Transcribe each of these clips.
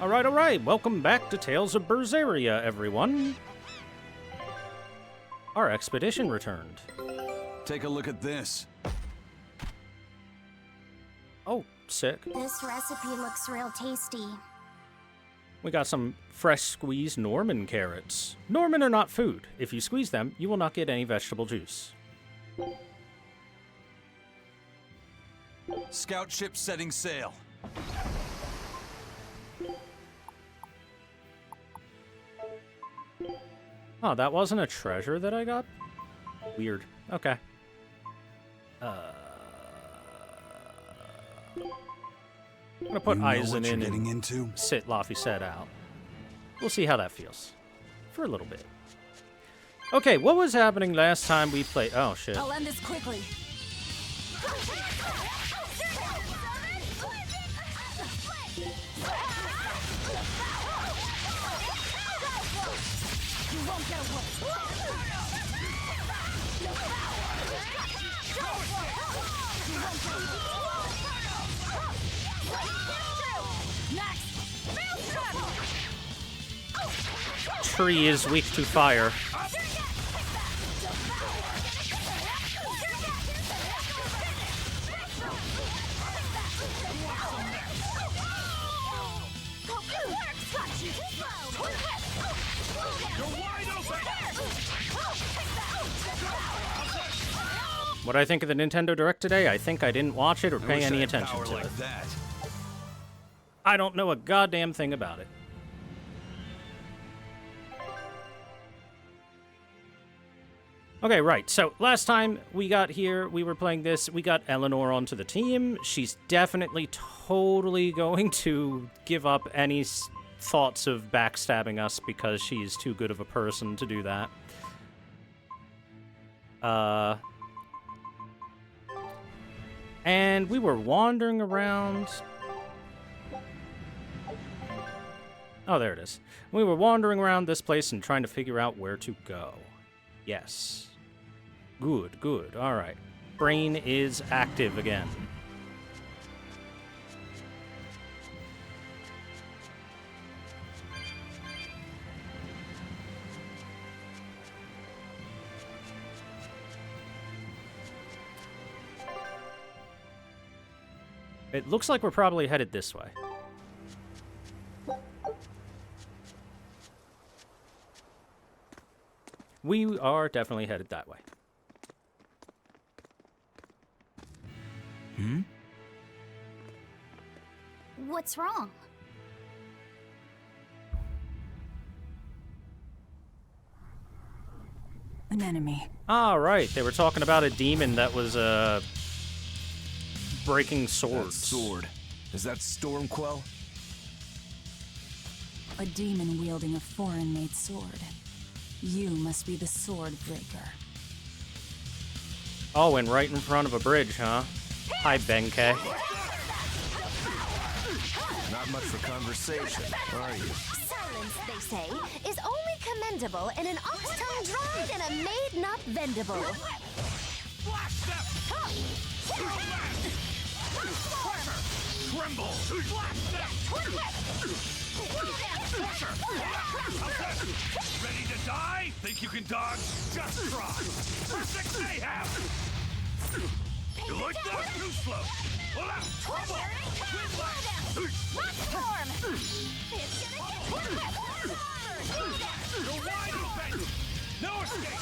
Alright, welcome back to Tales of Berseria, everyone. Our expedition returned. Take a look at this. Oh, sick. This recipe looks real tasty. We got some fresh squeezed Norman carrots. Norman are not food. If you squeeze them, you will not get any vegetable juice. Scout ship setting sail. Oh, that wasn't a treasure that I got? Weird. Okay. I'm gonna put Eisen in and sit Laphicet out. We'll see how that feels. For a little bit. Okay, what was happening last time we played? Oh, shit. I'll end this quickly. You won't get away. Tree is weak to fire. What I think of the Nintendo Direct today, I think I didn't watch it or pay any attention to it. I don't know a goddamn thing about it. Okay, right. So last time we got here, we were playing this. We got Eleanor onto the team. She's definitely totally going to give up any thoughts of backstabbing us because she's too good of a person to do that. And we were wandering around. Oh, there it is. We were wandering around this place and trying to figure out where to go. Yes. Good, good. All right. Brain is active again. It looks like we're probably headed this way. We are definitely headed that way. Hmm? What's wrong? An enemy. Ah, right. They were talking about a demon that was, breaking swords. That sword. Is that Stormquell? A demon wielding a foreign-made sword. You must be the sword breaker. Oh, and right in front of a bridge, huh? Hi, Benkei. Not much for conversation, are you? Silence, they say, is only commendable in an ox tongue dried and a maid not vendable. Tremble! Ready to die? Think you can dodge? Just try! Perfect mayhem! You like that? Too slow! Pull out! Trouble! Storm! You're wide open! No escape!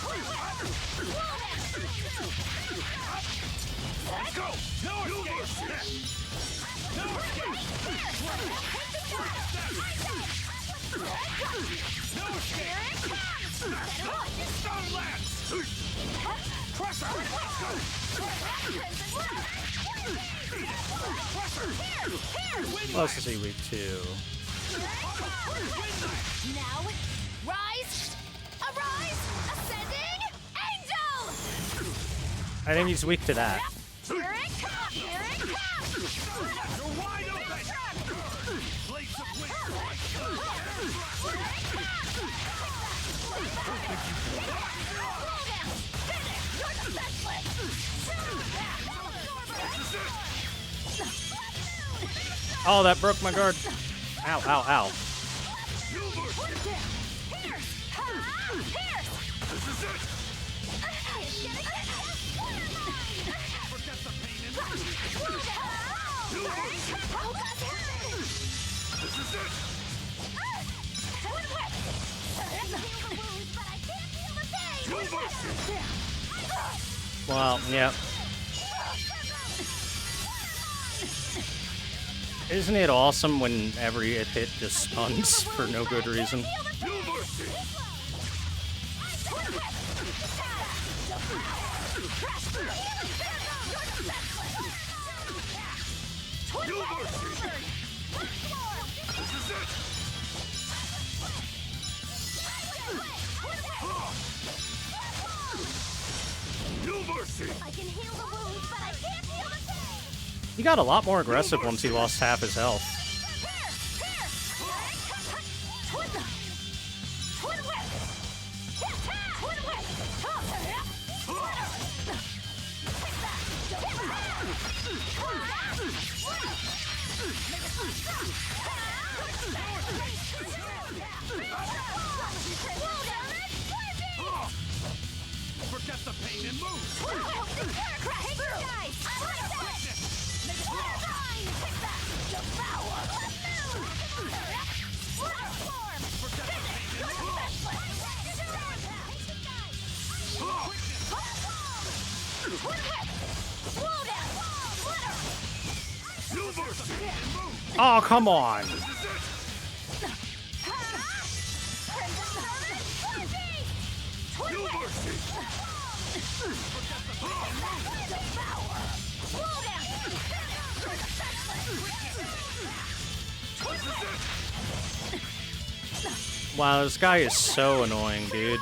Let's go! No escape! No escape! No escape! Stone lance! Crusher! Let's go! Close to see week 2. Now, rise! Arise! Ascending! Angel! I think he's weak to that. Here it comes! Here it comes! You're wide open! Blades of wisdom! Oh, that broke my guard. Ow, ow, ow. Well, yeah. Isn't it awesome when every hit just stuns for no good reason? He got a lot more aggressive once he lost half his health. Forget the pain and move! Oh, come on! Wow, this guy is so annoying, dude.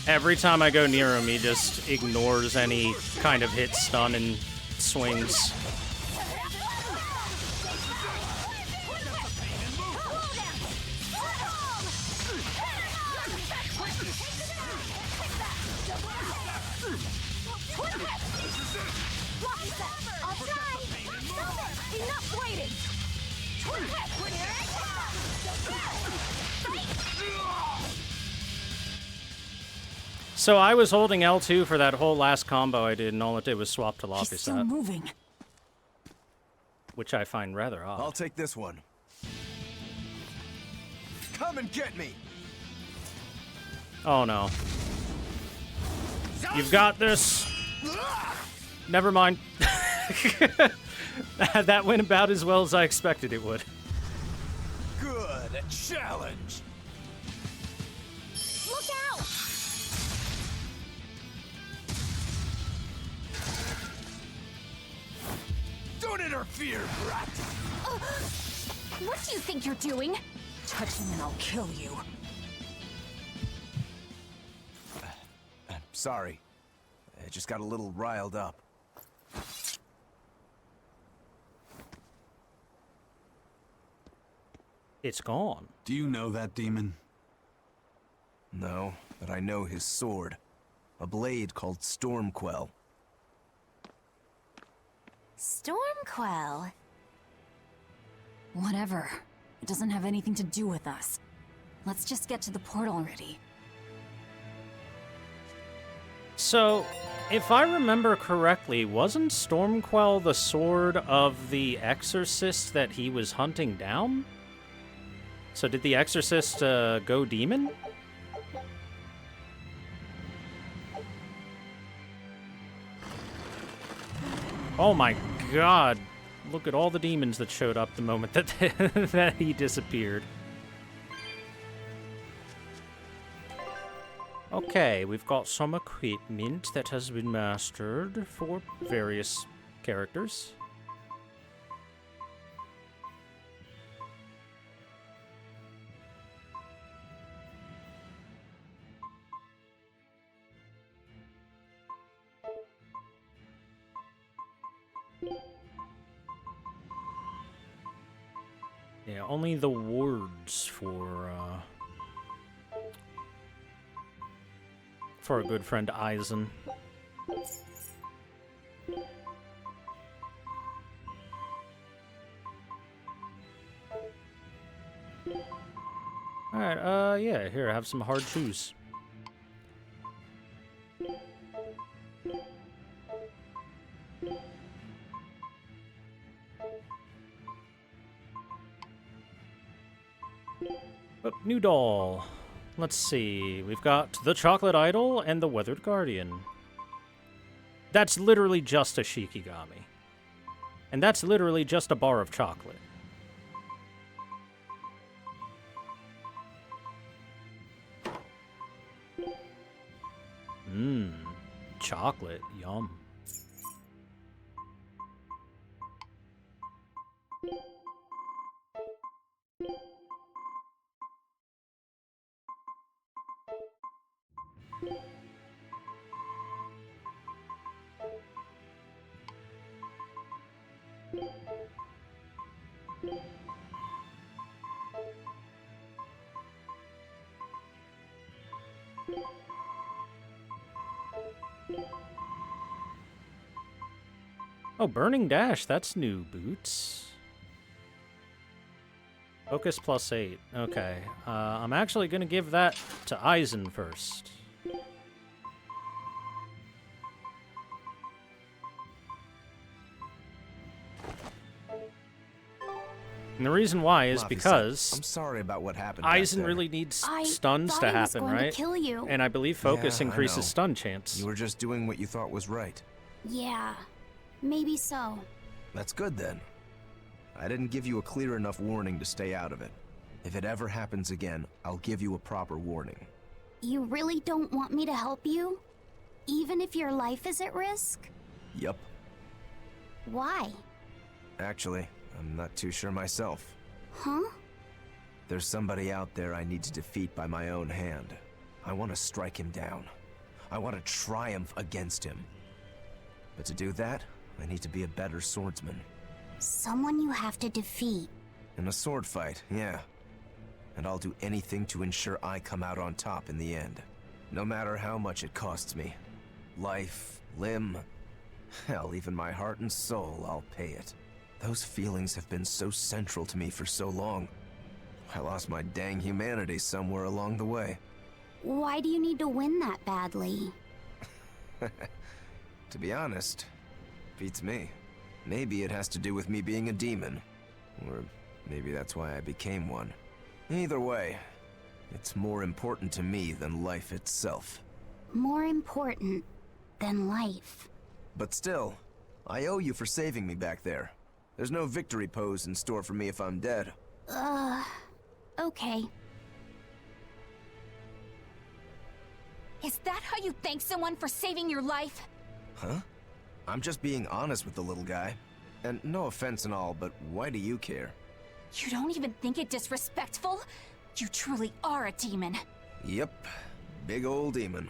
Every time I go near him, he just ignores any kind of hit, stun, and swings. So I was holding L2 for that whole last combo I did, and all it did was swap to He's still Lopusat, moving. which I find rather I'll odd. take this one. Come and get me! Oh no. You've got this! Never mind. That went about as well as I expected it would. Good, a challenge! Look out! Don't interfere, brat! What do you think you're doing? Touch him and I'll kill you. Sorry. I just got a little riled up. It's gone. Do you know that demon? No, but I know his sword. A blade called Stormquell. Stormquell. Whatever. It doesn't have anything to do with us. Let's just get to the portal already. So, if I remember correctly, wasn't Stormquell the sword of the Exorcist that he was hunting down? So did the Exorcist go demon? Oh my god. Look at all the demons that showed up the moment that, that he disappeared. Okay, we've got some equipment that has been mastered for various characters. Yeah, only the wards for our good friend Eisen. Alright, yeah, here, have some hard shoes. Oh, new doll. Let's see. We've got the Chocolate Idol and the Weathered Guardian. That's literally just a Shikigami. And that's literally just a bar of chocolate. Mmm. Chocolate. Yum. Oh, Burning Dash, that's new boots. Focus +8. Okay. I'm actually going to give that to Eisen first. And the reason why is because I'm sorry about what happened. back Eisen there. really needs I stuns thought to he was happen, going to right? kill you. And I believe focus Yeah, I increases know. stun chance. You were just doing what you thought was right. Yeah, maybe so. That's good then. I didn't give you a clear enough warning to stay out of it. If it ever happens again, I'll give you a proper warning. You really don't want me to help you? Even if your life is at risk? Yup. Why? Actually, I'm not too sure myself. Huh? There's somebody out there I need to defeat by my own hand. I want to strike him down. I want to triumph against him. But to do that, I need to be a better swordsman. Someone you have to defeat. In a sword fight, yeah. And I'll do anything to ensure I come out on top in the end. No matter how much it costs me. Life, limb, hell, even my heart and soul, I'll pay it. Those feelings have been so central to me for so long. I lost my dang humanity somewhere along the way. Why do you need to win that badly? To be honest, beats me. Maybe it has to do with me being a demon. Or maybe that's why I became one. Either way, it's more important to me than life itself. More important than life. But still, I owe you for saving me back there. There's no victory pose in store for me if I'm dead. Okay. Is that how you thank someone for saving your life? Huh? I'm just being honest with the little guy. And no offense and all, but why do you care? You don't even think it disrespectful? You truly are a demon. Yep, big old demon.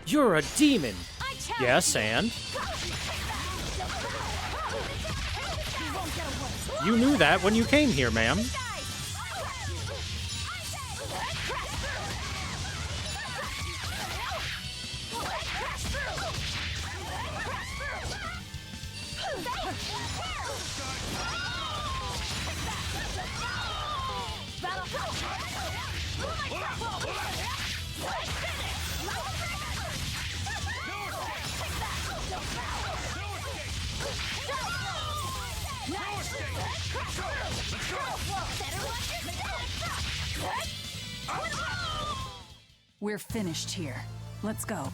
You're a demon! I challenge Yes, and? You knew that when you came here, ma'am. We're finished here. Let's go.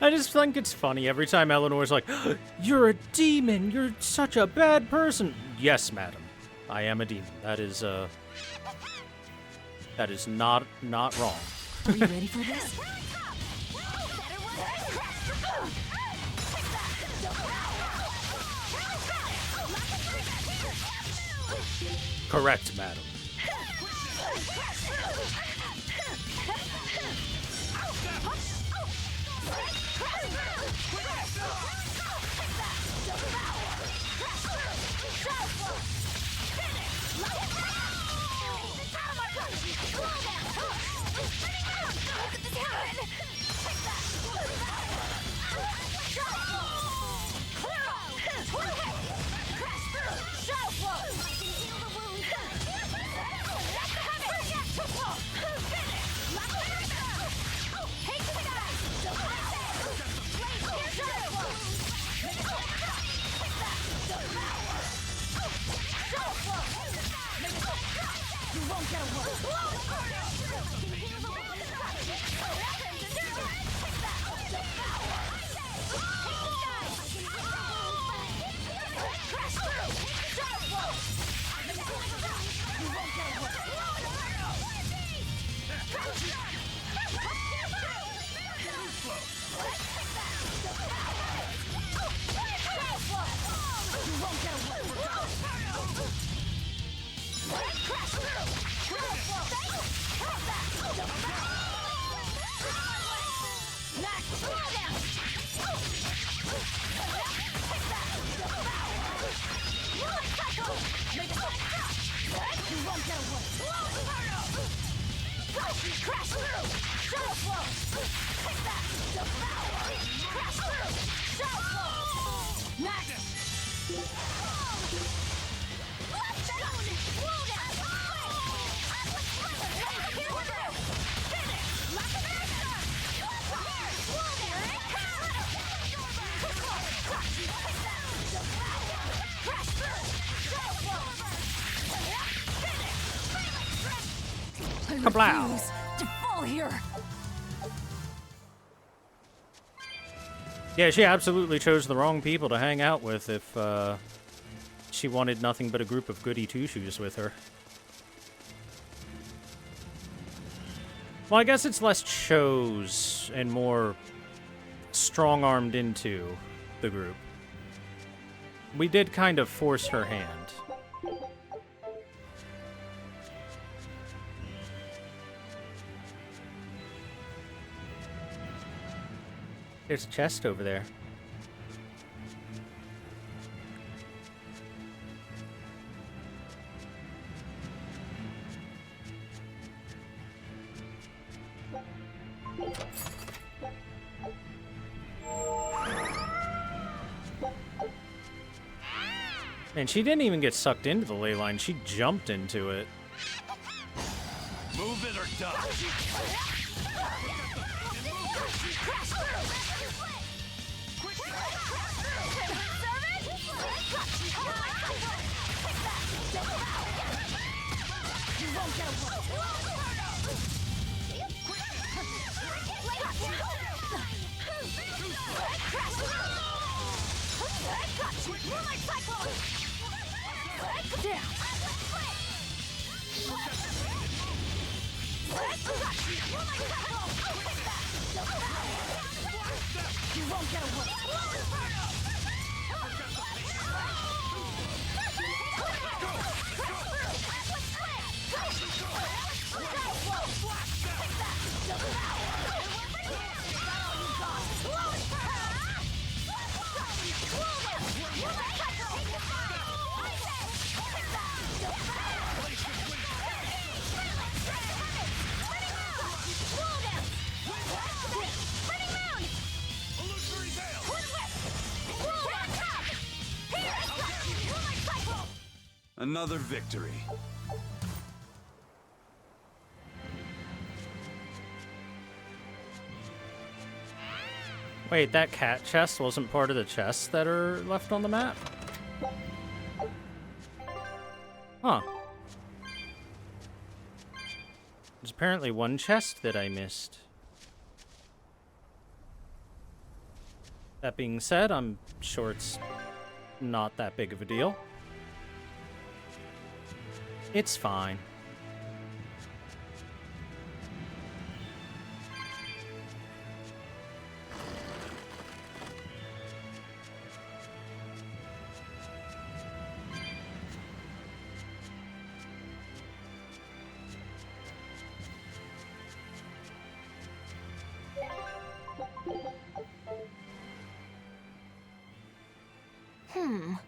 I just think it's funny every time Eleanor's like, "You're a demon! You're such a bad person!" Yes, madam. I am a demon. That is not wrong. Are you ready for this? Correct, madam. won't get away. Crash through! Shadow flow! Take that! Devour! Crash through! Shadow flow! Max! Let's go! Wound it! Here we go! Finish! Let's master! Wound it! Take that! Devour! Crash through! Shadow flow! Finish! Kablow. Refuse to fall here! Yeah, she absolutely chose the wrong people to hang out with if she wanted nothing but a group of goody two-shoes with her. Well, I guess it's less chose and more strong-armed into the group. We did kind of force her hand. There's a chest over there. And she didn't even get sucked into the ley line, she jumped into it. Move it or die. You won't get away. Another victory. Wait, that cat chest wasn't part of the chests that are left on the map? Huh. There's apparently one chest that I missed. That being said, I'm sure it's not that big of a deal. It's fine.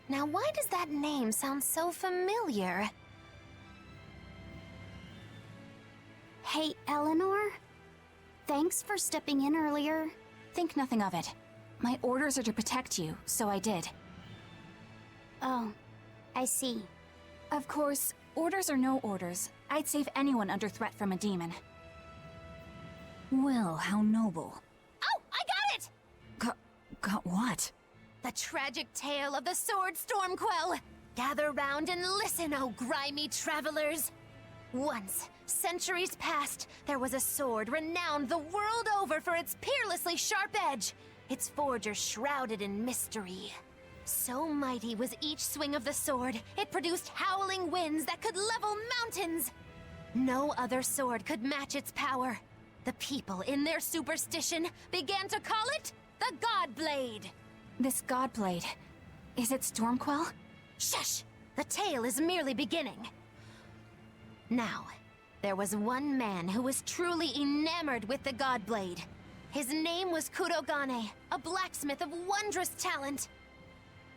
Now why does that name sound so familiar? Hey, Eleanor? Thanks for stepping in earlier. Think nothing of it. My orders are to protect you, so I did. Oh, I see. Of course, orders or no orders, I'd save anyone under threat from a demon. Well, how noble. Oh, I got it! Got what? The tragic tale of the sword Stormquell. Gather round and listen, oh grimy travelers. Once, centuries past, there was a sword renowned the world over for its peerlessly sharp edge, its forger shrouded in mystery. So mighty was each swing of the sword, it produced howling winds that could level mountains. No other sword could match its power. The people, in their superstition, began to call it the God Blade. This Godblade, is it Stormquell? Shush! The tale is merely beginning. Now, there was one man who was truly enamored with the Godblade. His name was Kurogane, a blacksmith of wondrous talent.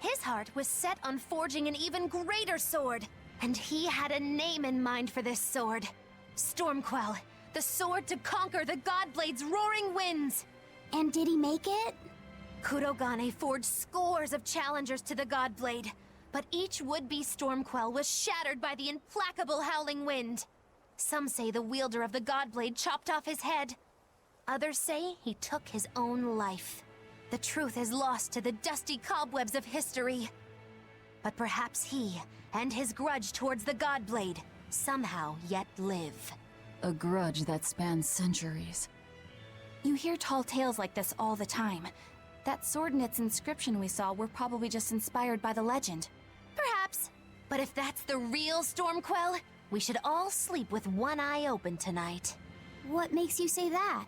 His heart was set on forging an even greater sword, And he had a name in mind for this sword. Stormquell, the sword to conquer the Godblade's roaring winds. And did he make it? Kurogane forged scores of challengers to the Godblade, but each would-be Stormquell was shattered by the implacable howling wind. Some say the wielder of the Godblade chopped off his head. Others say he took his own life. The truth is lost to the dusty cobwebs of history. But perhaps he, and his grudge towards the Godblade, somehow yet live. A grudge that spans centuries. You hear tall tales like this all the time. That sword and its inscription we saw were probably just inspired by the legend. Perhaps. But if that's the real Stormquell, we should all sleep with one eye open tonight. What makes you say that?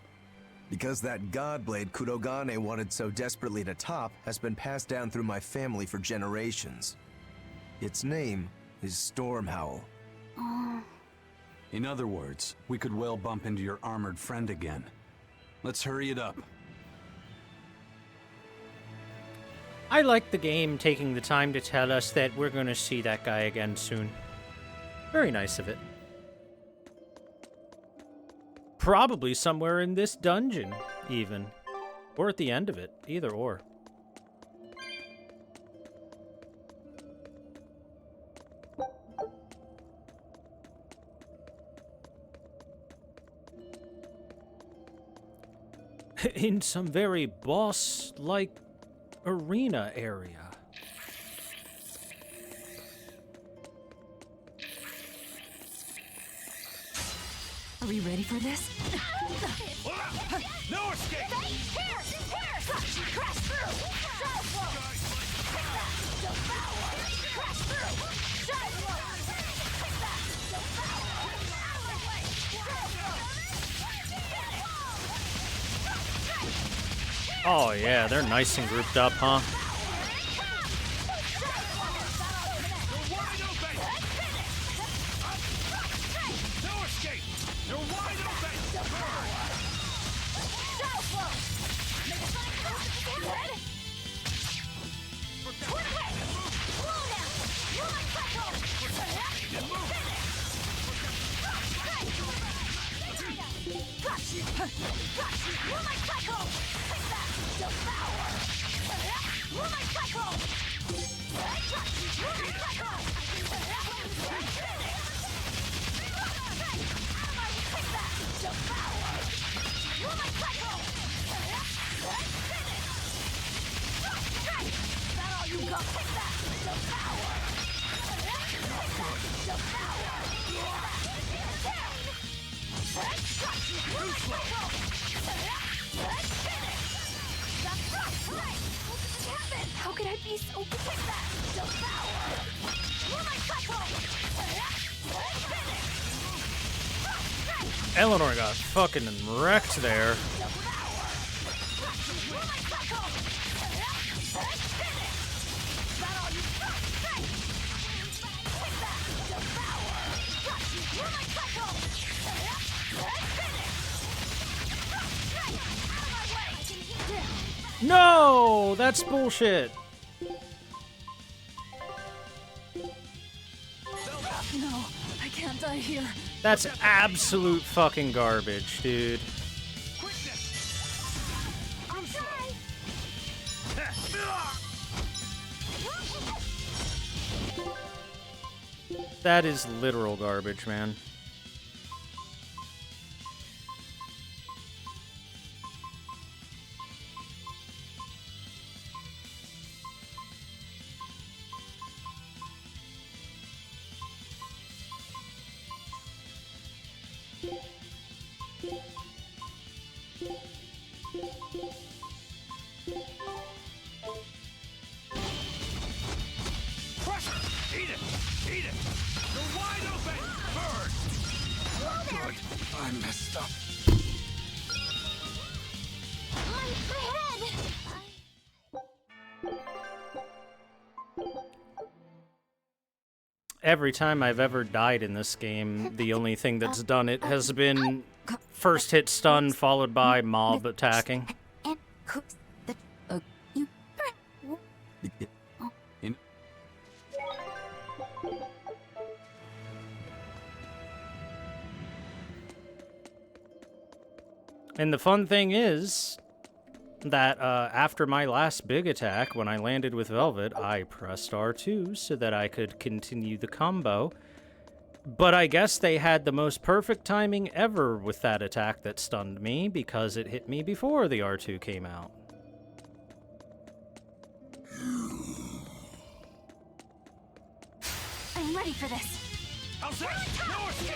Because that Godblade Kurogane wanted so desperately to top has been passed down through my family for generations. Its name is Stormhowl. In other words, we could well bump into your armored friend again. Let's hurry it up. I like the game taking the time to tell us that we're gonna see that guy again soon. Very nice of it. Probably somewhere in this dungeon, even. Or at the end of it. Either or. In some very boss-like arena area. Are we ready for this? No escape! Here! Crash through! Shadow Flow! Take that! Devour! Crash through! Shadow Flow! Take that! Devour! Out of my way! Shadow Flow! Oh yeah, they're nice and grouped up, huh? No escape! You're wide open! Shadow Flow! Make a sonic boost if you can! Twin hit! Slow down! You're my cycle! Gotcha! You're my cycle! Take that! Devour! You're my cycle! Gotcha! You're my cycle! Take that! Devour! You're my cycle! Is that all you got? Take that! Devour! Devour! How could I be so take that? Devour! You're my cycle! Eleanor got fucking wrecked there. No, that's bullshit. No, I can't die here. That's absolute fucking garbage, dude. That is literal garbage, man. Crush it! Eat it! Eat it! You're wide open! Bird! Good. I messed up. My head! Every time I've ever died in this game, the only thing that's done it has been first hit stun followed by mob attacking. And cooks the you And the fun thing is that after my last big attack, when I landed with Velvet, I pressed R2 so that I could continue the combo. But I guess they had the most perfect timing ever with that attack that stunned me because it hit me before the R2 came out. I'm ready for this. I'll say, no escape!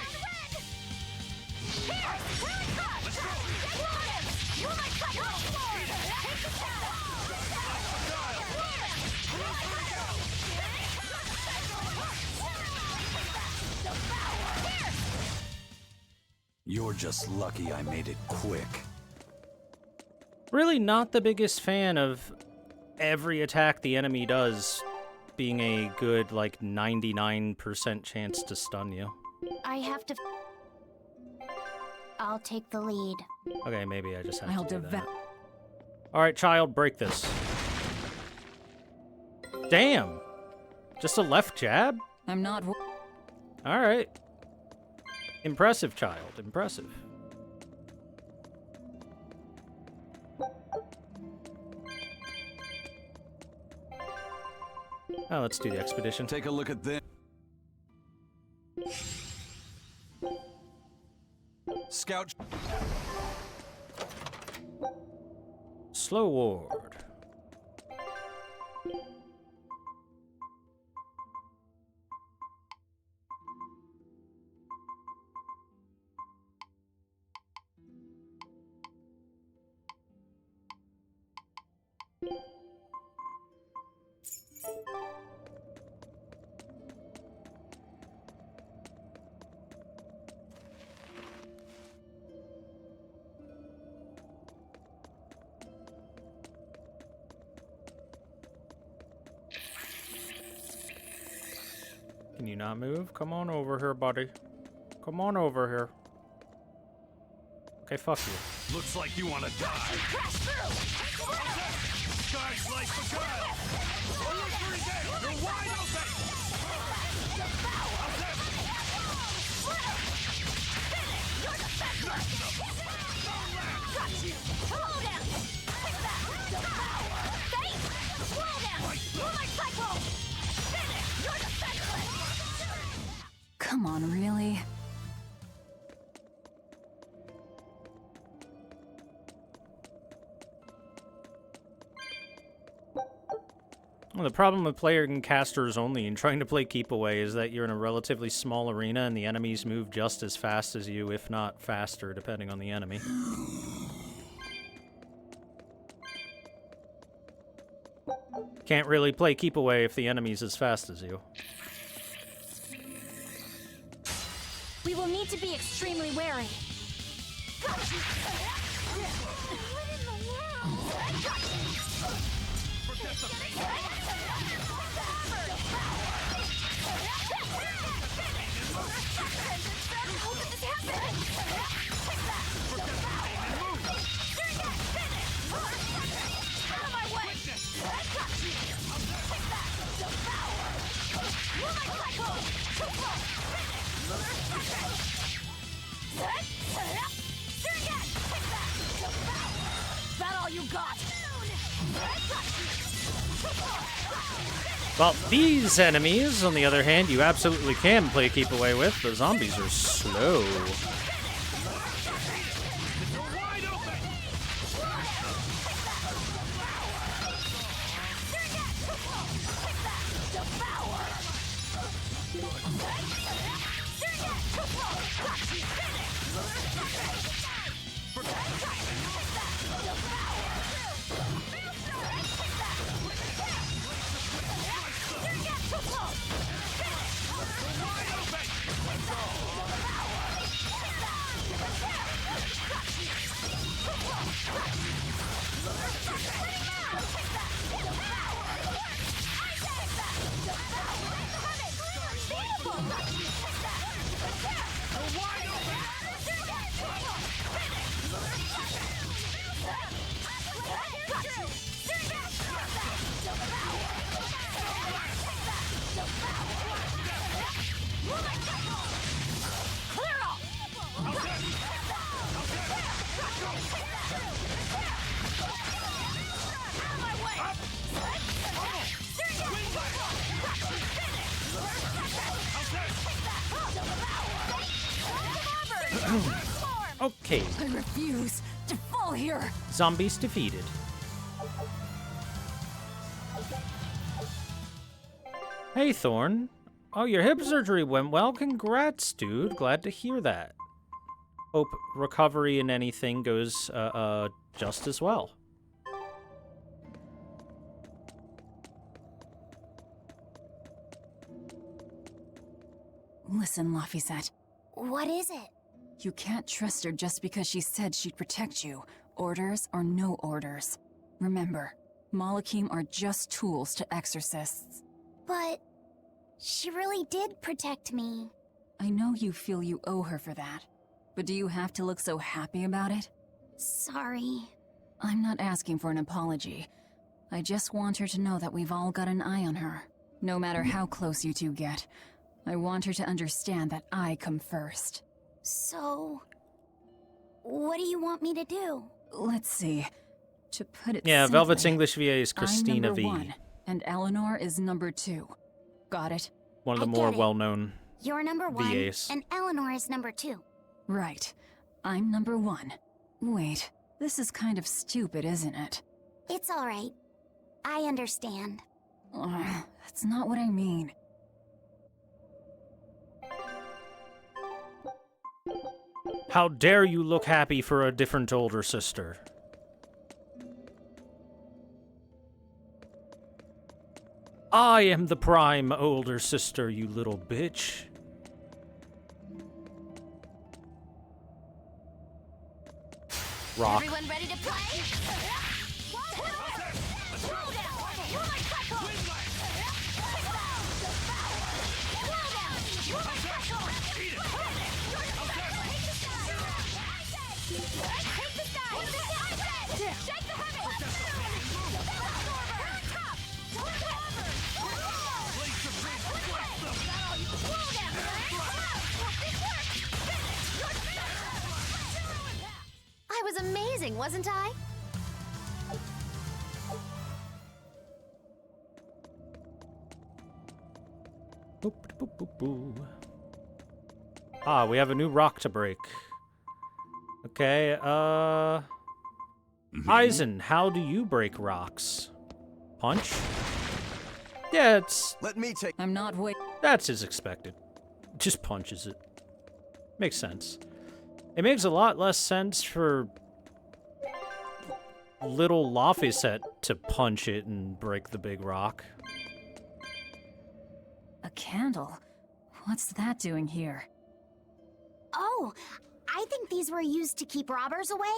You're just lucky I made it quick. Really not the biggest fan of every attack the enemy does being a good, like, 99% chance to stun you. I have to. I'll take the lead. Okay, maybe I just have I'll to do that. devour. Alright, child, break this. Damn! Just a left jab? I'm not. Alright. Impressive, child. Impressive. Oh, let's do the expedition. Take a look at this. Scout. Slow ward. Can you not move? Come on over here, buddy. Come on over here. Okay, fuck you. Looks like you want to die. Sky's like the girl. You're wide open. Come on, really? Well, the problem with playing casters only and trying to play keep away is that you're in a relatively small arena and the enemies move just as fast as you, if not faster, depending on the enemy. Can't really play keep away if the enemy's as fast as you. We will need to be extremely wary. What in the world? How did this happen? Out of my way! I got you! Take that! Devour! You're my cycle! Too close! Sure again! Take that! Devour! That all you got? I got you! Too close! Well, these enemies, on the other hand, you absolutely can play keep away with. The zombies are slow. Okay, I refuse to fall here. zombies defeated. Hey, Thorn. Oh, your hip surgery went well. Congrats, dude. Glad to hear that. Hope recovery and anything goes just as well. Listen, Laphicet. What is it? You can't trust her just because she said she'd protect you. Orders or no orders. Remember, Malakim are just tools to exorcists. But she really did protect me. I know you feel you owe her for that, but do you have to look so happy about it? Sorry. I'm not asking for an apology. I just want her to know that we've all got an eye on her. No matter how close you two get, I want her to understand that I come first. So, what do you want me to do? Let's see. To put it Yeah, simply, Velvet's English VA is Christina I'm V. number 1, and Eleanor is number 2. Got it? One of the I more get it. well-known You're number 1, VAs. and Eleanor is number 2. Right. I'm number 1. Wait, this is kind of stupid, isn't it? It's alright. I understand. That's not what I mean. How dare you look happy for a different older sister? I am the prime older sister, you little bitch. Rock. Everyone ready to play? I was amazing, wasn't I? Boop, boop, boop, boop. Ah, we have a new rock to break. Okay, Eisen, how do you break rocks? Punch? Yeah, Let me take. I'm not that's as expected. Just punches it. Makes sense. It makes a lot less sense for little Laphicet to punch it and break the big rock. A candle? What's that doing here? Oh, I think these were used to keep robbers away,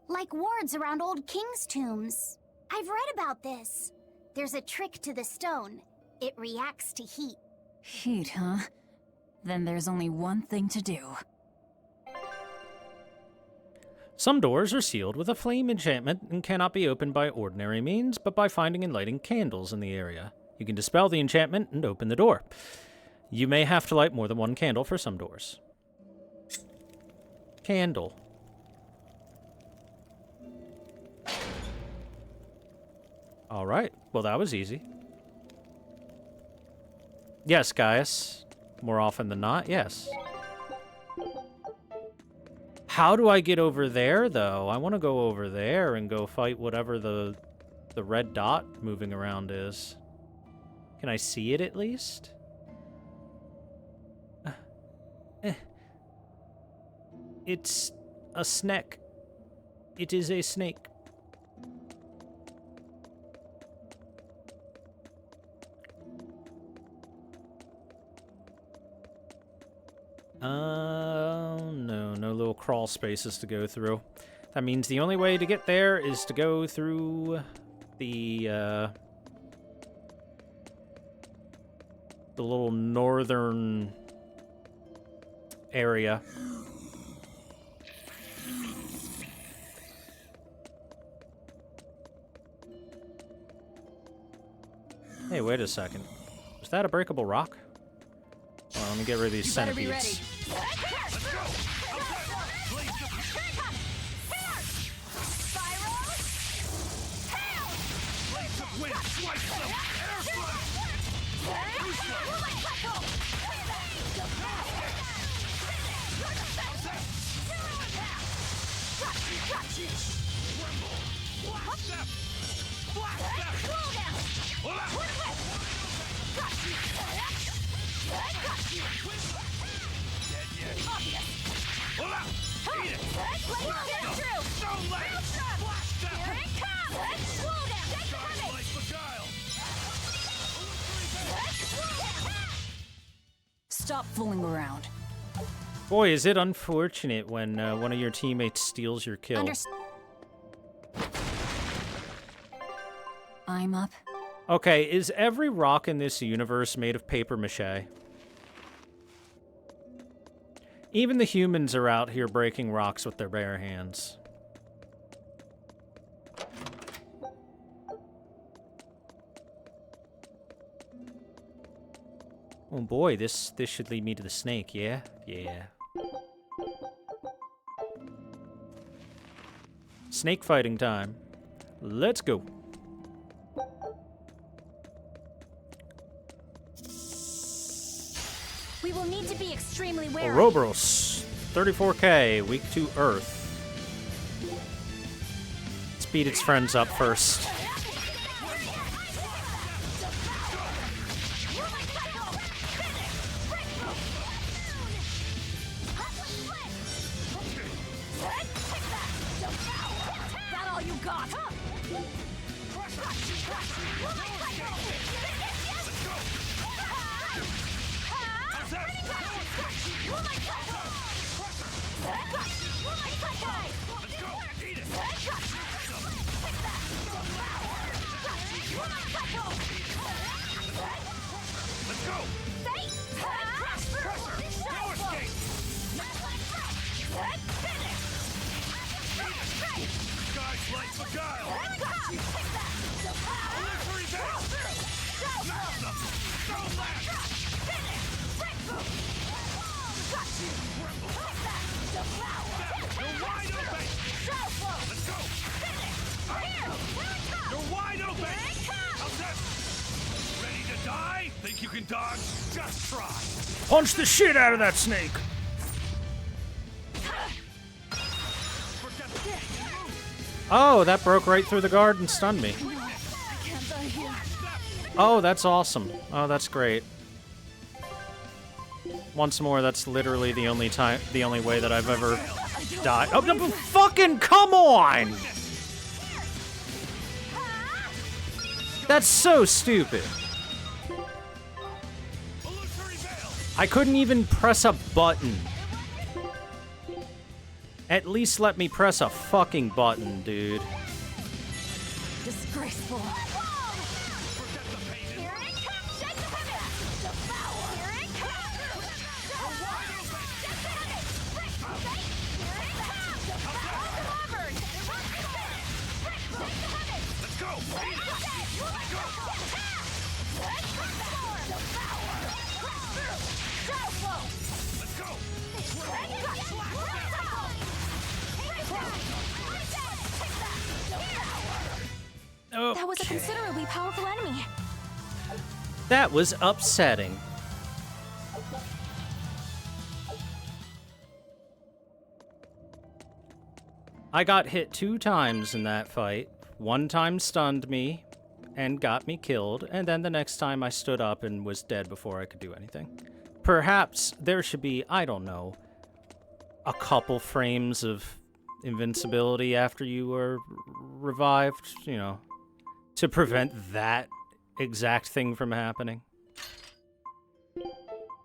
like wards around old kings' tombs. I've read about this. There's a trick to the stone. It reacts to heat. Heat, huh? Then there's only one thing to do. Some doors are sealed with a flame enchantment and cannot be opened by ordinary means, but by finding and lighting candles in the area. You can dispel the enchantment and open the door. You may have to light more than one candle for some doors. Candle. Alright, well that was easy. Yes, Gaius. More often than not, yes. How do I get over there, though? I want to go over there and go fight whatever the red dot moving around is. Can I see it at least? It's a snake. It is a snake. No little crawl spaces to go through. That means the only way to get there is to go through the little northern area. Hey, wait a second. Was that a breakable rock? Well, let me get rid of these centipedes. Stop fooling around. Boy, is it unfortunate when one of your teammates steals your kill. I'm up. Okay, is every rock in this universe made of paper mache? Even the humans are out here breaking rocks with their bare hands. Oh boy, this should lead me to the snake, yeah? Yeah. Snake fighting time. Let's go. We will need to be extremely wary. Ouroboros, 34k, weak to Earth. Let's beat its friends up first. That all you got? Let's go! Guys like beguile! Delivery bell! Smash them! Throw that! You're wide open! Let's go! You're wide open! How's this? Ready to die? Think you can dodge? Just try! Punch the shit out of that snake! Oh, that broke right through the guard and stunned me. Oh, that's awesome. Oh, that's great. Once more, that's literally the only way that I've ever died. Oh, no, fucking come on! That's so stupid. I couldn't even press a button. At least let me press a fucking button, dude. Disgraceful. That was a considerably powerful enemy. That was upsetting. I got hit 2 times in that fight. 1 time stunned me and got me killed, and then the next time I stood up and was dead before I could do anything. Perhaps there should be, I don't know, a couple frames of invincibility after you were revived, you know, to prevent that exact thing from happening.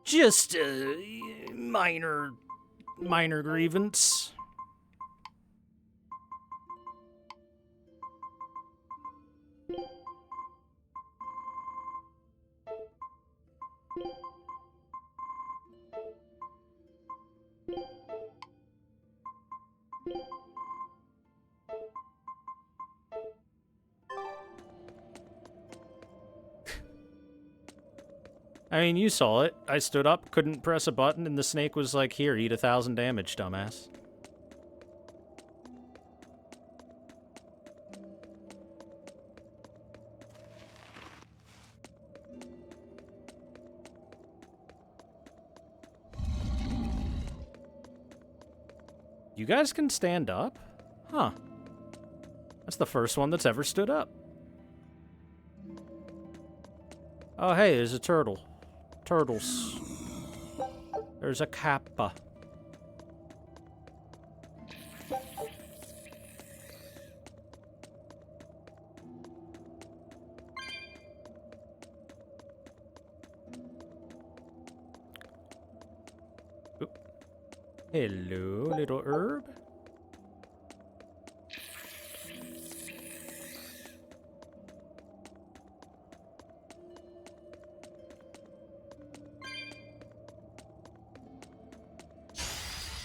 Just a minor grievance. I mean, you saw it. I stood up, couldn't press a button, and the snake was like, here, eat 1,000 damage, dumbass. You guys can stand up? Huh. That's the first one that's ever stood up. Oh, hey, there's a turtle. Turtles. There's a kappa. Oop. Hello, little herb.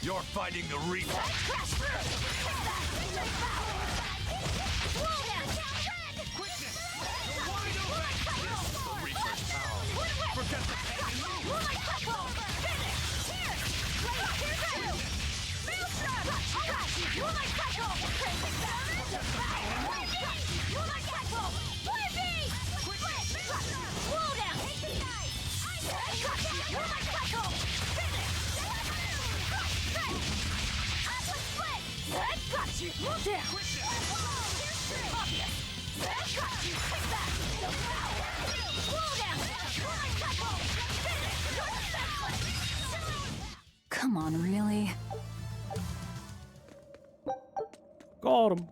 You're fighting the Reaper. Quickness! You're wide open! The Reaper's power. Forget the pain and move! Come on, really? Got him.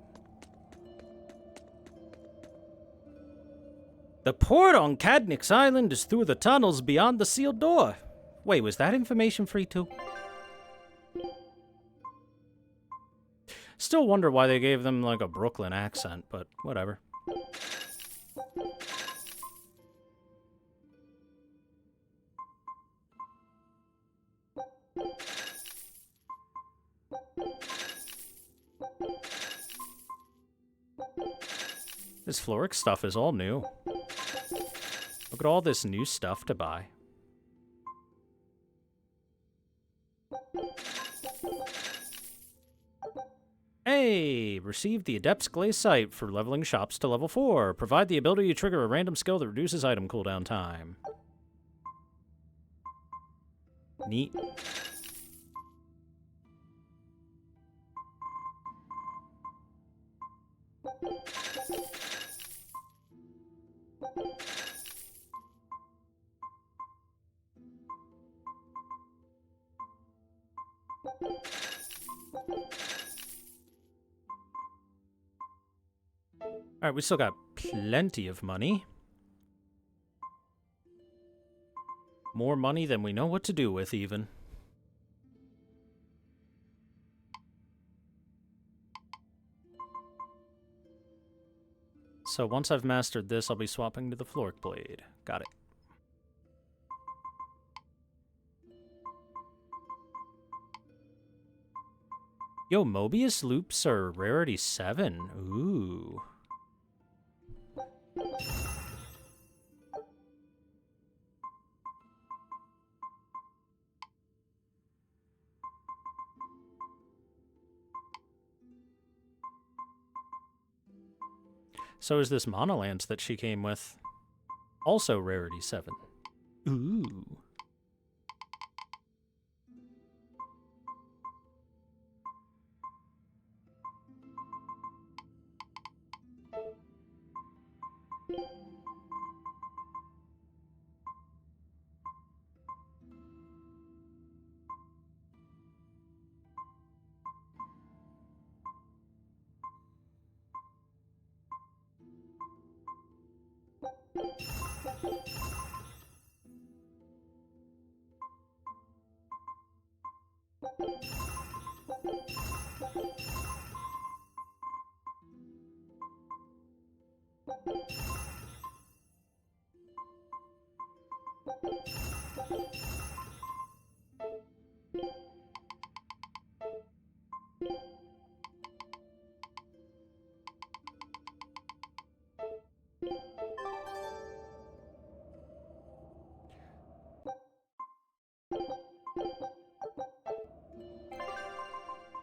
The port on Cadnix Island is through the tunnels beyond the sealed door. Wait, was that information free too? Still wonder why they gave them like a Brooklyn accent, but whatever. This Floric stuff is all new. Look at all this new stuff to buy. Hey! Received the Adept's Glaciite for leveling shops to level 4. Provide the ability to trigger a random skill that reduces item cooldown time. Neat. Alright, we still got plenty of money. More money than we know what to do with, even. So once I've mastered this, I'll be swapping to the Floric Blade. Got it. Yo, Mobius loops are rarity 7. Ooh. So is this Monolance that she came with. Also rarity 7. Ooh.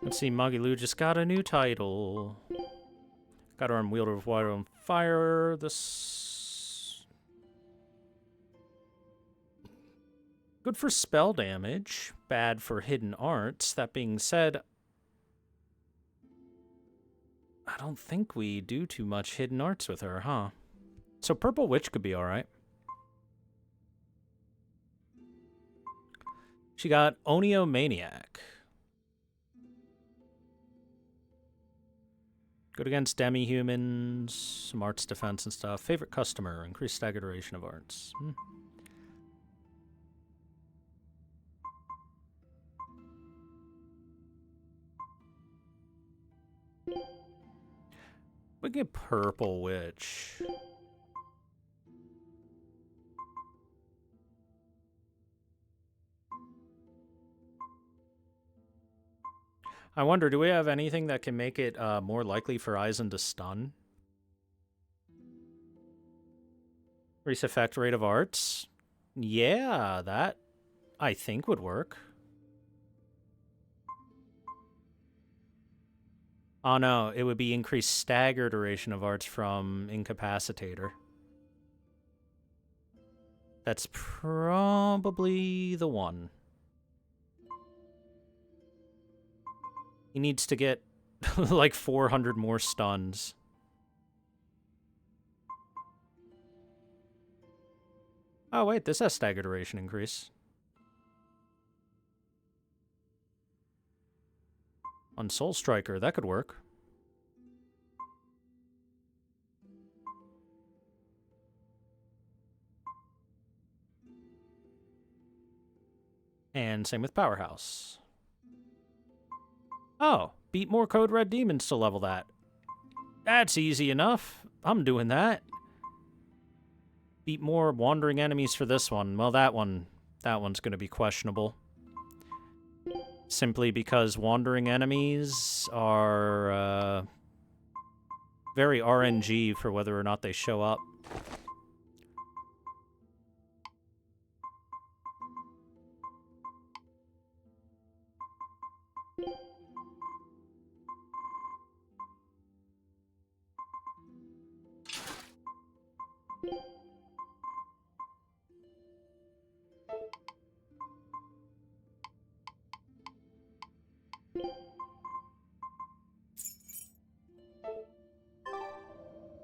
Let's see, Magilou just got a new title. Got her on Wielder of Water on Fire. This... Good for spell damage. Bad for hidden arts. That being said, I don't think we do too much hidden arts with her, huh? So Purple Witch could be alright. She got Onio Maniac. Good against demi-humans, some arts defense and stuff. Favorite customer, increased stagger duration of arts. We get Purple Witch. I wonder, do we have anything that can make it more likely for Aizen to stun? Increase effect rate of arts? Yeah, that I think would work. Oh no, it would be increased stagger duration of arts from Incapacitator. That's probably the one. He needs to get like 400 more stuns. Oh wait, this has stagger duration increase. On Soul Striker, that could work. And same with Powerhouse. Oh, beat more Code Red demons to level that. That's easy enough. I'm doing that. Beat more wandering enemies for this one. Well, that one's going to be questionable. Simply because wandering enemies are very RNG for whether or not they show up.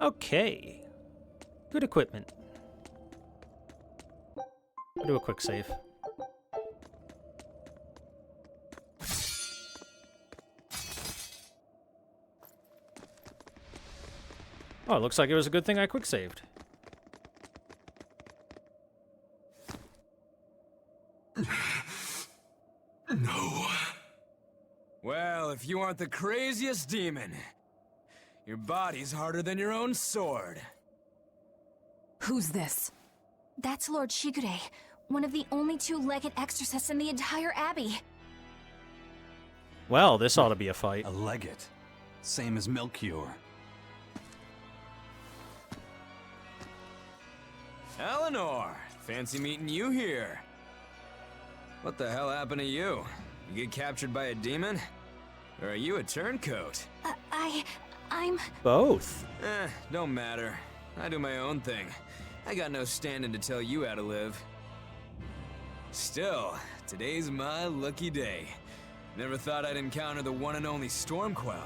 Okay. Good equipment. I'll do a quick save. Oh, it looks like it was a good thing I quick saved. No. Well, if you aren't the craziest demon, your body's harder than your own sword. Who's this? That's Lord Shigure, one of the only two-legged exorcists in the entire abbey. Well, this ought to be a fight. A legate. Same as Melchior. Eleanor, fancy meeting you here. What the hell happened to you? You get captured by a demon? Or are you a turncoat? I'm... Both. Don't matter. I do my own thing. I got no standing to tell you how to live. Still, today's my lucky day. Never thought I'd encounter the one and only Stormquell.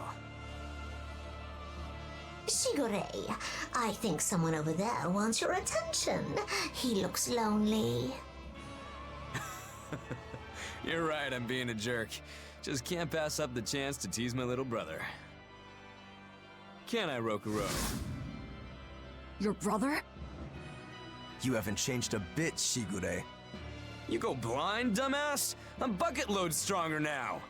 Shigure, I think someone over there wants your attention. He looks lonely. You're right, I'm being a jerk. Just can't pass up the chance to tease my little brother. Can I, Rokuro? Your brother? You haven't changed a bit, Shigure. You go blind, dumbass? I'm bucket load stronger now.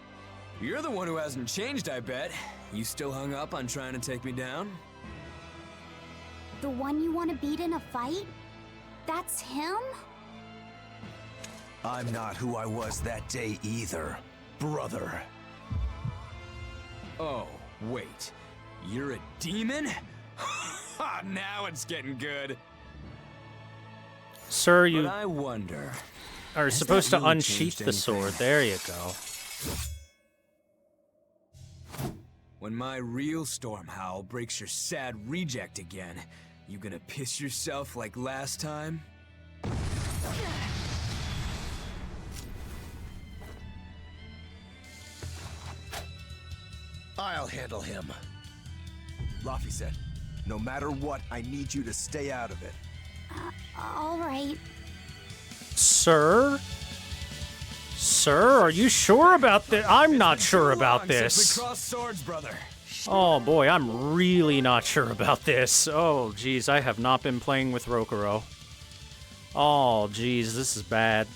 You're the one who hasn't changed, I bet. You still hung up on trying to take me down? The one you want to beat in a fight? That's him? I'm not who I was that day either, brother. Oh, wait. You're a demon? Ha! Now it's getting good. Sir, you But I wonder... are Has supposed that to really unsheath changed the anything? sword. There you go. When my real storm howl breaks your sad reject again, you gonna piss yourself like last time? I'll handle him. Laffy said, no matter what, I need you to stay out of it. All right. Sir? Sir, are you sure about this? I'm not sure about Since this. we crossed swords, brother. Oh boy, I'm really not sure about this. Oh geez, I have not been playing with Rokuro. Oh geez, this is bad.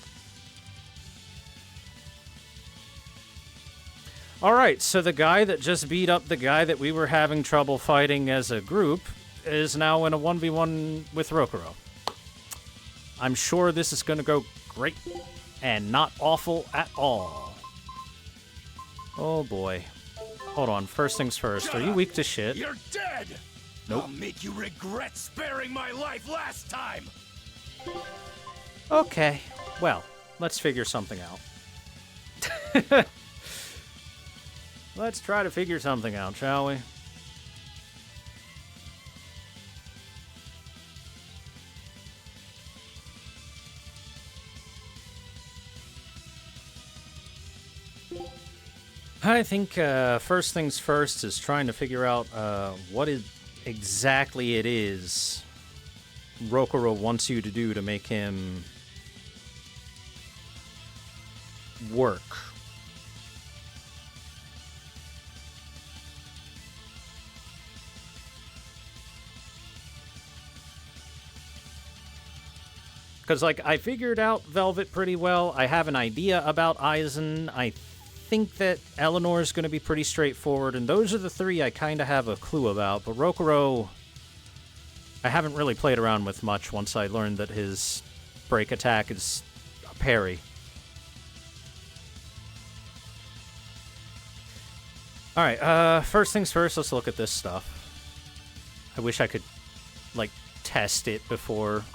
Alright, so the guy that just beat up the guy that we were having trouble fighting as a group is now in a 1v1 with Rokuro. I'm sure this is gonna go great and not awful at all. Oh boy. Hold on, first things first. Are you weak to shit? You're dead! Nope. I'll make you regret sparing my life last time! Okay, well, let's figure something out. Let's try to figure something out, shall we? I think first things first is trying to figure out what exactly it is Rokuro wants you to do to make him work. Because, like, I figured out Velvet pretty well. I have an idea about Aizen. I think that Eleanor's going to be pretty straightforward, and those are the three I kind of have a clue about. But Rokuro, I haven't really played around with much once I learned that his break attack is a parry. Alright, first things first, let's look at this stuff. I wish I could, like, test it before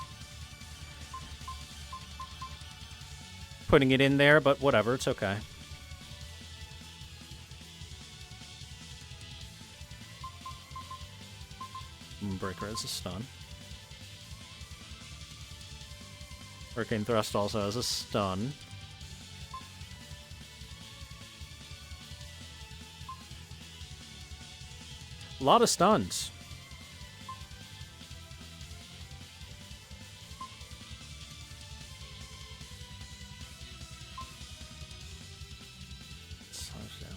putting it in there, but whatever, it's okay. Breaker has a stun. Hurricane Thrust also has a stun. A lot of stuns. Slash down.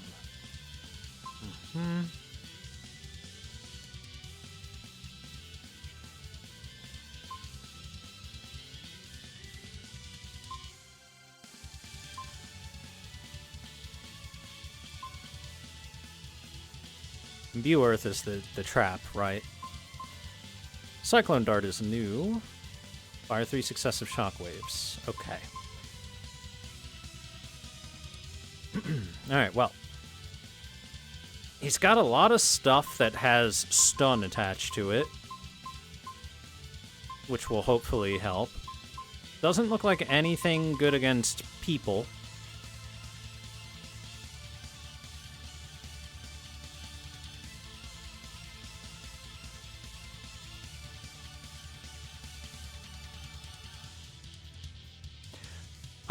View Earth is the trap, right? Cyclone Dart is new. Fire 3 successive shockwaves. Okay. Alright, well. He's got a lot of stuff that has stun attached to it, which will hopefully help. Doesn't look like anything good against people.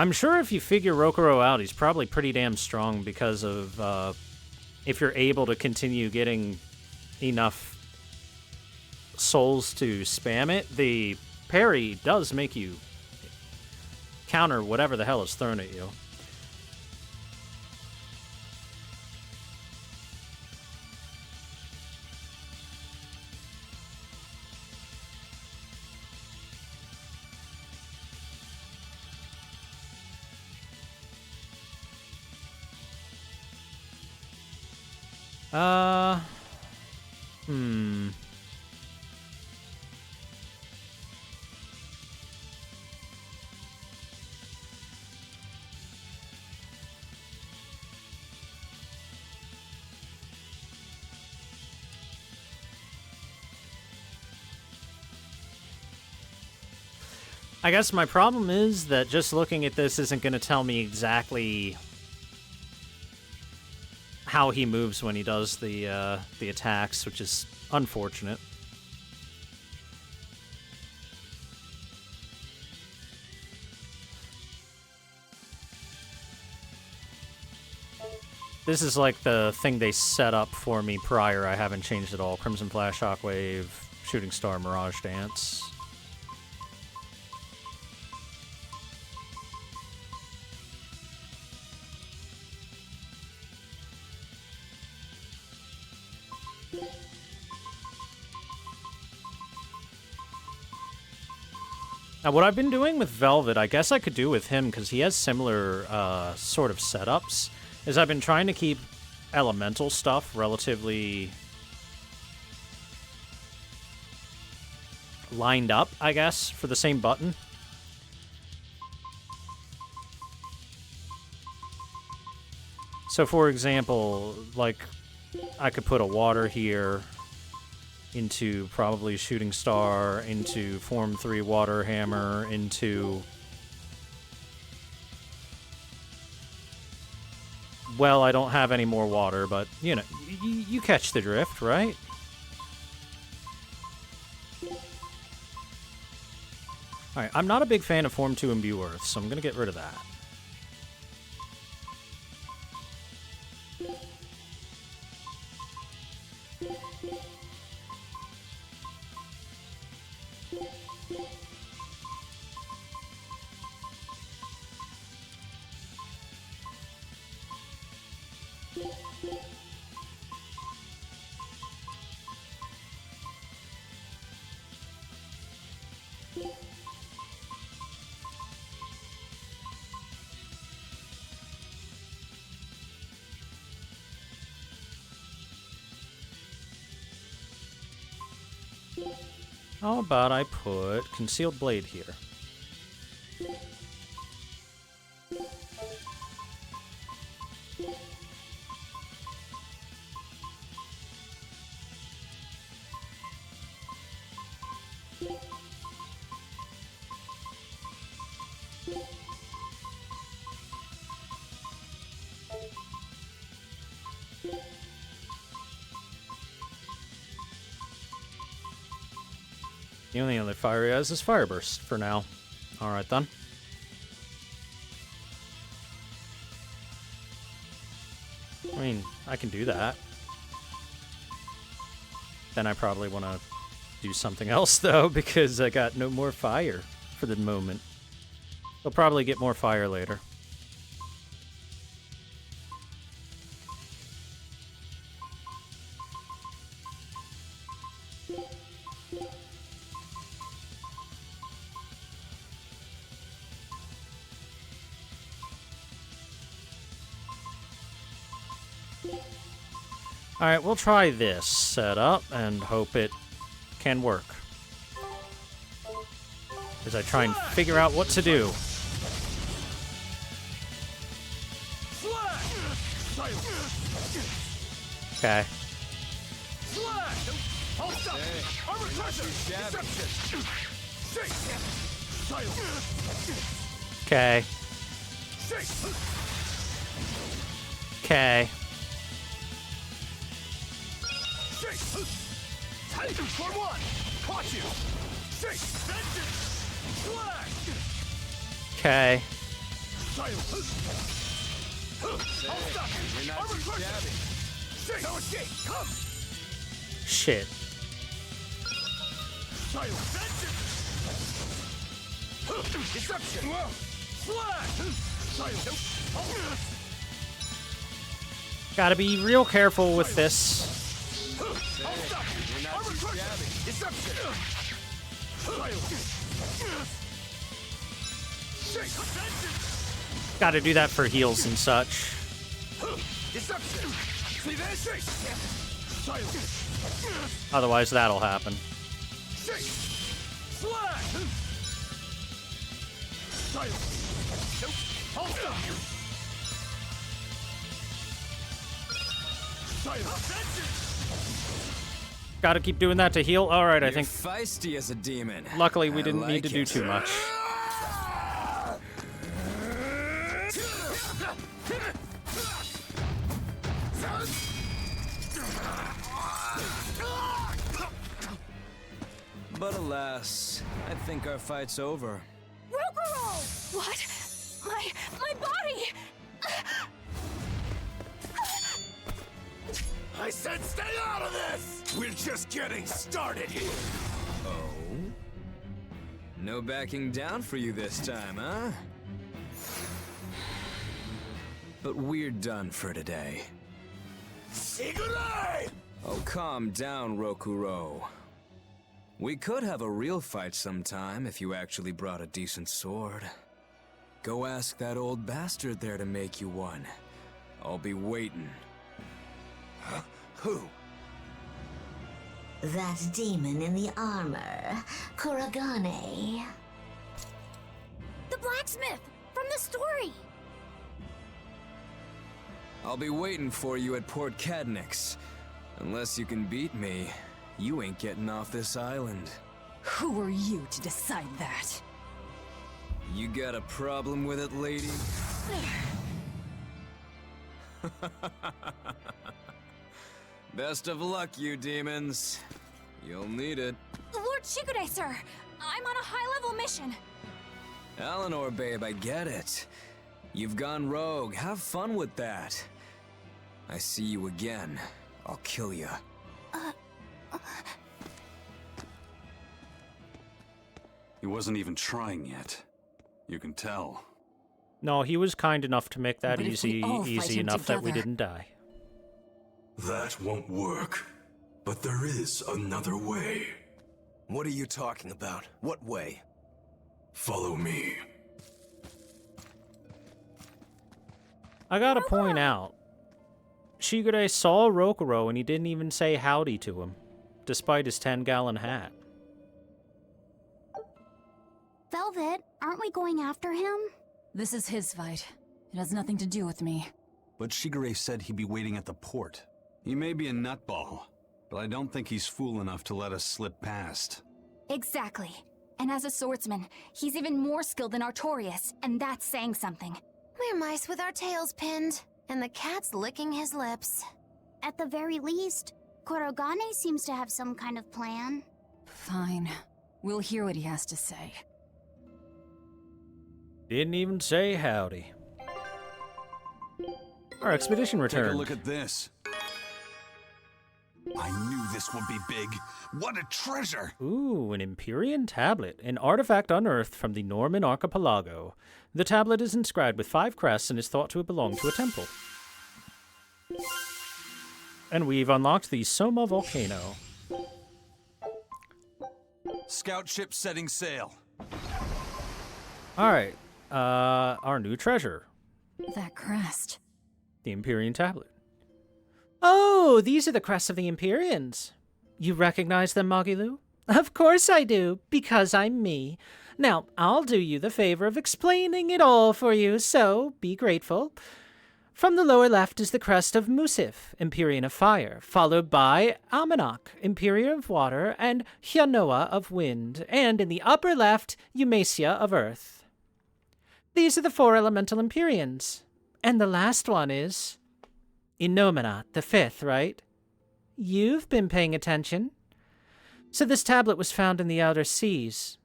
I'm sure if you figure Rokuro out, he's probably pretty damn strong because of, if you're able to continue getting enough souls to spam it, the parry does make you counter whatever the hell is thrown at you. I guess my problem is that just looking at this isn't going to tell me exactly how he moves when he does the attacks, which is unfortunate. This is like the thing they set up for me prior. I haven't changed at all. Crimson Flash, Shockwave, Shooting Star, Mirage Dance. Now, what I've been doing with Velvet, I guess I could do with him, because he has similar sort of setups, is I've been trying to keep elemental stuff relatively lined up, I guess, for the same button. So, for example, like, I could put a water here into probably Shooting Star, into Form 3 Water Hammer, into... Well, I don't have any more water, but, you know, you catch the drift, right? Alright, I'm not a big fan of Form 2 Imbue Earth, so I'm gonna get rid of that. How about I put Concealed Blade here? The only other fire he has is Fire Burst for now. Alright then. I mean, I can do that. Then I probably want to do something else though, because I got no more fire for the moment. I'll probably get more fire later. Alright, we'll try this setup and hope it can work. As I try and figure out what to do. Okay. Okay. Okay. Okay. Shit. Gotta be real careful with this. Gotta do that for heals and such. Otherwise, that'll happen. Gotta keep doing that to heal. All right, I think. Feisty as a demon. Luckily, we didn't need to do too much. But alas, I think our fight's over. Rokurou! What? My body! I said stay out of this! We're just getting started here. Oh? No backing down for you this time, huh? But we're done for today. Shigure! Oh, calm down, Rokuro. We could have a real fight sometime if you actually brought a decent sword. Go ask that old bastard there to make you one. I'll be waiting. Huh? Who? That demon in the armor, Kuragane. The blacksmith from the story. I'll be waiting for you at Port Cadnix. Unless you can beat me, you ain't getting off this island. Who are you to decide that? You got a problem with it, lady? Best of luck, you demons. You'll need it. Lord Shigure, sir! I'm on a high-level mission. Eleanor, babe, I get it. You've gone rogue. Have fun with that. I see you again. I'll kill you. He wasn't even trying yet. You can tell. No, he was kind enough to make that But if we all fight easy him enough that we together- didn't die. That won't work. But there is another way. What are you talking about? What way? Follow me. I gotta point out, Shigure saw Rokuro and he didn't even say howdy to him, despite his 10-gallon hat. Velvet, aren't we going after him? This is his fight. It has nothing to do with me. But Shigure said he'd be waiting at the port. He may be a nutball, but I don't think he's fool enough to let us slip past. Exactly. And as a swordsman, he's even more skilled than Artorias, and that's saying something. We're mice with our tails pinned, and the cat's licking his lips. At the very least, Kurogane seems to have some kind of plan. Fine. We'll hear what he has to say. Didn't even say howdy. Our expedition returned. Take a look at this. I knew this would be big. What a treasure! Ooh, an Empyrean tablet, an artifact unearthed from the Norman archipelago. The tablet is inscribed with 5 crests and is thought to have belonged to a temple. And we've unlocked the Soma volcano. Scout ship setting sail. Alright, our new treasure, That crest. the Empyrean tablet. Oh, these are the crests of the Empyreans. You recognize them, Magilu? Of course I do, because I'm me. Now, I'll do you the favor of explaining it all for you, so be grateful. From the lower left is the crest of Musif, Empyrean of Fire, followed by Amanok, Empyrean of Water, and Hyanoa of Wind, and in the upper left, Eumacia of Earth. These are the 4 elemental Empyreans. And the last one is Innominat, the 5th, right? You've been paying attention. So this tablet was found in the outer seas.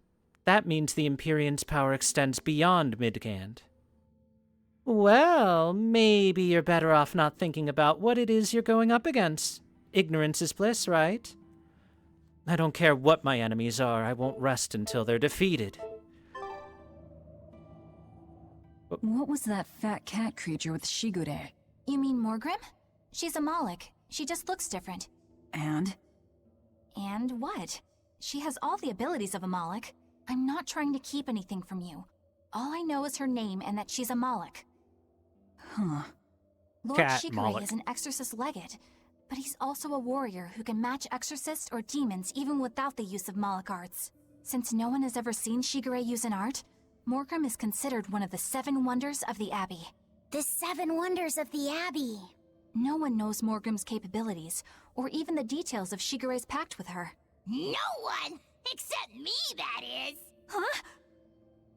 That means the Empyrean's power extends beyond Midgand. Well, maybe you're better off not thinking about what it is you're going up against. Ignorance is bliss, right? I don't care what my enemies are, I won't rest until they're defeated. What was that fat cat creature with Shigure? You mean Morgrim? She's a Moloch. She just looks different. And? And what? She has all the abilities of a Moloch. I'm not trying to keep anything from you. All I know is her name and that she's a Moloch. Huh. Lord Cat Shigure Moloch. is an exorcist legate, but he's also a warrior who can match exorcists or demons even without the use of Moloch arts. Since no one has ever seen Shigure use an art, Morgrim is considered one of the 7 wonders of the Abbey. The 7 wonders of the Abbey. No one knows Morgrim's capabilities, or even the details of Shigure's pact with her. No one! Except me, that is! Huh?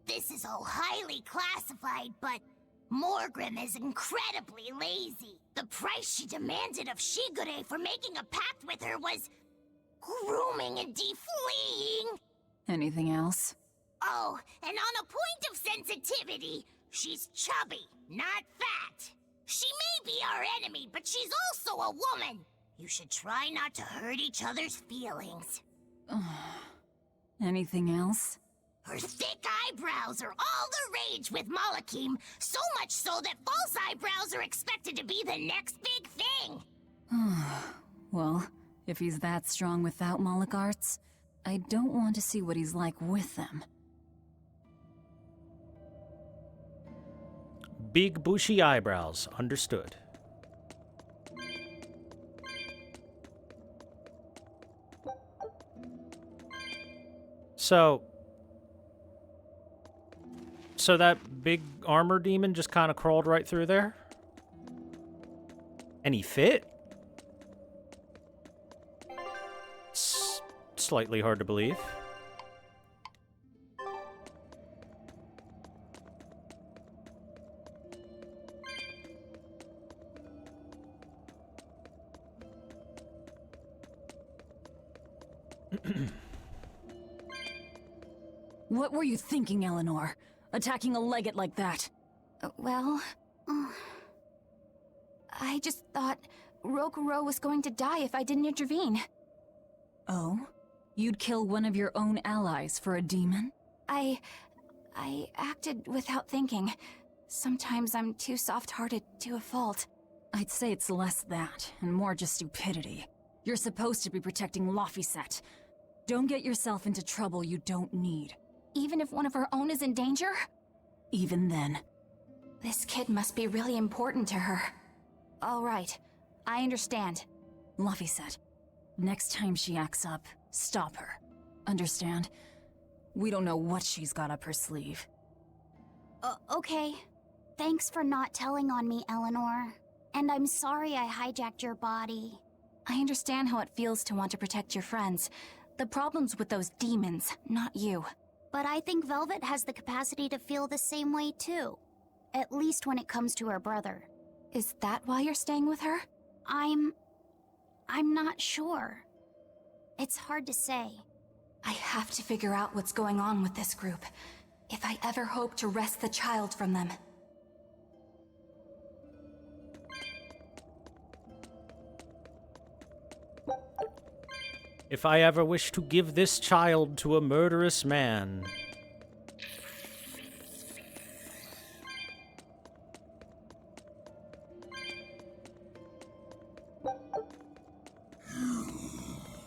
This is all highly classified, but Morgrim is incredibly lazy. The price she demanded of Shigure for making a pact with her was grooming and defleeing. Anything else? Oh, and on a point of sensitivity, she's chubby, not fat. She may be our enemy, but she's also a woman. You should try not to hurt each other's feelings. Anything else? Her thick eyebrows are all the rage with Malakim, so much so that false eyebrows are expected to be the next big thing. Well, if he's that strong without Moloch arts, I don't want to see what he's like with them. Big bushy eyebrows. Understood. So that big armor demon just kind of crawled right through there? And he fit? It's slightly hard to believe. What were you thinking, Eleanor? Attacking a legate like that? I just thought Rokuro was going to die if I didn't intervene. Oh? You'd kill one of your own allies for a demon? I acted without thinking. Sometimes I'm too soft-hearted to a fault. I'd say it's less that, and more just stupidity. You're supposed to be protecting Laphicet. Don't get yourself into trouble you don't need. Even if one of her own is in danger? Even then. This kid must be really important to her. All right, I understand. Laphicet, next time she acts up, stop her. Understand? We don't know what she's got up her sleeve. Okay. Thanks for not telling on me, Eleanor. And I'm sorry I hijacked your body. I understand how it feels to want to protect your friends. The problem's with those demons, not you. But I think Velvet has the capacity to feel the same way too. At least when it comes to her brother. Is that why you're staying with her? I'm not sure. It's hard to say. I have to figure out what's going on with this group, if I ever hope to wrest the child from them. If I ever wish to give this child to a murderous man.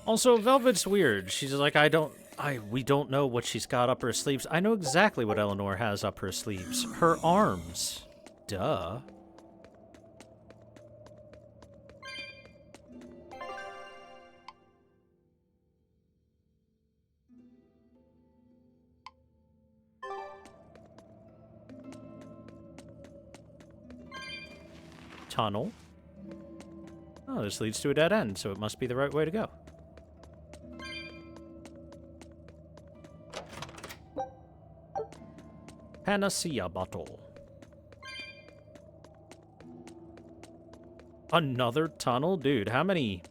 Also, Velvet's weird. She's like, we don't know what she's got up her sleeves. I know exactly what Eleanor has up her sleeves. Her arms. Duh. Tunnel. Oh, this leads to a dead end, so it must be the right way to go. Panacea bottle. Another tunnel? Dude, how many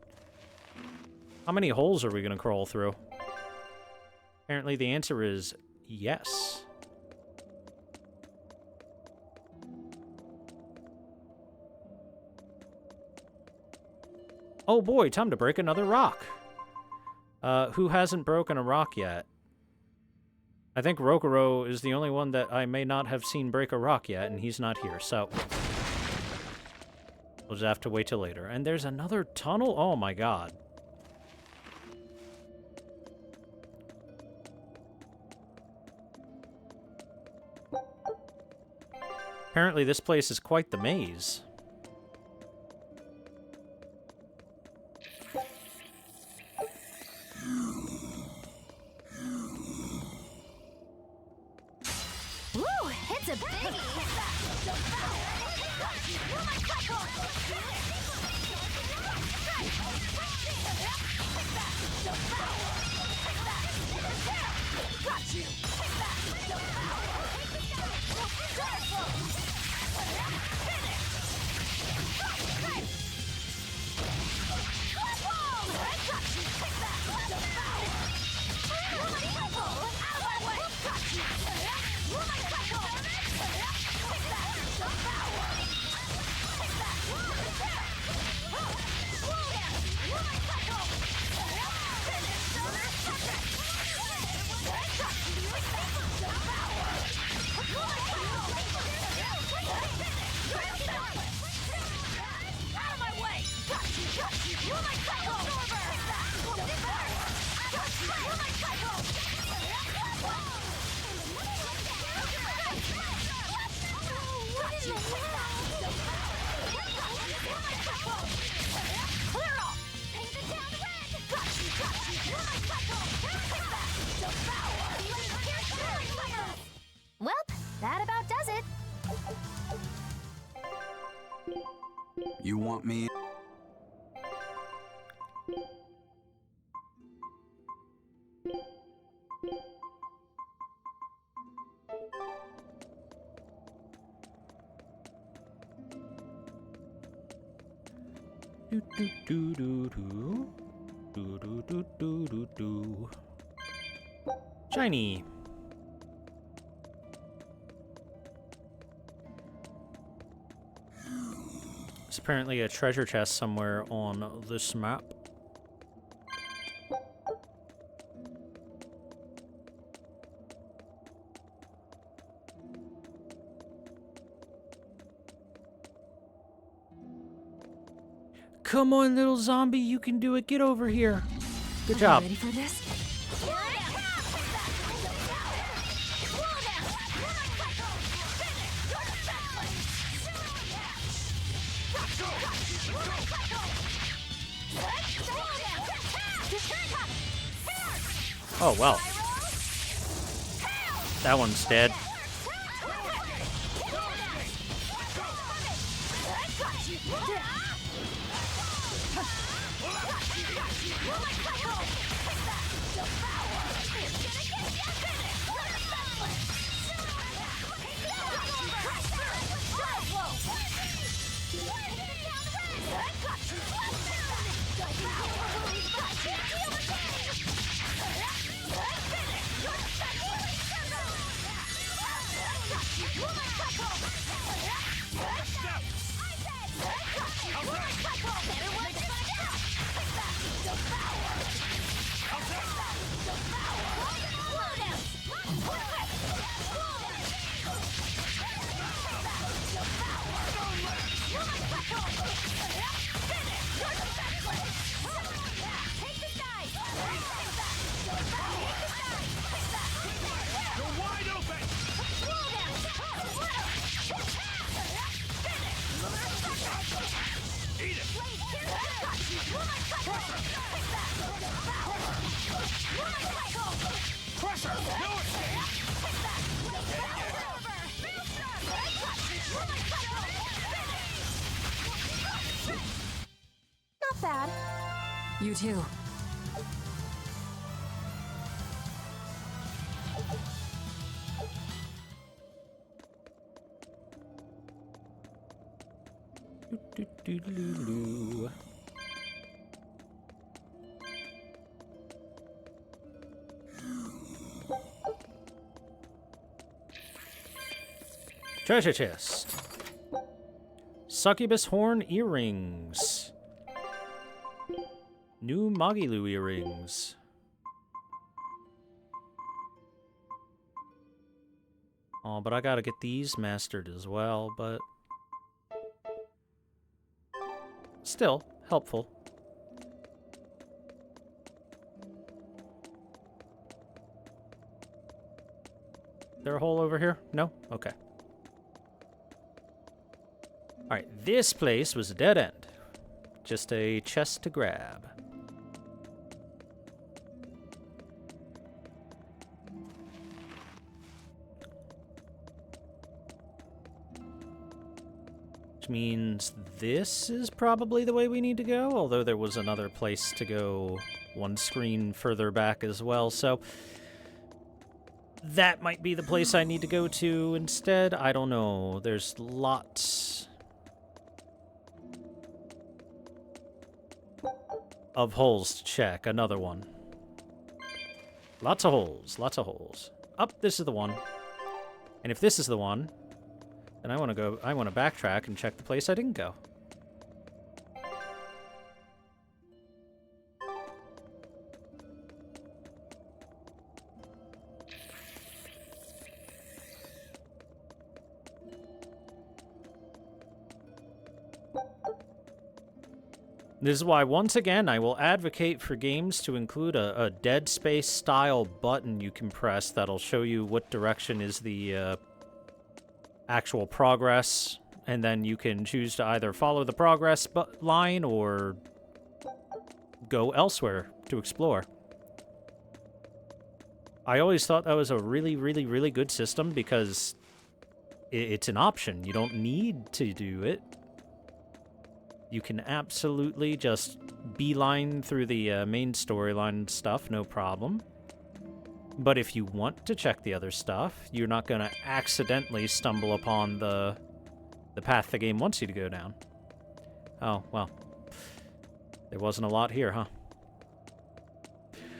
holes are we gonna crawl through? Apparently the answer is yes. Oh boy, time to break another rock. Who hasn't broken a rock yet? I think Rokuro is the only one that I may not have seen break a rock yet, and he's not here, so... we'll just have to wait till later. And there's another tunnel? Oh my god. Apparently this place is quite the maze. It's a biggie! Got you! You want me? Do do do do do. Do do do do do do. Shiny. There's apparently a treasure chest somewhere on this map. Come on, little zombie, you can do it. Get over here. Good job. Ready for this? Oh, well. That one's dead. Not bad. You too. Do-do-do-do-do. Treasure chest. Succubus horn earrings. New Magilu earrings. Oh, but I gotta get these mastered as well, but... still, helpful. There a hole over here? No? Okay. Alright, this place was a dead end. Just a chest to grab. Which means this is probably the way we need to go, although there was another place to go one screen further back as well, so that might be the place I need to go to instead. I don't know. There's lots of holes to check. Another one. Lots of holes. Lots of holes. Up, this is the one. And if this is the one, then I want to backtrack and check the place I didn't go. This is why, once again, I will advocate for games to include a Dead Space-style button you can press that'll show you what direction is the actual progress, and then you can choose to either follow the progress line or go elsewhere to explore. I always thought that was a really, really, really good system because it's an option. You don't need to do it. You can absolutely just beeline through the main storyline stuff, no problem. But if you want to check the other stuff, you're not going to accidentally stumble upon the path the game wants you to go down. Oh, well. There wasn't a lot here, huh?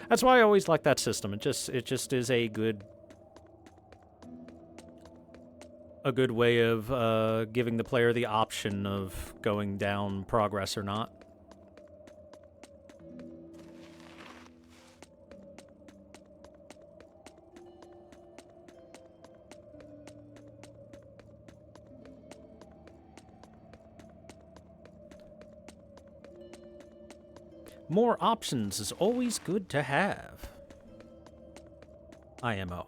That's why I always like that system. It just is a good way of giving the player the option of going down progress or not. More options is always good to have. IMO.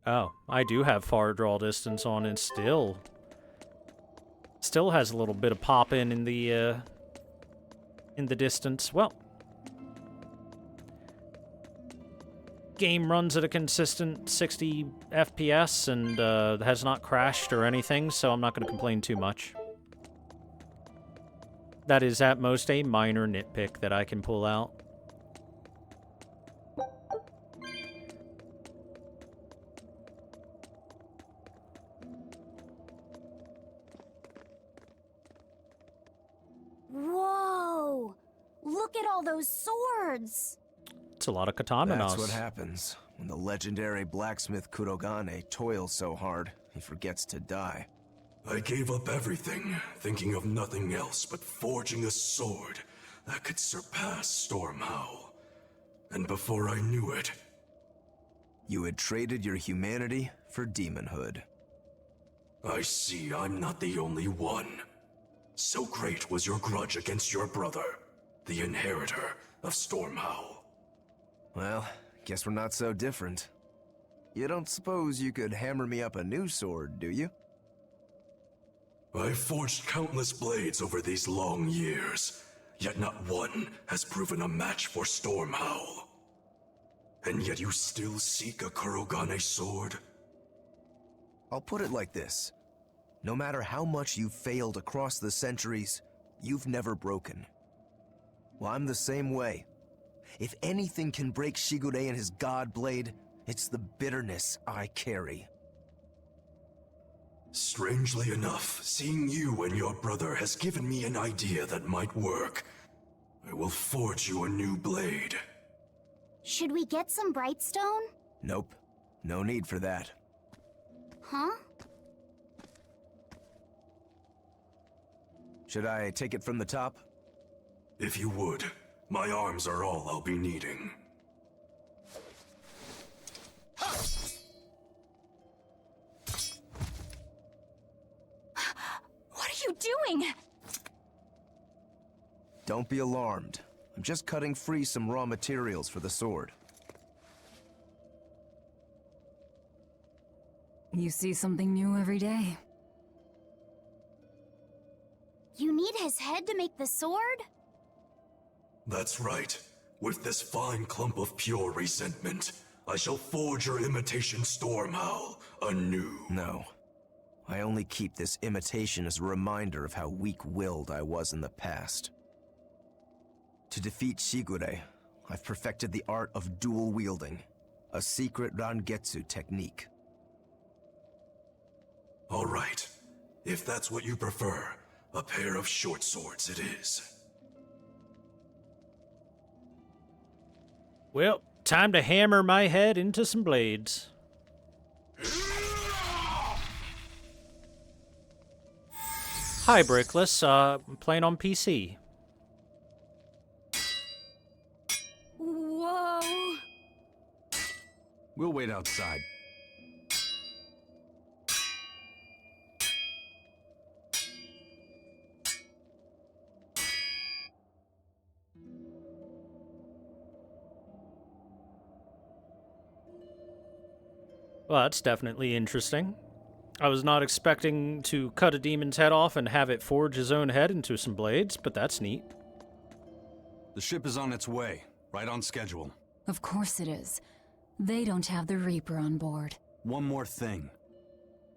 Oh, I do have far draw distance on and still has a little bit of pop in the distance. Well, game runs at a consistent 60 FPS and has not crashed or anything, so I'm not going to complain too much. That is at most a minor nitpick that I can pull out. Whoa! Look at all those swords! It's a lot of katana. That's what happens when the legendary blacksmith Kurogane toils so hard, he forgets to die. I gave up everything, thinking of nothing else but forging a sword that could surpass Stormhowl. And before I knew it... You had traded your humanity for demonhood. I see I'm not the only one. So great was your grudge against your brother, the inheritor of Stormhowl. Well, guess we're not so different. You don't suppose you could hammer me up a new sword, do you? I've forged countless blades over these long years, yet not one has proven a match for Stormhowl. And yet you still seek a Kurogane sword? I'll put it like this. No matter how much you've failed across the centuries, you've never broken. Well, I'm the same way. If anything can break Shigure and his god blade, it's the bitterness I carry. Strangely enough, seeing you and your brother has given me an idea that might work. I will forge you a new blade. Should we get some Brightstone? Nope. No need for that. Huh? Should I take it from the top? If you would. My arms are all I'll be needing. What are you doing? Don't be alarmed. I'm just cutting free some raw materials for the sword. You see something new every day. You need his head to make the sword? That's right. With this fine clump of pure resentment, I shall forge your imitation Stormhowl anew. No. I only keep this imitation as a reminder of how weak-willed I was in the past. To defeat Shigure, I've perfected the art of dual wielding, a secret Rangetsu technique. All right. If that's what you prefer, a pair of short swords it is. Well, time to hammer my head into some blades. Hi, Brickless. Playing on PC. Whoa! We'll wait outside. Well, that's definitely interesting. I was not expecting to cut a demon's head off and have it forge his own head into some blades, but that's neat. The ship is on its way, right on schedule. Of course it is. They don't have the Reaper on board. One more thing.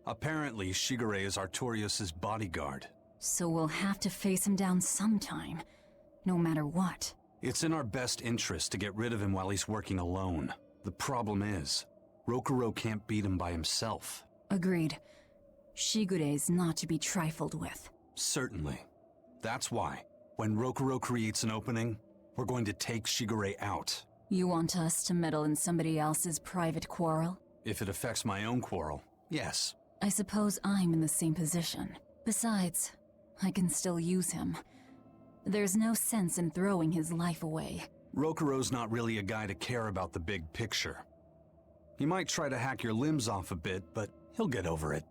Apparently, Shigure is Artorias' bodyguard. So we'll have to face him down sometime, no matter what. It's in our best interest to get rid of him while he's working alone. The problem is, Rokuro can't beat him by himself. Agreed. Shigure is not to be trifled with. Certainly. That's why, when Rokuro creates an opening, we're going to take Shigure out. You want us to meddle in somebody else's private quarrel? If it affects my own quarrel, yes. I suppose I'm in the same position. Besides, I can still use him. There's no sense in throwing his life away. Rokuro's not really a guy to care about the big picture. He might try to hack your limbs off a bit, but he'll get over it.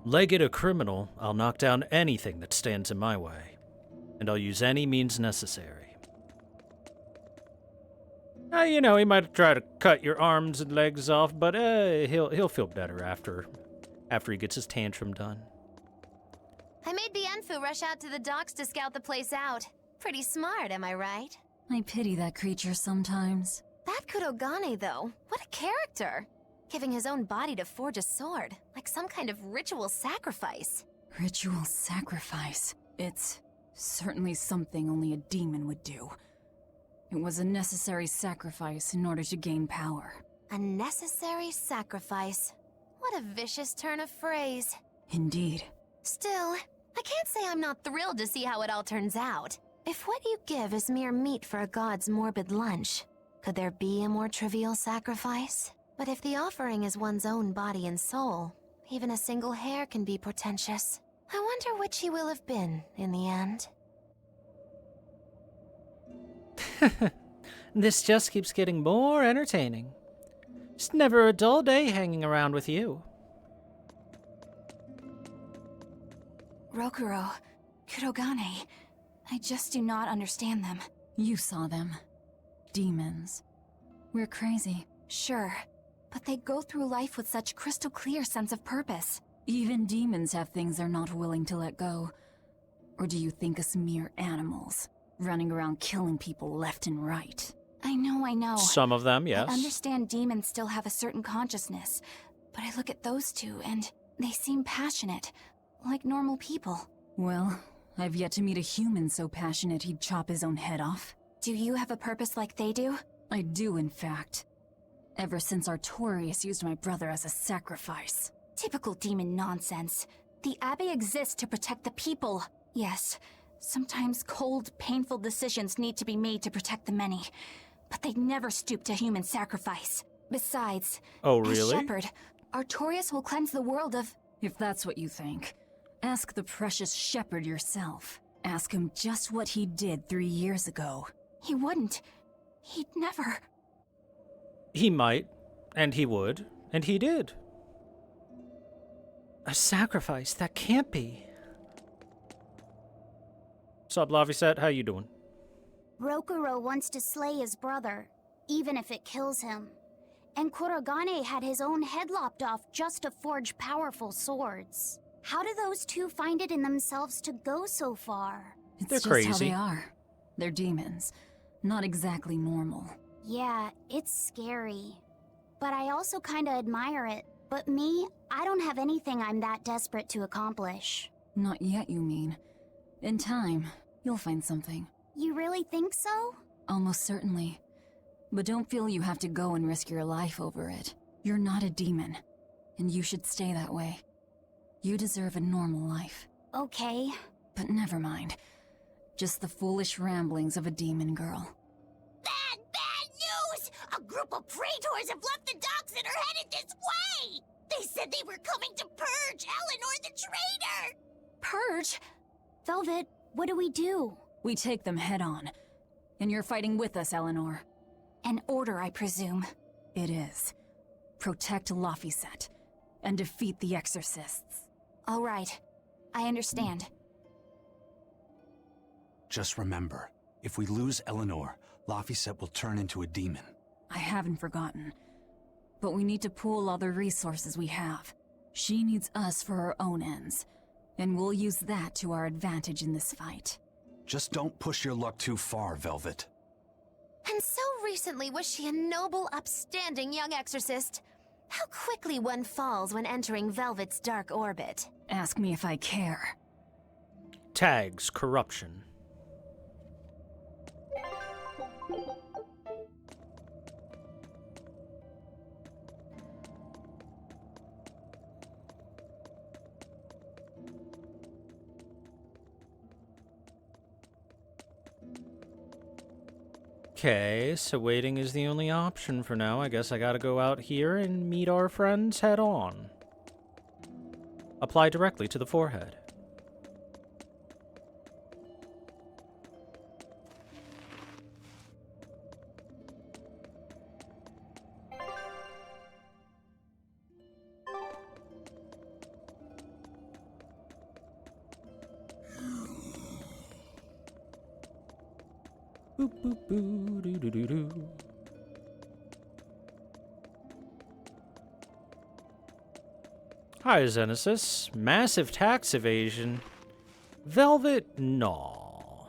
Legged a criminal, I'll knock down anything that stands in my way. And I'll use any means necessary. You know, he might try to cut your arms and legs off, but he'll feel better after he gets his tantrum done. I made Bienfu rush out to the docks to scout the place out. Pretty smart, am I right? I pity that creature sometimes. That Kurogane, though, what a character! Giving his own body to forge a sword, like some kind of ritual sacrifice. Ritual sacrifice. It's certainly something only a demon would do. It was a necessary sacrifice in order to gain power. A necessary sacrifice. What a vicious turn of phrase. Indeed. Still, I can't say I'm not thrilled to see how it all turns out. If what you give is mere meat for a god's morbid lunch, could there be a more trivial sacrifice? But if the offering is one's own body and soul, even a single hair can be portentous. I wonder which he will have been in the end. This just keeps getting more entertaining. It's never a dull day hanging around with you. Rokuro, Kurogane, I just do not understand them. You saw them. Demons. We're crazy. Sure, but they go through life with such crystal clear sense of purpose. Even demons have things they're not willing to let go. Or do you think us mere animals, running around killing people left and right? I know. Some of them, yes. I understand demons still have a certain consciousness, but I look at those two and they seem passionate, like normal people. Well, I've yet to meet a human so passionate he'd chop his own head off. Do you have a purpose like they do? I do, in fact. Ever since Artorias used my brother as a sacrifice. Typical demon nonsense. The Abbey exists to protect the people. Yes, sometimes cold, painful decisions need to be made to protect the many. But they'd never stoop to human sacrifice. Besides, oh, as really? shepherd, Artorias will cleanse the world of... If that's what you think, ask the precious shepherd yourself. Ask him just what he did 3 years ago. He wouldn't. He'd never... He might, and he would, and he did. A sacrifice? That can't be. Sup, Laviset? How you doing? Rokuro wants to slay his brother, even if it kills him. And Kurogane had his own head lopped off just to forge powerful swords. How do those two find it in themselves to go so far? It's They're just crazy. how they are. They're demons. Not exactly normal. Yeah, it's scary. But I also kinda admire it. But me, I don't have anything I'm that desperate to accomplish. Not yet, you mean. In time, you'll find something. You really think so? Almost certainly. But don't feel you have to go and risk your life over it. You're not a demon, and you should stay that way. You deserve a normal life. Okay. But never mind. Just the foolish ramblings of a demon girl. Bad news! A group of praetors have left the docks and are headed this way! They said they were coming to purge Eleanor the traitor! Purge? Velvet, what do we do? We take them head on. And you're fighting with us, Eleanor. An order, I presume. It is. Protect Laphicet, and defeat the exorcists. All right. I understand. Just remember, if we lose Eleanor, Laphicet will turn into a demon. I haven't forgotten. But we need to pool all the resources we have. She needs us for her own ends, and we'll use that to our advantage in this fight. Just don't push your luck too far, Velvet. And so recently was she a noble, upstanding young exorcist. How quickly one falls when entering Velvet's dark orbit. Ask me if I care. Tags corruption. Okay, so waiting is the only option for now. I guess I gotta go out here and meet our friends head on. Apply directly to the forehead. Boop, boop, boo, doo, doo, doo, doo. Hi, Xenesis. Massive tax evasion. Velvet? No.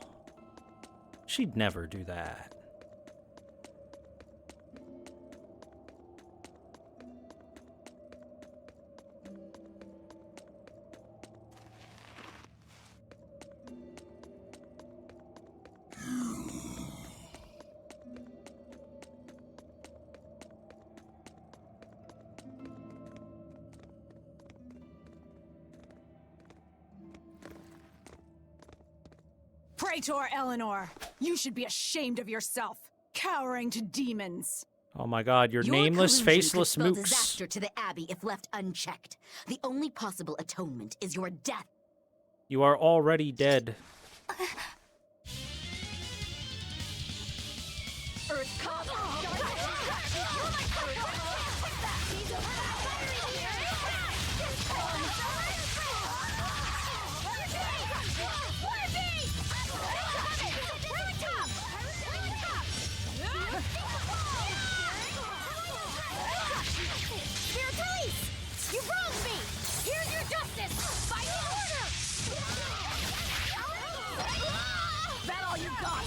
She'd never do that. Praetor Eleanor, you should be ashamed of yourself, cowering to demons. Oh my god, your nameless, collusion faceless could spell mooks. disaster to the Abbey if left unchecked. The only possible atonement is your death. You are already dead. Earth comes. You wronged me! Here's your justice! By order! That all you got?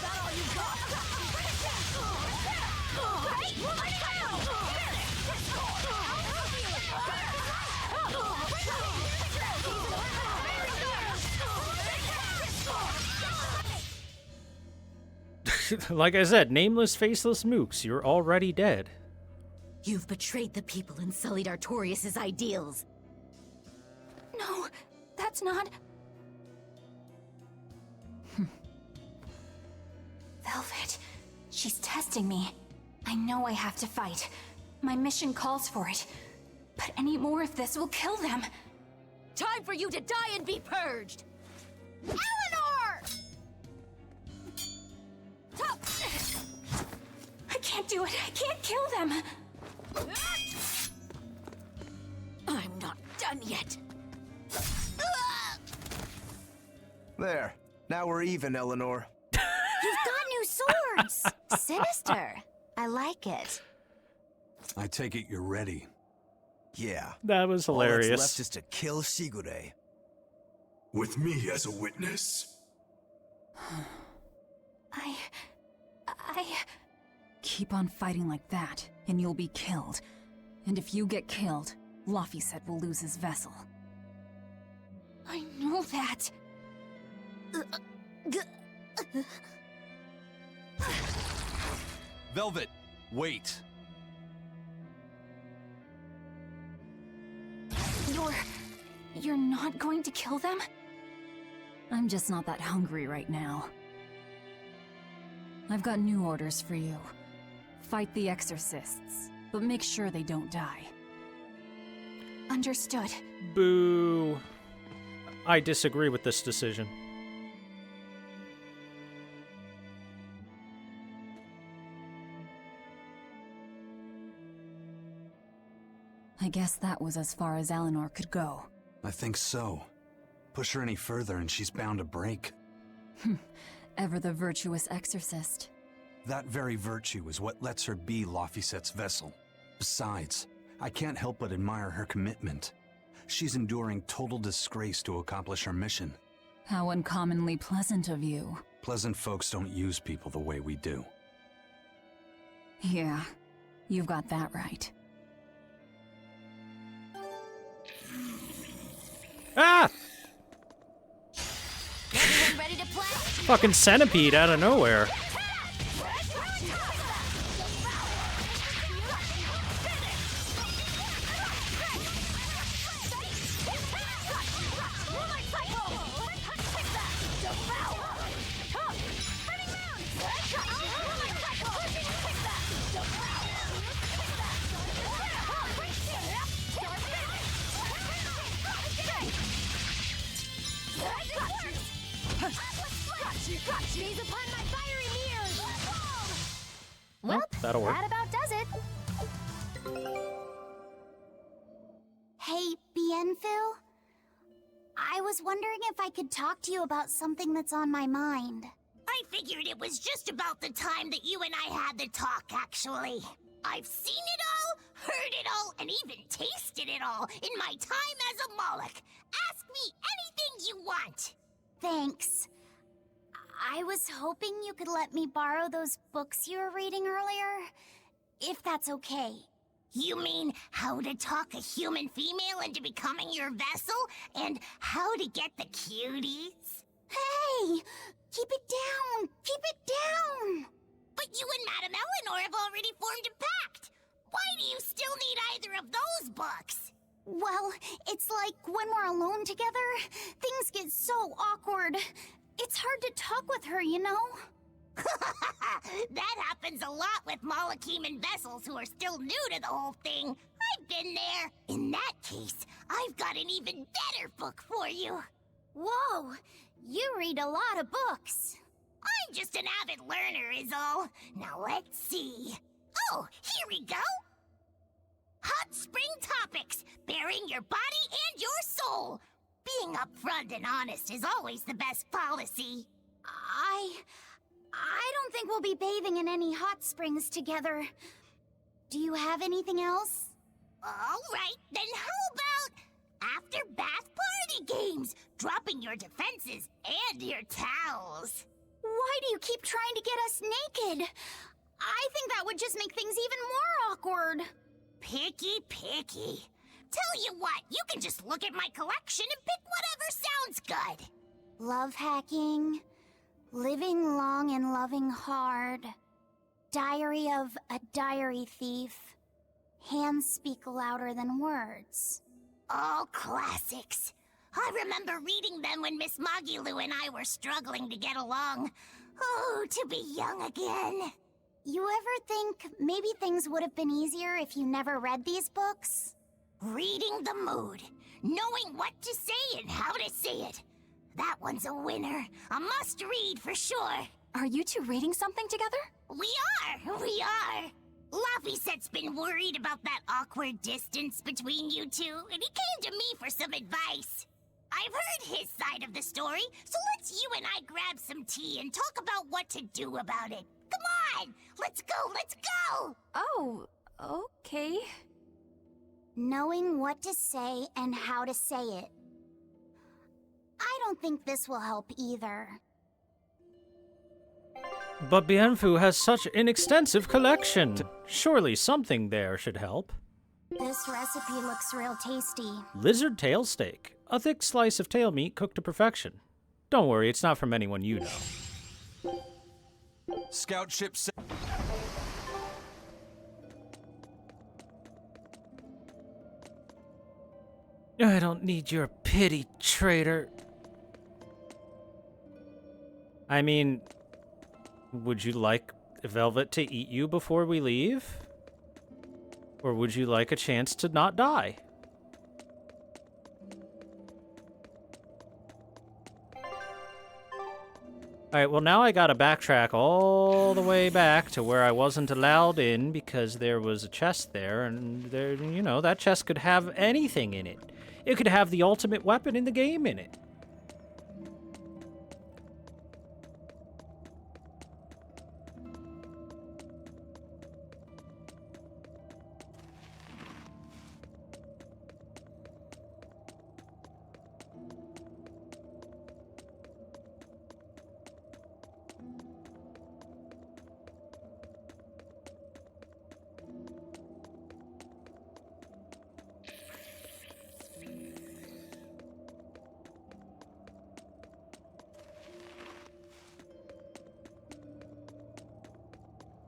That all you got? Like I said, nameless, faceless mooks. You're already dead. You've betrayed the people and sullied Artorias' ideals. No, that's not... Velvet, she's testing me. I know I have to fight. My mission calls for it. But any more of this will kill them. Time for you to die and be purged! Eleanor! I can't do it. I can't kill them. I'm not done yet. There. Now we're even, Eleanor. You've got new swords! Sinister. I like it. I take it you're ready. Yeah. That was All that's hilarious. left is to kill Shigure. With me as a witness. I... Keep on fighting like that, and you'll be killed. And if you get killed, Laphicet will lose his vessel. I know that. Velvet, wait. You're not going to kill them? I'm just not that hungry right now. I've got new orders for you. Fight the exorcists, but make sure they don't die. Understood. Boo. I disagree with this decision. I guess that was as far as Eleanor could go. I think so. Push her any further and she's bound to break. Ever the virtuous exorcist. That very virtue is what lets her be Laphicet's vessel. Besides, I can't help but admire her commitment. She's enduring total disgrace to accomplish her mission. How uncommonly pleasant of you. Pleasant folks don't use people the way we do. Yeah, you've got that right. Ah! Everyone ready to play? Fucking centipede out of nowhere. Gaze upon my fiery mirrors! Well, that'll work. That about does it. Hey, Bienfu? I was wondering if I could talk to you about something that's on my mind. I figured it was just about the time that you and I had the talk, actually. I've seen it all, heard it all, and even tasted it all in my time as a Moloch. Ask me anything you want. Thanks. I was hoping you could let me borrow those books you were reading earlier, if that's okay. You mean how to talk a human female into becoming your vessel, and how to get the cuties? Hey! Keep it down! Keep it down! But you and Madame Eleanor have already formed a pact. Why do you still need either of those books? Well, it's like when we're alone together, things get so awkward. It's hard to talk with her, you know? That happens a lot with Molocheman vessels who are still new to the whole thing. I've been there. In that case, I've got an even better book for you. Whoa! You read a lot of books. I'm just an avid learner is all. Now let's see. Oh, here we go. Hot Spring Topics, Bearing Your Body and Your Soul. Being upfront and honest is always the best policy. I don't think we'll be bathing in any hot springs together. Do you have anything else? All right, then how about after-bath party games? Dropping your defenses and your towels. Why do you keep trying to get us naked? I think that would just make things even more awkward. Picky. Tell you what, you can just look at my collection and pick whatever sounds good. Love hacking, living long and loving hard, diary of a diary thief, hands speak louder than words. All classics. I remember reading them when Miss Magilu and I were struggling to get along. Oh, to be young again. You ever think maybe things would have been easier if you never read these books? Reading the mood, knowing what to say and how to say it. That one's a winner. A must-read for sure. Are you two reading something together? We are. Laphicet's been worried about that awkward distance between you two, and he came to me for some advice. I've heard his side of the story, so let's you and I grab some tea and talk about what to do about it. Come on! Let's go! Oh, okay. Knowing what to say and how to say it. I don't think this will help either. But Bienfu has such an extensive collection. Surely something there should help. This recipe looks real tasty. Lizard tail steak. A thick slice of tail meat cooked to perfection. Don't worry, it's not from anyone you know. Scout ship I don't need your pity, traitor. I mean, would you like Velvet to eat you before we leave? Or would you like a chance to not die? Alright, well now I gotta backtrack all the way back to where I wasn't allowed in because there was a chest there, and there, you know, that chest could have anything in it. It could have the ultimate weapon in the game in it.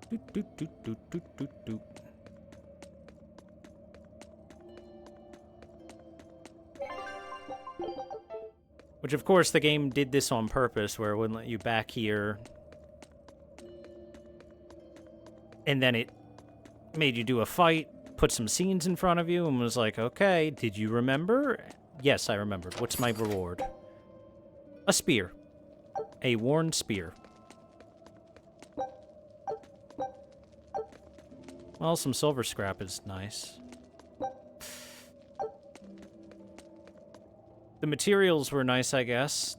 Doot, doot, doot, doot, doot, doot, doot. Which, of course, the game did this on purpose, where it wouldn't let you back here. And then it made you do a fight, put some scenes in front of you, and was like, okay, did you remember? Yes, I remembered. What's my reward? A spear. A worn spear. Well, some silver scrap is nice. The materials were nice, I guess.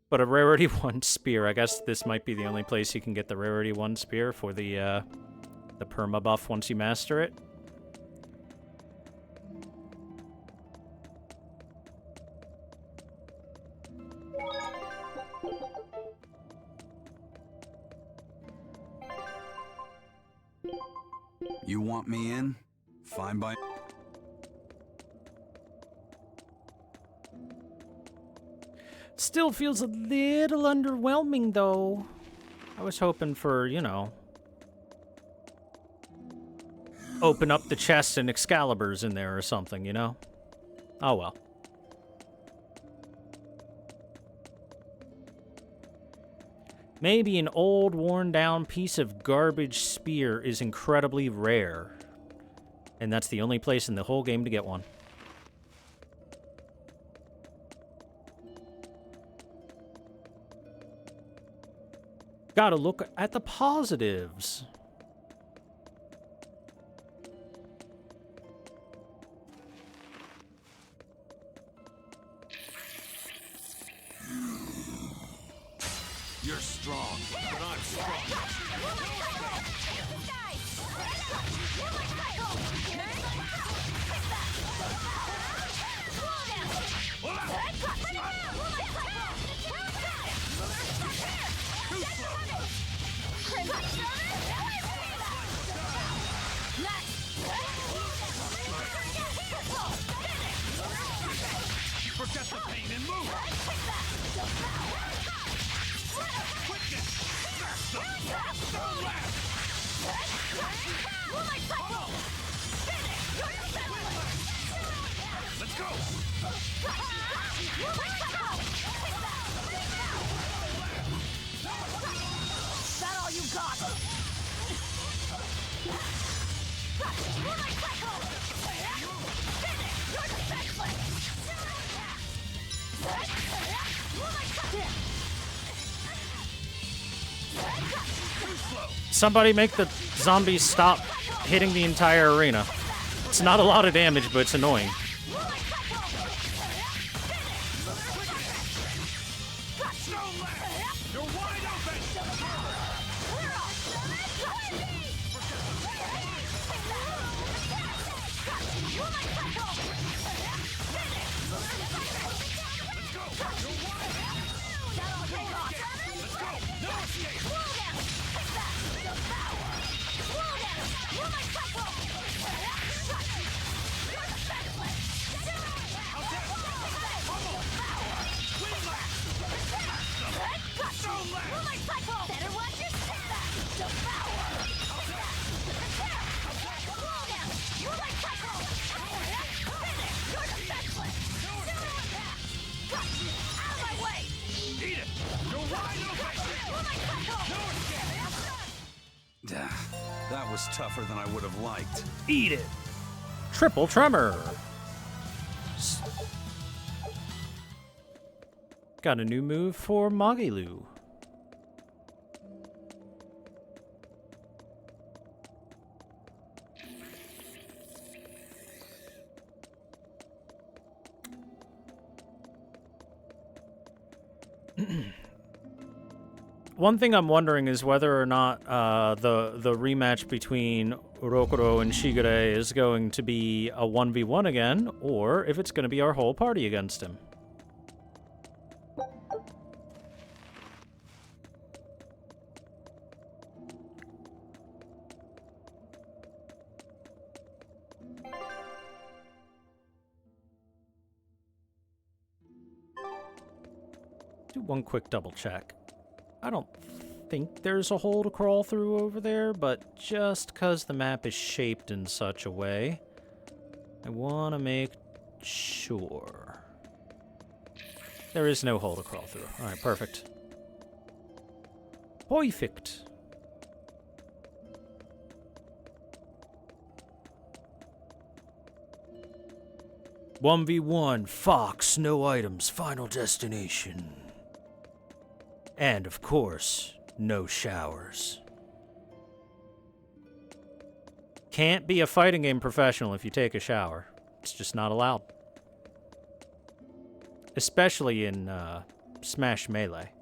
But a rarity 1 spear. I guess this might be the only place you can get the rarity 1 spear for the perma buff once you master it. You want me in? Fine by... Still feels a little underwhelming, though. I was hoping for, you know... open up the chest and Excalibur's in there or something, you know? Oh well. Maybe an old, worn-down piece of garbage spear is incredibly rare. And that's the only place in the whole game to get one. Gotta look at the positives. You're strong, but I'm strong. Forget the pain and move! Quickness! Faster! Don't laugh! Let's go! Is that all you got? Somebody make the zombies stop hitting the entire arena. It's not a lot of damage, but it's annoying. That was tougher than I would have liked. Eat it! Triple Tremor! Got a new move for Magilu. One thing I'm wondering is whether or not the rematch between Rokuro and Shigure is going to be a 1v1 again, or if it's going to be our whole party against him. Do one quick double check. I don't think there's a hole to crawl through over there, but just because the map is shaped in such a way, I want to make sure. There is no hole to crawl through. Alright, perfect. Perfect. "1v1, Fox, no items, final destination." And, of course, no showers. Can't be a fighting game professional if you take a shower. It's just not allowed. Especially in Smash Melee.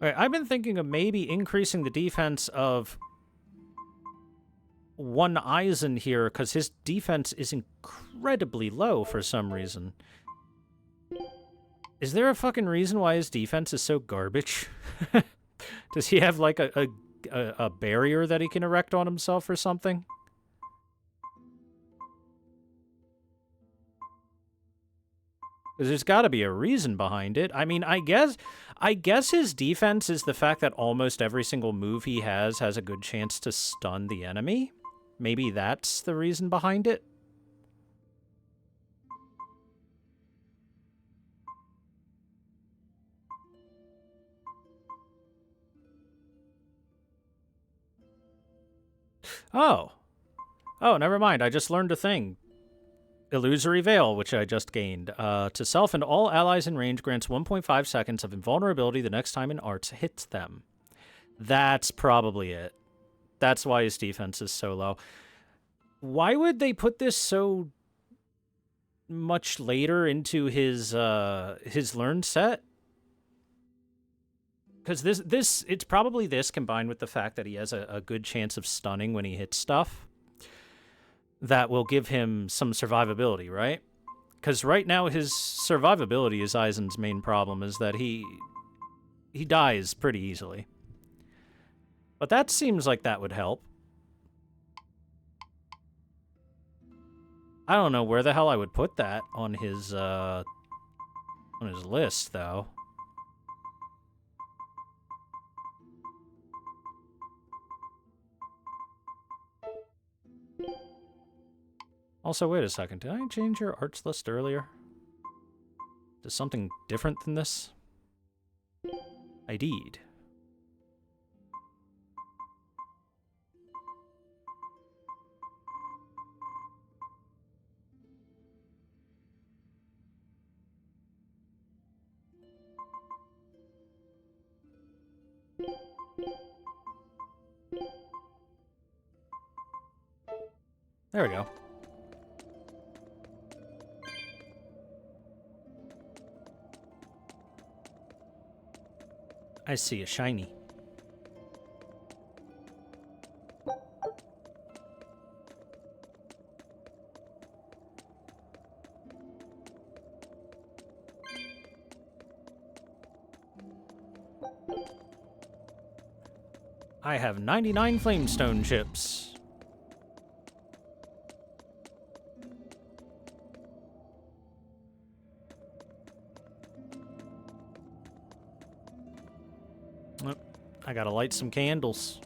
Alright, I've been thinking of maybe increasing the defense of one Eisen here, because his defense is incredibly low for some reason. Is there a fucking reason why his defense is so garbage? Does he have, like, a barrier that he can erect on himself or something? Because there's got to be a reason behind it. I mean, I guess his defense is the fact that almost every single move he has a good chance to stun the enemy. Maybe that's the reason behind it. Oh. Oh, never mind. I just learned a thing. Illusory Veil, which I just gained. To self and all allies in range grants 1.5 seconds of invulnerability the next time an arts hits them. That's probably it. That's why his defense is so low. Why would they put this so much later into his learned set? Because it's probably this combined with the fact that he has a good chance of stunning when he hits stuff that will give him some survivability, right? Because right now his survivability is Eisen's main problem, is that he dies pretty easily. But that seems like that would help. I don't know where the hell I would put that on his list, though. Also, wait a second. Did I change your arts list earlier? Is something different than this? I did. There we go. I see a shiny. I have 99 flamestone chips. Oh, I gotta light some candles.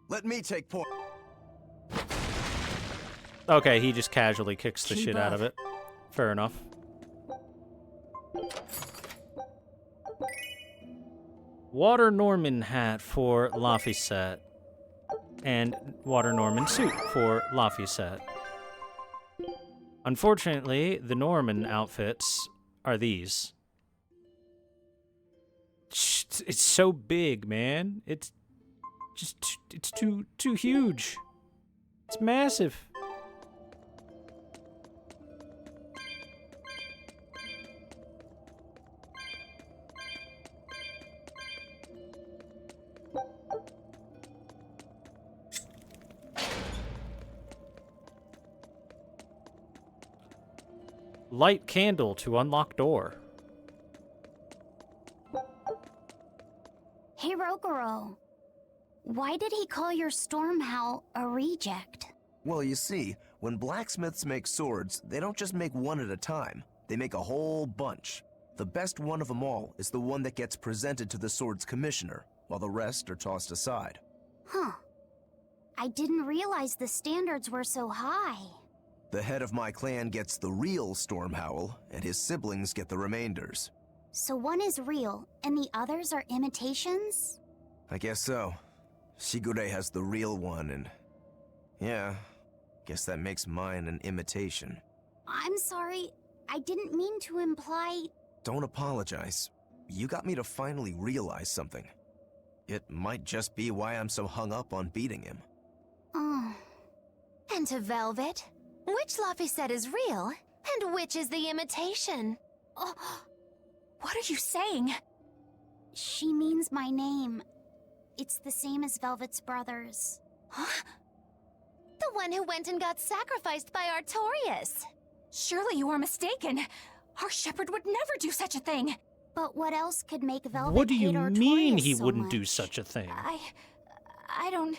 Let me take point. Okay, he just casually kicks the shit out of it. Fair enough. Water Norman hat for Laphicet. And Water Norman suit for Laphicet. Unfortunately, the Norman outfits are these. It's so big, man. It's just, it's too huge. It's massive. Light candle to unlock door. Hey, Rokuro. Why did he call your storm howl a reject? Well, you see, when blacksmiths make swords, they don't just make one at a time. They make a whole bunch. The best one of them all is the one that gets presented to the sword's commissioner, while the rest are tossed aside. Huh. I didn't realize the standards were so high. The head of my clan gets the real storm howl, and his siblings get the remainders. So one is real, and the others are imitations? I guess so. Shigure has the real one, and... yeah, guess that makes mine an imitation. I'm sorry, I didn't mean to imply... Don't apologize. You got me to finally realize something. It might just be why I'm so hung up on beating him. Oh. And to Velvet, which Laphicet is real, and which is the imitation? Oh, what are you saying? She means my name. It's the same as Velvet's brothers. Huh? The one who went and got sacrificed by Artorias. Surely you are mistaken. Our shepherd would never do such a thing. But what else could make Velvet What do you hate Artorias mean he so wouldn't much? do such a thing? I don't...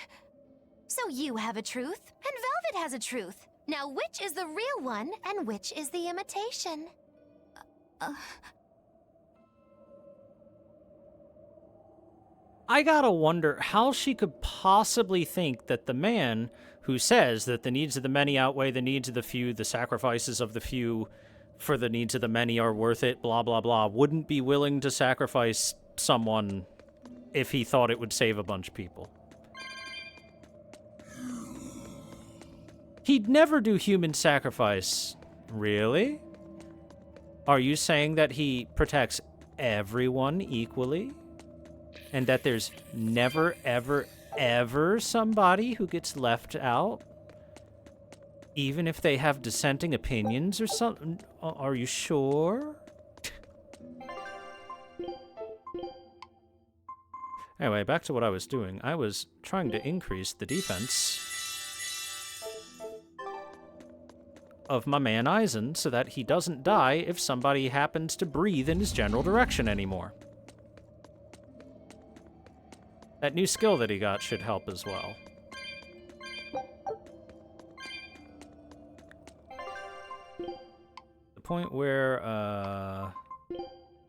So you have a truth, and Velvet has a truth. Now which is the real one, and which is the imitation? I gotta wonder how she could possibly think that the man who says that the needs of the many outweigh the needs of the few, the sacrifices of the few for the needs of the many are worth it, blah, blah, blah, wouldn't be willing to sacrifice someone if he thought it would save a bunch of people. He'd never do human sacrifice. Really? Are you saying that he protects everyone equally? And that there's never, ever, ever somebody who gets left out? Even if they have dissenting opinions or something? Are you sure? Anyway, back to what I was doing. I was trying to increase the defense of my man Aizen so that he doesn't die if somebody happens to breathe in his general direction anymore. That new skill that he got should help as well. The point where,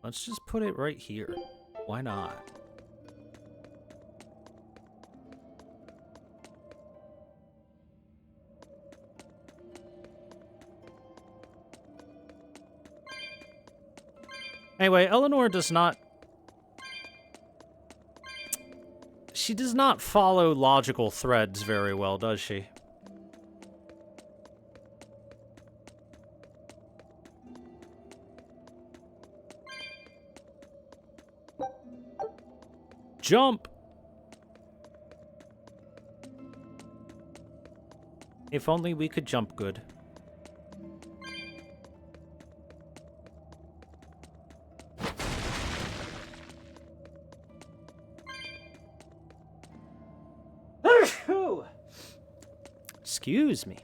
let's just put it right here. Why not? Anyway, Eleanor does not... She does not follow logical threads very well, does she? Jump! If only we could jump good. Excuse me.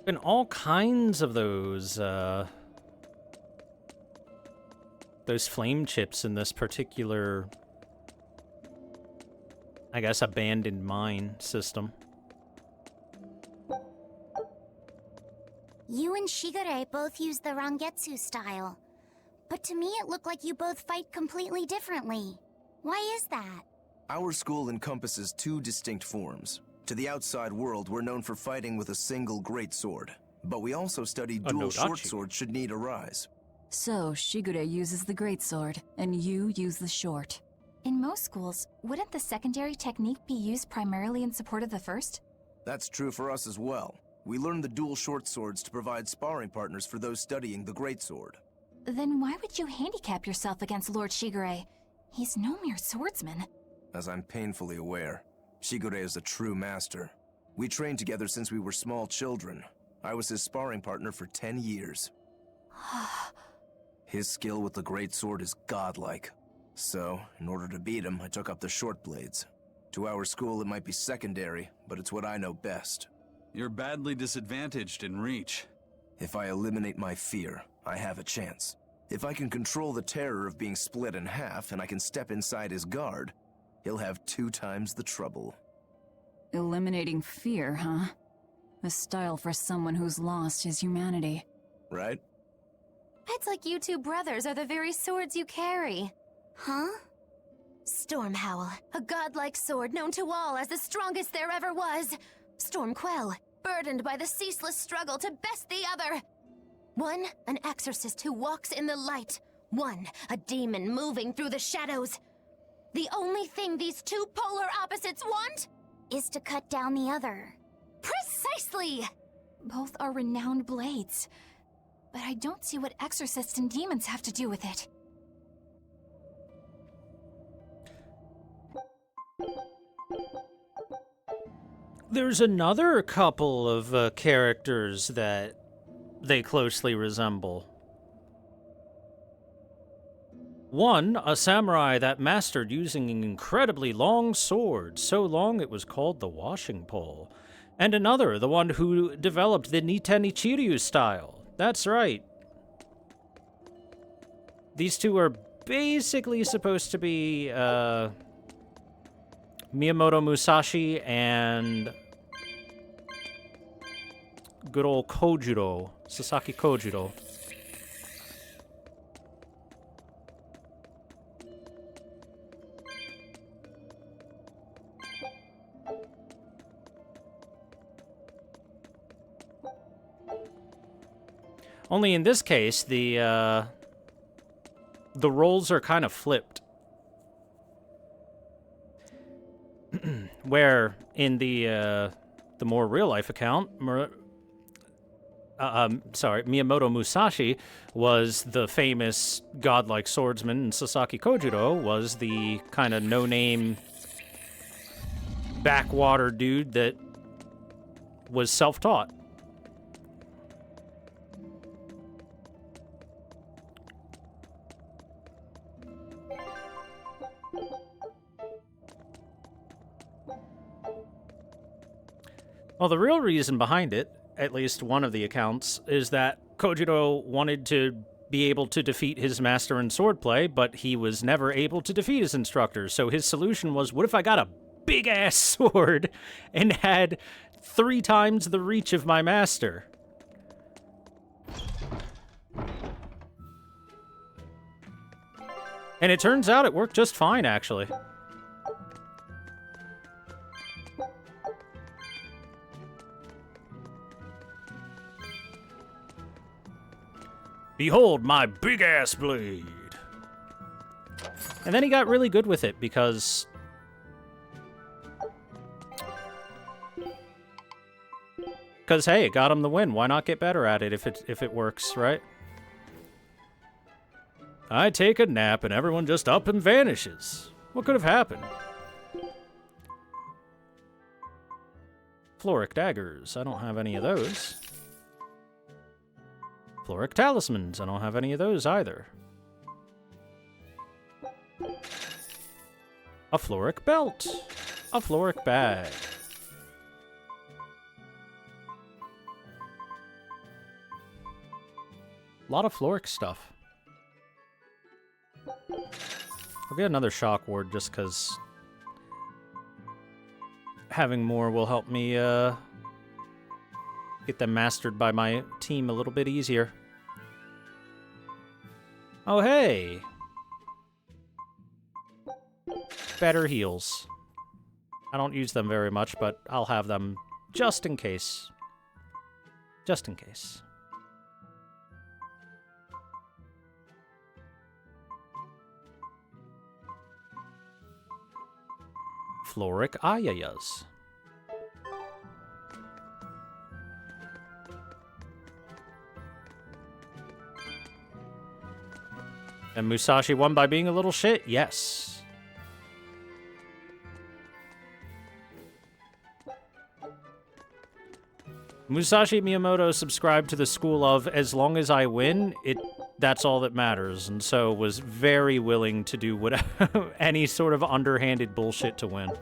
Been all kinds of those flame chips in this particular, I guess, abandoned mine system. You and Shigure both use the Rangetsu style. But to me it looked like you both fight completely differently. Why is that? Our school encompasses two distinct forms. To the outside world, we're known for fighting with a single great sword. But we also study dual short swords should need arise. So, Shigure uses the greatsword, and you use the short. In most schools, wouldn't the secondary technique be used primarily in support of the first? That's true for us as well. We learned the dual short swords to provide sparring partners for those studying the greatsword. Then why would you handicap yourself against Lord Shigure? He's no mere swordsman. As I'm painfully aware, Shigure is a true master. We trained together since we were small children. I was his sparring partner for 10 years. His skill with the greatsword is godlike. So, in order to beat him, I took up the short blades. To our school, it might be secondary, but it's what I know best. You're badly disadvantaged in reach. If I eliminate my fear, I have a chance. If I can control the terror of being split in half and I can step inside his guard, he'll have 2 times the trouble. Eliminating fear, huh? A style for someone who's lost his humanity. Right? It's like you two brothers are the very swords you carry. Huh? Stormhowl, a godlike sword known to all as the strongest there ever was. Stormquell, burdened by the ceaseless struggle to best the other. One, an exorcist who walks in the light. One, a demon moving through the shadows. The only thing these two polar opposites want is to cut down the other. Precisely! Both are renowned blades. But I don't see what exorcists and demons have to do with it. There's another couple of characters that they closely resemble. One, a samurai that mastered using an incredibly long sword, so long it was called the washing pole. And another, the one who developed the Niten Ichiryu style. That's right. These two are basically supposed to be, Miyamoto Musashi and good old Kojiro, Sasaki Kojiro. Only in this case, the roles are kind of flipped. Where in the more real-life account, Miyamoto Musashi was the famous godlike swordsman, and Sasaki Kojiro was the kind of no-name backwater dude that was self-taught. Well, the real reason behind it, at least one of the accounts, is that Kojiro wanted to be able to defeat his master in swordplay, but he was never able to defeat his instructor. So his solution was, what if I got a big-ass sword and had 3 times the reach of my master? And it turns out it worked just fine, actually. Behold my big-ass blade. And then he got really good with it because... hey, it got him the win. Why not get better at it if it works, right? I take a nap and everyone just up and vanishes. What could have happened? Floric daggers. I don't have any of those. Floric talismans. I don't have any of those either. A Floric belt. A Floric bag. A lot of Floric stuff. I'll get another shock ward just because having more will help me get them mastered by my team a little bit easier. Oh, hey! Better heals. I don't use them very much, but I'll have them just in case. Just in case. chloric ayayas. And Musashi won by being a little shit? Yes. Musashi Miyamoto subscribed to the school of, as long as I win, that's all that matters, and so was very willing to do whatever, any sort of underhanded bullshit to win.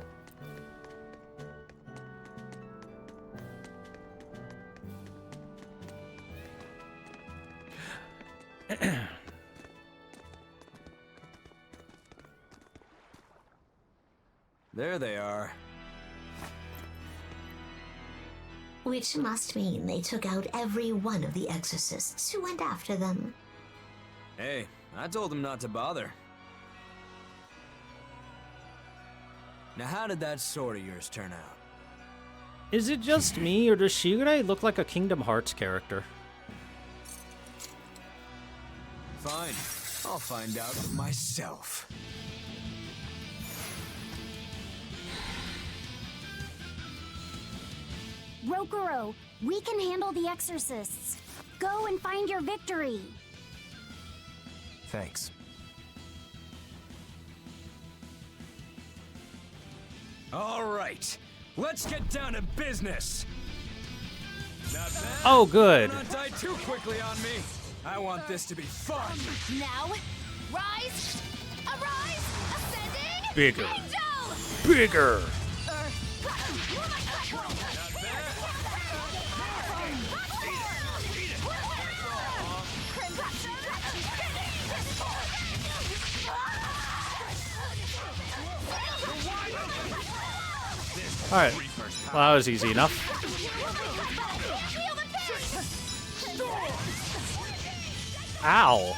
There they are. Which must mean they took out every one of the exorcists who went after them. Hey, I told them not to bother. Now how did that sword of yours turn out? Is it just me, or does Shigure look like a Kingdom Hearts character? Fine, I'll find out myself. Rokuro, we can handle the exorcists. Go and find your victory. Thanks. All right, let's get down to business. Not bad. Oh, good. Do not die too quickly on me. I want this to be fun. Now, rise, arise, ascending, Bigger. angel! Bigger! Alright. Well, that was easy enough. Ow.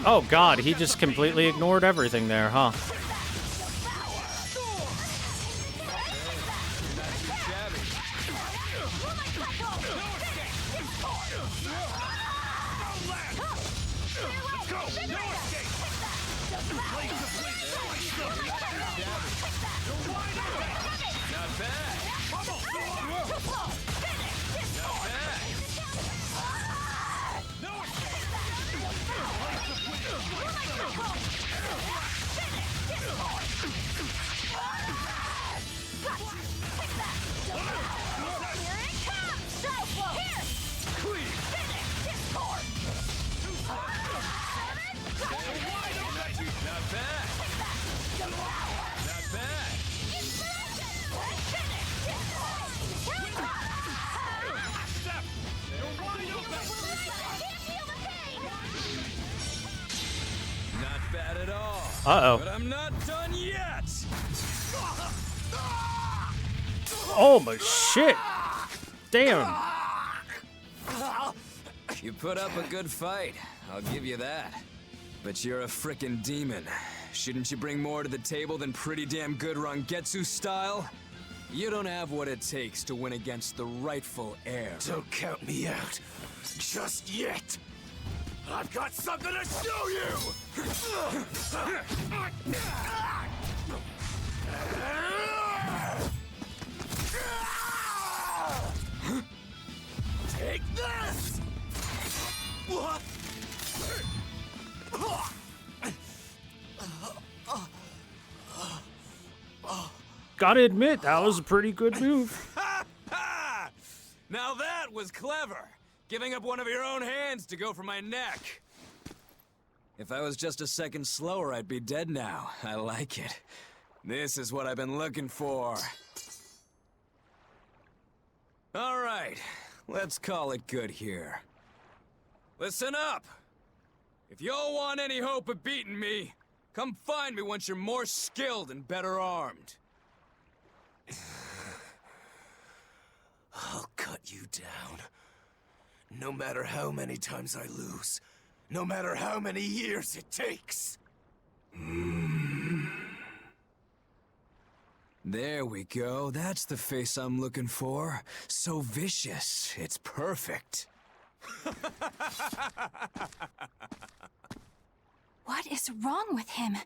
Oh god, he just completely ignored everything there, huh? Uh-oh. But I'm not done yet. Oh my shit. Damn. You put up a good fight, I'll give you that. But you're a frickin' demon. Shouldn't you bring more to the table than pretty damn good Rangetsu style? You don't have what it takes to win against the rightful heir. Don't count me out. Just yet. I've got something to show you! Take this! Gotta admit, that was a pretty good move. Now that was clever. Giving up one of your own hands to go for my neck. If I was just a second slower, I'd be dead now. I like it. This is what I've been looking for. All right, let's call it good here. Listen up! If y'all want any hope of beating me, come find me once you're more skilled and better armed. I'll cut you down. No matter how many times I lose. No matter how many years it takes. There we go. That's the face I'm looking for. So vicious. It's perfect. What is wrong with him?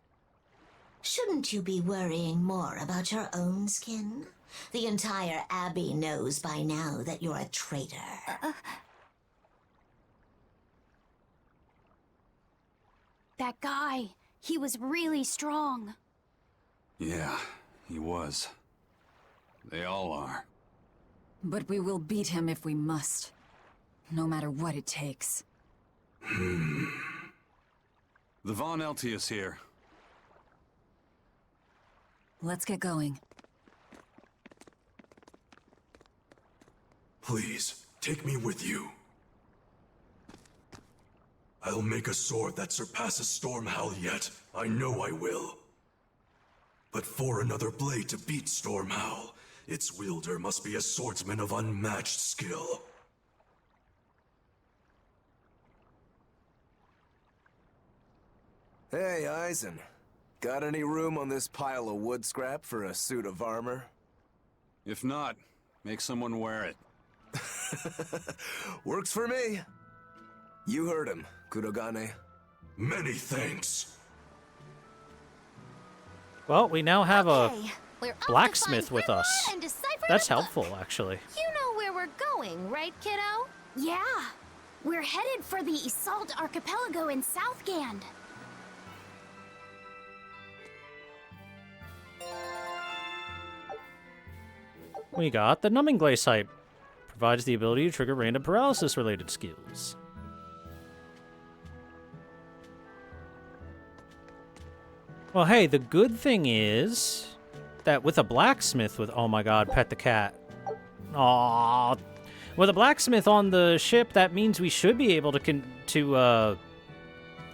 Shouldn't you be worrying more about your own skin? The entire Abbey knows by now that you're a traitor. That guy, he was really strong. Yeah, he was. They all are. But we will beat him if we must. No matter what it takes. The Von Eltius here. Let's get going. Please, take me with you. I'll make a sword that surpasses Stormhowl yet. I know I will. But for another blade to beat Stormhowl, its wielder must be a swordsman of unmatched skill. Hey, Eisen. Got any room on this pile of wood scrap for a suit of armor? If not, make someone wear it. Works for me. You heard him, Kurogane. Many thanks. Well, we now have a We're off to blacksmith find with Grimoire us. and decipher That's the book. helpful, actually. You know where we're going, right, kiddo? Yeah, we're headed for the Isolde Archipelago in Southgand. We got the Numbing Glaze type. Provides the ability to trigger random paralysis-related skills. Well, hey, the good thing is that with a blacksmith with... Oh my god, pet the cat. Aww. With a blacksmith on the ship, that means we should be able to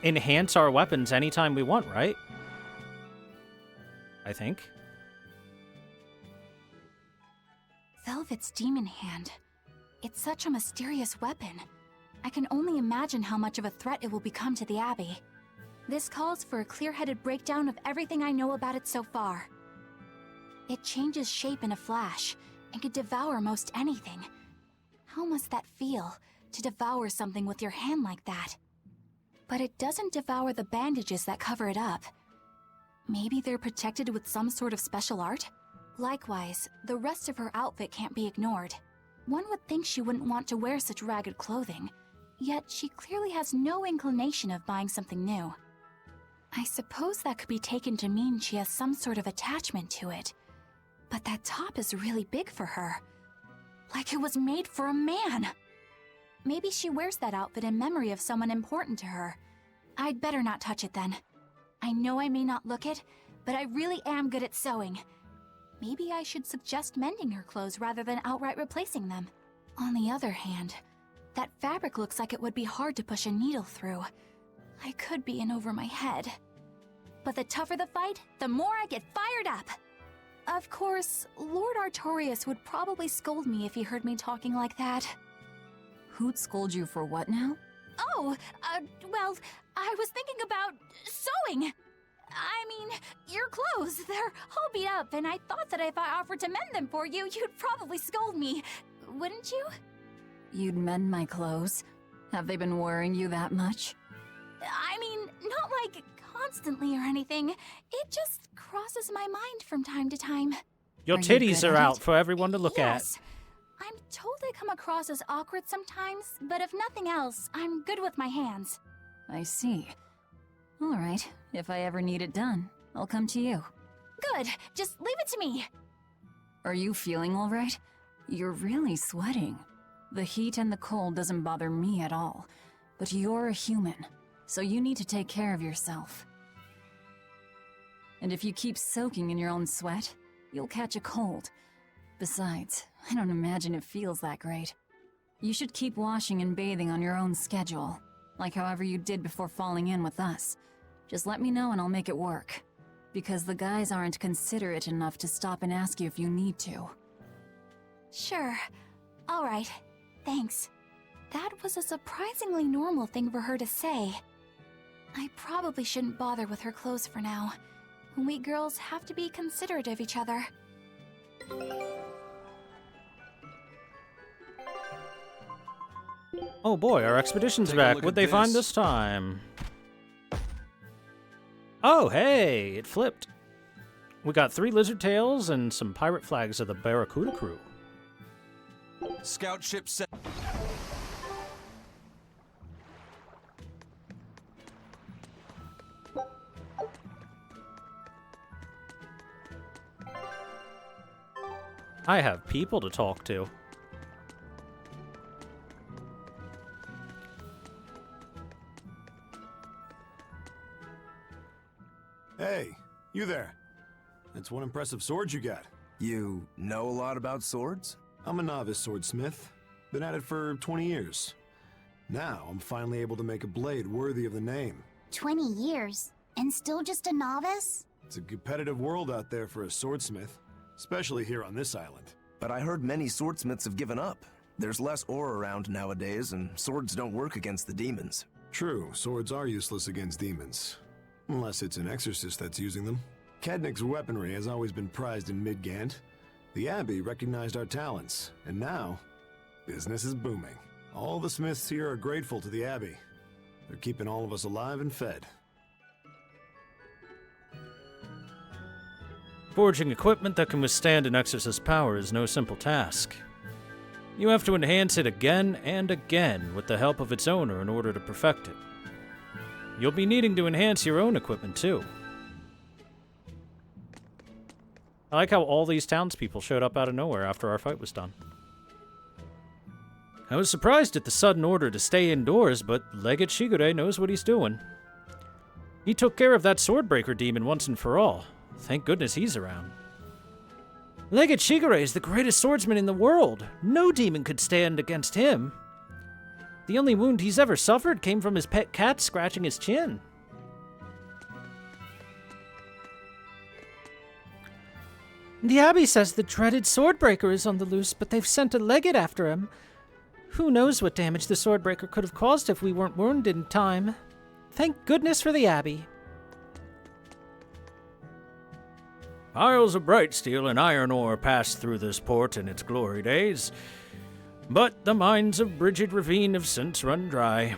enhance our weapons anytime we want, right? I think. Velvet's demon hand. It's such a mysterious weapon. I can only imagine how much of a threat it will become to the Abbey. This calls for a clear-headed breakdown of everything I know about it so far. It changes shape in a flash, and could devour most anything. How must that feel, to devour something with your hand like that? But it doesn't devour the bandages that cover it up. Maybe they're protected with some sort of special art? Likewise, the rest of her outfit can't be ignored. One would think she wouldn't want to wear such ragged clothing, yet she clearly has no inclination of buying something new. I suppose that could be taken to mean she has some sort of attachment to it. But that top is really big for her. Like it was made for a man. Maybe she wears that outfit in memory of someone important to her. I'd better not touch it then. I know I may not look it, but I really am good at sewing. Maybe I should suggest mending her clothes rather than outright replacing them. On the other hand, that fabric looks like it would be hard to push a needle through. I could be in over my head. But the tougher the fight, the more I get fired up. Of course, Lord Artorias would probably scold me if he heard me talking like that. Who'd scold you for what now? Oh, well, I was thinking about sewing. I mean, your clothes, they're all beat up, and I thought that if I offered to mend them for you, you'd probably scold me. Wouldn't you? You'd mend my clothes? Have they been worrying you that much? I mean, not like constantly or anything. It just crosses my mind from time to time. Your titties are out for everyone to look Yes. I'm told I come across as awkward sometimes, but if nothing else, I'm good with my hands. I see. All right, if I ever need it done, I'll come to you. Good, just leave it to me. Are you feeling all right? You're really sweating. The heat and the cold doesn't bother me at all, but you're a human, so you need to take care of yourself. And if you keep soaking in your own sweat, you'll catch a cold. Besides, I don't imagine it feels that great. You should keep washing and bathing on your own schedule, like however you did before falling in with us. Just let me know and I'll make it work. Because the guys aren't considerate enough to stop and ask you if you need to. Sure. Alright. Thanks. That was a surprisingly normal thing for her to say. I probably shouldn't bother with her clothes for now. We girls have to be considerate of each other. Oh boy, our expedition's back. What'd they find this time? Oh, hey, it flipped. We got 3 lizard tails and some pirate flags of the Barracuda crew. Scout ship set. I have people to talk to. Hey, you there. That's one impressive sword you got. You know a lot about swords? I'm a novice swordsmith. Been at it for 20 years. Now, I'm finally able to make a blade worthy of the name. 20 years? And still just a novice? It's a competitive world out there for a swordsmith, especially here on this island. But I heard many swordsmiths have given up. There's less ore around nowadays, and swords don't work against the demons. True, swords are useless against demons. Unless it's an exorcist that's using them. Kadnik's weaponry has always been prized in Midgant. The Abbey recognized our talents, and now, business is booming. All the smiths here are grateful to the Abbey. They're keeping all of us alive and fed. Forging equipment that can withstand an exorcist's power is no simple task. You have to enhance it again and again with the help of its owner in order to perfect it. You'll be needing to enhance your own equipment too. I like how all these townspeople showed up out of nowhere after our fight was done. I was surprised at the sudden order to stay indoors, but Legate Shigure knows what he's doing. He took care of that Swordbreaker demon once and for all. Thank goodness he's around. Legate Shigure is the greatest swordsman in the world. No demon could stand against him. The only wound he's ever suffered came from his pet cat scratching his chin. The Abbey says the dreaded Swordbreaker is on the loose, but they've sent a legate after him. Who knows what damage the Swordbreaker could have caused if we weren't wounded in time. Thank goodness for the Abbey. Piles of bright steel and iron ore passed through this port in its glory days, but the mines of Bridget Ravine have since run dry.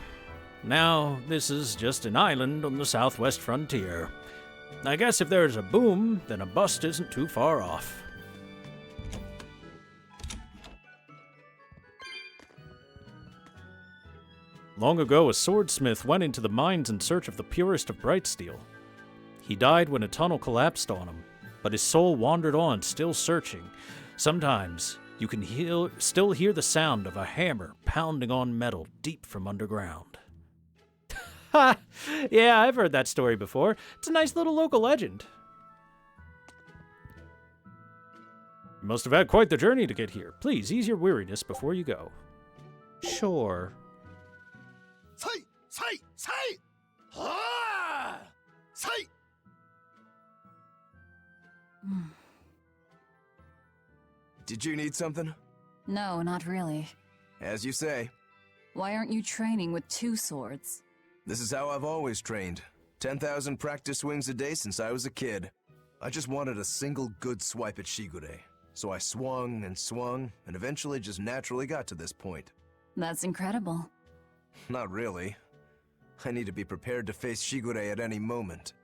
Now, this is just an island on the southwest frontier. I guess if there's a boom, then a bust isn't too far off. Long ago, a swordsmith went into the mines in search of the purest of bright steel. He died when a tunnel collapsed on him, but his soul wandered on, still searching. Sometimes you can still hear the sound of a hammer pounding on metal deep from underground. Ha! Yeah, I've heard that story before. It's a nice little local legend. You must have had quite the journey to get here. Please ease your weariness before you go. Sure. Did you need something? No, not really. As you say. Why aren't you training with 2 swords? This is how I've always trained. 10,000 practice swings a day since I was a kid. I just wanted a single good swipe at Shigure. So I swung, and eventually just naturally got to this point. That's incredible. Not really. I need to be prepared to face Shigure at any moment.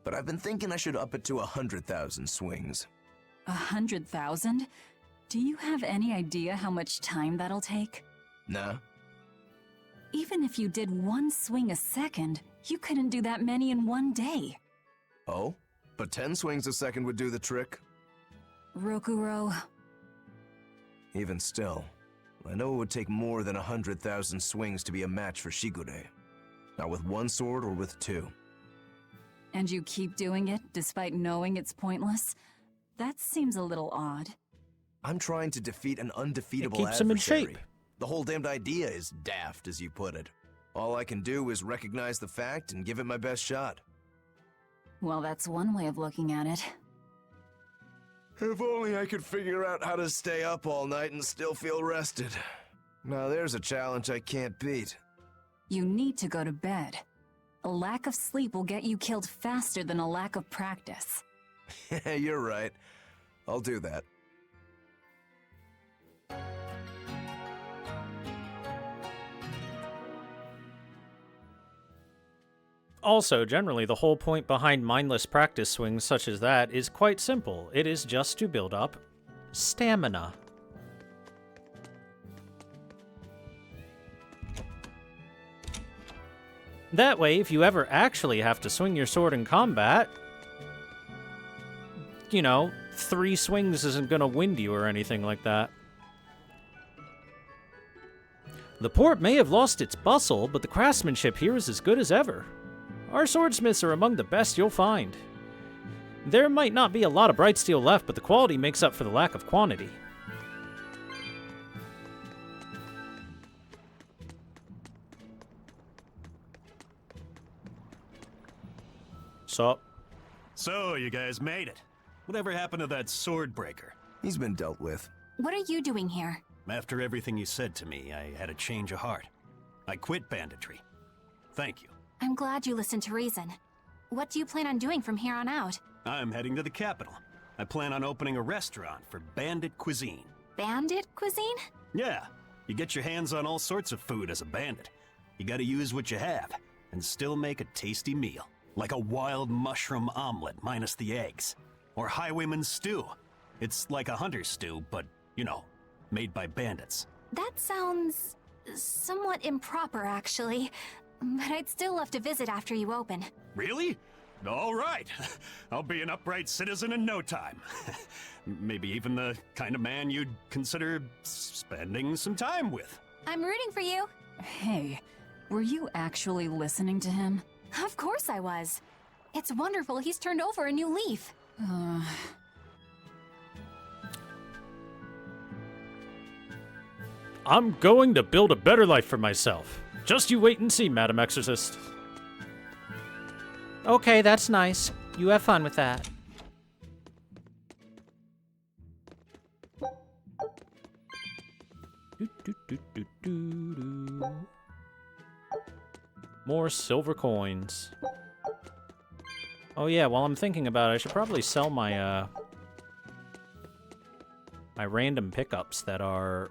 But I've been thinking I should up it to 100,000 swings. 100,000? Do you have any idea how much time that'll take? Nah. Even if you did 1 swing a second, you couldn't do that many in 1 day. Oh? But 10 swings a second would do the trick? Rokuro. Even still, I know it would take more than 100,000 swings to be a match for Shigure. Not with 1 sword or with 2. And you keep doing it despite knowing it's pointless? That seems a little odd. I'm trying to defeat an undefeatable It keeps him in adversary. shape. The whole damned idea is daft, as you put it. All I can do is recognize the fact and give it my best shot. Well, that's one way of looking at it. If only I could figure out how to stay up all night and still feel rested. Now there's a challenge I can't beat. You need to go to bed. A lack of sleep will get you killed faster than a lack of practice. You're right. I'll do that. Also, generally, the whole point behind mindless practice swings such as that is quite simple. It is just to build up stamina. That way, if you ever actually have to swing your sword in combat, you know, 3 swings isn't gonna wind you or anything like that. The port may have lost its bustle, but the craftsmanship here is as good as ever. Our swordsmiths are among the best you'll find. There might not be a lot of bright steel left, but the quality makes up for the lack of quantity. Sup? So, you guys made it. Whatever happened to that sword breaker? He's been dealt with. What are you doing here? After everything you said to me, I had a change of heart. I quit banditry. Thank you. I'm glad you listened to reason. What do you plan on doing from here on out? I'm heading to the capital. I plan on opening a restaurant for bandit cuisine. Bandit cuisine? Yeah, you get your hands on all sorts of food as a bandit. You gotta use what you have, and still make a tasty meal. Like a wild mushroom omelet minus the eggs. Or highwayman's stew. It's like a hunter's stew, but, you know, made by bandits. That sounds somewhat improper, actually. But I'd still love to visit after you open. Really? All right. I'll be an upright citizen in no time. Maybe even the kind of man you'd consider spending some time with. I'm rooting for you. Hey, were you actually listening to him? Of course I was. It's wonderful he's turned over a new leaf. I'm going to build a better life for myself. Just you wait and see, Madam Exorcist. Okay, that's nice. You have fun with that. More silver coins. Oh yeah, while I'm thinking about it, I should probably sell my, my random pickups that are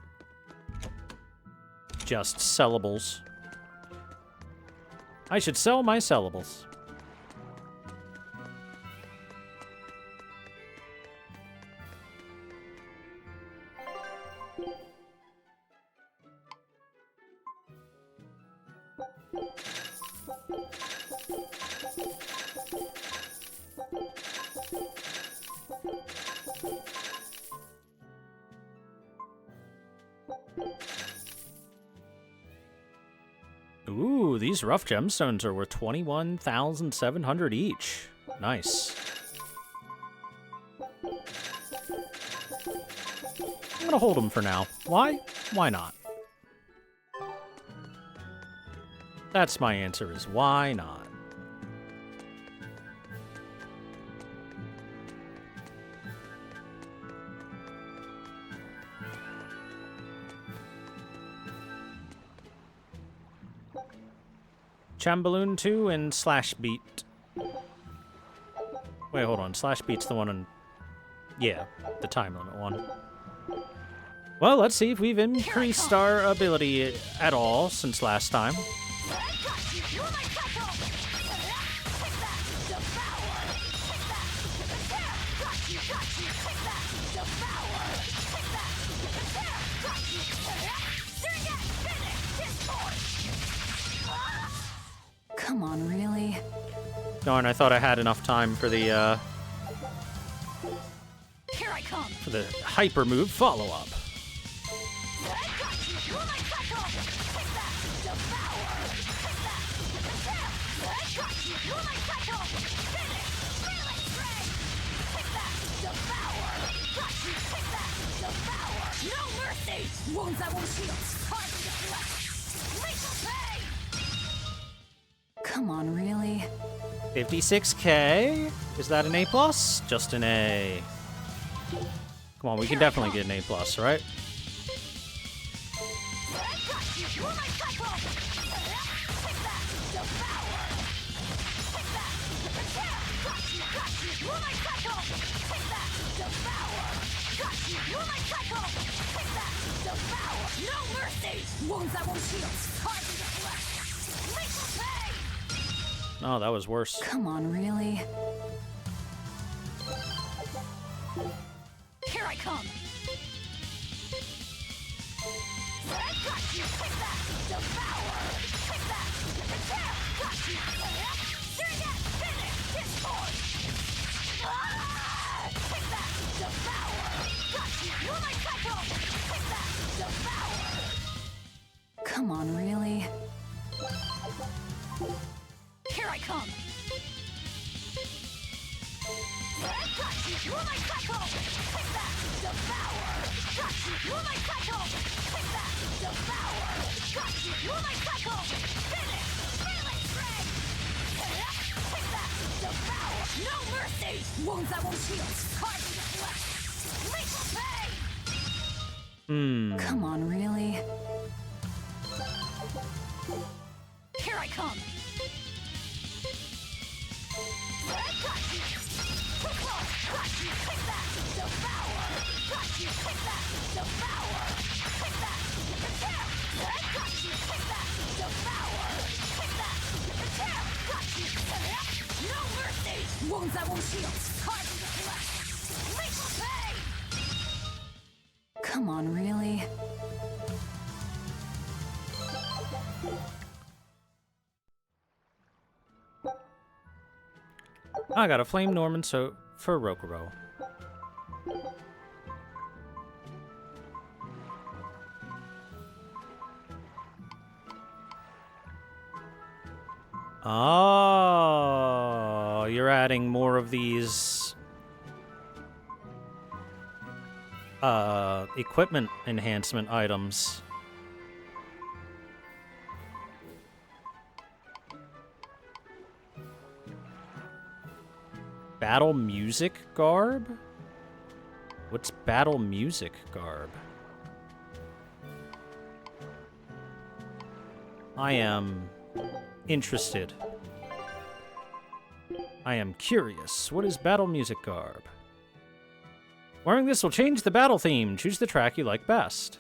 just sellables. I should sell my sellables. Ooh, these rough gemstones are worth 21,700 each. Nice. I'm gonna hold them for now. Why? Why not? That's my answer, is why not? Chamballoon 2 and Slash Beat. Wait, hold on. Slash Beat's the one on... Yeah, the time limit one. Well, let's see if we've increased our ability at all since last time. Come on, really? Darn, I thought I had enough time for the, Here I come. for the hyper move follow-up. No mercy! Wounds that won't heal. Come on, really? 56K? Is that an A+? Just an A. Come on, we can definitely get an A+, right? No mercy! Wounds that won't heal. Carving the flesh. Lethal pain! Oh, that was worse. Come on, really? Here I come! Got you! Take that! Devour! Take that! Prepare! Got you! Sing it! Finish! Discord! Take that! Devour! Got you! You're my cycle! Take that! Devour! Come on, really? Here I come! Got you! You're my cycle! Take that! Devour! Got you! You're my cycle! Take that! Devour! Got you! You're my cycle! Finish! Feeling strength! Take that! Devour! No mercy! Wounds that won't heal! Carving the flesh! Lethal pain! Come on, really? Here I come! Got you! Too close! Got you! Take that! Devour! Got you! Take that! Devour! Take that! Prepare! Got you! Take that! Devour! Take that! Prepare! Got you! No mercy! Wounds that won't heal! Carving the flesh! Lethal pain! Come on, really? I got a Flame Norman so for Rokurou. Oh, you're adding more of these equipment enhancement items. Battle music garb? What's battle music garb? I am interested. I am curious. What is battle music garb? Wearing this will change the battle theme. Choose the track you like best.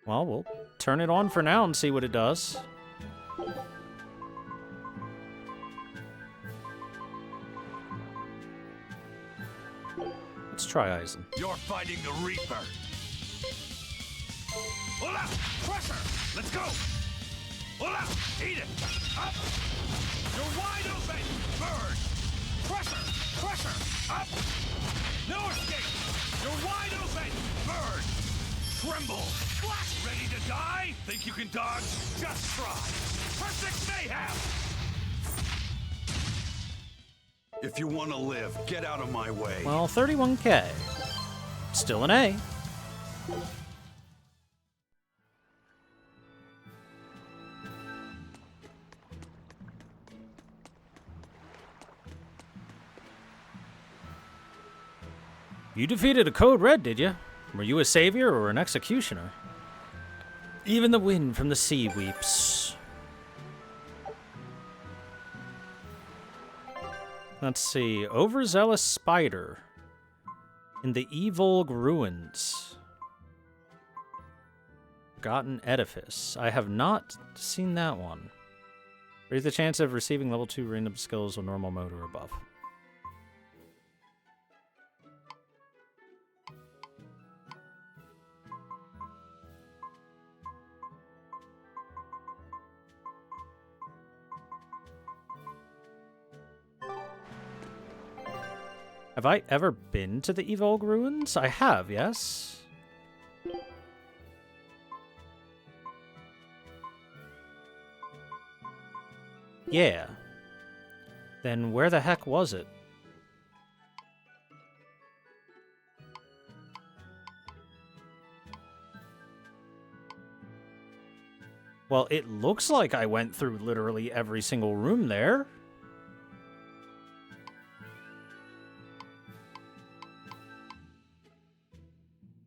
Well, we'll turn it on for now and see what it does. Let's try Aizen. You're fighting the Reaper. Hola! Crusher! Let's go! Hola! Eat it! Up! You're wide open! Burn! Crusher! Crusher! Up! No escape! You're wide open! Burn! Tremble! Flash! Ready to die? Think you can dodge? Just try! Perfect mayhem! If you want to live, get out of my way. Well, 31K. Still an A. You defeated a Code Red, did you? Were you a savior or an executioner? Even the wind from the sea weeps. Let's see. Overzealous Spider in the Evolg Ruins. Forgotten Edifice. I have not seen that one. Raise the chance of receiving level 2 random skills on normal mode or above. Have I ever been to the Evolg Ruins? I have, yes? Yeah. Then where the heck was it? Well, it looks like I went through literally every single room there.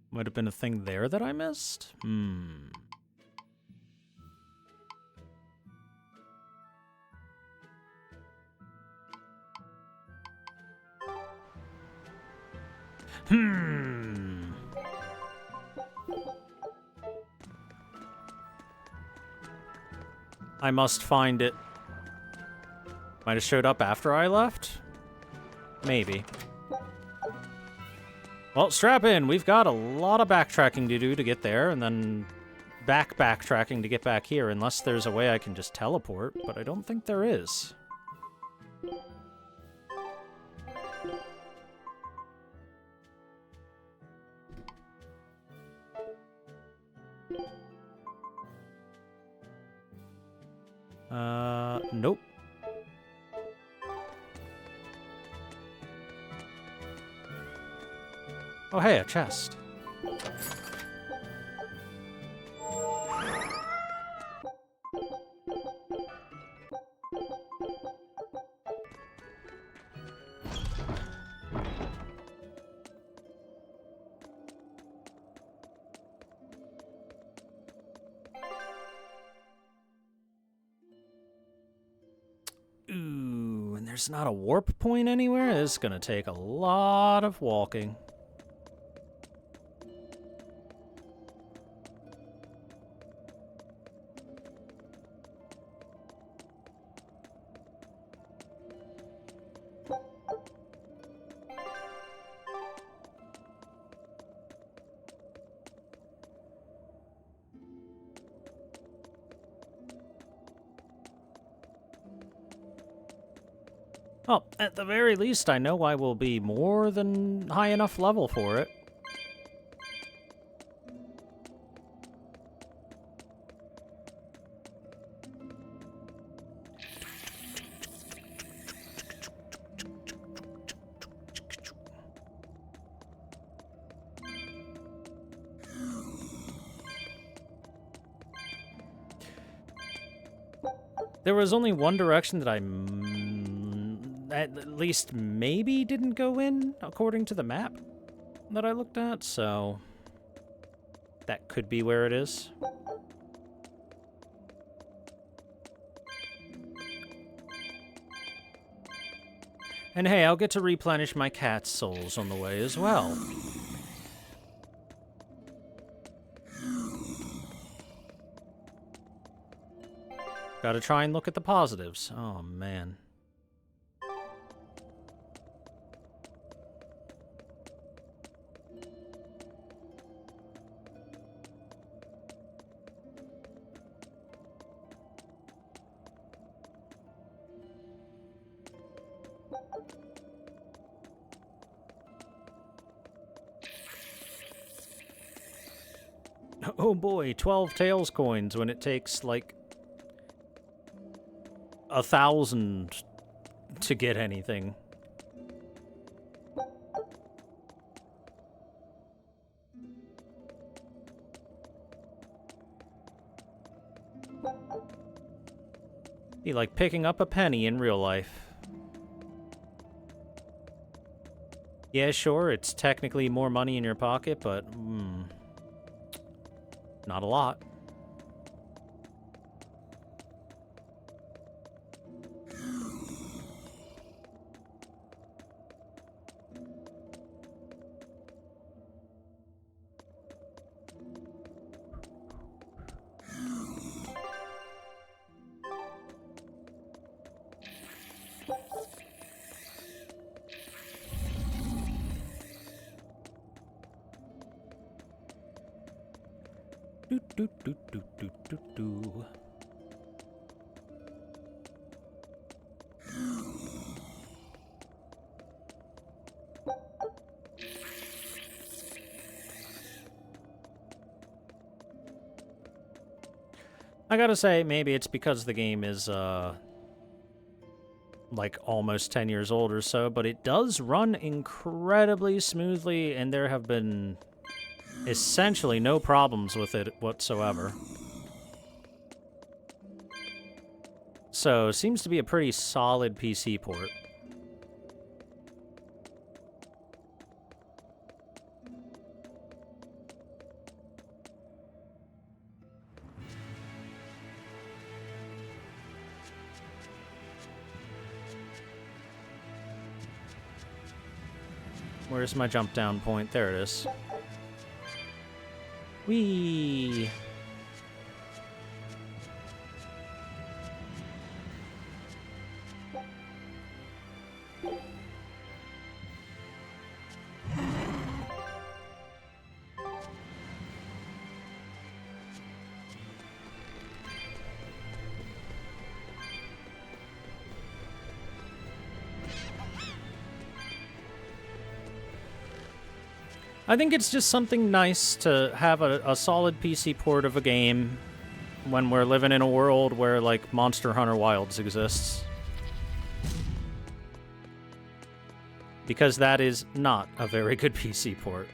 Might have been a thing there that I missed? I must find it. Might have showed up after I left? Maybe. Well, strap in. We've got a lot of backtracking to do to get there, and then backtracking to get back here, unless there's a way I can just teleport, but I don't think there is. Nope. Oh, hey, a chest. Ooh, and there's not a warp point anywhere? This is gonna take a lot of walking. Well, at the very least, I know I will be more than high enough level for it. There was only one direction that I at least maybe didn't go in, according to the map that I looked at, so that could be where it is. And hey, I'll get to replenish my cat's souls on the way as well. Gotta try and look at the positives. Oh, man. Oh boy, 12 Tails coins when it takes, like, 1,000 to get anything. Be like picking up a penny in real life. Yeah, sure, it's technically more money in your pocket, but not a lot. Do. I gotta say, maybe it's because the game is, like, almost 10 years old or so, but it does run incredibly smoothly, and there have been essentially no problems with it whatsoever. So, seems to be a pretty solid PC port. Where's my jump down point? There it is. Whee! I think it's just something nice to have a solid PC port of a game when we're living in a world where, like, Monster Hunter Wilds exists. Because that is not a very good PC port.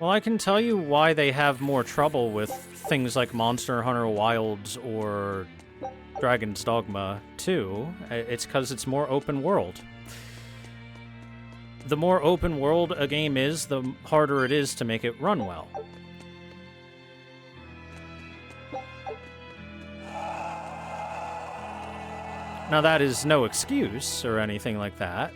Well, I can tell you why they have more trouble with things like Monster Hunter Wilds or Dragon's Dogma 2. It's because it's more open world. The more open world a game is, the harder it is to make it run well. Now, that is no excuse or anything like that.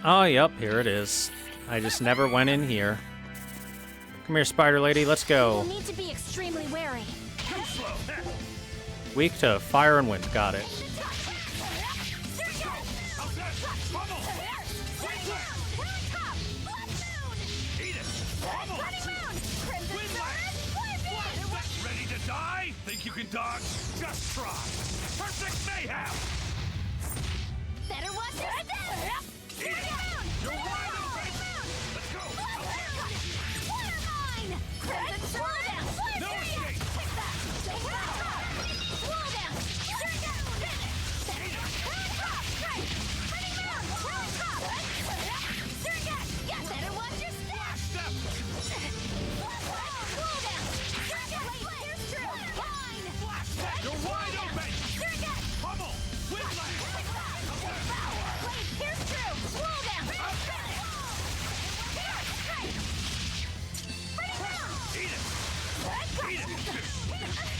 Oh, yep, here it is. I just never went in here. Come here, spider lady, let's go. You'll need to be extremely wary. Weak to fire and wind, got it. Ready to die? Think you can dodge? Just try. Perfect mayhem! Better watch your step! You're wide open! Let's go! Water mine! Crimson Sword! No escape! Take that! Slow down! Turn down! Straight! Turning around! Roll top! Turn down! Yeah, better watch your step! Slow down! Turn down! Here's true! Line! You're wide open! Turn down! Pummel! Whiplash! Here's true! Slow down! Eat it! Eat it!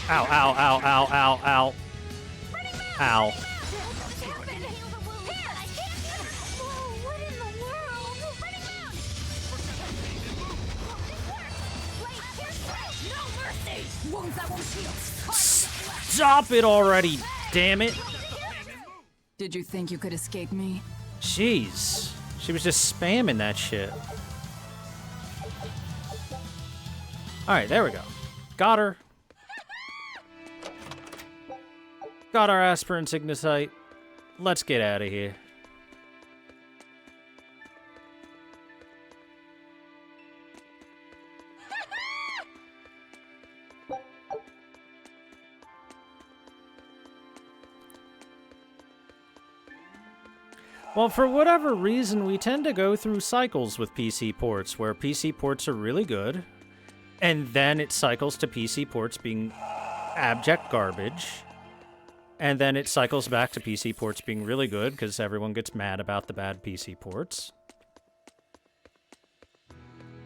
Ow, ow, ow, ow, ow, ow. Ow. What in the world? No mercy! Wounds that won't heal. Stop it already, damn it. Did you think you could escape me? Jeez. She was just spamming that shit. Alright, there we go. Got her. Got our aspirant ignitite. Let's get out of here. Well, for whatever reason, we tend to go through cycles with PC ports, where PC ports are really good, and then it cycles to PC ports being abject garbage, and then it cycles back to PC ports being really good, because everyone gets mad about the bad PC ports.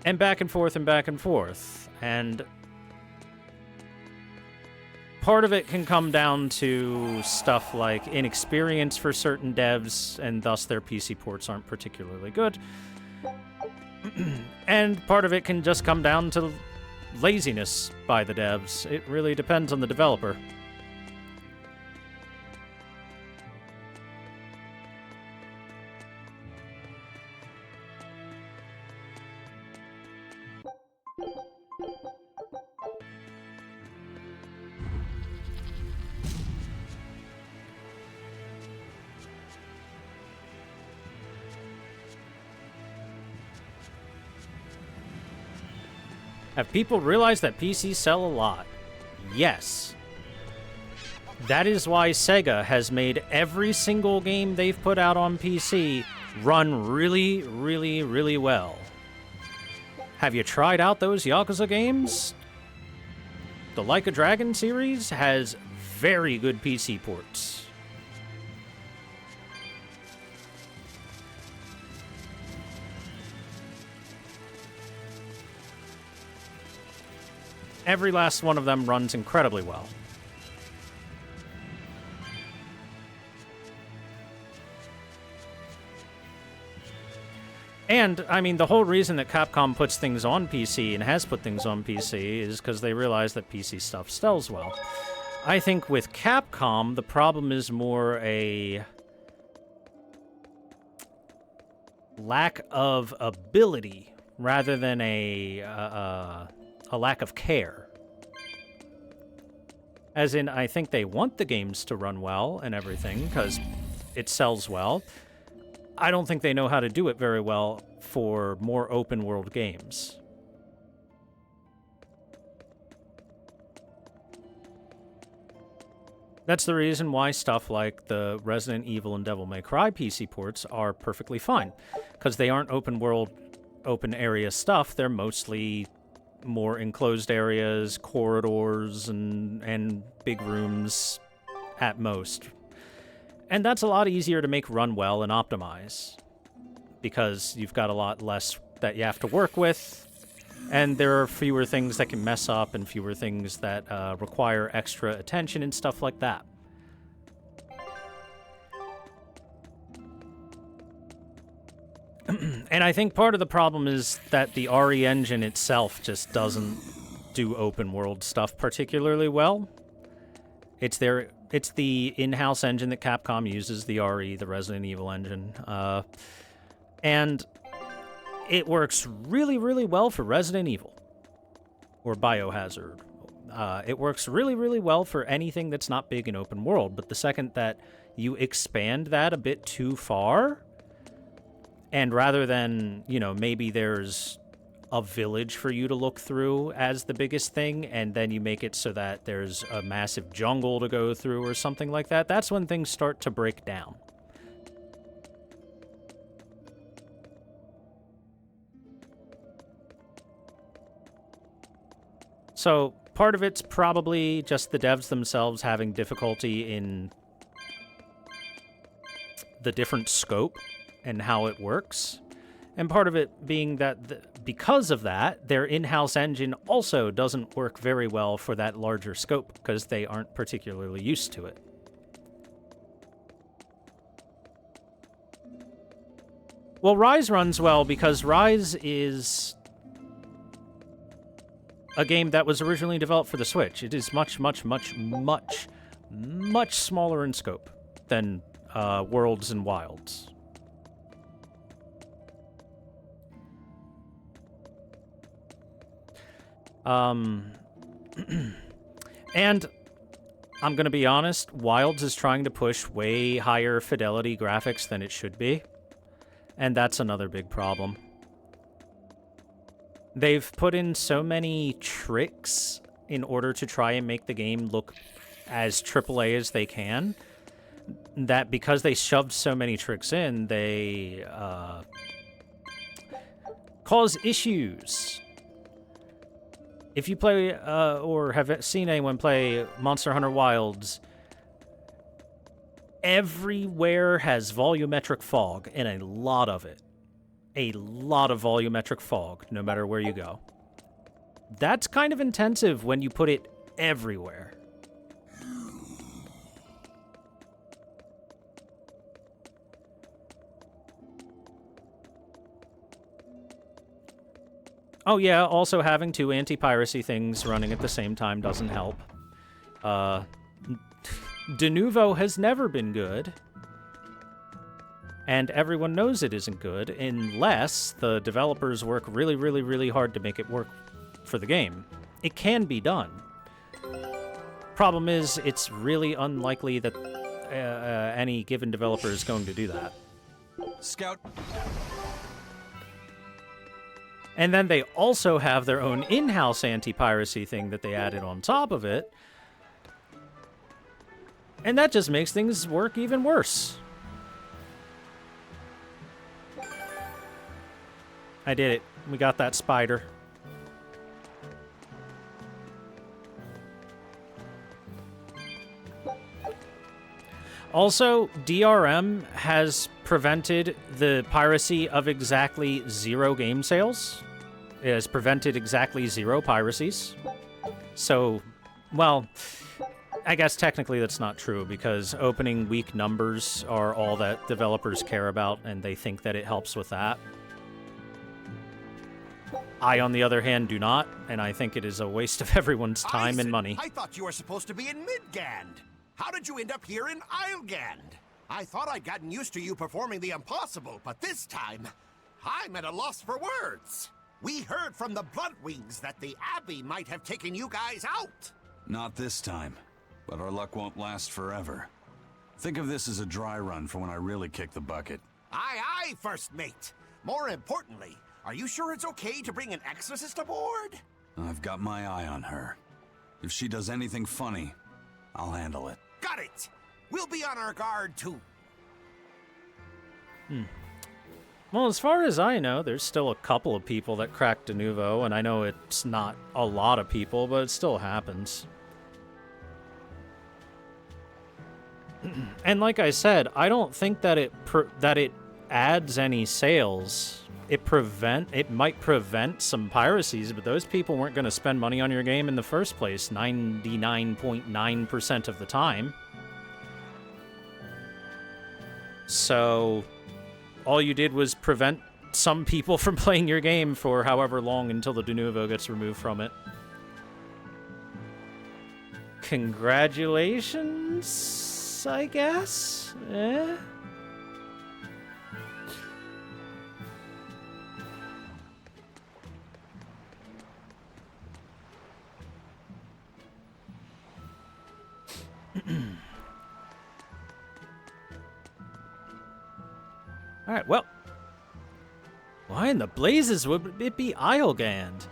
And back and forth and back and forth. And part of it can come down to stuff like inexperience for certain devs, and thus their PC ports aren't particularly good. And part of it can just come down to laziness by the devs. It really depends on the developer. Have people realized that PCs sell a lot? Yes. That is why Sega has made every single game they've put out on PC run really, really, really well. Have you tried out those Yakuza games? The Like a Dragon series has very good PC ports. Every last one of them runs incredibly well. And, I mean, the whole reason that Capcom puts things on PC and has put things on PC is because they realize that PC stuff sells well. I think with Capcom, the problem is more a lack of ability rather than a lack of care. As in, I think they want the games to run well and everything because it sells well. I don't think they know how to do it very well for more open world games. That's the reason why stuff like the Resident Evil and Devil May Cry PC ports are perfectly fine, because they aren't open world, open area stuff. They're mostly more enclosed areas, corridors, and big rooms at most. And that's a lot easier to make run well and optimize, because you've got a lot less that you have to work with, and there are fewer things that can mess up and fewer things that require extra attention and stuff like that. And I think part of the problem is that the RE engine itself just doesn't do open world stuff particularly well. It's the in-house engine that Capcom uses, the RE, the Resident Evil engine. And it works really, really well for Resident Evil. Or Biohazard. It works really, really well for anything that's not big in open world, but the second that you expand that a bit too far, and rather than, you know, maybe there's a village for you to look through as the biggest thing, and then you make it so that there's a massive jungle to go through or something like that, that's when things start to break down. So, part of it's probably just the devs themselves having difficulty in the different scope and how it works. And part of it being that because of that, their in-house engine also doesn't work very well for that larger scope because they aren't particularly used to it. Well, Rise runs well because Rise is a game that was originally developed for the Switch. It is much, much, much, much, much smaller in scope than Worlds and Wilds. And I'm gonna be honest, Wilds is trying to push way higher fidelity graphics than it should be, and that's another big problem. They've put in so many tricks in order to try and make the game look as AAA as they can, that because they shoved so many tricks in, they cause issues. If you play, or have seen anyone play Monster Hunter Wilds, everywhere has volumetric fog, and a lot of it. A lot of volumetric fog, no matter where you go. That's kind of intensive when you put it everywhere. Oh yeah, also having two anti-piracy things running at the same time doesn't help. De Novo has never been good. And everyone knows it isn't good unless the developers work really, really, really hard to make it work for the game. It can be done. Problem is, it's really unlikely that any given developer is going to do that. Scout. And then they also have their own in-house anti-piracy thing that they added on top of it. And that just makes things work even worse. I did it. We got that spider. Also, DRM has prevented the piracy of exactly 0 game sales. It has prevented exactly 0 piracies. So, well, I guess technically that's not true because opening week numbers are all that developers care about, and they think that it helps with that. I, on the other hand, do not, and I think it is a waste of everyone's time and money. I thought you were supposed to be in Midgand. How did you end up here in Islegand? I thought I'd gotten used to you performing the impossible, but this time, I'm at a loss for words. We heard from the Bloodwings that the Abbey might have taken you guys out. Not this time, but our luck won't last forever. Think of this as a dry run for when I really kick the bucket. Aye, aye, First Mate. More importantly, are you sure it's okay to bring an exorcist aboard? I've got my eye on her. If she does anything funny, I'll handle it. Got it! We'll be on our guard, too. Well, as far as I know, there's still a couple of people that cracked de nouveau, and I know it's not a lot of people, but it still happens. And like I said, I don't think that it adds any sales. It might prevent some piracies, but those people weren't going to spend money on your game in the first place 99.9% of the time. So all you did was prevent some people from playing your game for however long until the de nouveau gets removed from it. Congratulations, I guess? Eh? Alright, well. Why in the blazes would it be Islegand?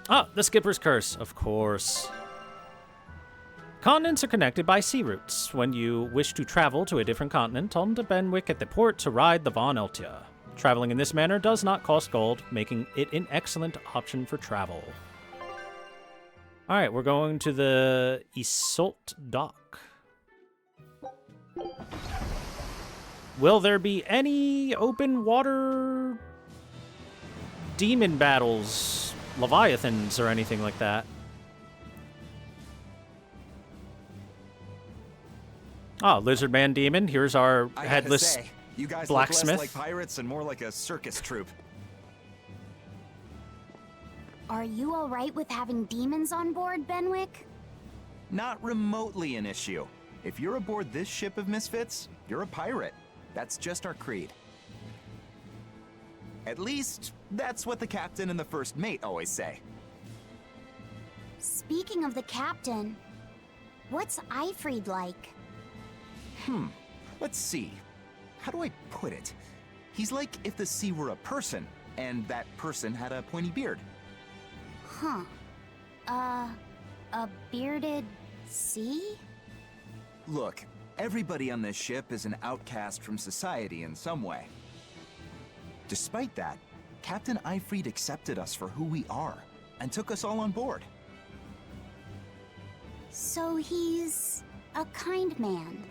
Ah, the Skipper's Curse, of course. Continents are connected by sea routes. When you wish to travel to a different continent, on to Benwick at the port to ride the Von Eltia. Traveling in this manner does not cost gold, making it an excellent option for travel. Alright, we're going to the Isolt Dock. Will there be any open water demon battles, leviathans, or anything like that? Ah, Lizard Man Demon. Here's our headless you guys blacksmith. Look less like pirates and more like a circus troupe. Are you alright with having demons on board, Benwick? Not remotely an issue. If you're aboard this ship of misfits, you're a pirate. That's just our creed. At least, that's what the captain and the first mate always say. Speaking of the captain, what's Eifried like? Let's see. How do I put it? He's like if the sea were a person, and that person had a pointy beard. Huh. A bearded sea? Look, everybody on this ship is an outcast from society in some way. Despite that, Captain Eifried accepted us for who we are, and took us all on board. So he's a kind man.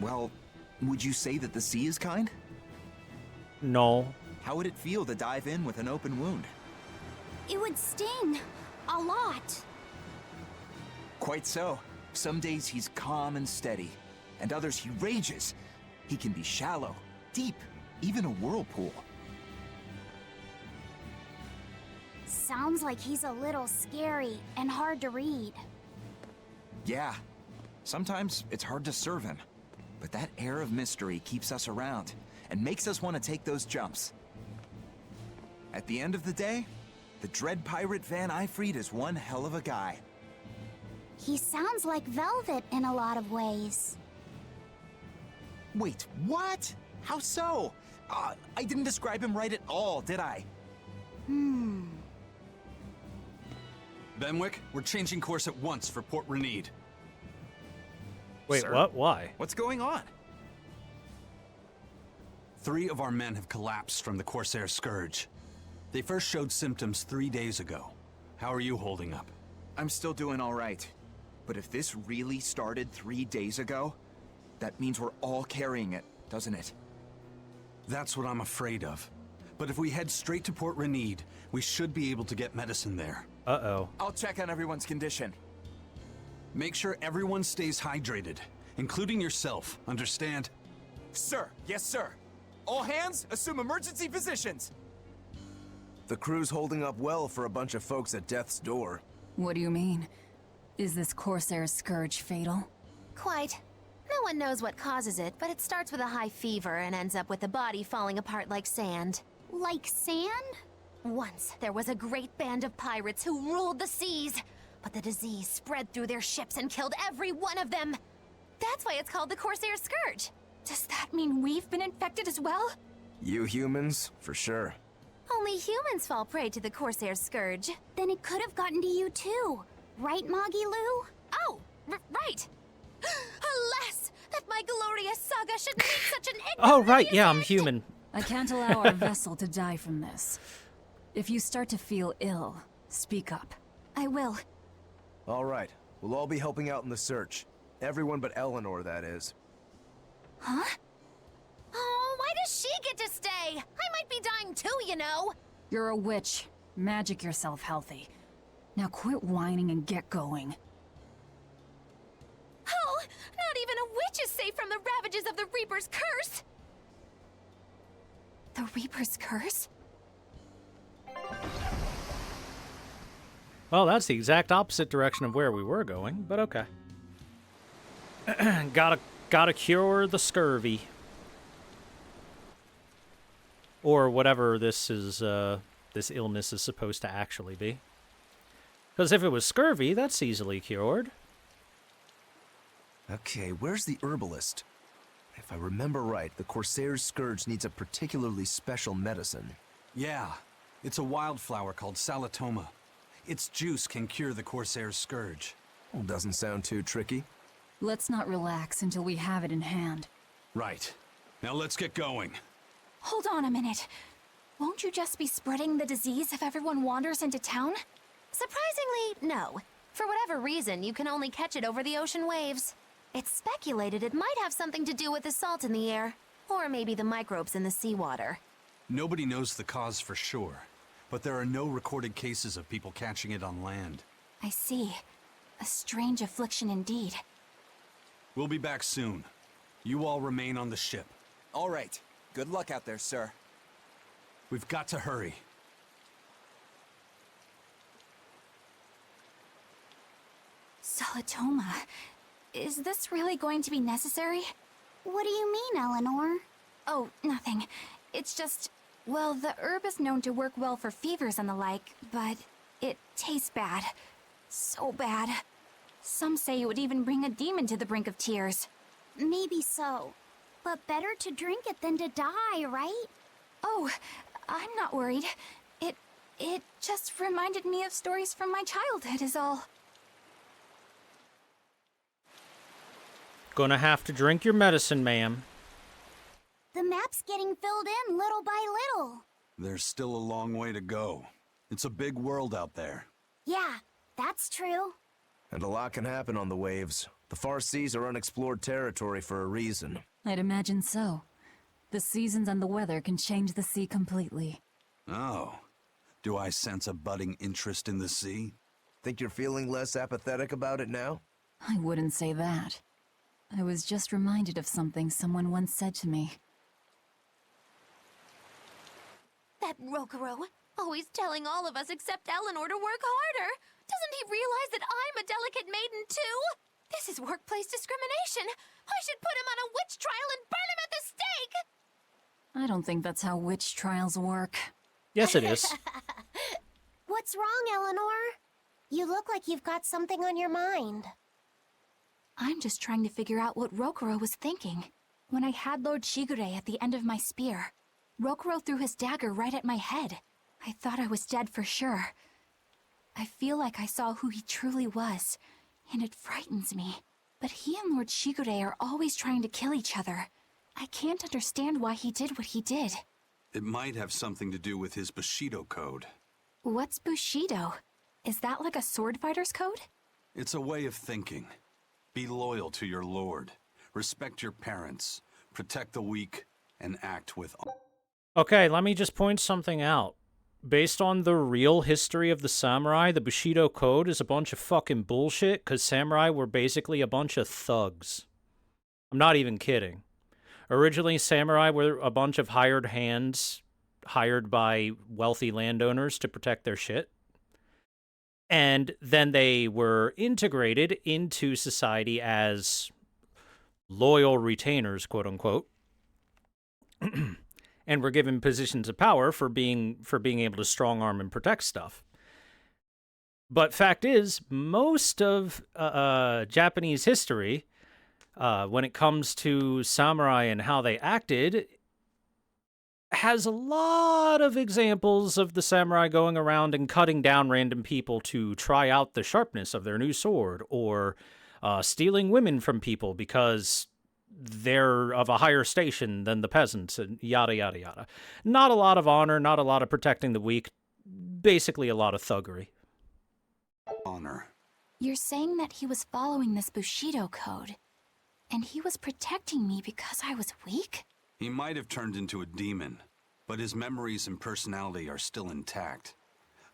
Well, would you say that the sea is kind? No. How would it feel to dive in with an open wound? It would sting. A lot. Quite so. Some days he's calm and steady, and others he rages. He can be shallow, deep, even a whirlpool. Sounds like he's a little scary and hard to read. Yeah. Sometimes it's hard to serve him, but that air of mystery keeps us around and makes us want to take those jumps. At the end of the day, the dread pirate Van Eifried is one hell of a guy. He sounds like Velvet in a lot of ways. Wait, what? How so? I didn't describe him right at all, did I? Benwick, we're changing course at once for Port Renede. Wait, Sir? what? Why? What's going on? 3 of our men have collapsed from the Corsair Scourge. They first showed symptoms 3 days ago. How are you holding up? I'm still doing all right. But if this really started 3 days ago, that means we're all carrying it, doesn't it? That's what I'm afraid of. But if we head straight to Port Renede, we should be able to get medicine there. Uh-oh. I'll check on everyone's condition. Make sure everyone stays hydrated, including yourself, understand? Sir, yes sir. All hands, assume emergency positions. The crew's holding up well for a bunch of folks at death's door. What do you mean? Is this Corsair Scourge fatal? Quite. No one knows what causes it, but it starts with a high fever and ends up with the body falling apart like sand. Like sand? Once, there was a great band of pirates who ruled the seas, but the disease spread through their ships and killed every one of them. That's why it's called the Corsair Scourge. Does that mean we've been infected as well? You humans, for sure. Only humans fall prey to the Corsair Scourge. Then it could have gotten to you too. Right, Moggy Lou? Oh, right. Alas, that my glorious saga should meet such an Oh, right, yeah, I'm human. I can't allow our vessel to die from this. If you start to feel ill, speak up. I will. All right, we'll all be helping out in the search. Everyone but Eleanor, that is. Huh? Oh, why does she get to stay? I might be dying too, you know. You're a witch. Magic yourself healthy. Now quit whining and get going. Oh, not even a witch is safe from the ravages of the Reaper's curse. The Reaper's curse? Well, that's the exact opposite direction of where we were going, but okay. Gotta cure the scurvy. Or whatever this illness is supposed to actually be. Because if it was scurvy, that's easily cured. Okay, where's the herbalist? If I remember right, the Corsair's Scourge needs a particularly special medicine. Yeah, it's a wildflower called Salatoma. Its juice can cure the Corsair's Scourge. Well, doesn't sound too tricky. Let's not relax until we have it in hand. Right. Now let's get going. Hold on a minute. Won't you just be spreading the disease if everyone wanders into town? Surprisingly, no. For whatever reason, you can only catch it over the ocean waves. It's speculated it might have something to do with the salt in the air, or maybe the microbes in the seawater. Nobody knows the cause for sure, but there are no recorded cases of people catching it on land. I see. A strange affliction indeed. We'll be back soon. You all remain on the ship. All right. Good luck out there, sir. We've got to hurry. Salatoma. Is this really going to be necessary? What do you mean, Eleanor? Oh, nothing. It's just, well, the herb is known to work well for fevers and the like, but it tastes bad. So bad. Some say it would even bring a demon to the brink of tears. Maybe so. But better to drink it than to die, right? Oh, I'm not worried. It just reminded me of stories from my childhood is all. Gonna have to drink your medicine, ma'am. The map's getting filled in little by little. There's still a long way to go. It's a big world out there. Yeah, that's true. And a lot can happen on the waves. The far seas are unexplored territory for a reason. I'd imagine so. The seasons and the weather can change the sea completely. Oh. Do I sense a budding interest in the sea? Think you're feeling less apathetic about it now? I wouldn't say that. I was just reminded of something someone once said to me. That Rokuro, always telling all of us except Eleanor to work harder. Doesn't he realize that I'm a delicate maiden too? This is workplace discrimination. I should put him on a witch trial and burn him at the stake! I don't think that's how witch trials work. Yes, it is. What's wrong, Eleanor? You look like you've got something on your mind. I'm just trying to figure out what Rokuro was thinking. When I had Lord Shigure at the end of my spear, Rokuro threw his dagger right at my head. I thought I was dead for sure. I feel like I saw who he truly was, and it frightens me. But he and Lord Shigure are always trying to kill each other. I can't understand why he did what he did. It might have something to do with his Bushido code. What's Bushido? Is that like a sword fighter's code? It's a way of thinking. Be loyal to your lord. Respect your parents. Protect the weak. And act with... Okay, let me just point something out. Based on the real history of the samurai, the Bushido Code is a bunch of fucking bullshit, because samurai were basically a bunch of thugs. I'm not even kidding. Originally, samurai were a bunch of hired hands, hired by wealthy landowners to protect their shit. And then they were integrated into society as loyal retainers, quote-unquote. And were given positions of power for being able to strong-arm and protect stuff. But fact is, most of Japanese history, when it comes to samurai and how they acted, has a lot of examples of the samurai going around and cutting down random people to try out the sharpness of their new sword, or stealing women from people because they're of a higher station than the peasants, and yada, yada, yada. Not a lot of honor, not a lot of protecting the weak, basically a lot of thuggery. Honor. You're saying that he was following this Bushido code, and he was protecting me because I was weak? He might have turned into a demon, but his memories and personality are still intact.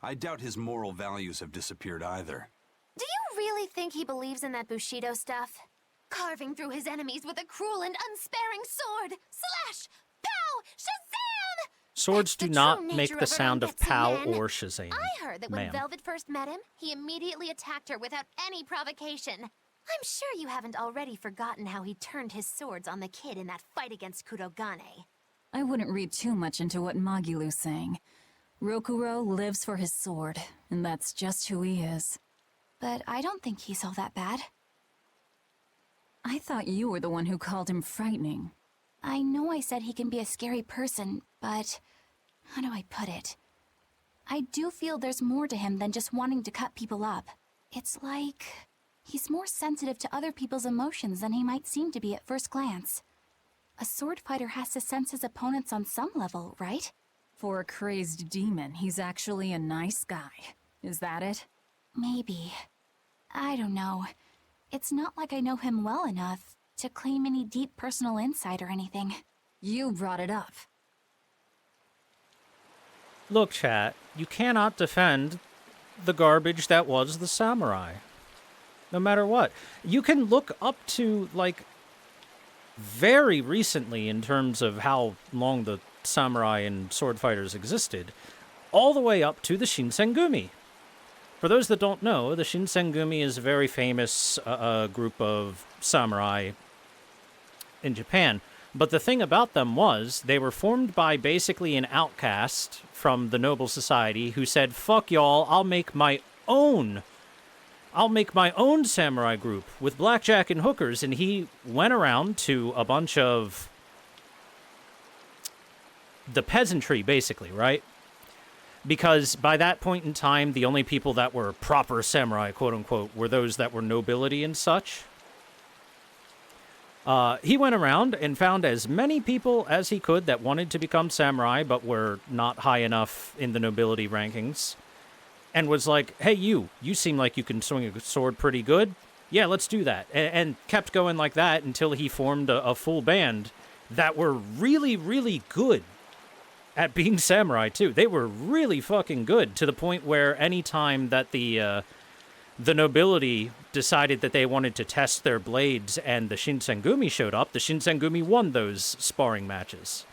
I doubt his moral values have disappeared either. Do you really think he believes in that Bushido stuff? Carving through his enemies with a cruel and unsparing sword! Slash! Pow! Shazam! Swords do not make the sound of pow or Shazam. I heard that when ma'am. Velvet first met him, he immediately attacked her without any provocation. I'm sure you haven't already forgotten how he turned his swords on the kid in that fight against Kurogane. I wouldn't read too much into what Magilu's saying. Rokuro lives for his sword, and that's just who he is. But I don't think he's all that bad. I thought you were the one who called him frightening. I know I said he can be a scary person, but... how do I put it? I do feel there's more to him than just wanting to cut people up. It's like... he's more sensitive to other people's emotions than he might seem to be at first glance. A sword fighter has to sense his opponents on some level, right? For a crazed demon, he's actually a nice guy. Is that it? Maybe. I don't know. It's not like I know him well enough to claim any deep personal insight or anything. You brought it up. Look, chat, you cannot defend the garbage that was the samurai. No matter what. You can look up to, like, very recently in terms of how long the samurai and sword fighters existed, all the way up to the Shinsengumi. For those that don't know, the Shinsengumi is a very famous group of samurai in Japan. But the thing about them was, they were formed by basically an outcast from the noble society who said, fuck y'all, I'll make my own samurai group with blackjack and hookers. And he went around to a bunch of the peasantry, basically, right? Because by that point in time, the only people that were proper samurai, quote-unquote, were those that were nobility and such. He went around and found as many people as he could that wanted to become samurai but were not high enough in the nobility rankings. And was like, hey, you seem like you can swing a sword pretty good. Yeah, let's do that. And kept going like that until he formed a full band that were really, really good at being samurai, too. They were really fucking good, to the point where any time that the nobility decided that they wanted to test their blades and the Shinsengumi showed up, the Shinsengumi won those sparring matches.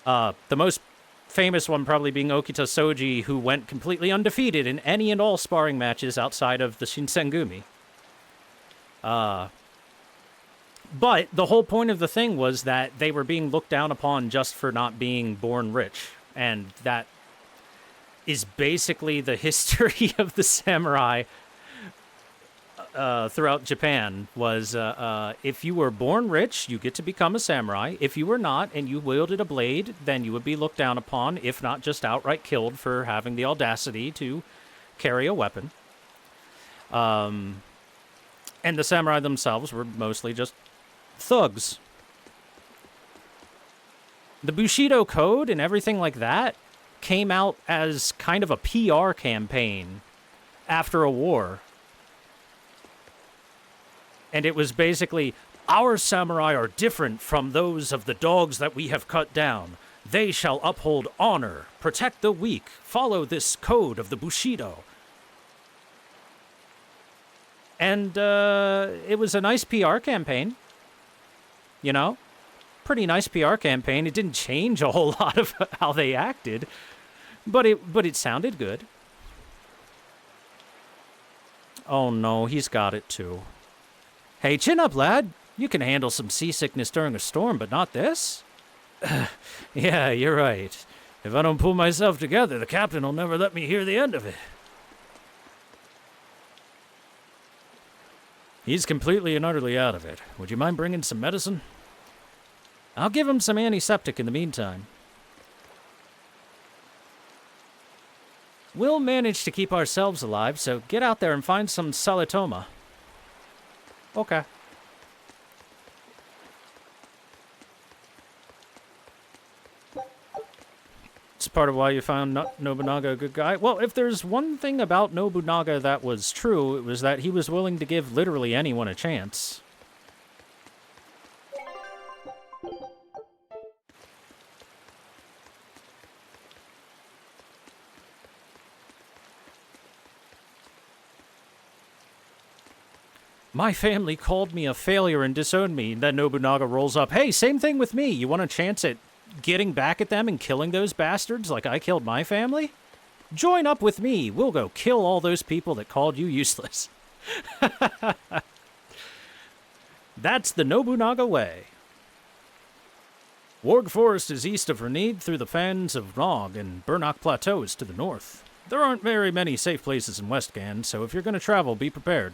The most famous one probably being Okita Soji, who went completely undefeated in any and all sparring matches outside of the Shinsengumi. But the whole point of the thing was that they were being looked down upon just for not being born rich. And that is basically the history of the samurai throughout Japan was if you were born rich, you get to become a samurai. If you were not and you wielded a blade, then you would be looked down upon, if not just outright killed for having the audacity to carry a weapon. And the samurai themselves were mostly just thugs. The Bushido Code and everything like that came out as kind of a PR campaign after a war. And it was basically, our samurai are different from those of the dogs that we have cut down. They shall uphold honor, protect the weak, follow this code of the Bushido. And it was a nice PR campaign. You know? Pretty nice PR campaign. It didn't change a whole lot of how they acted, but it sounded good. Oh no, he's got it too. Hey, chin up, lad. You can handle some seasickness during a storm, but not this? Yeah, you're right. If I don't pull myself together, the captain will never let me hear the end of it. He's completely and utterly out of it. Would you mind bringing some medicine? I'll give him some antiseptic in the meantime. We'll manage to keep ourselves alive, so get out there and find some Salitoma. Okay. It's part of why you found Nobunaga a good guy. Well, if there's one thing about Nobunaga that was true, it was that he was willing to give literally anyone a chance. My family called me a failure and disowned me. Then Nobunaga rolls up. Hey, same thing with me. You want a chance at getting back at them and killing those bastards like I killed my family? Join up with me. We'll go kill all those people that called you useless. That's the Nobunaga way. Warg Forest is east of Renid through the fens of Nog, and Burnock Plateau is to the north. There aren't very many safe places in Westgand, so if you're going to travel, be prepared.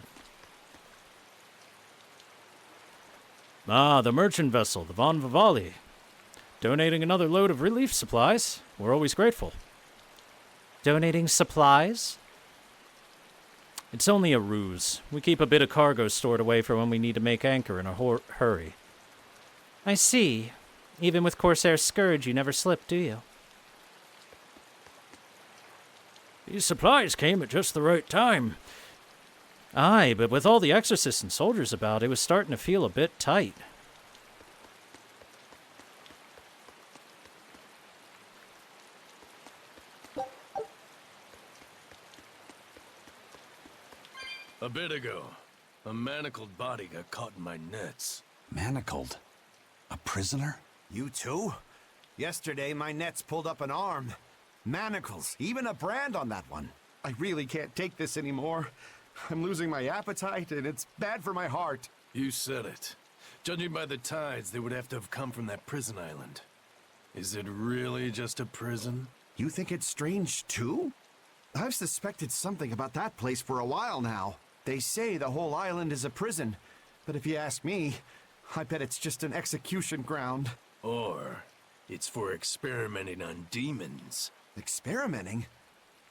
Ah, the merchant vessel, the Von Vivali. Donating another load of relief supplies. We're always grateful. Donating supplies? It's only a ruse. We keep a bit of cargo stored away for when we need to make anchor in a hurry. I see. Even with Corsair's Scourge, you never slip, do you? These supplies came at just the right time. Aye, but with all the exorcists and soldiers about, it was starting to feel a bit tight. A bit ago, a manacled body got caught in my nets. Manacled? A prisoner? You too? Yesterday, my nets pulled up an arm. Manacles, even a brand on that one. I really can't take this anymore. I'm losing my appetite, and it's bad for my heart. You said it. Judging by the tides, they would have to have come from that prison island. Is it really just a prison? You think it's strange, too? I've suspected something about that place for a while now. They say the whole island is a prison, but if you ask me, I bet it's just an execution ground. Or it's for experimenting on demons. Experimenting?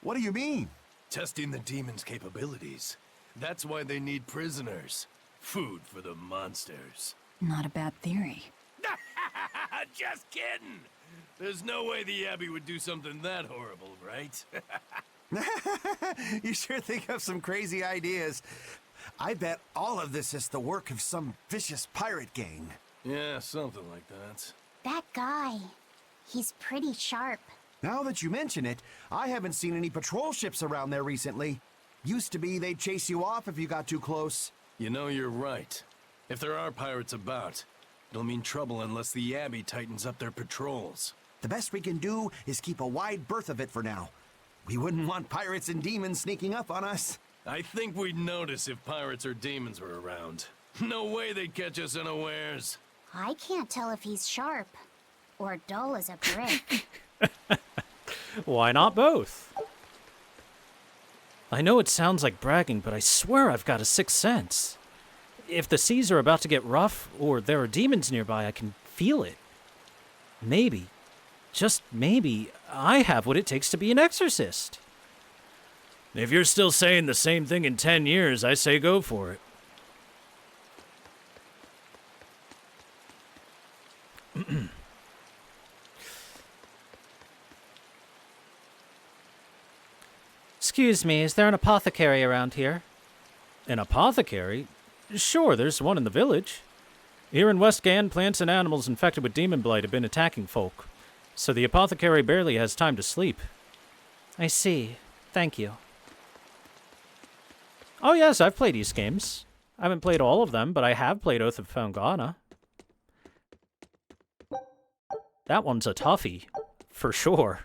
What do you mean? Testing the demons' capabilities. That's why they need prisoners. Food for the monsters. Not a bad theory. Just kidding! There's no way the Abbey would do something that horrible, right? You sure think of some crazy ideas. I bet all of this is the work of some vicious pirate gang. Yeah, something like that. That guy, he's pretty sharp. Now that you mention it, I haven't seen any patrol ships around there recently. Used to be they'd chase you off if you got too close. You know, you're right. If there are pirates about, it'll mean trouble unless the Abbey tightens up their patrols. The best we can do is keep a wide berth of it for now. We wouldn't want pirates and demons sneaking up on us. I think we'd notice if pirates or demons were around. No way they'd catch us unawares. I can't tell if he's sharp or dull as a brick. Why not both? I know it sounds like bragging, but I swear I've got a sixth sense. If the seas are about to get rough, or there are demons nearby, I can feel it. Maybe, just maybe, I have what it takes to be an exorcist. If you're still saying the same thing in 10 years, I say go for it. Excuse me, is there an apothecary around here? An apothecary? Sure, there's one in the village. Here in Westgan, plants and animals infected with demon blight have been attacking folk, so the apothecary barely has time to sleep. I see. Thank you. Oh yes, I've played East games. I haven't played all of them, but I have played Oath of Felghana. That one's a toughie, for sure.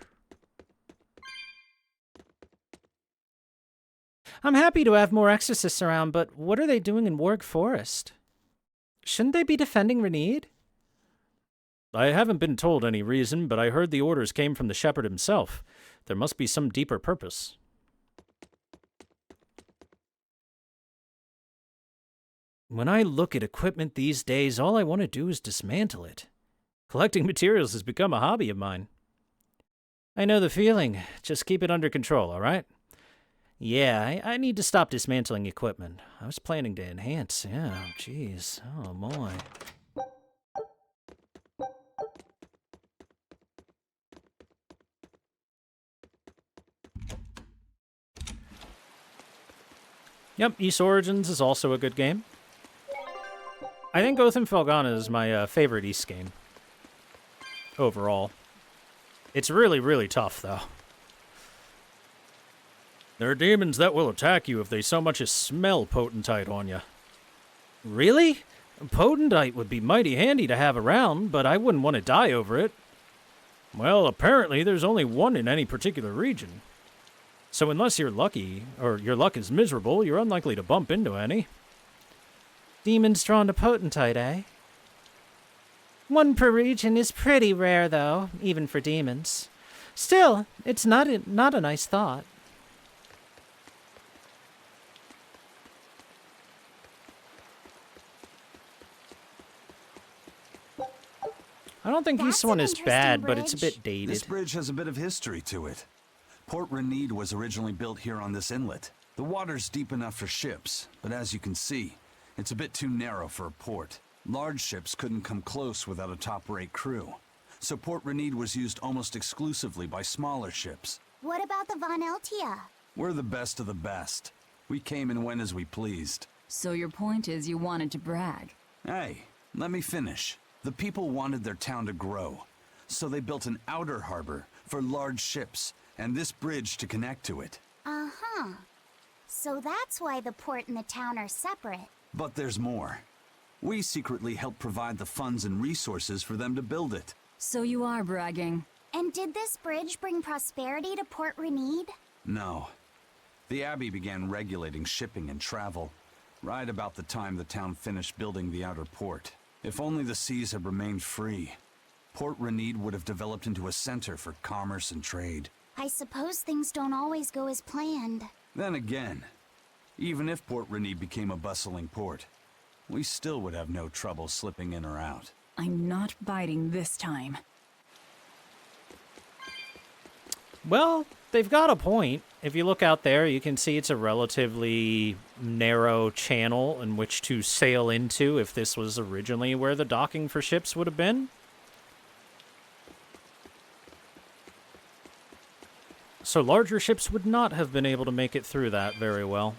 I'm happy to have more exorcists around, but what are they doing in Warg Forest? Shouldn't they be defending Renede? I haven't been told any reason, but I heard the orders came from the shepherd himself. There must be some deeper purpose. When I look at equipment these days, all I want to do is dismantle it. Collecting materials has become a hobby of mine. I know the feeling. Just keep it under control, all right? Yeah, I need to stop dismantling equipment. I was planning to enhance. Yeah, jeez. Oh, boy. Yep, Ys Origins is also a good game. I think Oath and Felghana is my favorite Ys game. Overall. It's really, really tough, though. There are demons that will attack you if they so much as smell Potentite on you. Really? Potentite would be mighty handy to have around, but I wouldn't want to die over it. Well, apparently there's only one in any particular region. So unless you're lucky, or your luck is miserable, you're unlikely to bump into any. Demons drawn to Potentite, eh? One per region is pretty rare, though, even for demons. Still, it's not a nice thought. I don't think this one is bad, but it's a bit dated. This bridge has a bit of history to it. Port Renede was originally built here on this inlet. The water's deep enough for ships, but as you can see, it's a bit too narrow for a port. Large ships couldn't come close without a top-rate crew, so Port Renede was used almost exclusively by smaller ships. What about the Von Eltia? We're the best of the best. We came and went as we pleased. So your point is you wanted to brag? Hey, let me finish. The people wanted their town to grow, so they built an outer harbor for large ships, and this bridge to connect to it. Uh-huh. So that's why the port and the town are separate. But there's more. We secretly helped provide the funds and resources for them to build it. So you are bragging. And did this bridge bring prosperity to Port Renede? No. The Abbey began regulating shipping and travel, right about the time the town finished building the outer port. If only the seas had remained free, Port Renede would have developed into a center for commerce and trade. I suppose things don't always go as planned. Then again, even if Port Renede became a bustling port, we still would have no trouble slipping in or out. I'm not biting this time. Well, they've got a point. If you look out there, you can see it's a relatively narrow channel in which to sail into if this was originally where the docking for ships would have been. So larger ships would not have been able to make it through that very well.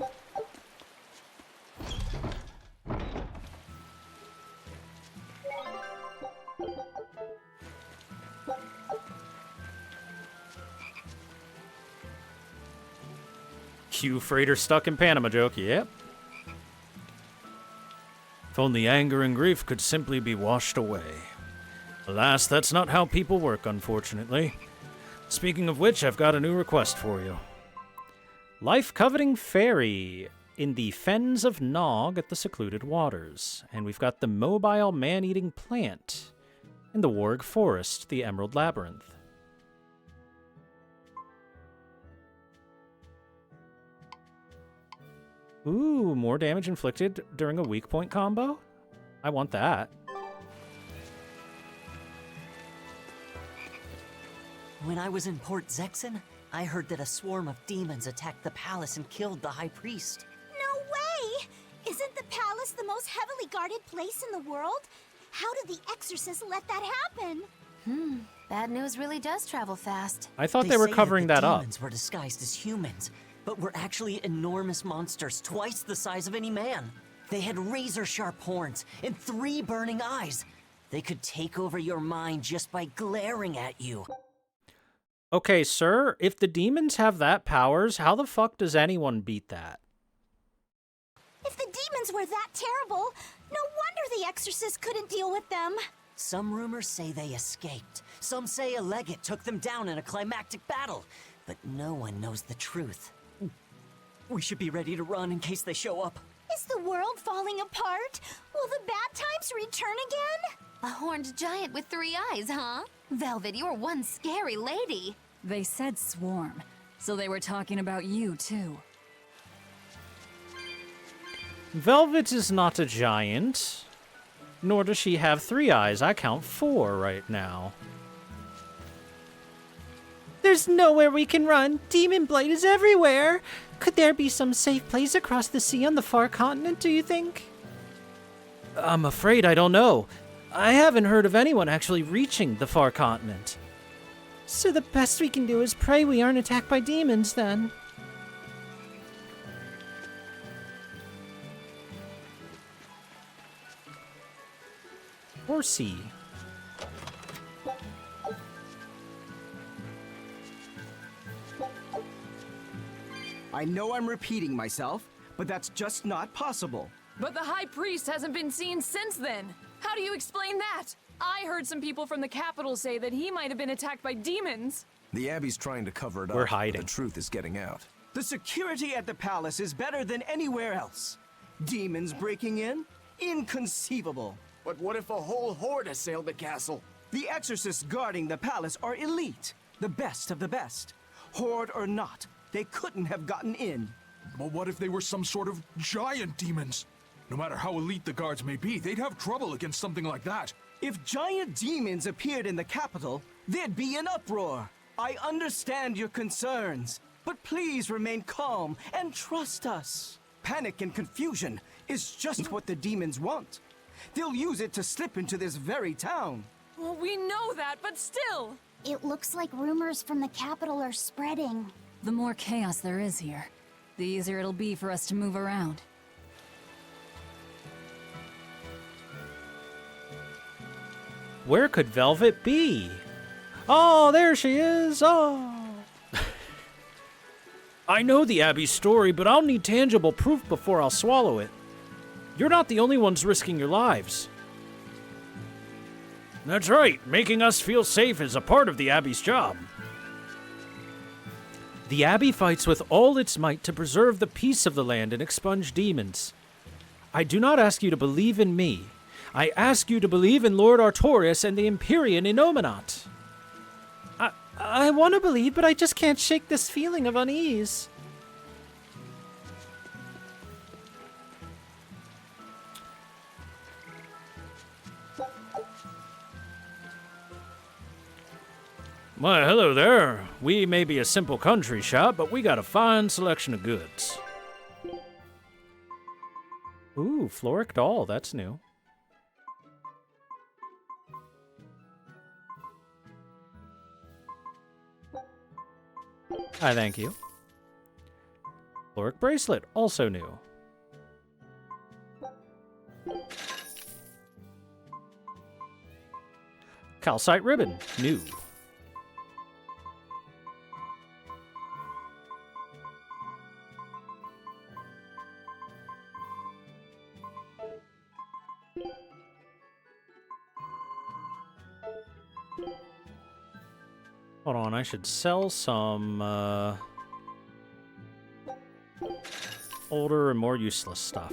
Q freighter stuck in Panama joke, yep. If only anger and grief could simply be washed away. Alas, that's not how people work, unfortunately. Speaking of which, I've got a new request for you. Life-coveting fairy in the fens of Nog at the secluded waters. And we've got the mobile man-eating plant in the Warg Forest, the Emerald Labyrinth. Ooh, more damage inflicted during a weak point combo? I want that. When I was in Port Zexen, I heard that a swarm of demons attacked the palace and killed the High Priest. No way! Isn't the palace the most heavily guarded place in the world? How did the Exorcist let that happen? Bad news really does travel fast. I thought they were covering that up. Demons were disguised as humans, but were actually enormous monsters, twice the size of any man. They had razor-sharp horns and 3 burning eyes. They could take over your mind just by glaring at you. Okay, sir, if the demons have that powers, how the fuck does anyone beat that? If the demons were that terrible, no wonder the Exorcist couldn't deal with them. Some rumors say they escaped. Some say a legate took them down in a climactic battle. But no one knows the truth. We should be ready to run in case they show up. Is the world falling apart? Will the bad times return again? A horned giant with 3 eyes, huh? Velvet, you're one scary lady. They said swarm, so they were talking about you, too. Velvet is not a giant, nor does she have 3 eyes. I count 4 right now. There's nowhere we can run. Demon Blade is everywhere. Could there be some safe place across the sea on the far continent, do you think? I'm afraid I don't know. I haven't heard of anyone actually reaching the far continent. So the best we can do is pray we aren't attacked by demons, then. Or sea. I know I'm repeating myself, but that's just not possible. But the High Priest hasn't been seen since then. How do you explain that? I heard some people from the capital say that he might have been attacked by demons. The Abbey's trying to cover it up. We're hiding. But the truth is getting out. The security at the palace is better than anywhere else. Demons breaking in? Inconceivable. But what if a whole horde assailed the castle? The exorcists guarding the palace are elite, the best of the best. Horde or not, they couldn't have gotten in. But what if they were some sort of giant demons? No matter how elite the guards may be, they'd have trouble against something like that. If giant demons appeared in the capital, there'd be an uproar. I understand your concerns, but please remain calm and trust us. Panic and confusion is just what the demons want. They'll use it to slip into this very town. Well, we know that, but still. It looks like rumors from the capital are spreading. The more chaos there is here, the easier it'll be for us to move around. Where could Velvet be? Oh, there she is. Oh. I know the Abbey's story, but I'll need tangible proof before I'll swallow it. You're not the only ones risking your lives. That's right. Making us feel safe is a part of the Abbey's job. The Abbey fights with all its might to preserve the peace of the land and expunge demons. I do not ask you to believe in me. I ask you to believe in Lord Artorias and the Empyrean Inominat. I want to believe, but I just can't shake this feeling of unease. Why, hello there. We may be a simple country shop, but we got a fine selection of goods. Ooh, Floric doll, that's new. Hi, thank you. Floric bracelet, also new. Calcite ribbon, new. Hold on, I should sell some older and more useless stuff.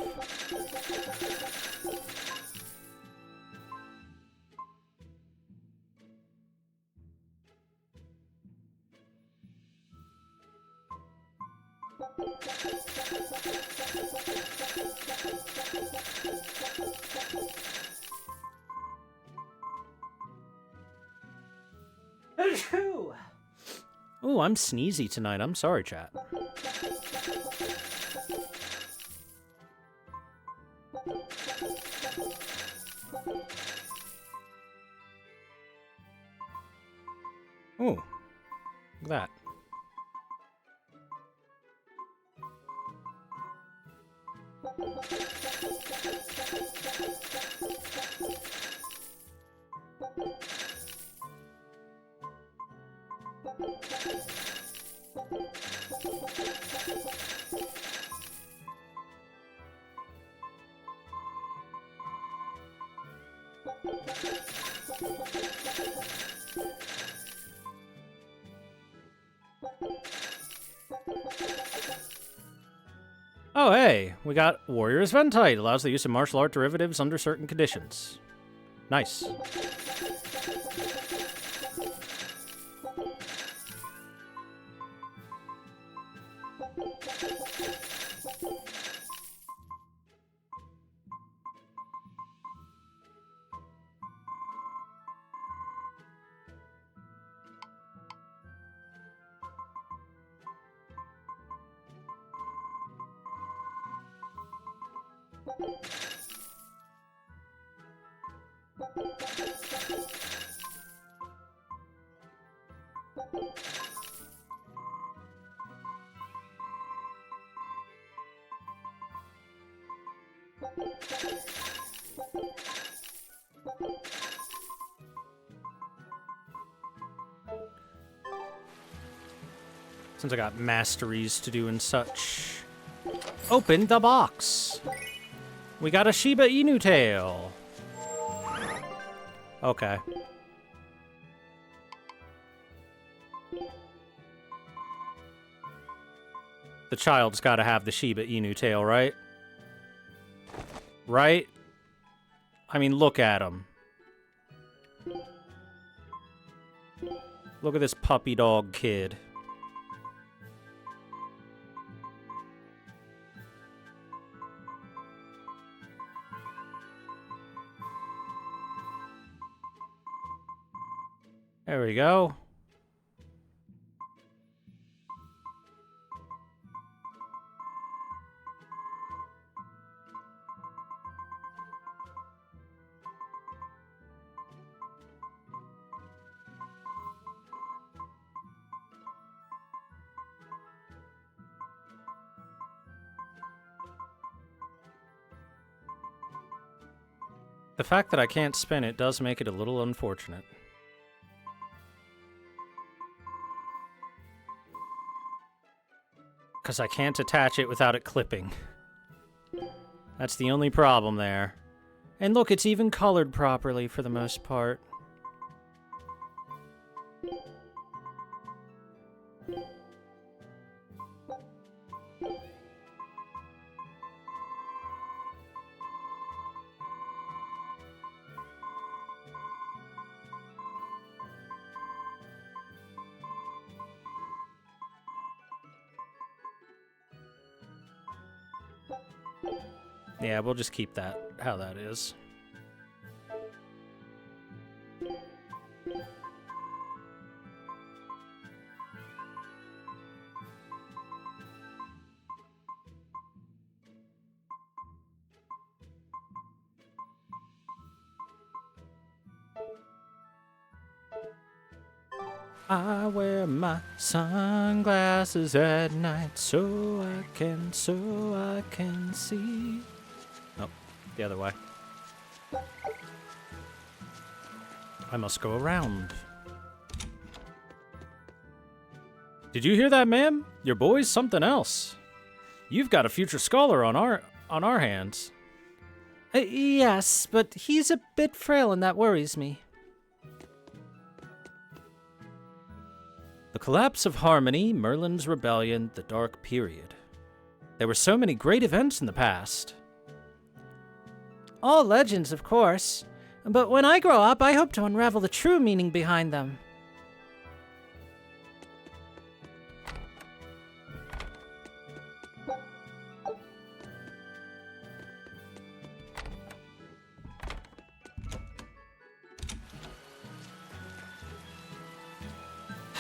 Ooh, I'm sneezy tonight. I'm sorry, chat. Ooh, look at that. Oh, hey, we got Warrior's Ventite. Allows the use of martial art derivatives under certain conditions. Nice. Since I got masteries to do and such. Open the box. We got a Shiba Inu tail. Okay. The child's gotta have the Shiba Inu tail, right? Right? I mean, look at him. Look at this puppy dog kid. There we go. The fact that I can't spin it does make it a little unfortunate. Because I can't attach it without it clipping. That's the only problem there. And look, it's even colored properly for the most part. Yeah, we'll just keep that how that is. I wear my sunglasses at night so I can see. Oh, the other way. I must go around. Did you hear that, ma'am? Your boy's something else. You've got a future scholar on our hands. Yes, but he's a bit frail and that worries me. The collapse of Harmony, Merlin's rebellion, the Dark Period. There were so many great events in the past. All legends, of course. But when I grow up, I hope to unravel the true meaning behind them.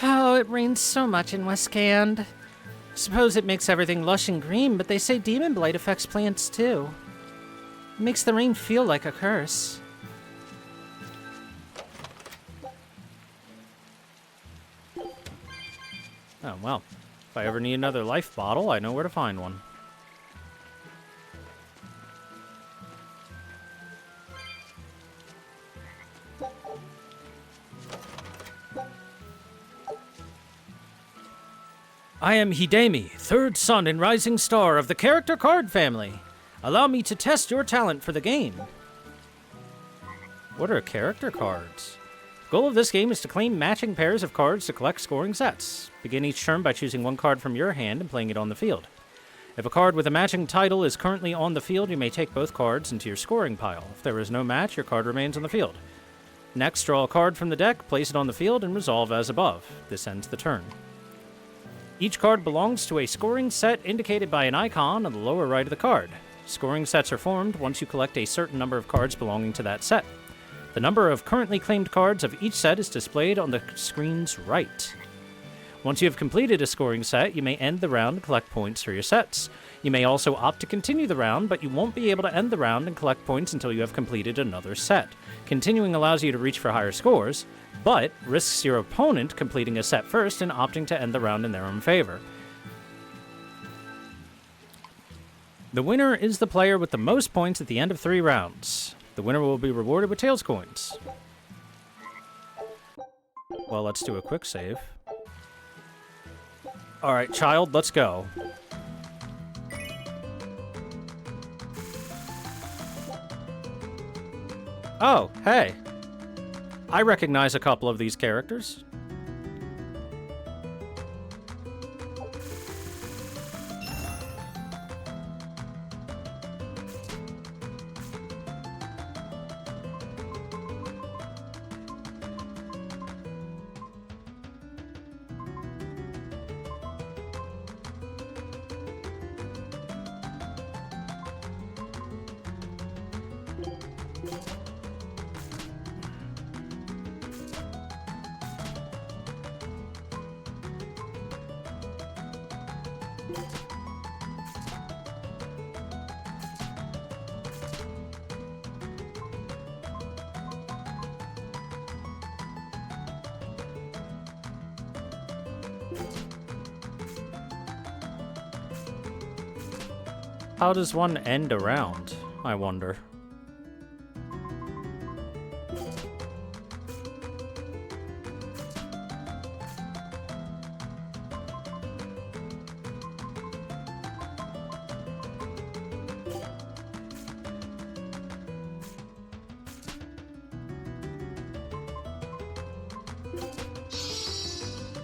Oh, it rains so much in Westcand. Suppose it makes everything lush and green, but they say demon blight affects plants too. It makes the rain feel like a curse. Oh, well. If I ever need another life bottle, I know where to find one. I am Hidemi, third son and rising star of the character card family. Allow me to test your talent for the game. What are character cards? The goal of this game is to claim matching pairs of cards to collect scoring sets. Begin each turn by choosing one card from your hand and playing it on the field. If a card with a matching title is currently on the field, you may take both cards into your scoring pile. If there is no match, your card remains on the field. Next, draw a card from the deck, place it on the field, and resolve as above. This ends the turn. Each card belongs to a scoring set indicated by an icon on the lower right of the card. Scoring sets are formed once you collect a certain number of cards belonging to that set. The number of currently claimed cards of each set is displayed on the screen's right. Once you have completed a scoring set, you may end the round and collect points for your sets. You may also opt to continue the round, but you won't be able to end the round and collect points until you have completed another set. Continuing allows you to reach for higher scores, but risks your opponent completing a set first and opting to end the round in their own favor. The winner is the player with the most points at the end of 3 rounds. The winner will be rewarded with Tails coins. Well, let's do a quick save. Alright, child, let's go. Oh, hey. I recognize a couple of these characters. How does one end a round, I wonder?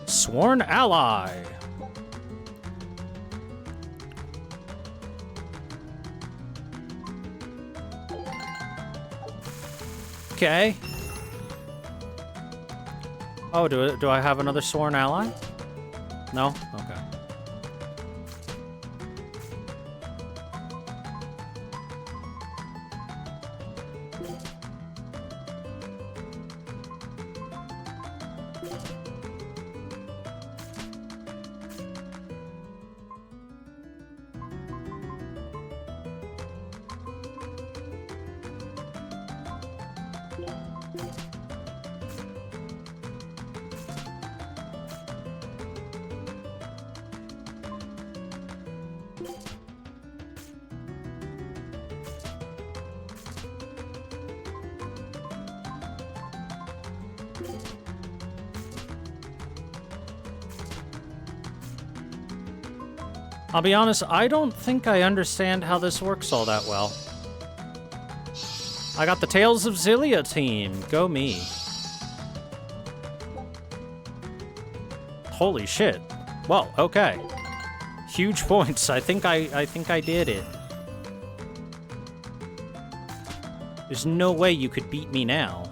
Sworn ally. Okay. Oh, do I have another sworn ally? No? Okay. I'll be honest, I don't think I understand how this works all that well. I got the Tales of Xillia team. Go me. Holy shit. Well, okay. Huge points. I think I did it. There's no way you could beat me now.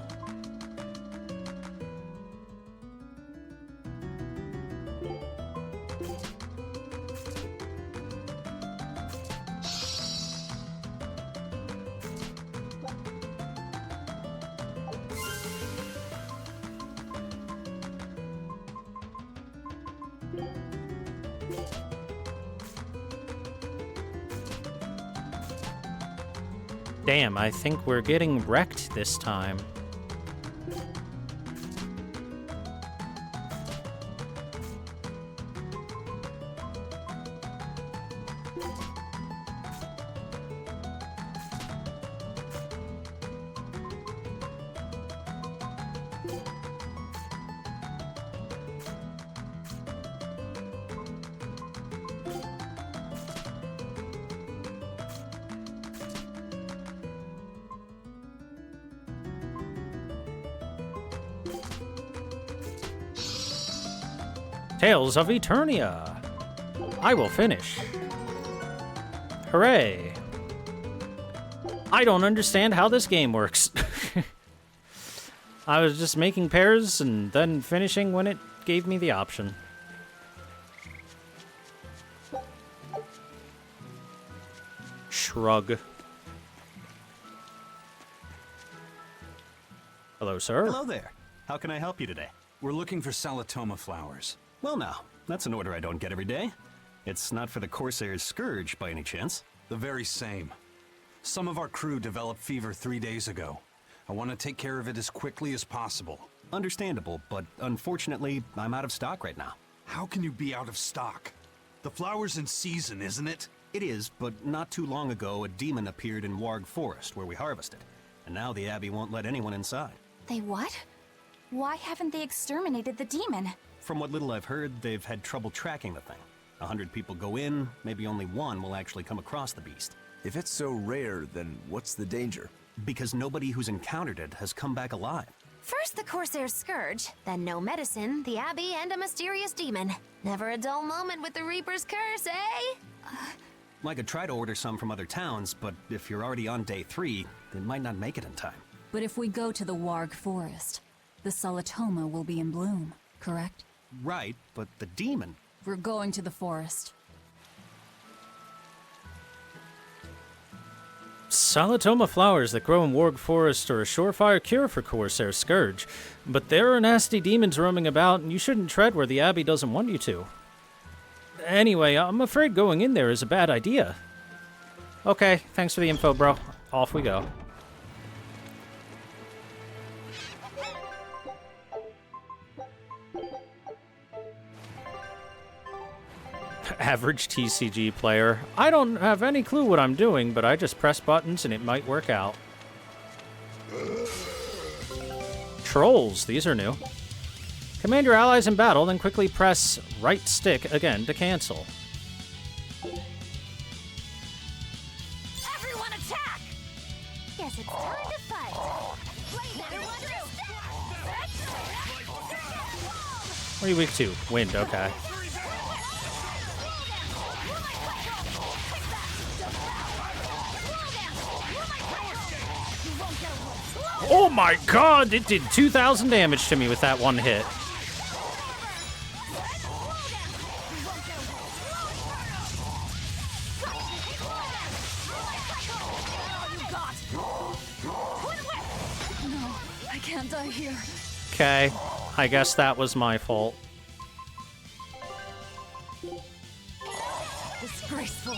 Damn, I think we're getting wrecked this time. Tales of Eternia. I will finish. Hooray. I don't understand how this game works. I was just making pairs and then finishing when it gave me the option. Shrug. Hello, sir. Hello there. How can I help you today? We're looking for Salatoma flowers. Well now, that's an order I don't get every day. It's not for the Corsair's Scourge, by any chance? The very same. Some of our crew developed fever 3 days ago. I want to take care of it as quickly as possible. Understandable, but unfortunately, I'm out of stock right now. How can you be out of stock? The flower's in season, isn't it? It is, but not too long ago, a demon appeared in Warg Forest, where we harvested. And now the Abbey won't let anyone inside. They what? Why haven't they exterminated the demon? From what little I've heard, they've had trouble tracking the thing. 100 people go in, maybe only one will actually come across the beast. If it's so rare, then what's the danger? Because nobody who's encountered it has come back alive. First the Corsair's Scourge, then no medicine, the Abbey, and a mysterious demon. Never a dull moment with the Reaper's Curse, eh? I could try to order some from other towns, but if you're already on day 3, they might not make it in time. But if we go to the Warg Forest, the Salatoma will be in bloom, correct? Right, but the demon... We're going to the forest. Salatoma flowers that grow in Warg Forest are a surefire cure for Corsair Scourge, but there are nasty demons roaming about, and you shouldn't tread where the Abbey doesn't want you to. Anyway, I'm afraid going in there is a bad idea. Okay, thanks for the info, bro. Off we go. Average TCG player. I don't have any clue what I'm doing, but I just press buttons and it might work out. Trolls, these are new. Command your allies in battle, then quickly press right stick again to cancel. Everyone attack! Guess it's time to fight. What are you weak to? Wind, okay. Oh my god, it did 2,000 damage to me with that one hit. No, I can't die here. Okay, I guess that was my fault. Disgraceful.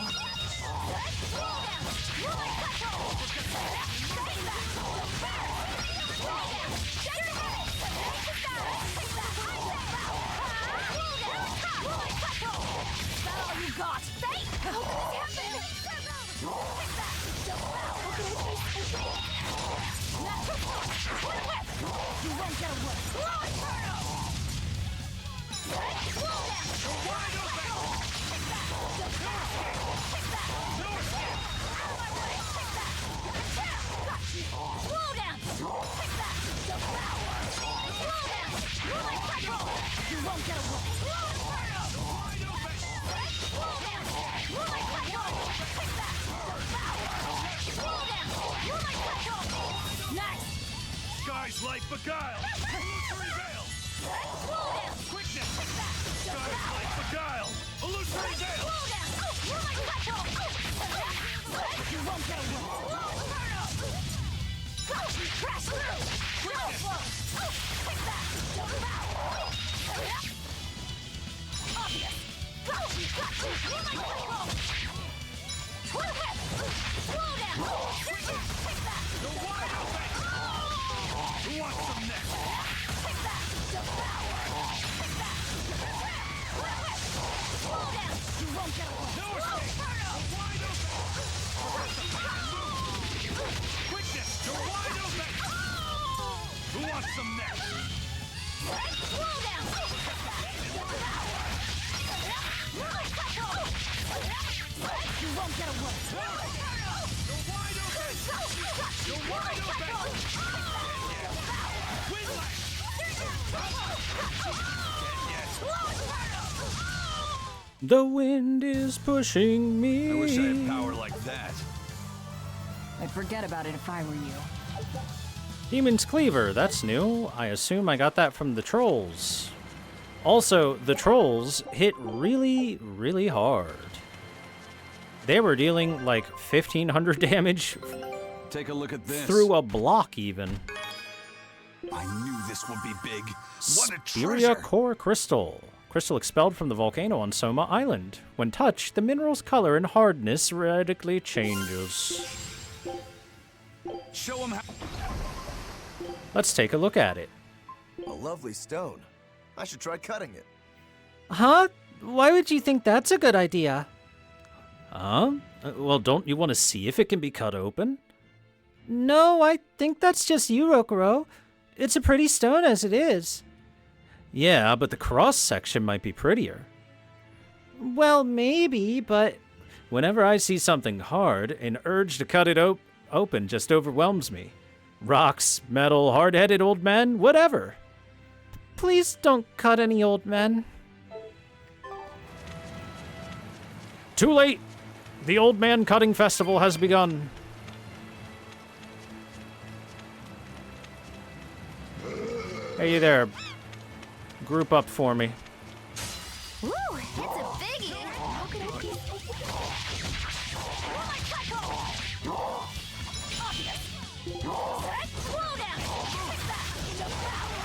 Sky's light beguile! Illusory veil! Quickness! Sky's light beguile! Illusory veil! You won't get away! Crash through! Obvious! want some next? Take that! Devour! Take that! Slow down! You won't get away! No escape! Wide open! Quickness! You're wide open! Who wants some next? Slow down! Devour! You won't get away! You're wide open! You're wide open! The wind is pushing me. I wish I had power like that. I'd forget about it if I were you. Demon's Cleaver, that's new. I assume I got that from the trolls. Also, the trolls hit really, really hard. They were dealing like 1,500 damage. Take a look at this. Through a block, even. I knew this would be big. What a Berseria treasure! Core Crystal. Crystal expelled from the volcano on Soma Island. When touched, the mineral's color and hardness radically changes. Show him how. Let's take a look at it. A lovely stone. I should try cutting it. Huh? Why would you think that's a good idea? Huh? Well, don't you want to see if it can be cut open? No, I think that's just you, Rokuro. It's a pretty stone as it is. Yeah, but the cross-section might be prettier. Well, maybe, but whenever I see something hard, an urge to cut it open just overwhelms me. Rocks, metal, hard-headed old men, whatever. Please don't cut any old men. Too late! The Old Man Cutting Festival has begun. Hey there. Group up for me. Woo! It's a biggie! How can I be... Obvious! Slow down! Take that! Devour!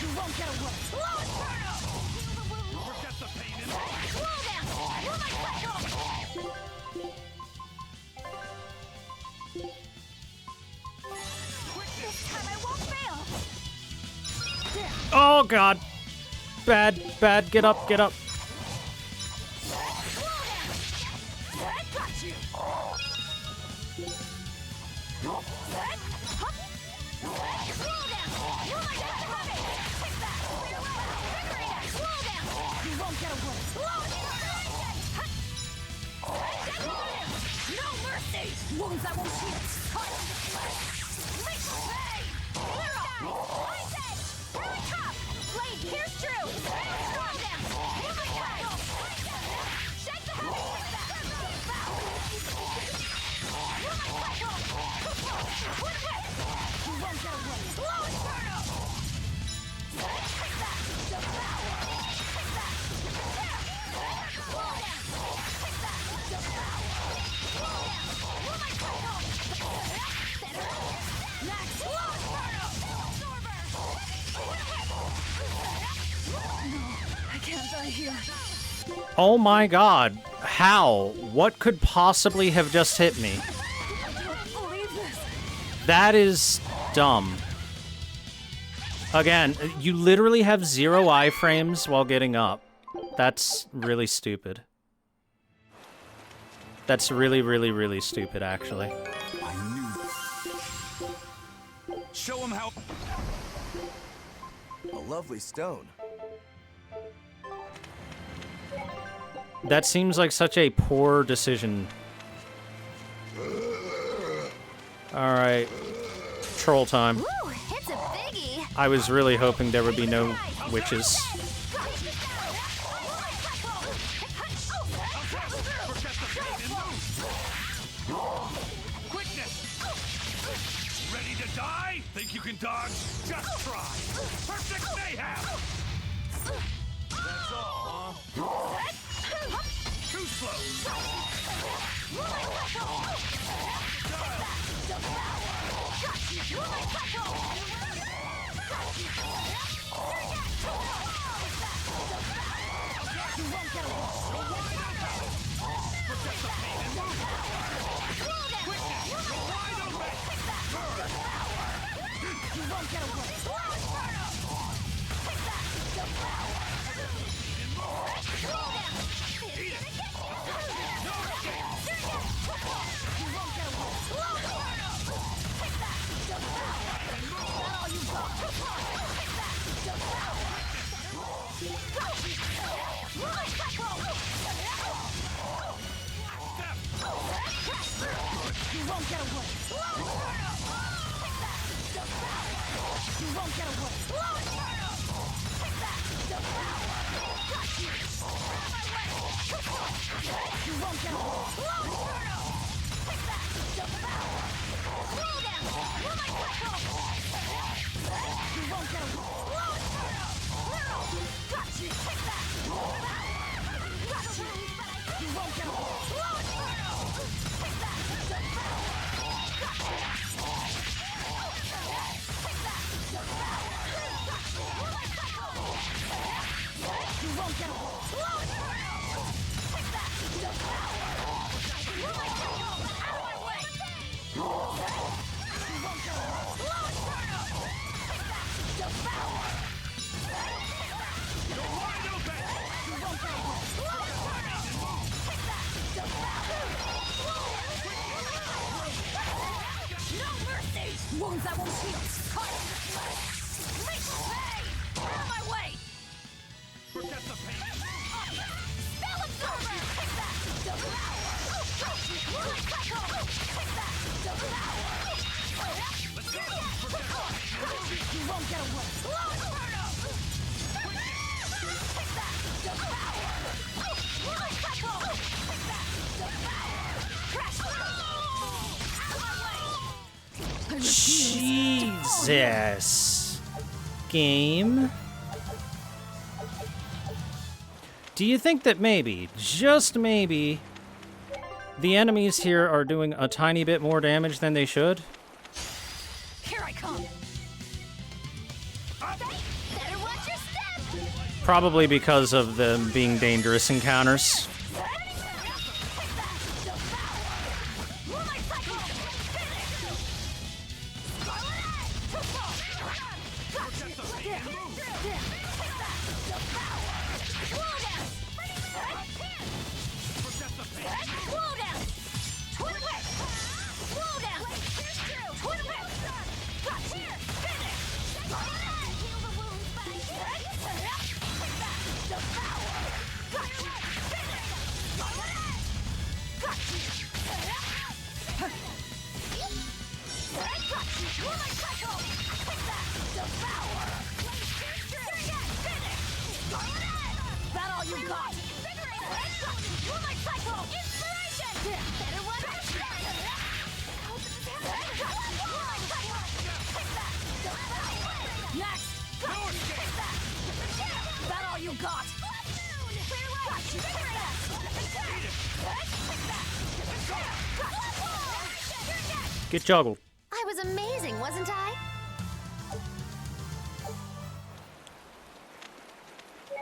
You won't get away! Slow Inferno! Forget the pain in Slow down! This time I won't fail! Oh god. Bad, bad. Get up, get up. Wounds that won't heal. Make pay! Clear off! Eyes edge! Really tough! Blade, pierce through! Storm them! Here we go! Shake the heavy with that! You won't get away! Slow Inferno! Take that! Devour! Take that! Slow down! Take that! Devour! Slow down! Max, slow Inferno! I can't die here. Oh my god. How? What could possibly have just hit me? I can't believe this. That is dumb. Again, you literally have 0 iframes while getting up. That's really stupid. That's really, really, really stupid, actually. I knew. Show him how. A lovely stone. That seems like such a poor decision. Alright. Troll time. Woo! It's a biggie! I was really hoping there would be no witches. Ready to die? Think you can dodge? Just try! Perfect mayhem! That's all, huh? Too slow! Wounds that won't heal. Make me pay! Out of my way! Forget the pain. Spell absorber! Devour! Let's go! You won't get away! Jesus. Game. Do you think that maybe, just maybe, the enemies here are doing a tiny bit more damage than they should? Here I come. Better watch your step. Probably because of them being dangerous encounters. That all you got? Inspiration! Better watch your step. Next! That all you got? Get juggled. I was amazing, wasn't I?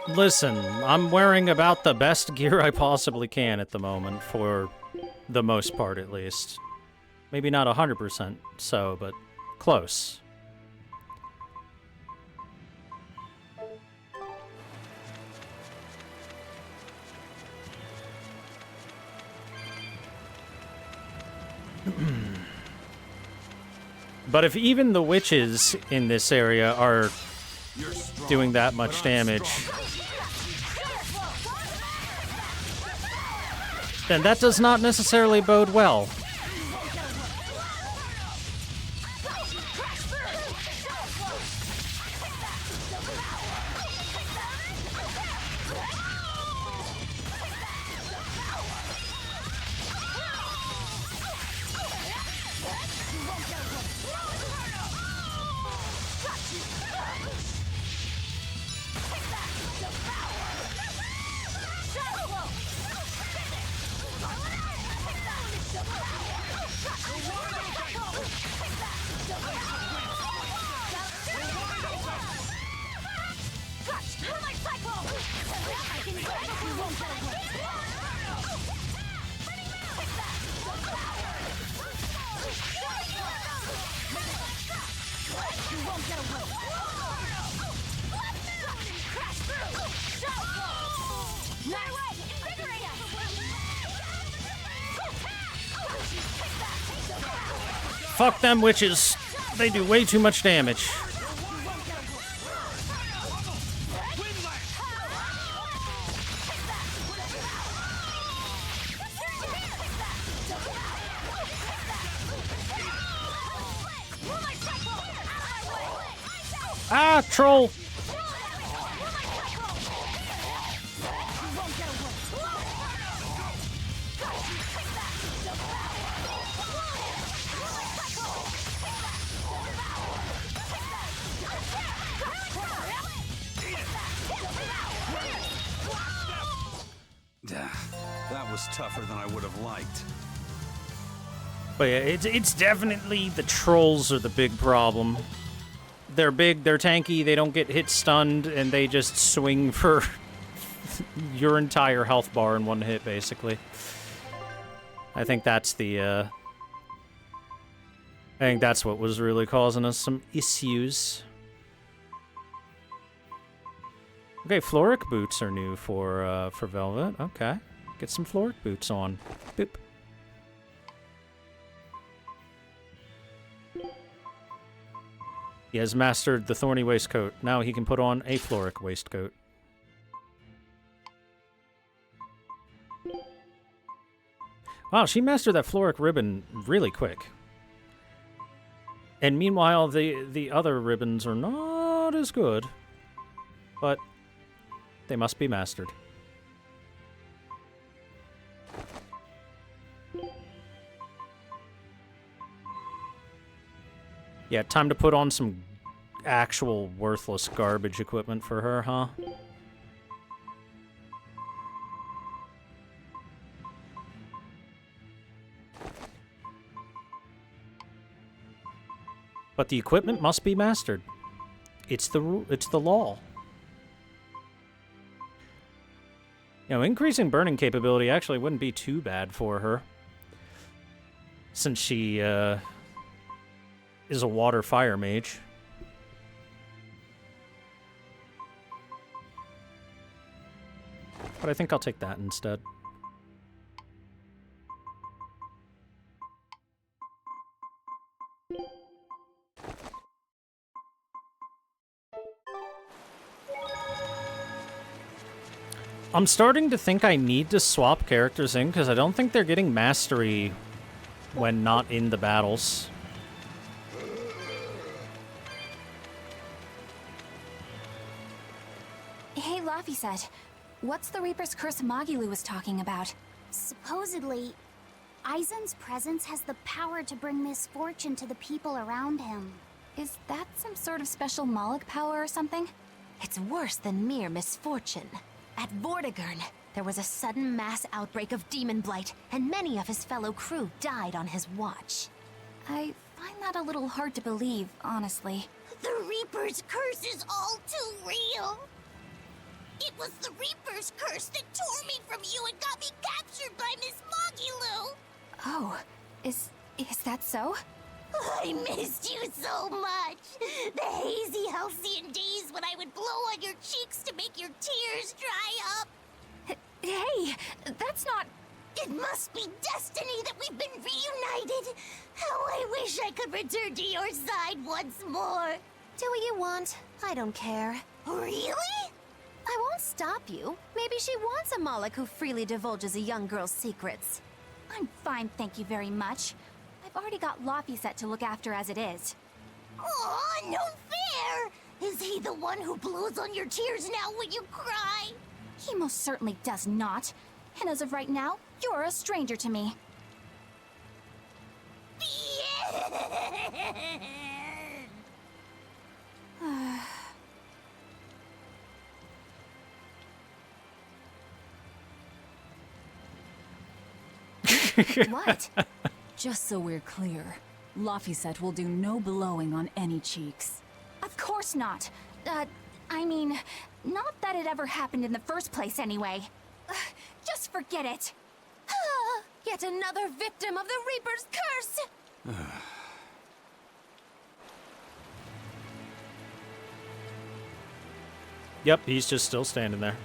Listen, I'm wearing about the best gear I possibly can at the moment, for the most part at least. Maybe not 100% so, but close. But if even the witches in this area are doing that much damage, then that does not necessarily bode well. Fuck them witches. They do way too much damage. Ah, troll! That was tougher than I would have liked. But yeah, it's definitely the trolls are the big problem. They're big, they're tanky, they don't get hit stunned, and they just swing for your entire health bar in one hit, basically. I think that's the, I think that's what was really causing us some issues. Okay, Floric boots are new for Velvet. Okay. Get some Floric boots on. Boop. He has mastered the thorny waistcoat. Now he can put on a Floric waistcoat. Wow, she mastered that Floric ribbon really quick. And meanwhile, the other ribbons are not as good. But they must be mastered. Yeah, time to put on some actual worthless garbage equipment for her, huh? But the equipment must be mastered. It's the law. You know, increasing burning capability actually wouldn't be too bad for her. Since she, is a water fire mage. But I think I'll take that instead. I'm starting to think I need to swap characters in, because I don't think they're getting mastery when not in the battles. Hey, Laphicet, what's the Reaper's Curse Magilu was talking about? Supposedly, Aizen's presence has the power to bring misfortune to the people around him. Is that some sort of special Moloch power or something? It's worse than mere misfortune. At Vortigern, there was a sudden mass outbreak of demon blight, and many of his fellow crew died on his watch. I find that a little hard to believe, honestly. The Reaper's curse is all too real. It was the Reaper's curse that tore me from you and got me captured by Miss Magilu. Oh, is that so? I missed you so much. The hazy, halcyon days when I would blow on your cheeks to make your tears dry up. Hey, that's not... It must be destiny that we've been reunited. How I wish I could return to your side once more. Do what you want. I don't care. Really? I won't stop you. Maybe she wants a Moloch who freely divulges a young girl's secrets. I'm fine, thank you very much. I've already got Laphicet to look after as it is. Aw, no fair! Is he the one who blows on your tears now when you cry? He most certainly does not. And as of right now, you're a stranger to me. What? Just so we're clear, Laphicet will do no blowing on any cheeks. Of course not. I mean, not that it ever happened in the first place anyway. Just forget it. Yet another victim of the Reaper's curse! Yep, he's just still standing there.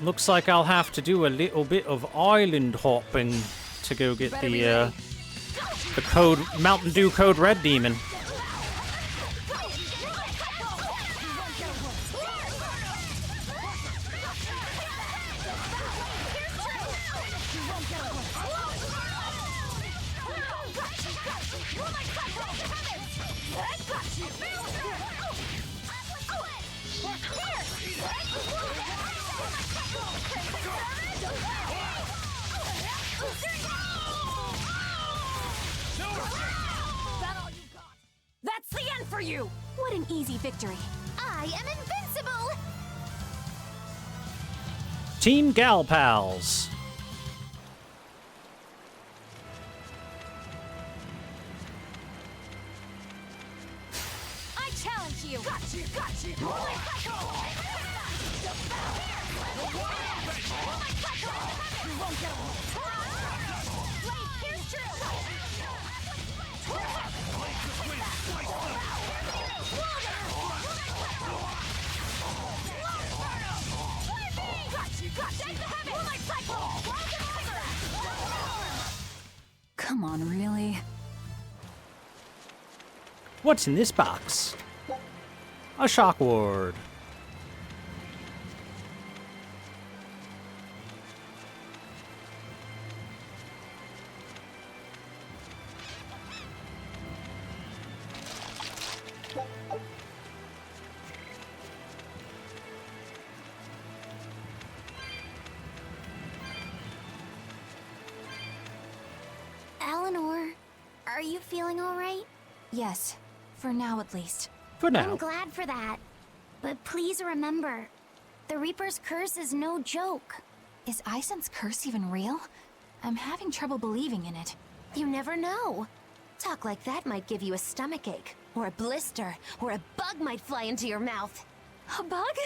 looks like I'll have to do a little bit of island hopping to go get the code Mountain Dew Code Red demon. That's the end for you! What an easy victory. I am invincible! Team Gal Pals. I challenge you! Come on, really? What's in this box? A shock ward. Eleanor, are you feeling all right? Yes, for now at least. For now. I'm glad for that. But please remember, the Reaper's curse is no joke. Is Isen's curse even real? I'm having trouble believing in it. You never know. Talk like that might give you a stomachache, or a blister, or a bug might fly into your mouth. A bug?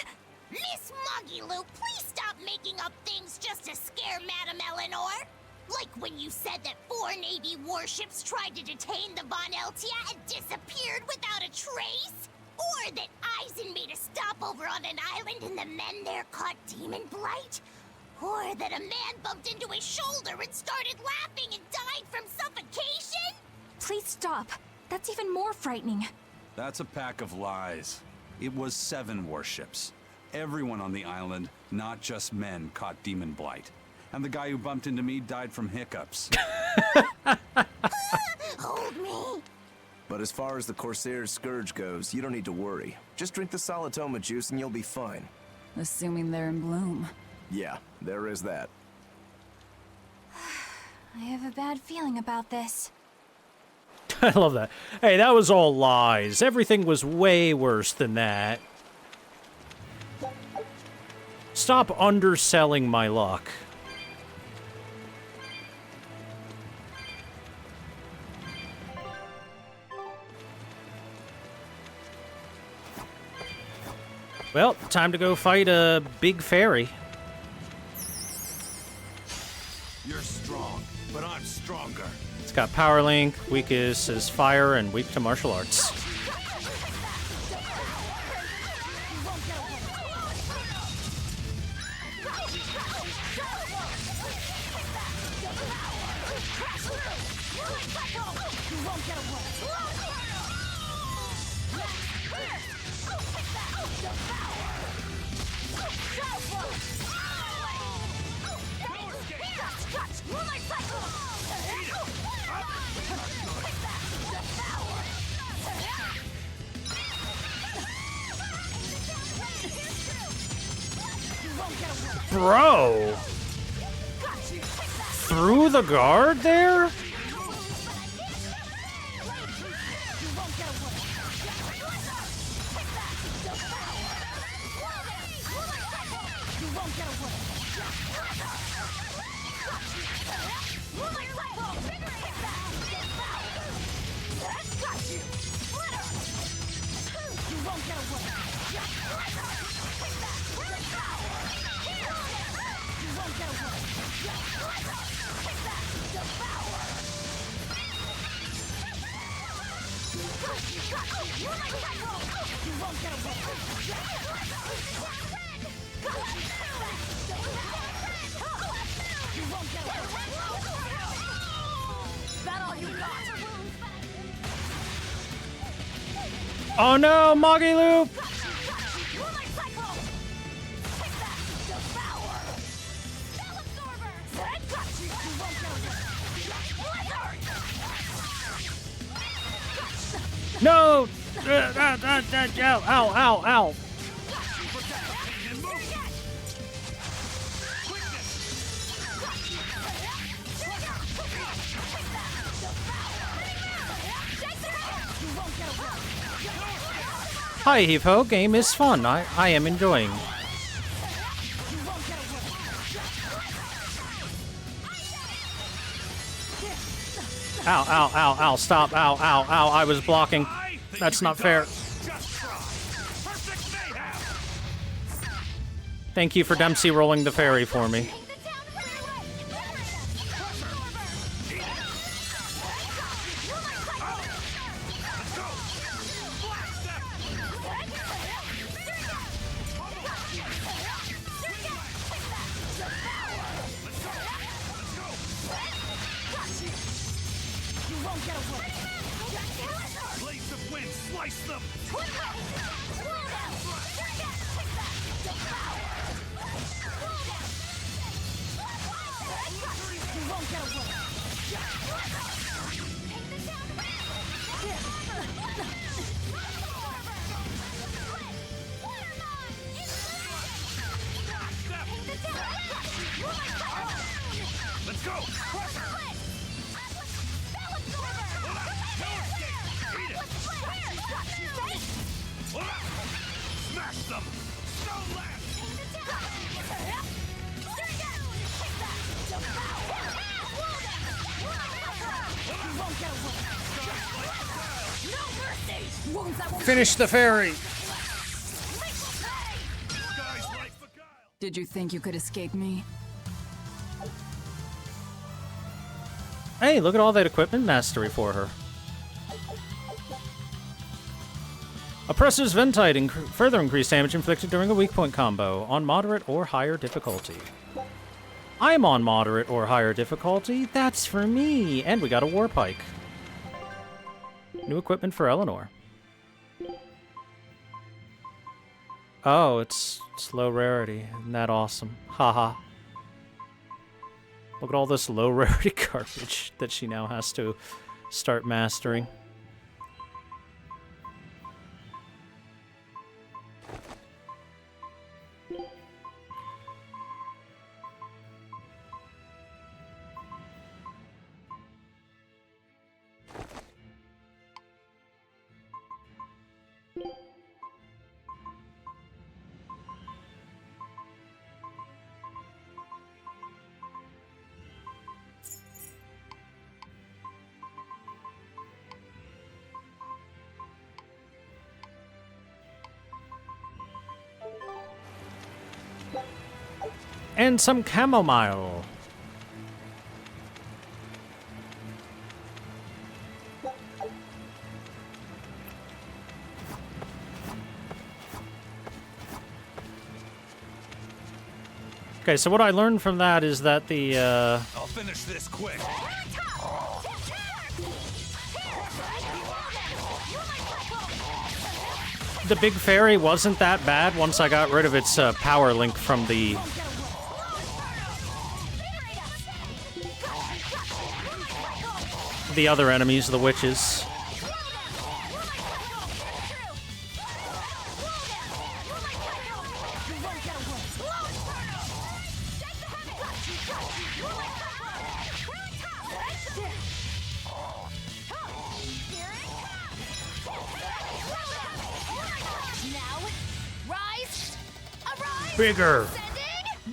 Miss Moggy Lou, please stop making up things just to scare Madame Eleanor. Like when you said that 4 Navy warships tried to detain the Von Eltia and disappeared without a trace? Or that Eisen made a stopover on an island and the men there caught demon blight? Or that a man bumped into his shoulder and started laughing and died from suffocation? Please stop. That's even more frightening. That's a pack of lies. It was 7 warships. Everyone on the island, not just men, caught demon blight. And the guy who bumped into me died from hiccups. Hold me. But as far as the Corsair's Scourge goes, you don't need to worry. Just drink the Solitoma juice and you'll be fine. Assuming they're in bloom. Yeah, there is that. I have a bad feeling about this. I love that. Hey, that was all lies. Everything was way worse than that. Stop underselling my luck. Well, time to go fight a big fairy. You're strong, but I'm stronger. It's got power link, weakest is fire, and weak to martial arts. Bro! Through the guard there? That all you got? Oh no, Moggy Loop! No! Ow, ow, ow, ow. Hi, Heave-Ho. Game is fun. I am enjoying. Ow, ow, ow, ow. Stop. Ow, ow, ow. I was blocking. That's not fair. Thank you for Dempsey rolling the fairy for me. Let's go! Smash them! Stone left! Finish the fairy! Did you think you could escape me? Hey, look at all that equipment mastery for her. Oppressor's Ventite further increased damage inflicted during a weak point combo on moderate or higher difficulty. I'm on moderate or higher difficulty. That's for me. And we got a war pike. New equipment for Eleanor. Oh, it's low rarity. Isn't that awesome? Haha. Look at all this low rarity garbage that she now has to start mastering. And some chamomile. Okay, so what I learned from that is that the I'll finish this quick. the big fairy wasn't that bad once I got rid of its power link from the other enemies, the witches. Bigger!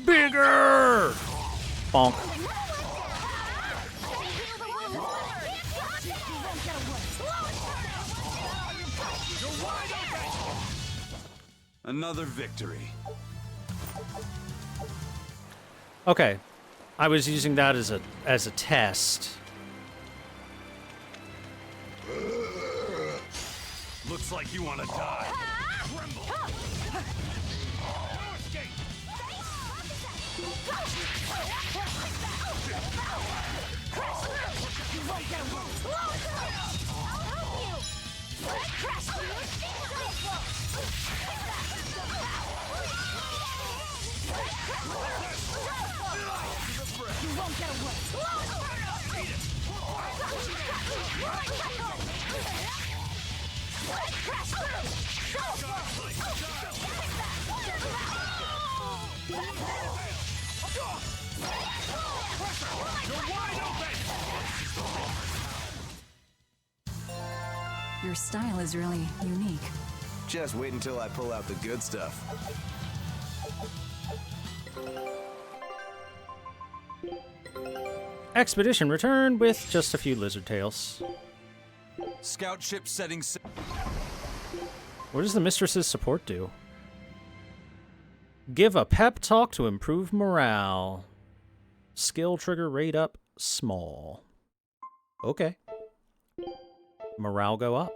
Bigger! Bonk. Another victory. Okay. I was using that as a test. Looks like you want to die. Tremble. No escape. Your style is really unique. Just wait until I pull out the good stuff. Expedition returned with just a few lizard tails. Scout ship setting. What does the Mistress's support do? Give a pep talk to improve morale. Skill trigger rate up small. Okay. Morale go up.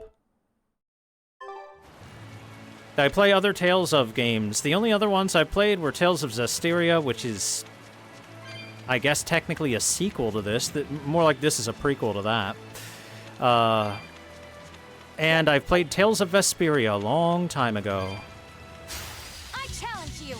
Did I play other Tales of games? The only other ones I played were Tales of Zestiria, which is, I guess, technically a sequel to this. More like this is a prequel to that. And I've played Tales of Vesperia a long time ago. I challenge you.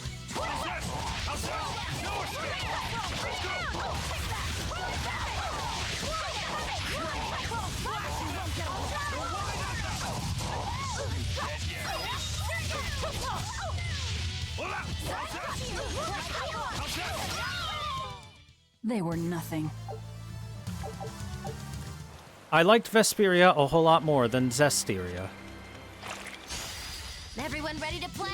They were nothing. I liked Vesperia a whole lot more than Zestiria. Everyone ready to play?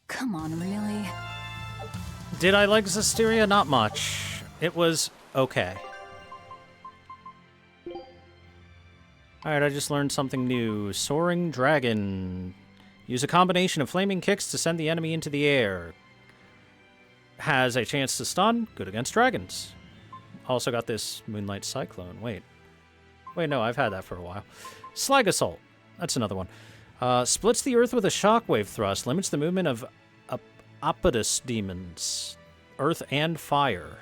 Come on, really? Did I like Zestiria? Not much. It was okay. Alright, I just learned something new. Soaring Dragon. Use a combination of flaming kicks to send the enemy into the air. Has a chance to stun. Good against dragons. Also got this Moonlight Cyclone. Wait, no, I've had that for a while. Slag Assault. That's another one. Splits the earth with a shockwave thrust. Limits the movement of Apodus demons. Earth and fire.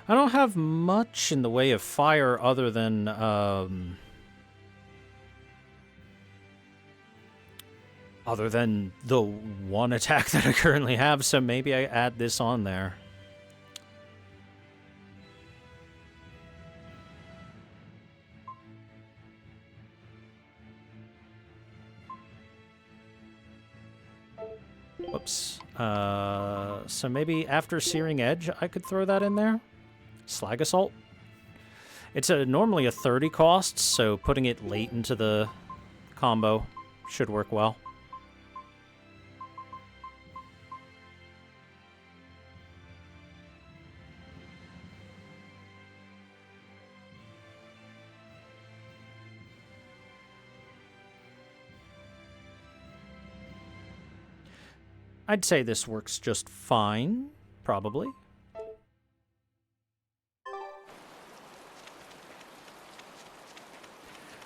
I don't have much in the way of fire other than, the one attack that I currently have, so maybe I add this on there. Whoops. So maybe after Searing Edge, I could throw that in there? Slag Assault. It's normally a 30 cost, so putting it late into the combo should work well. I'd say this works just fine, probably.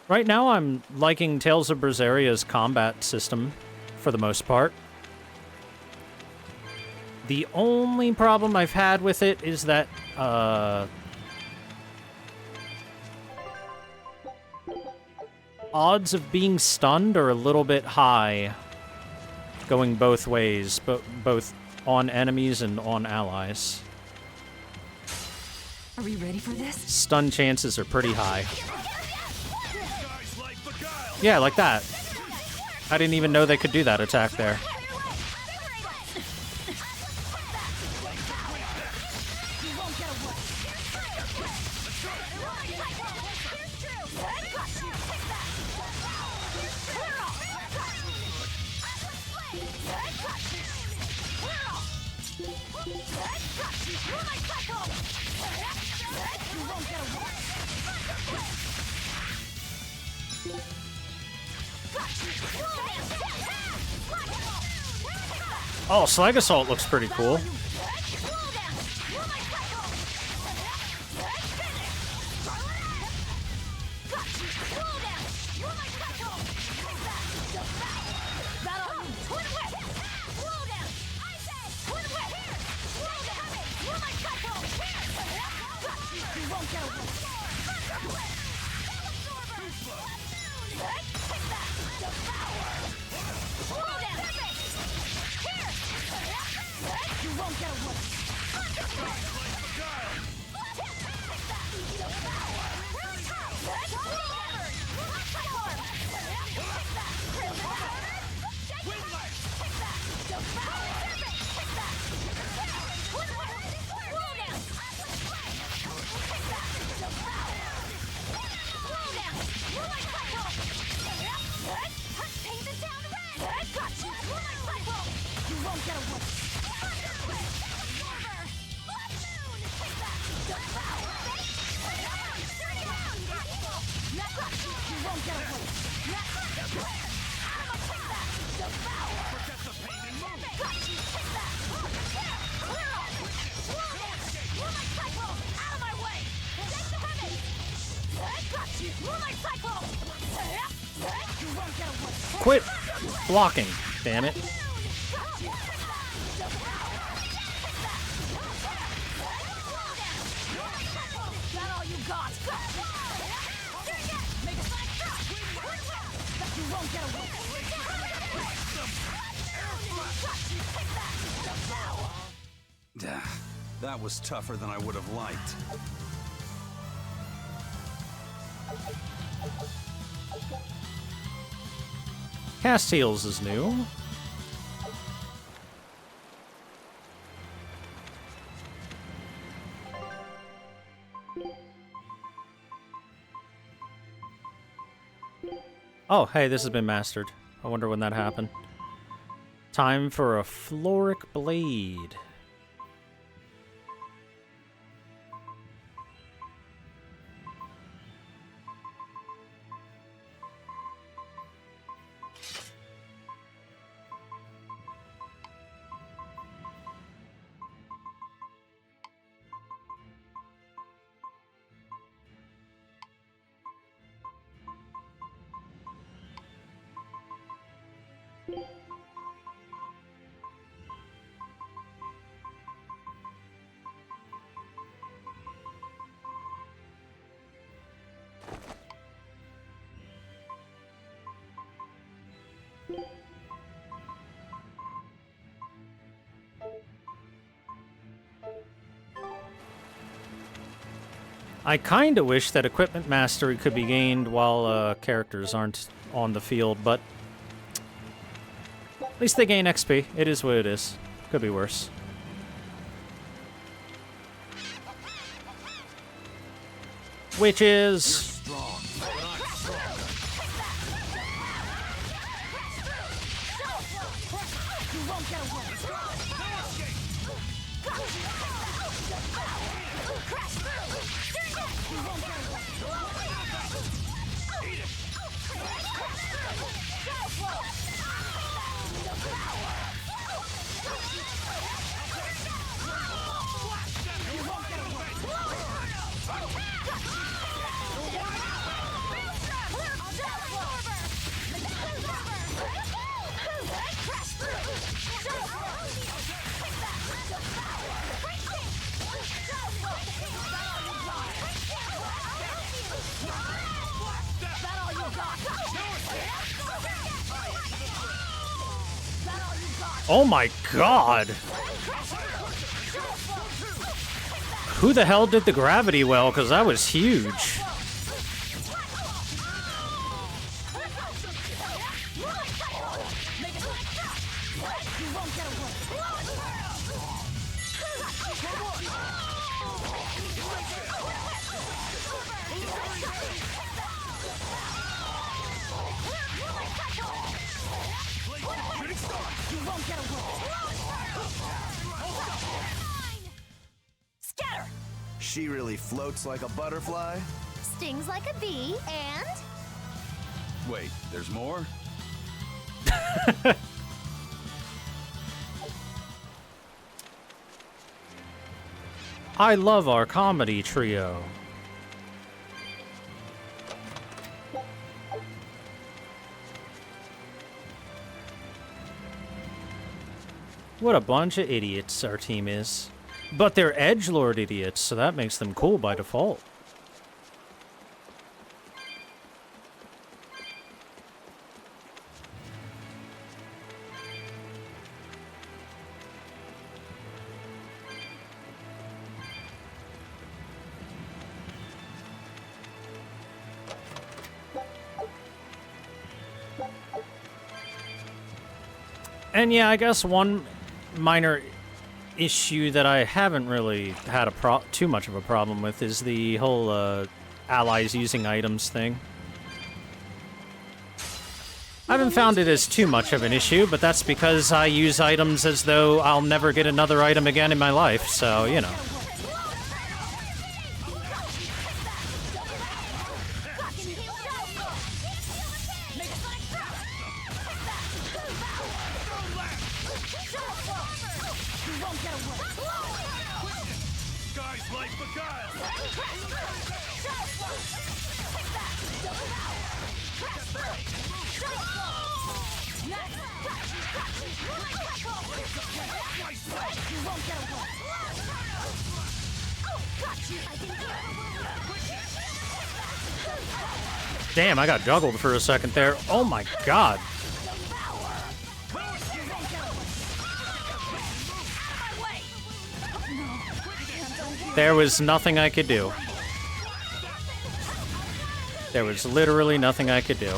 Right now, I'm liking Tales of Berseria's combat system, for the most part. The only problem I've had with it is that, odds of being stunned are a little bit high, going both ways, both on enemies and on allies. Are we ready for this? Stun chances are pretty high. Yeah, like that. I didn't even know they could do that attack there. Oh, Slag Assault looks pretty cool. Quit blocking, damn it. That was tougher than I would have liked. Cast Heals is new. Oh, hey, this has been mastered. I wonder when that happened. Time for a Floric Blade. I kinda wish that equipment mastery could be gained while characters aren't on the field, but at least they gain XP. It is what it is. Could be worse. Which is... Oh my god! Who the hell did the gravity well? Because that was huge. She really floats like a butterfly? Stings like a bee, and... Wait, there's more? I love our comedy trio. What a bunch of idiots our team is. But they're edgelord idiots, so that makes them cool by default. And yeah, I guess one minor issue that I haven't really had too much of a problem with is the whole allies using items thing. I haven't found it as too much of an issue, but that's because I use items as though I'll never get another item again in my life, so, you know. Damn, I got juggled for a second there. Oh my god. There was nothing I could do. There was literally nothing I could do.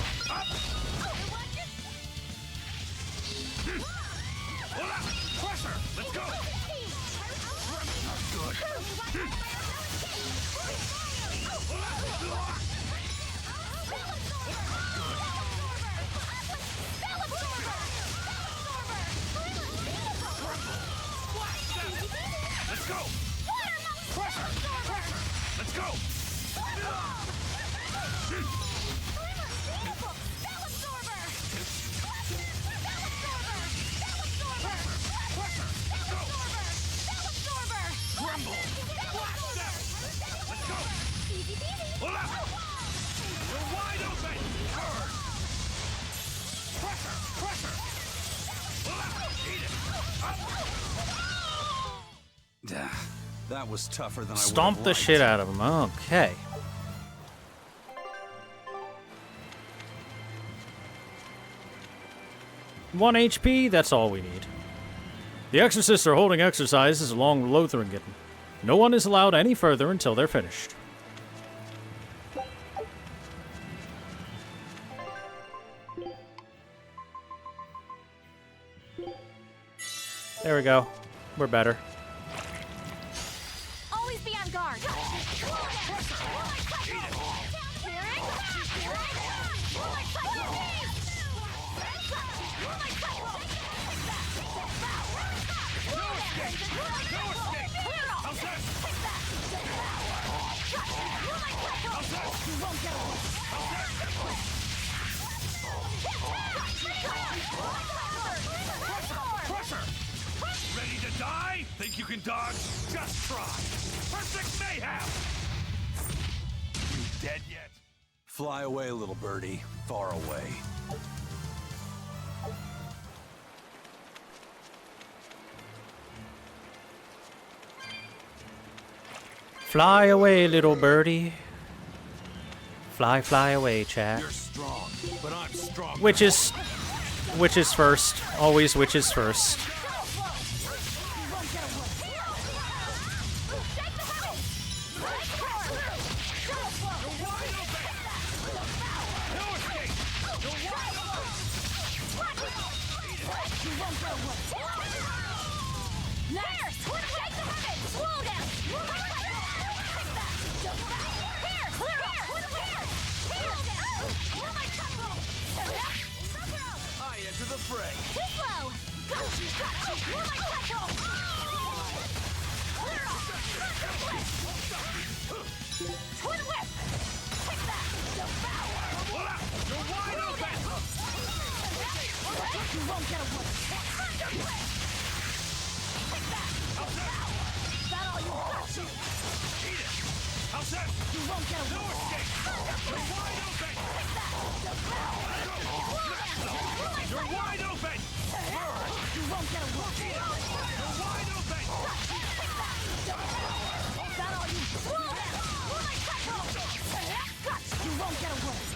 That was tougher than I Stomp the shit out of him. Okay. One HP, that's all we need. The exorcists are holding exercises along Lothringen. No one is allowed any further until they're finished. There we go. We're better. Always be on guard. Ready to die? Think you can dodge? Just try. Perfect mayhem! You dead yet? Fly away, little birdie. Far away. Fly away, little birdie. Fly, fly away, chat. You're strong, but I'm strong. Which is first. Always which is first. Nice! Shake the ribbon! Slow down! Take that! Here! Clear out! Here! You're my tempo! I enter the fray. Too slow! Got you! You're my tempo! Clear off! Twin whip! Take that! Devour! You're wide open! You won't get away! Thunder whip! Take that! Devour! Is that all you got? Eat it! How's that? You won't get away! No escape! You're wide open! Take that! Devour! You're wide open! You won't get away! You're wide open! Take that! Devour! Is that all you got? You won't get away!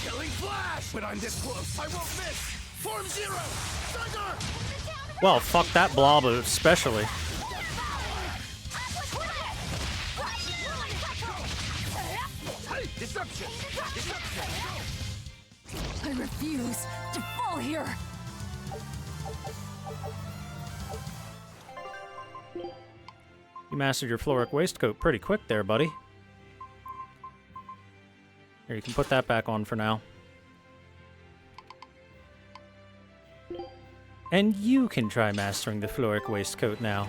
Killing flash! But I'm this close! I won't miss! Form zero! Thunder! Well, fuck that blob especially. Disruption! Disruption! I refuse to fall here. You mastered your floric waistcoat pretty quick there, buddy. Here, you can put that back on for now. And you can try mastering the floric waistcoat now.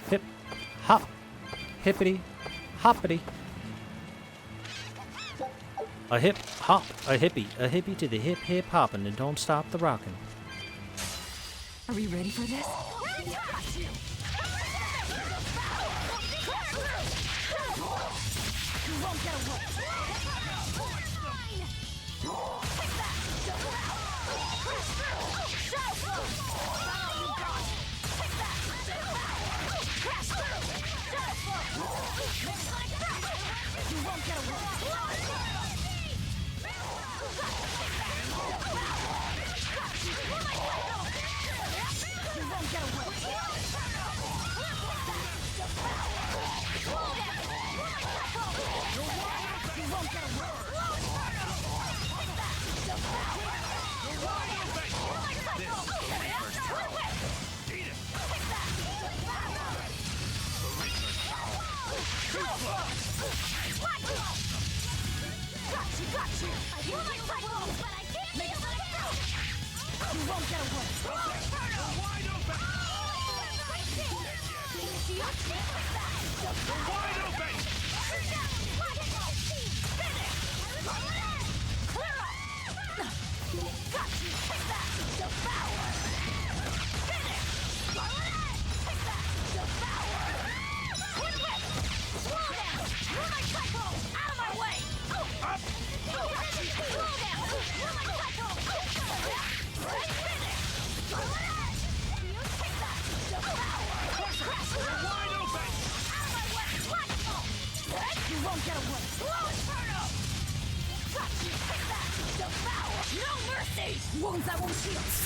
Hip, hop, hippity, hoppity. A hip, hop, a hippie to the hip, hip hoppin', and don't stop the rockin'. Are we ready for this? You won't get away!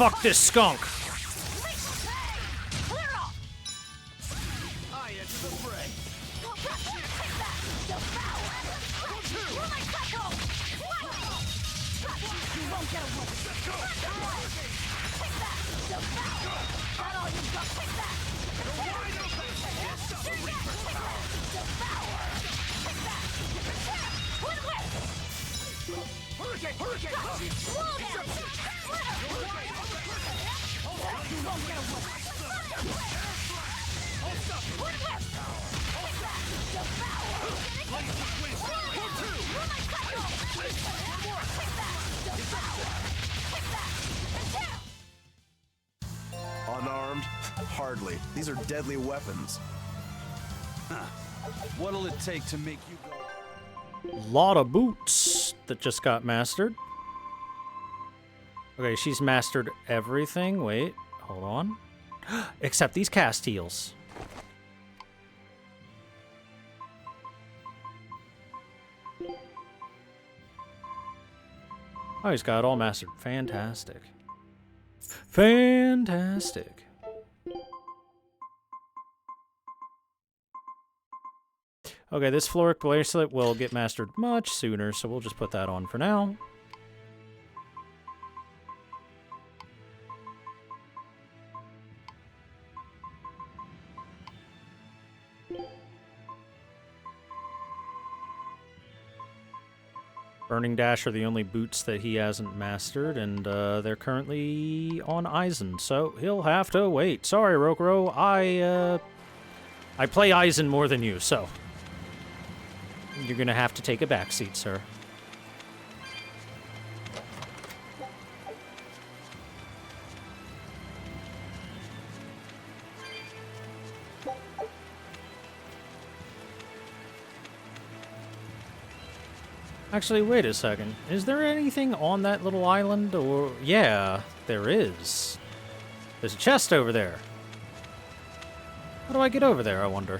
Fuck this skunk! I enter the fray. You won't get away! Let's go! Take that! Devour! That all you got? Take that! You're wide open! Devour! Take that! Twin whip! Hurricane! Hurricane! Slow down! You won't get away! Twin whip! Take that! Devour! Unarmed? Hardly. These are deadly weapons. What'll it take to make you go? Lot of boots that just got mastered. Okay, she's mastered everything. Wait, hold on. Except these cast heals. Oh, he's got it all mastered. Fantastic. Fantastic. Okay, this Floric bracelet will get mastered much sooner, so we'll just put that on for now. Burning Dash are the only boots that he hasn't mastered, and they're currently on Eisen, so he'll have to wait. Sorry, Rokuro, I play Eisen more than you, so you're gonna have to take a backseat, sir. Actually, wait a second. Is there anything on that little island, or... Yeah, there is. There's a chest over there. How do I get over there, I wonder?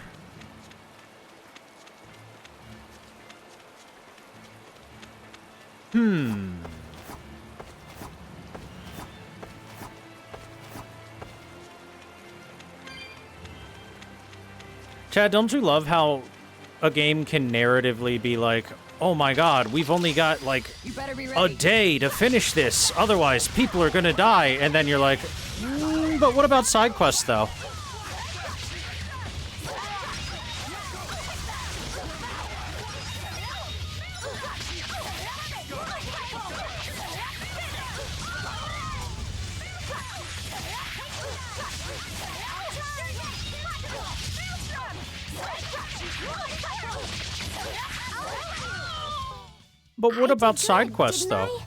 Chad, don't you love how a game can narratively be like, oh my god, we've only got, like, a day to finish this, otherwise people are gonna die, and then you're like, but what about side quests, though? But what about side quests, though?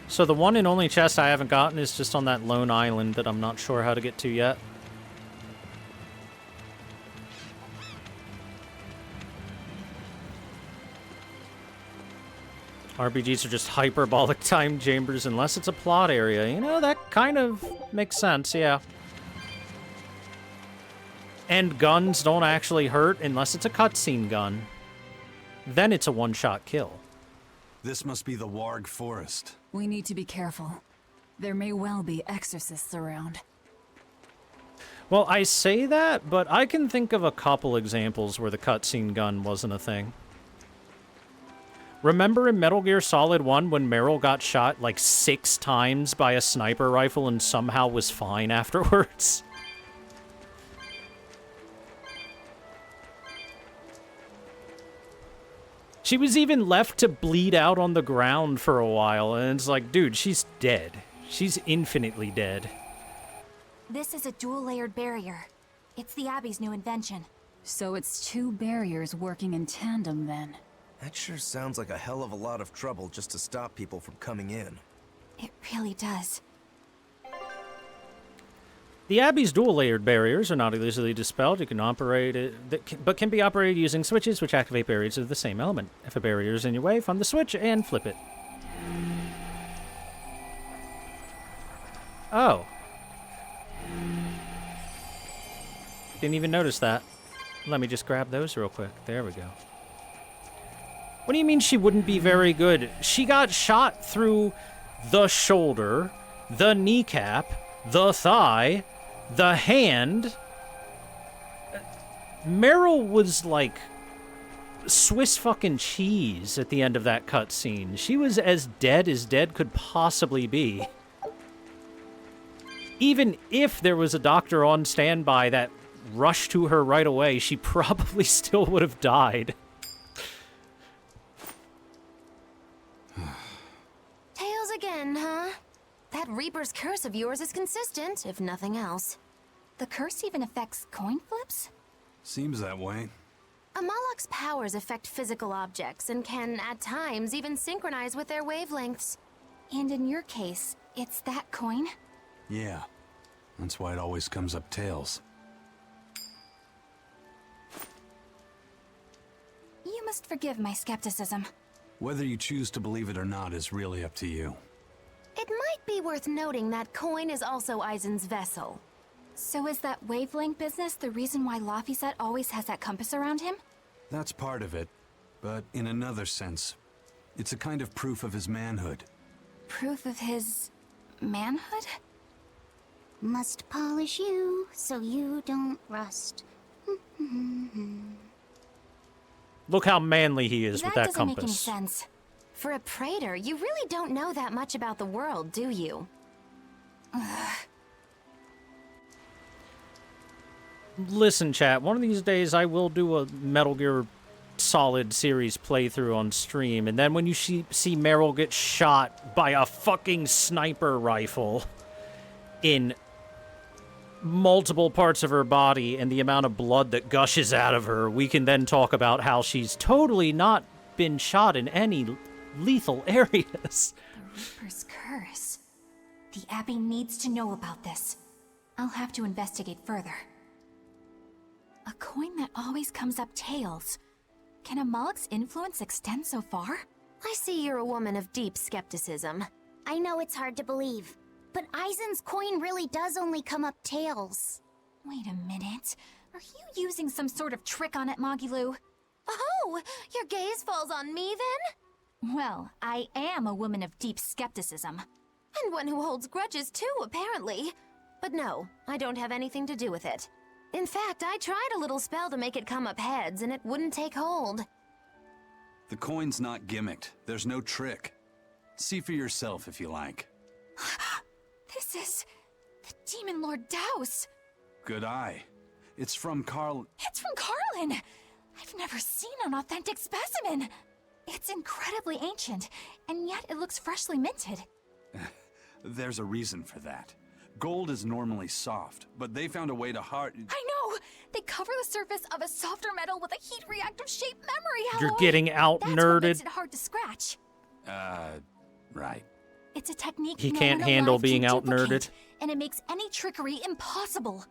So the one and only chest I haven't gotten is just on that lone island that I'm not sure how to get to yet. RPGs are just hyperbolic time chambers unless it's a plot area. You know, that kind of makes sense, yeah. And guns don't actually hurt unless it's a cutscene gun. Then it's a one-shot kill. This must be the Warg Forest. We need to be careful. There may well be exorcists around. Well, I say that, but I can think of a couple examples where the cutscene gun wasn't a thing. Remember in Metal Gear Solid 1 when Meryl got shot like 6 times by a sniper rifle and somehow was fine afterwards? She was even left to bleed out on the ground for a while, and it's like, dude, she's dead. She's infinitely dead. This is a dual-layered barrier. It's the Abbey's new invention. So it's 2 barriers working in tandem, then. That sure sounds like a hell of a lot of trouble just to stop people from coming in. It really does. The Abbey's dual-layered barriers are not easily dispelled. You can operate it, but can be operated using switches which activate barriers of the same element. If a barrier is in your way, find the switch and flip it. Oh. Didn't even notice that. Let me just grab those real quick. There we go. What do you mean she wouldn't be very good? She got shot through the shoulder, the kneecap, the thigh, the hand. Meryl was like Swiss fucking cheese at the end of that cutscene. She was as dead could possibly be. Even if there was a doctor on standby that rushed to her right away, she probably still would have died. Tails again, huh? That Reaper's curse of yours is consistent, if nothing else. The curse even affects coin flips? Seems that way. Amalok's powers affect physical objects and can, at times, even synchronize with their wavelengths. And in your case, it's that coin? Yeah. That's why it always comes up tails. You must forgive my skepticism. Whether you choose to believe it or not is really up to you. It might be worth noting that coin is also Eisen's vessel. So is that wavelength business the reason why Laphicet always has that compass around him? That's part of it, but in another sense, it's a kind of proof of his manhood. Proof of his manhood? Must polish you so you don't rust. Look how manly he is with that doesn't make any compass. sense. For a praetor, you really don't know that much about the world, do you? Listen, chat, one of these days I will do a Metal Gear Solid series playthrough on stream, and then when you see Meryl get shot by a fucking sniper rifle in multiple parts of her body and the amount of blood that gushes out of her, we can then talk about how she's totally not been shot in any lethal areas. The Reaper's curse. The Abbey needs to know about this. I'll have to investigate further. A coin that always comes up tails. Can a Moloch's influence extend so far? I see you're a woman of deep skepticism. I know it's hard to believe, but Eisen's coin really does only come up tails. Wait a minute. Are you using some sort of trick on it, Magilu? Oh, your gaze falls on me then? Well, I am a woman of deep skepticism. And one who holds grudges too, apparently. But no, I don't have anything to do with it. In fact, I tried a little spell to make it come up heads, and it wouldn't take hold. The coin's not gimmicked. There's no trick. See for yourself if you like. This is the Demon Lord Daus. Good eye. It's from Carl... It's from Carlin! I've never seen an authentic specimen. It's incredibly ancient, and yet it looks freshly minted. There's a reason for that. Gold is normally soft, but they found a way to hard... I know! They cover the surface of a softer metal with a heat-reactive shaped memory alloy. You're getting out-nerded. That's what makes it hard to scratch. Right. It's a technique He no can't one handle alive being can out-nerded. duplicate, and it makes any trickery impossible.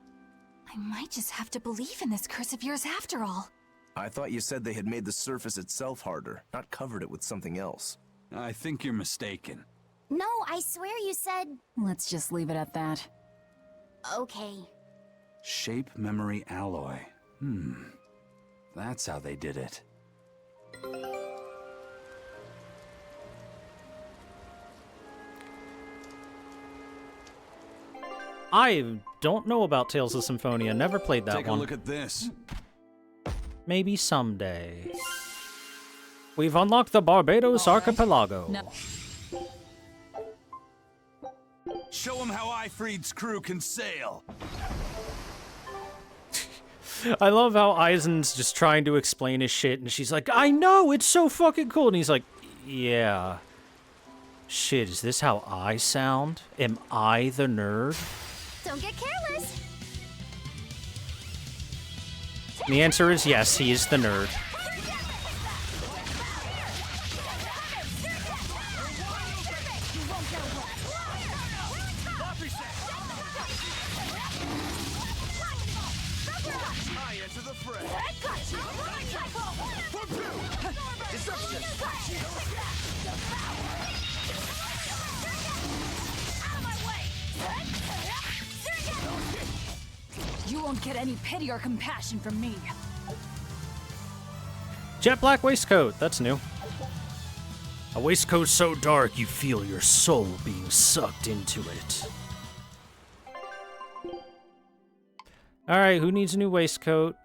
I might just have to believe in this curse of yours after all. I thought you said they had made the surface itself harder, not covered it with something else. I think you're mistaken. No, I swear you said... Let's just leave it at that. Okay. Shape memory alloy. That's how they did it. I don't know about Tales of Symphonia. Never played that Take one. a look at this. Maybe someday. We've unlocked the Barbados Archipelago. No. Show them how Ifrid's crew can sail. I love how Eisen's just trying to explain his shit, and she's like, I know, it's so fucking cool. And he's like, yeah. Shit, is this how I sound? Am I the nerd? Don't get careless. And the answer is yes, he is the nerd. You won't get any pity or compassion from me. Jet black waistcoat, that's new. A waistcoat so dark you feel your soul being sucked into it. Alright, who needs a new waistcoat?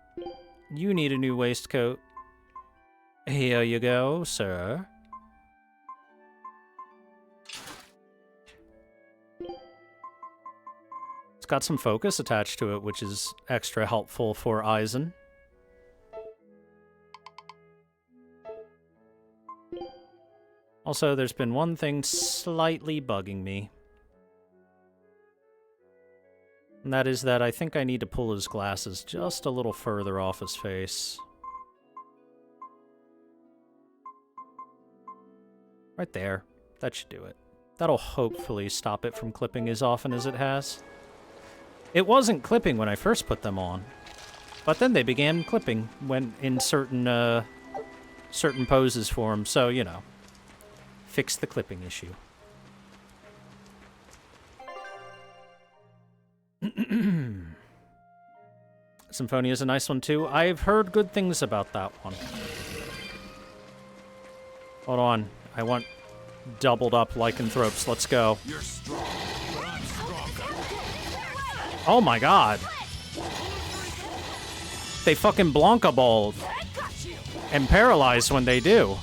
You need a new waistcoat. Here you go, sir. It's got some focus attached to it, which is extra helpful for Eisen. Also, there's been one thing slightly bugging me. And that is that I think I need to pull his glasses just a little further off his face. Right there. That should do it. That'll hopefully stop it from clipping as often as it has. It wasn't clipping when I first put them on, but then they began clipping when in certain poses for him, so, you know. Fix the clipping issue. Symphonia's a nice one too. I've heard good things about that one. Hold on. I want doubled up lycanthropes. Let's go. You're strong, but I'm stronger. Oh my god. They fucking Blanca balled. And paralyzed when they do.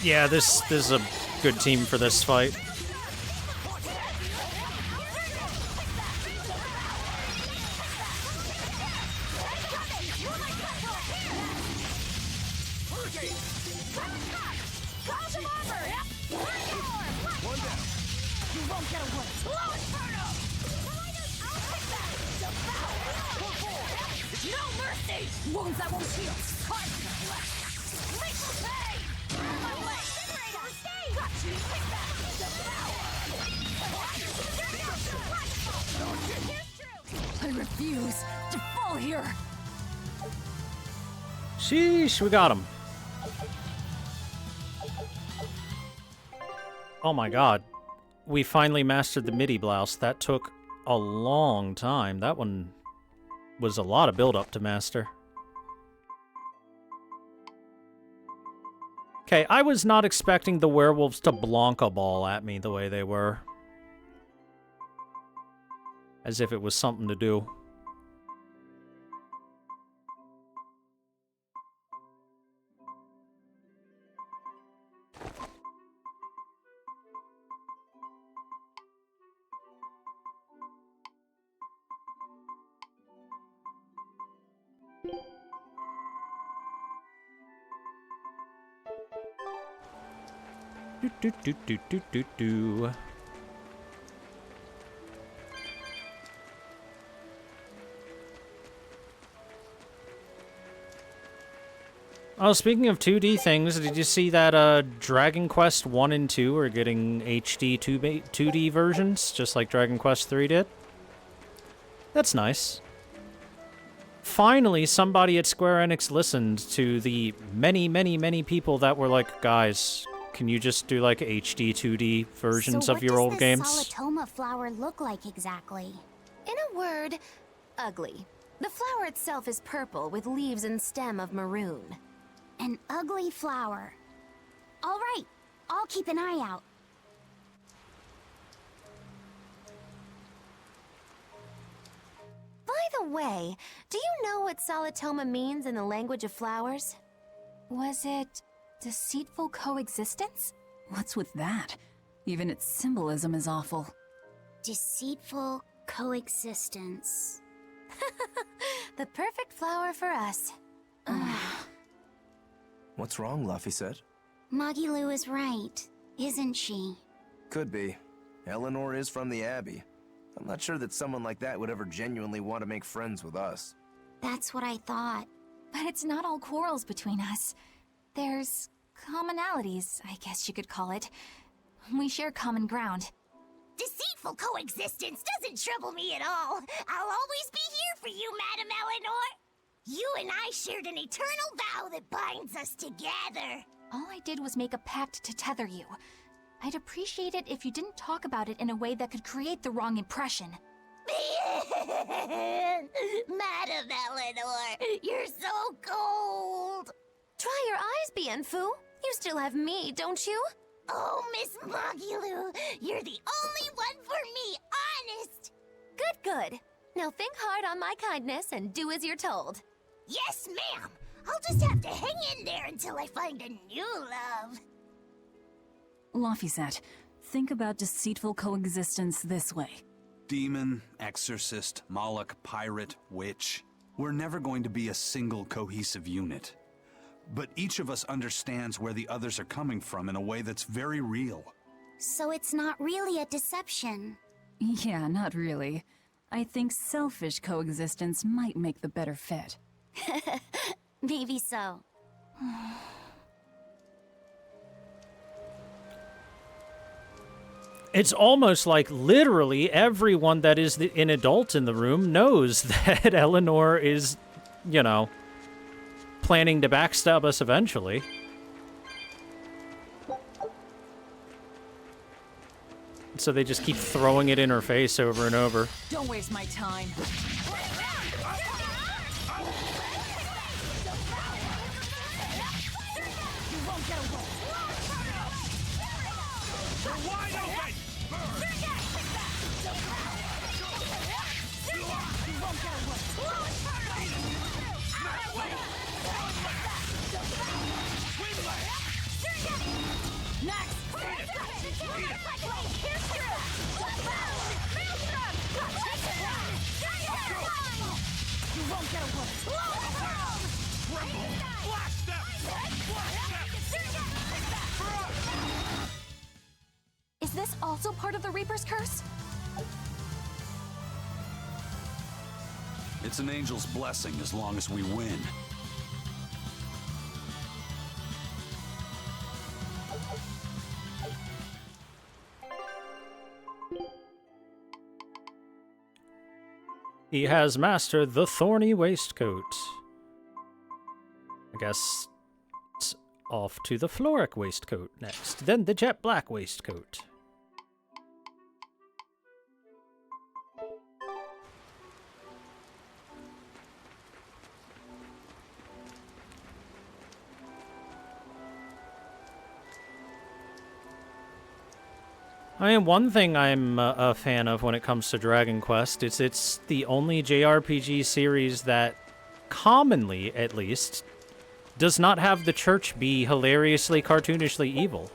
Yeah, this is a good team for this fight. I refuse to fall here. Sheesh, we got him. Oh my god. We finally mastered the midi blouse. That took a long time. That one was a lot of build-up to master. Okay, I was not expecting the werewolves to Blanca ball at me the way they were. As if it was something to do. Do. Oh, speaking of 2D things, did you see that Dragon Quest 1 and 2 are getting HD 2D versions, just like Dragon Quest 3 did? That's nice. Finally, somebody at Square Enix listened to the many people that were like, guys, can you just do like HD 2D versions of your old games? So what does this Salatoma flower look like exactly? In a word, ugly. The flower itself is purple with leaves and stem of maroon. An ugly flower. All right, I'll keep an eye out. By the way, do you know what Salatoma means in the language of flowers? Was it deceitful coexistence? What's with that? Even its symbolism is awful. Deceitful coexistence. The perfect flower for us. What's wrong, Luffy said? Magilu is right, isn't she? Could be. Eleanor is from the Abbey. I'm not sure that someone like that would ever genuinely want to make friends with us. That's what I thought. But it's not all quarrels between us. There's commonalities, I guess you could call it. We share common ground. Deceitful coexistence doesn't trouble me at all. I'll always be here for you, Madam Eleanor. You and I shared an eternal vow that binds us together. All I did was make a pact to tether you. I'd appreciate it if you didn't talk about it in a way that could create the wrong impression. Madam Eleanor, you're so cold. Try your eyes, Bienfu. You still have me, don't you? Oh, Miss Magilou, you're the only one for me, honest. Good, good. Now think hard on my kindness and do as you're told. Yes, ma'am. I'll just have to hang in there until I find a new love. Laphicet, think about deceitful coexistence this way. Demon, exorcist, Moloch, pirate, witch. We're never going to be a single cohesive unit. But each of us understands where the others are coming from in a way that's very real. So it's not really a deception. Yeah, not really. I think selfish coexistence might make the better fit. Maybe so. It's almost like literally everyone that is an adult in the room knows that Eleanor is, you know, planning to backstab us eventually. So they just keep throwing it in her face over and over. Don't waste my time. Is this also part of the Reaper's curse? It's an angel's blessing as long as we win. He has mastered the thorny waistcoat. I guess it's off to the floric waistcoat next, then the jet black waistcoat. I mean, one thing I'm a fan of when it comes to Dragon Quest is it's the only JRPG series that, commonly at least, does not have the church be hilariously, cartoonishly evil.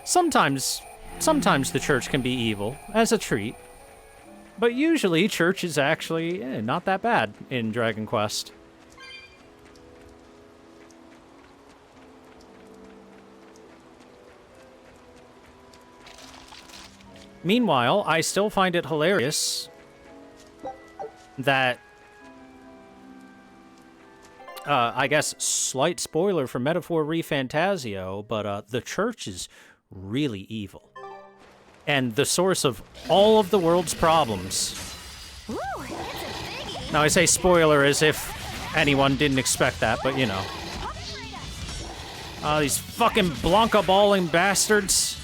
Sometimes the church can be evil, as a treat. But usually, church is actually not that bad in Dragon Quest. Meanwhile, I still find it hilarious that, I guess, slight spoiler for Metaphor ReFantasio, but the church is really evil. And the source of all of the world's problems. Ooh, it's a biggie. Now, I say spoiler as if anyone didn't expect that, but you know. These fucking Blanca balling bastards.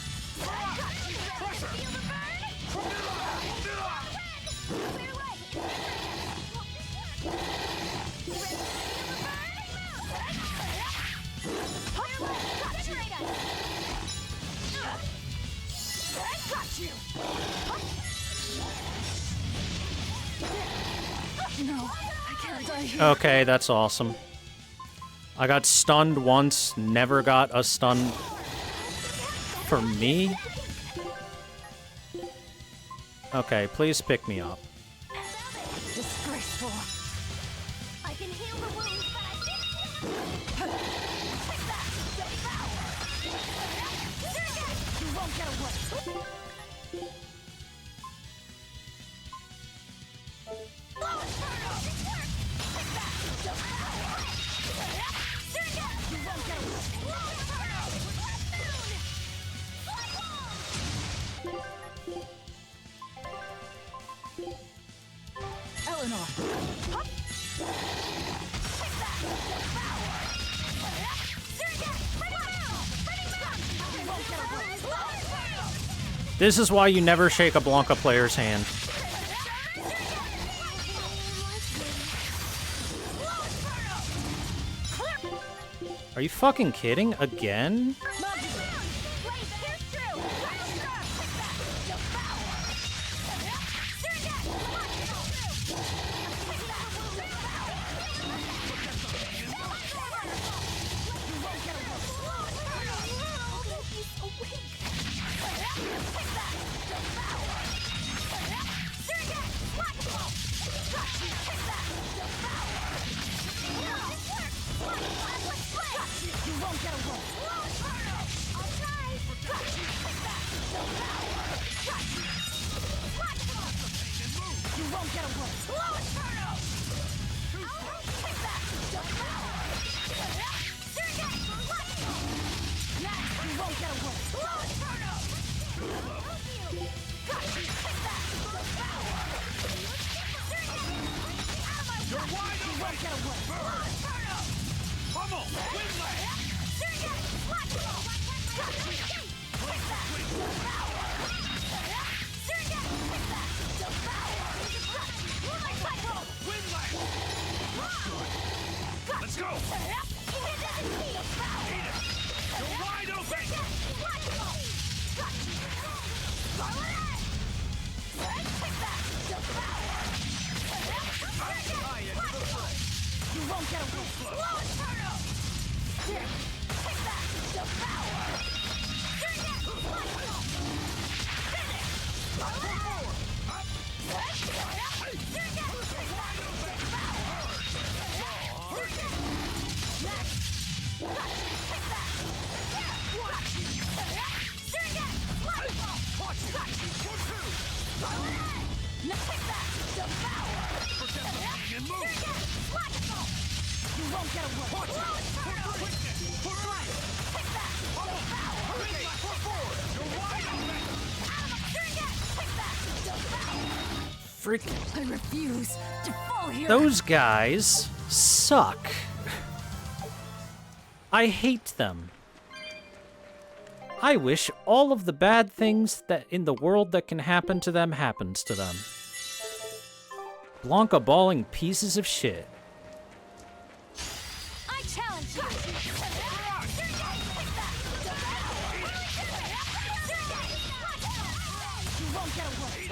Okay, that's awesome. I got stunned once, never got a stun for me. Okay, please pick me up. Disgraceful. I can heal the wounds, but I think... You won't get away. Eleanor. This is why you never shake a Blanca player's hand. Are you fucking kidding? Again? Let's go! You're wide open! You won't get away! Slow Inferno! Freaking. I refuse to fall here. Those guys suck. I hate them. I wish all of the bad things that in the world that can happen to them happens to them. Blanca balling pieces of shit. I challenge you! You won't get away!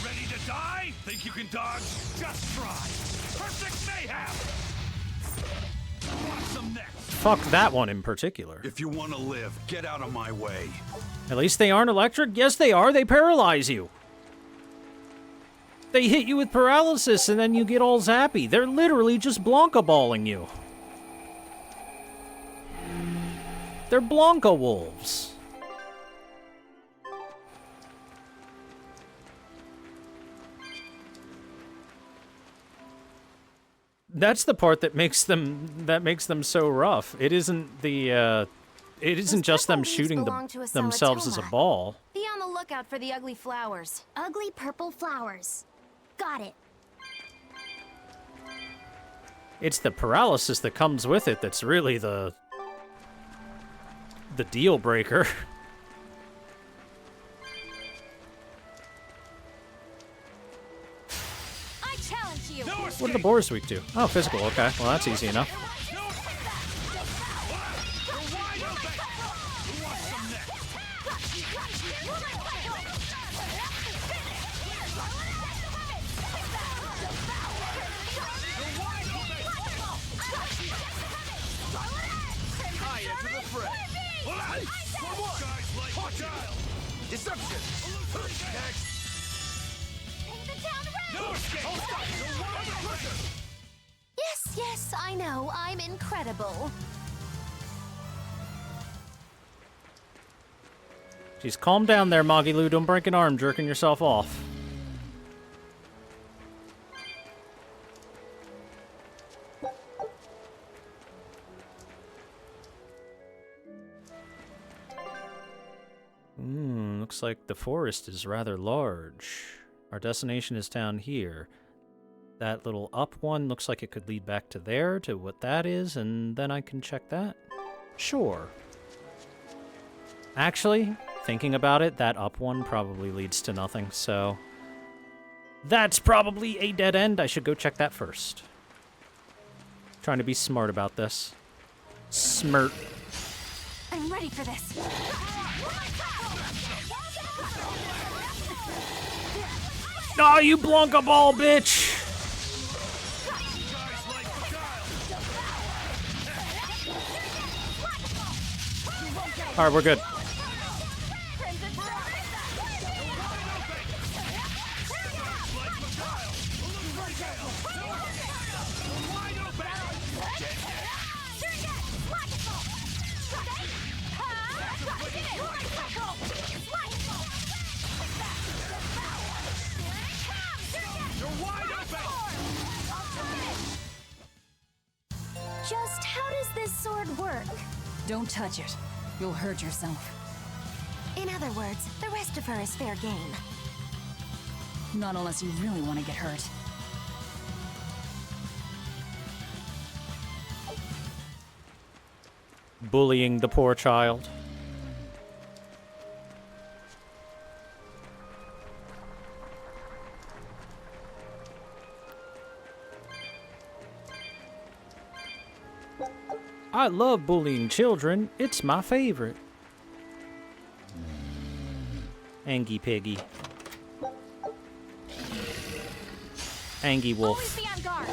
Ready to die? Think you can dodge? Just try. Perfect mayhem! Watch them next. Fuck that one in particular. If you want to live, get out of my way. At least they aren't electric? Yes, they are. They paralyze you. They hit you with paralysis and then you get all zappy. They're literally just Blanca balling you. They're Blanca wolves. That's the part that makes them so rough. It isn't the it isn't just them shooting themselves as a ball. Be on the lookout for the ugly flowers. Ugly purple flowers. Got it. It's the paralysis that comes with it that's really the deal breaker. I challenge you! What are the boars weak to? Oh, physical. Okay, well that's easy enough. Deception! Next! Yes, yes, I know. I'm incredible. Jeez, calm down there, Magilu. Don't break an arm jerking yourself off. looks like the forest is rather large. Our destination is down here. That little up one looks like it could lead back to there, to what that is, and then I can check that? Sure. Actually, thinking about it, that up one probably leads to nothing, so... That's probably a dead end. I should go check that first. Trying to be smart about this. Smirt. I'm ready for this. Aw, you Blanca ball, bitch! Alright, we're good. Just how does this sword work? Don't touch it. You'll hurt yourself. In other words, the rest of her is fair game. Not unless you really want to get hurt. Bullying the poor child. I love bullying children. It's my favorite. Angie Piggy. Angie Wolf. Always be on guard.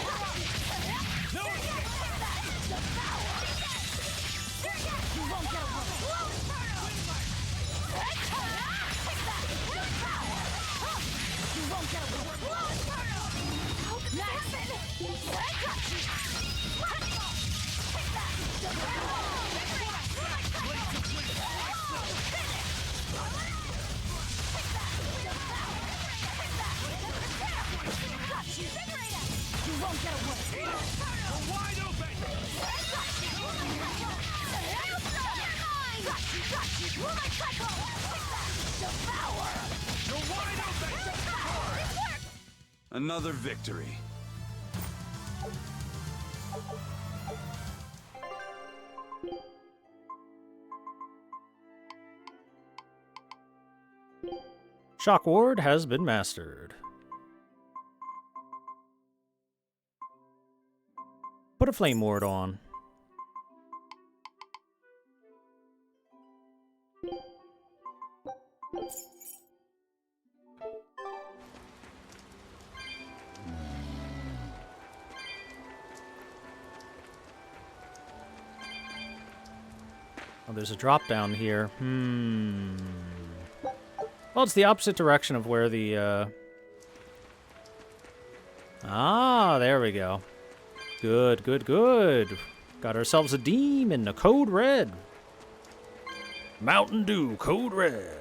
Another victory. Shock Ward has been mastered. Put a Flame Ward on. Oh, there's a drop down here. Well, it's the opposite direction of where the, Ah, there we go. Good, good, good. Got ourselves a demon, a Code Red. Mountain Dew, Code Red.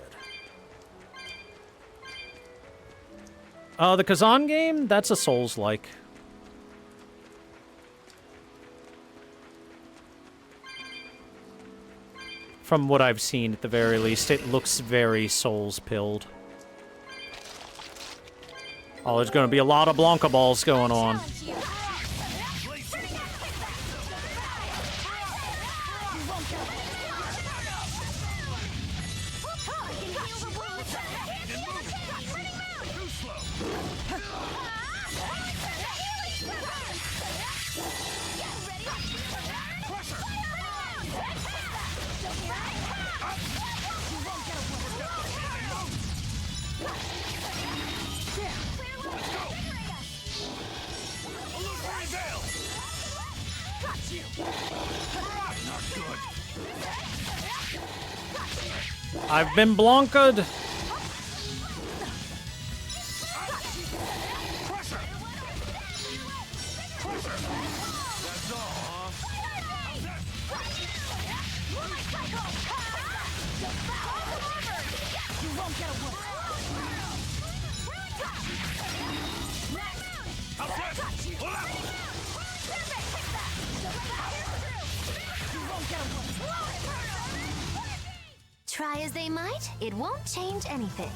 The Kazan game? That's a Souls-like. From what I've seen, at the very least, it looks very Souls-pilled. Oh, there's gonna be a lot of Blanca balls going on. I've been Blanca'd. Try as they might, it won't change anything.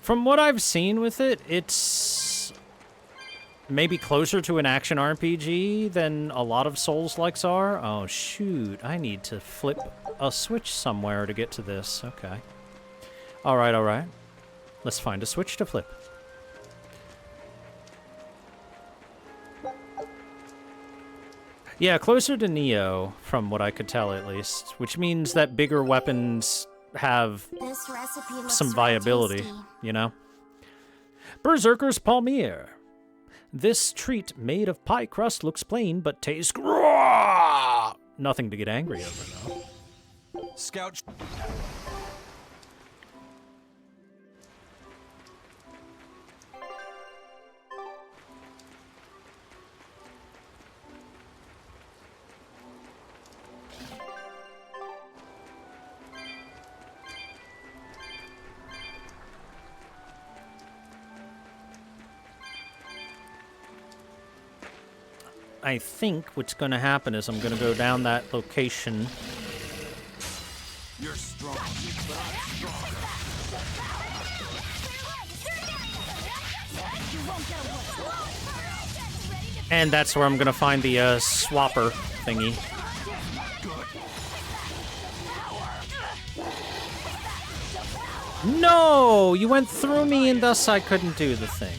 From what I've seen with it, it's maybe closer to an action RPG than a lot of Souls-likes are. Oh, shoot. I need to flip a switch somewhere to get to this. Okay. Alright, alright. Let's find a switch to flip. Yeah, closer to Neo, from what I could tell at least. Which means that bigger weapons have This recipe looks some real viability, tasty. you know? Berserker's Palmier. This treat made of pie crust looks plain, but tastes raw. Nothing to get angry over, though. Scout. I think what's going to happen is I'm going to go down that location. You're strong, but I'm stronger. And that's where I'm going to find the swapper thingy. No! You went through me and thus I couldn't do the thing.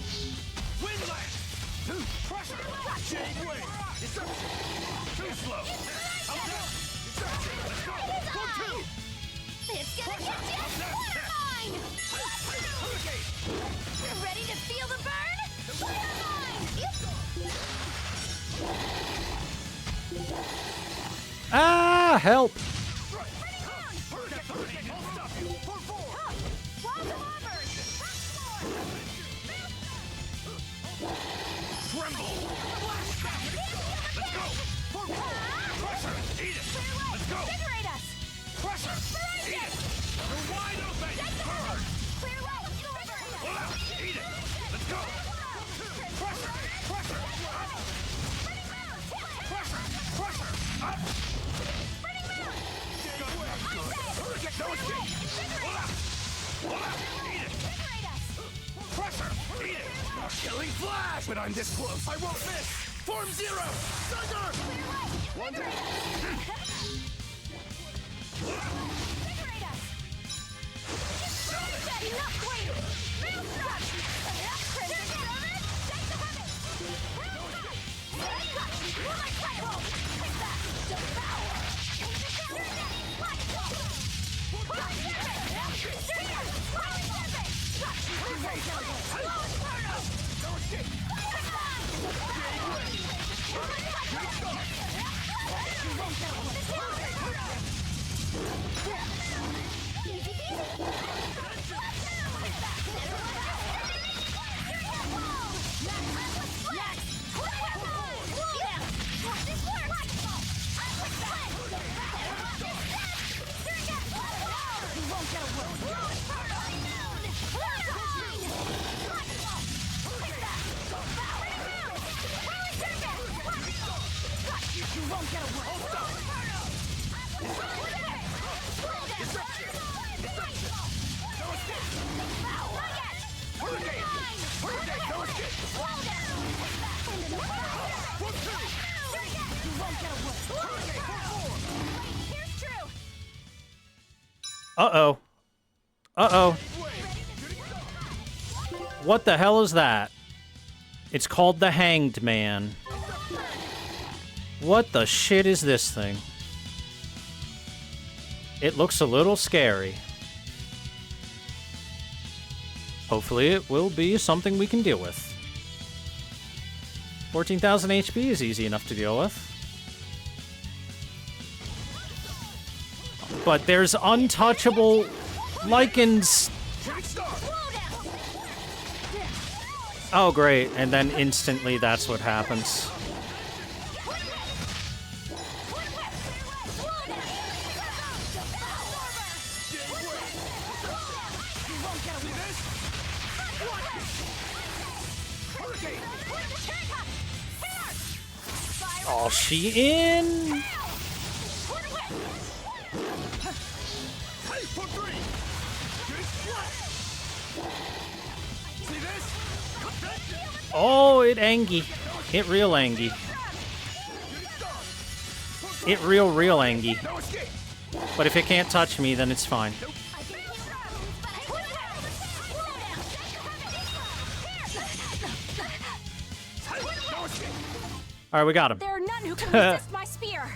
Ready to feel the burn? Ah, help! Killing flash! But I'm this close. I won't miss. Form zero. Thunder. One down. Uh-oh. Uh-oh. What the hell is that? It's called the Hanged Man. What the shit is this thing? It looks a little scary. Hopefully it will be something we can deal with. 14,000 HP is easy enough to deal with. But there's untouchable lichens. Oh, great. And then instantly that's what happens. Oh, she in? Oh, it angy. It real angy. It real angy. But if it can't touch me, then it's fine. Alright, we got him. There are none who can resist my spear.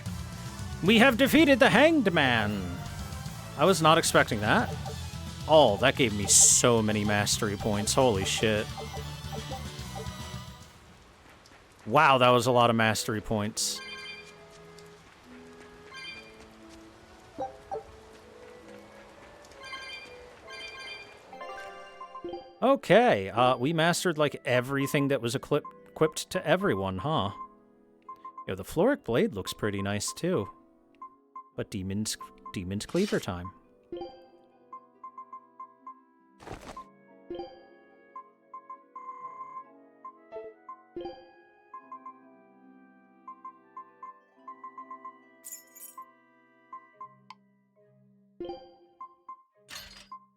We have defeated the Hanged Man. I was not expecting that. Oh, that gave me so many mastery points. Holy shit. Wow, that was a lot of mastery points. Okay, we mastered like everything that was equipped to everyone, huh? Yo, the Floric Blade looks pretty nice too. But Demon's Cleaver time.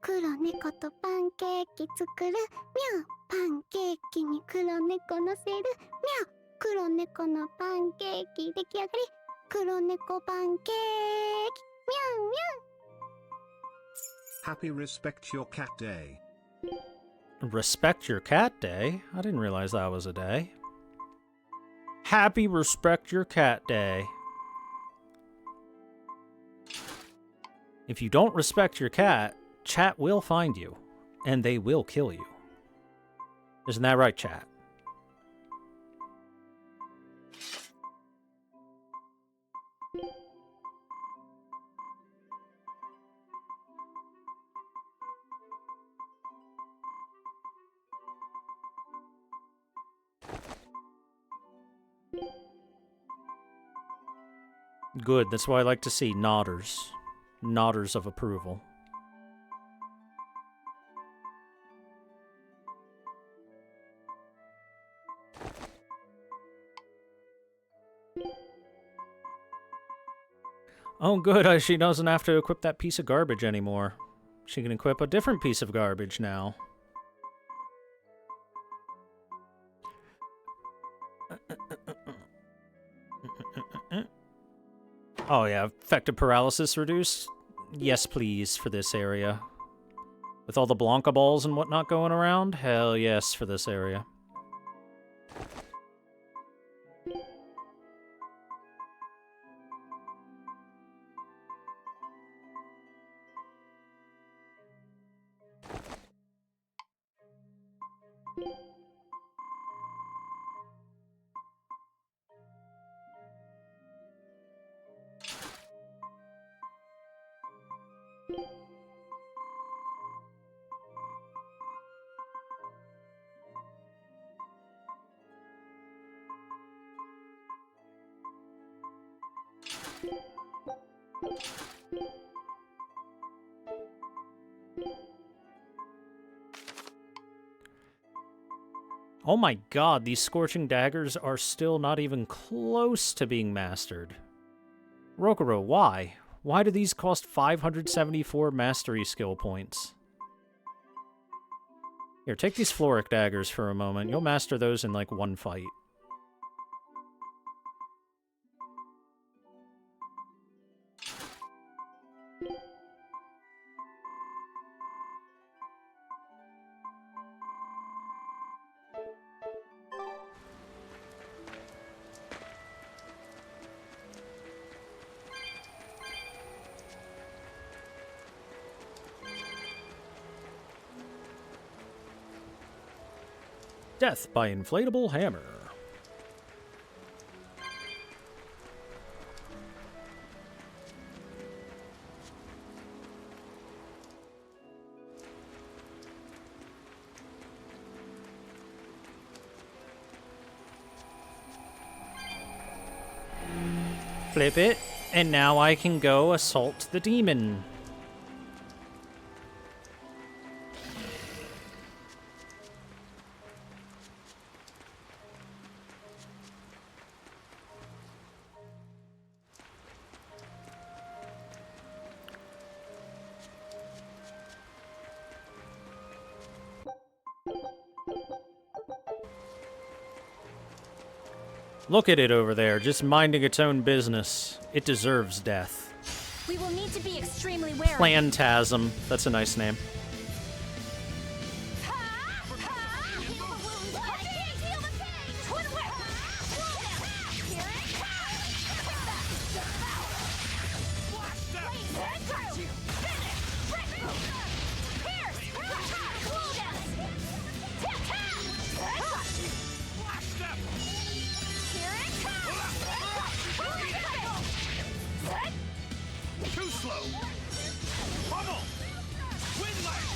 Kuro neko to pancake tsukuru. Meow. Pancake ni kuro neko noseru. Meow. Kuro neko no pancake dekiagari. Kuro neko pancake. Meow meow. Happy Respect Your Cat Day. Respect Your Cat Day? I didn't realize that was a day. Happy Respect Your Cat Day. If you don't respect your cat, chat will find you, and they will kill you. Isn't that right, chat? Good, that's what I like to see, nodders. Nodders of approval. Oh good, she doesn't have to equip that piece of garbage anymore. She can equip a different piece of garbage now. Oh yeah, effective paralysis reduced? Yes please, for this area. With all the Blanca balls and whatnot going around? Hell yes, for this area. Oh my god, these Scorching Daggers are still not even close to being mastered. Rokuro, why? Why do these cost 574 mastery skill points? Here, take these Floric Daggers for a moment. You'll master those in like one fight. Death by inflatable hammer. Flip it, and now I can go assault the demon. Look at it over there, just minding its own business. It deserves death. We will need to be extremely wary. Plantasm. That's a nice name. Too slow. Pummel. Wind light.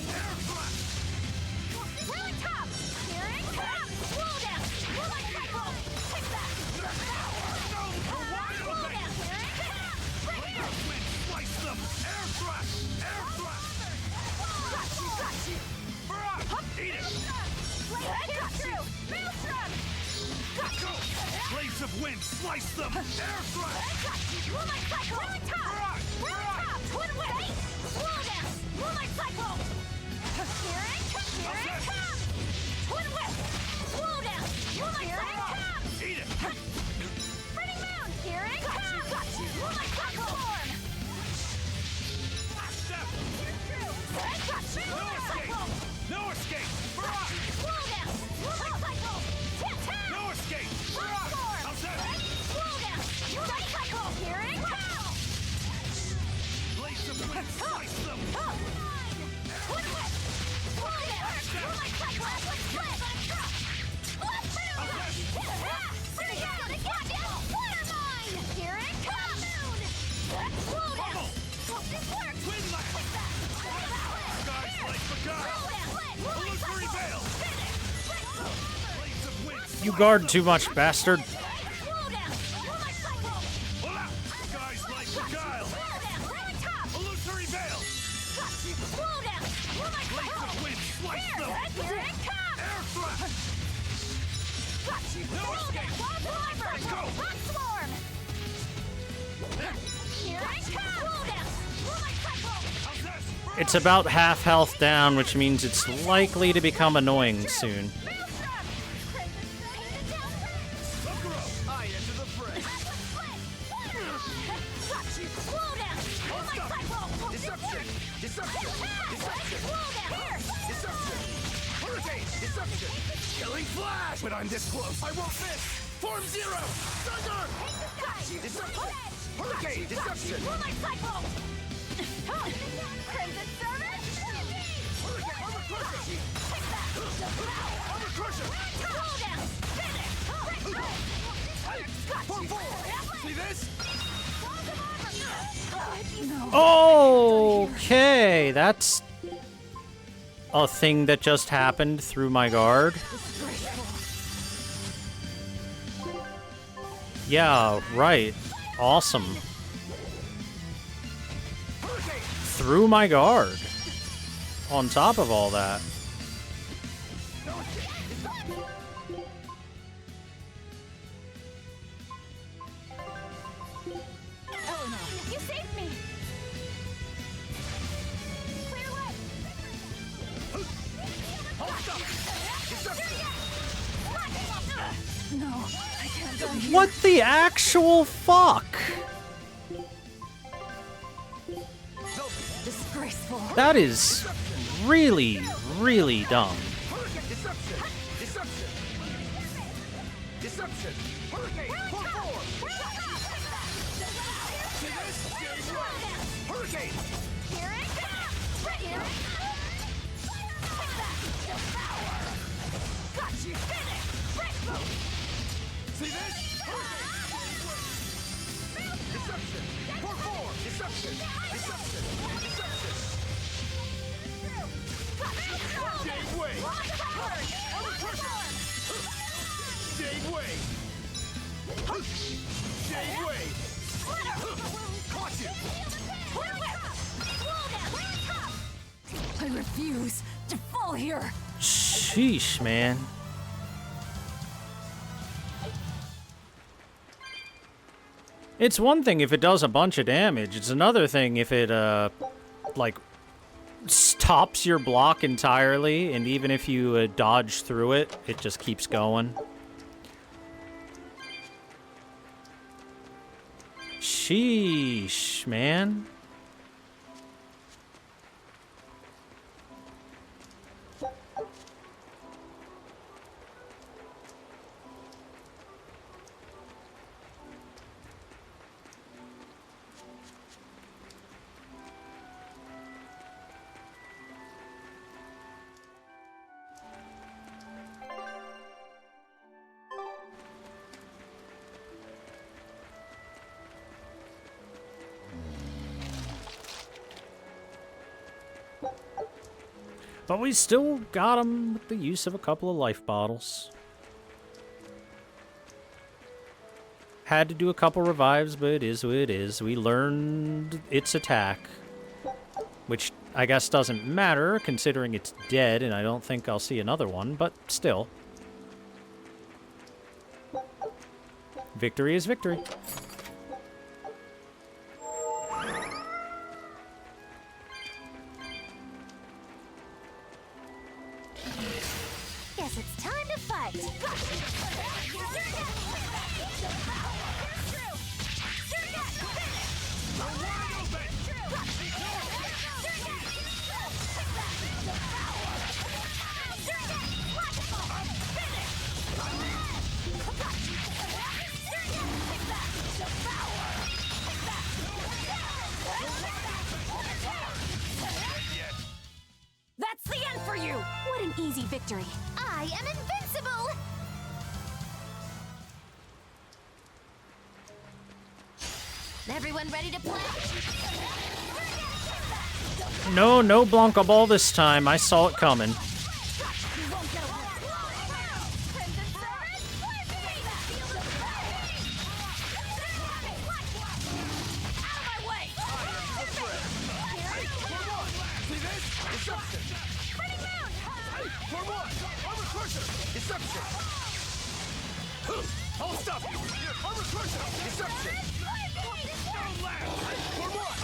Air thrust. Really tough. Here it comes. Slow down. We're like cycle. Take that. No, we're wide open. Wind, slice them. Air thrust. Air thrust. Eat it. Maelstrom. Go. Blades of wind, slice them. Air thrust. Moonlight cycle. Really tough. Really tough. Twin whip. Slow down. Moonlight cycle. Here it comes. Twin whip. Slow down. Moonlight cycle. Eat it. Spinning moon. Here it comes. Moonlight cycle. Step. No escape. No escape. Slow down. Moonlight cycle. No escape. How's that? Slow down. Moonlight cycle. Here it comes. Blades of wind, slice them. Twin whip. Slow down. Moonlight cycle. Split. Here it comes. Slow down. This works. Wind light. Guys like the guy. Illusory veil. Blades of wind. You guard too much, bastard. Guys like the guile. Illusory veil. Blades of wind, slice them. Air thrust. No escape. Let's go. How's this? It's about half health down, which means it's likely to become annoying soon. I enter the fray. Deception. Deception. Hurricane. Deception. Killing flash. When I'm this close, I won't miss. Form zero. Thunder. Deception. Hurricane. Deception. Crimson Service. Hurricane. Armor crusher. Armor crusher. Form four. See this? Okay, that's a thing that just happened through my guard. Yeah, right. Awesome. Through my guard. On top of all that. You saved me. Clear away. No, I can't die here. What the actual fuck? Disgraceful. That is really, really dumb. Deception. Deception. Deception. Hurricane. Form four. See this? Hurricane. Here it comes. Here it Got you. Finish. See this? Deception. Form four. Deception. Deception. Deception. Gave way. Armor crusher. Gave way. Gave way. Caught you. I refuse to fall here. Sheesh, man. It's one thing if it does a bunch of damage. It's another thing if it, like, stops your block entirely, and even if you dodge through it, it just keeps going. Sheesh, man. But we still got him with the use of a couple of life bottles. Had to do a couple revives, but it is what it is. We learned its attack. Which I guess doesn't matter, considering it's dead, and I don't think I'll see another one, but still. Victory is victory. Guess it's time to fight. That's the end for you! What an easy victory. I am invincible! Everyone ready to play? No, no Blanca Ball this time. I saw it coming. Hold stuff! Armor crusher! Deception! Don't laugh! For what?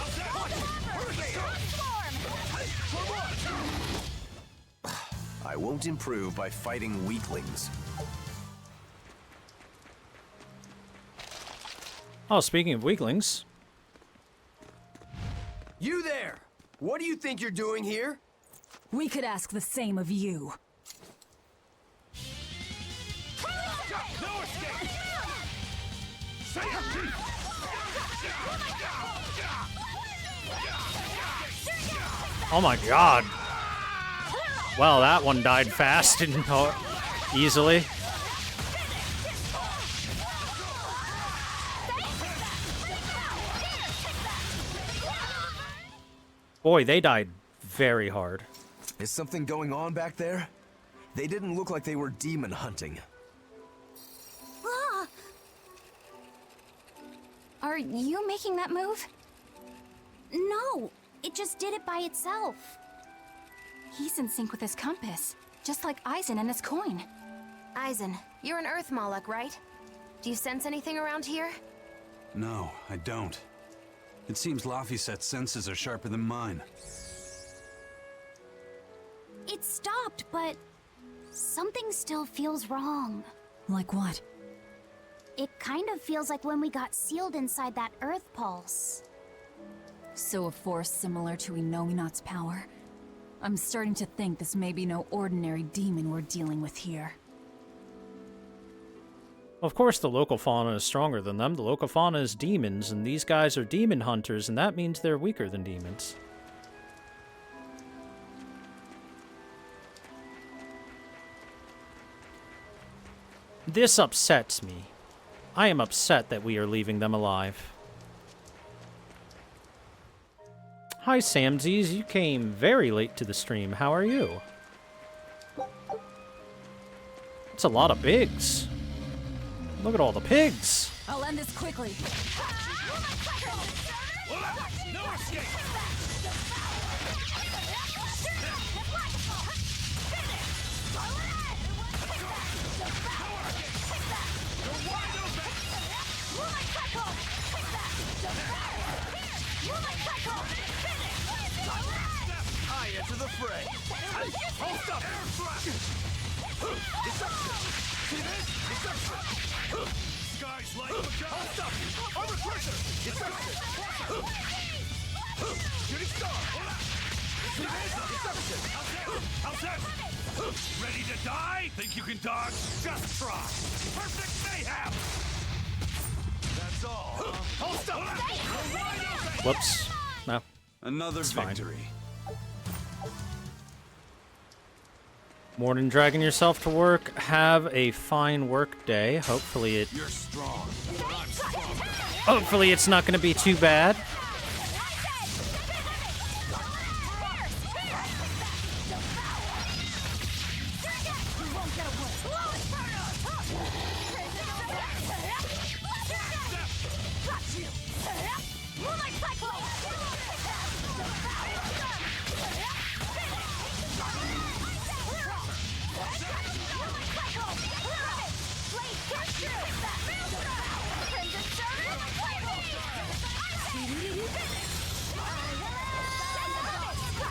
I won't improve by fighting weaklings. Oh, speaking of weaklings. You there! What do you think you're doing here? We could ask the same of you. No escape! Say your piece! Oh my god. Well, that one died fast and easily. Boy, they died very hard. Is something going on back there? They didn't look like they were demon hunting. Are you making that move? No, it just did it by itself. He's in sync with his compass, just like Eisen and his coin. Eisen, you're an Earth Moloch, right? Do you sense anything around here? No, I don't. It seems Laphicet's senses are sharper than mine. It stopped, but something still feels wrong. Like what? It kind of feels like when we got sealed inside that Earth Pulse. So a force similar to Inominat's power. I'm starting to think this may be no ordinary demon we're dealing with here. Of course the local fauna is stronger than them. The local fauna is demons, and these guys are demon hunters, and that means they're weaker than demons. This upsets me. I am upset that we are leaving them alive. Hi, Samsies. You came very late to the stream. How are you? It's a lot of pigs. Look at all the pigs. I'll end this quickly. No escape! I the fray. Hold up! Air thrust! Deception! See this? Deception! Skies like hold up! Armor pressure! Deception! Shooting star! See this? Deception! How's that? Ready to die? Think you can dodge? Just try! Perfect mayhem! That's all. Hold up! Whoops. No. Another victory. Morning, dragging yourself to work. Have a fine work day. Hopefully it. You're strong. I'm stronger. Hopefully it's not going to be too bad.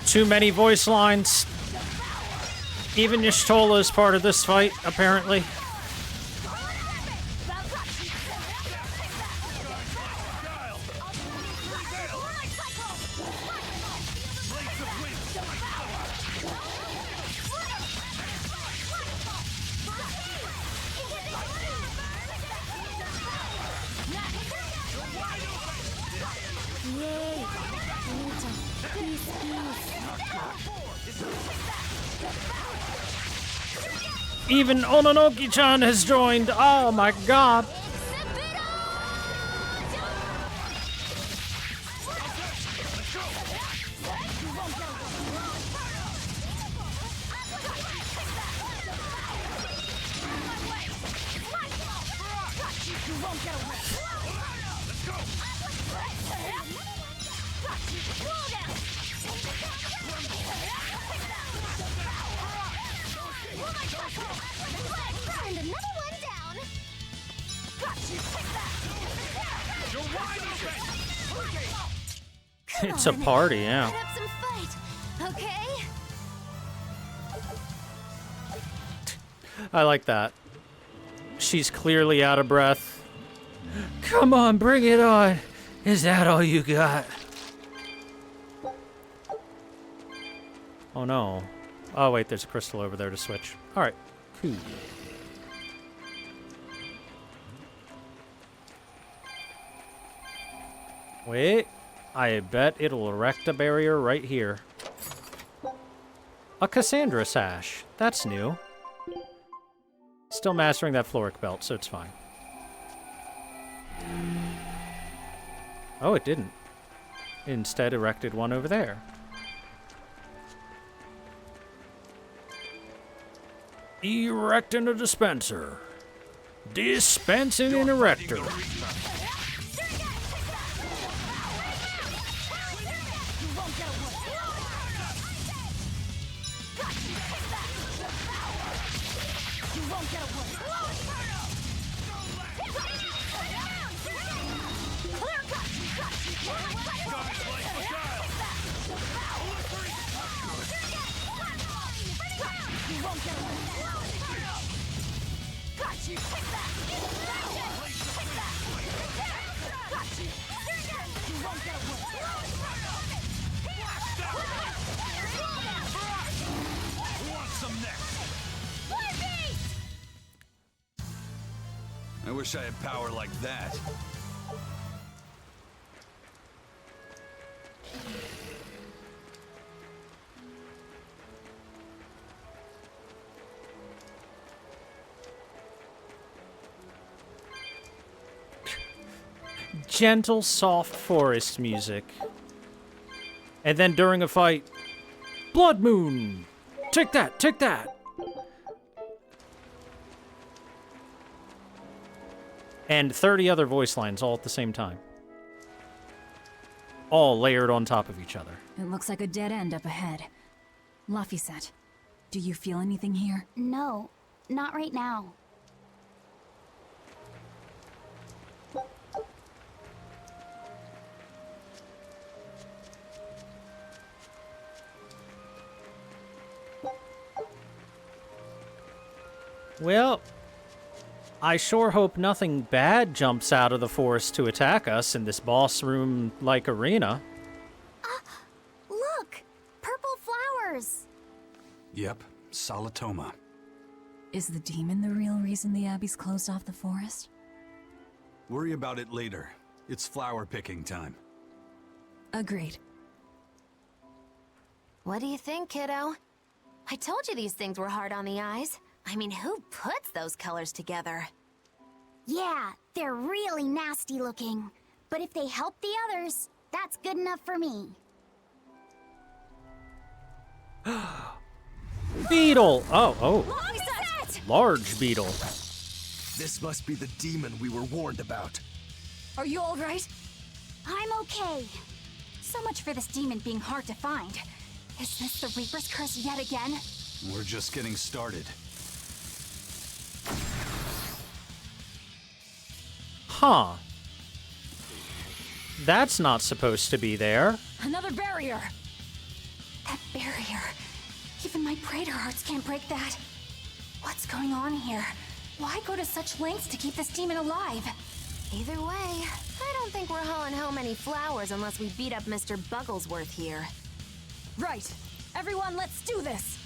Too many voice lines. Even Y'shtola is part of this fight, apparently. Even Ononoki-chan has joined. Oh my god. And another one down. It's a party, yeah. Put up some fight, okay? I like that. She's clearly out of breath. Come on, bring it on. Is that all you got? Oh no. Oh wait, there's a crystal over there to switch. Alright, cool. Wait, I bet it'll erect a barrier right here. A Cassandra sash. That's new. Still mastering that Floric belt, so it's fine. Oh, it didn't. Instead, erected one over there. Erecting a dispenser. Dispensing an erector. I wish I had power like that. Gentle, soft forest music. And then during a fight, Blood Moon! Take that, take that! And 30 other voice lines all at the same time. All layered on top of each other. It looks like a dead end up ahead. Laphicet, do you feel anything here? No, not right now. Well, I sure hope nothing bad jumps out of the forest to attack us in this boss room-like arena. Look! Purple flowers! Yep, Salatoma. Is the demon the real reason the Abbey's closed off the forest? Worry about it later. It's flower picking time. Agreed. What do you think, kiddo? I told you these things were hard on the eyes. I mean, who puts those colors together? Yeah, they're really nasty looking. But if they help the others, that's good enough for me. Beetle! Oh. Large beetle. This must be the demon we were warned about. Are you all right? I'm okay. So much for this demon being hard to find. Is this the Reaper's curse yet again? We're just getting started. Huh. That's not supposed to be there. Another barrier! That barrier. Even my Praetor hearts can't break that. What's going on here? Why go to such lengths to keep this demon alive? Either way, I don't think we're hauling home any flowers unless we beat up Mr. Bugglesworth here. Right. Everyone, let's do this!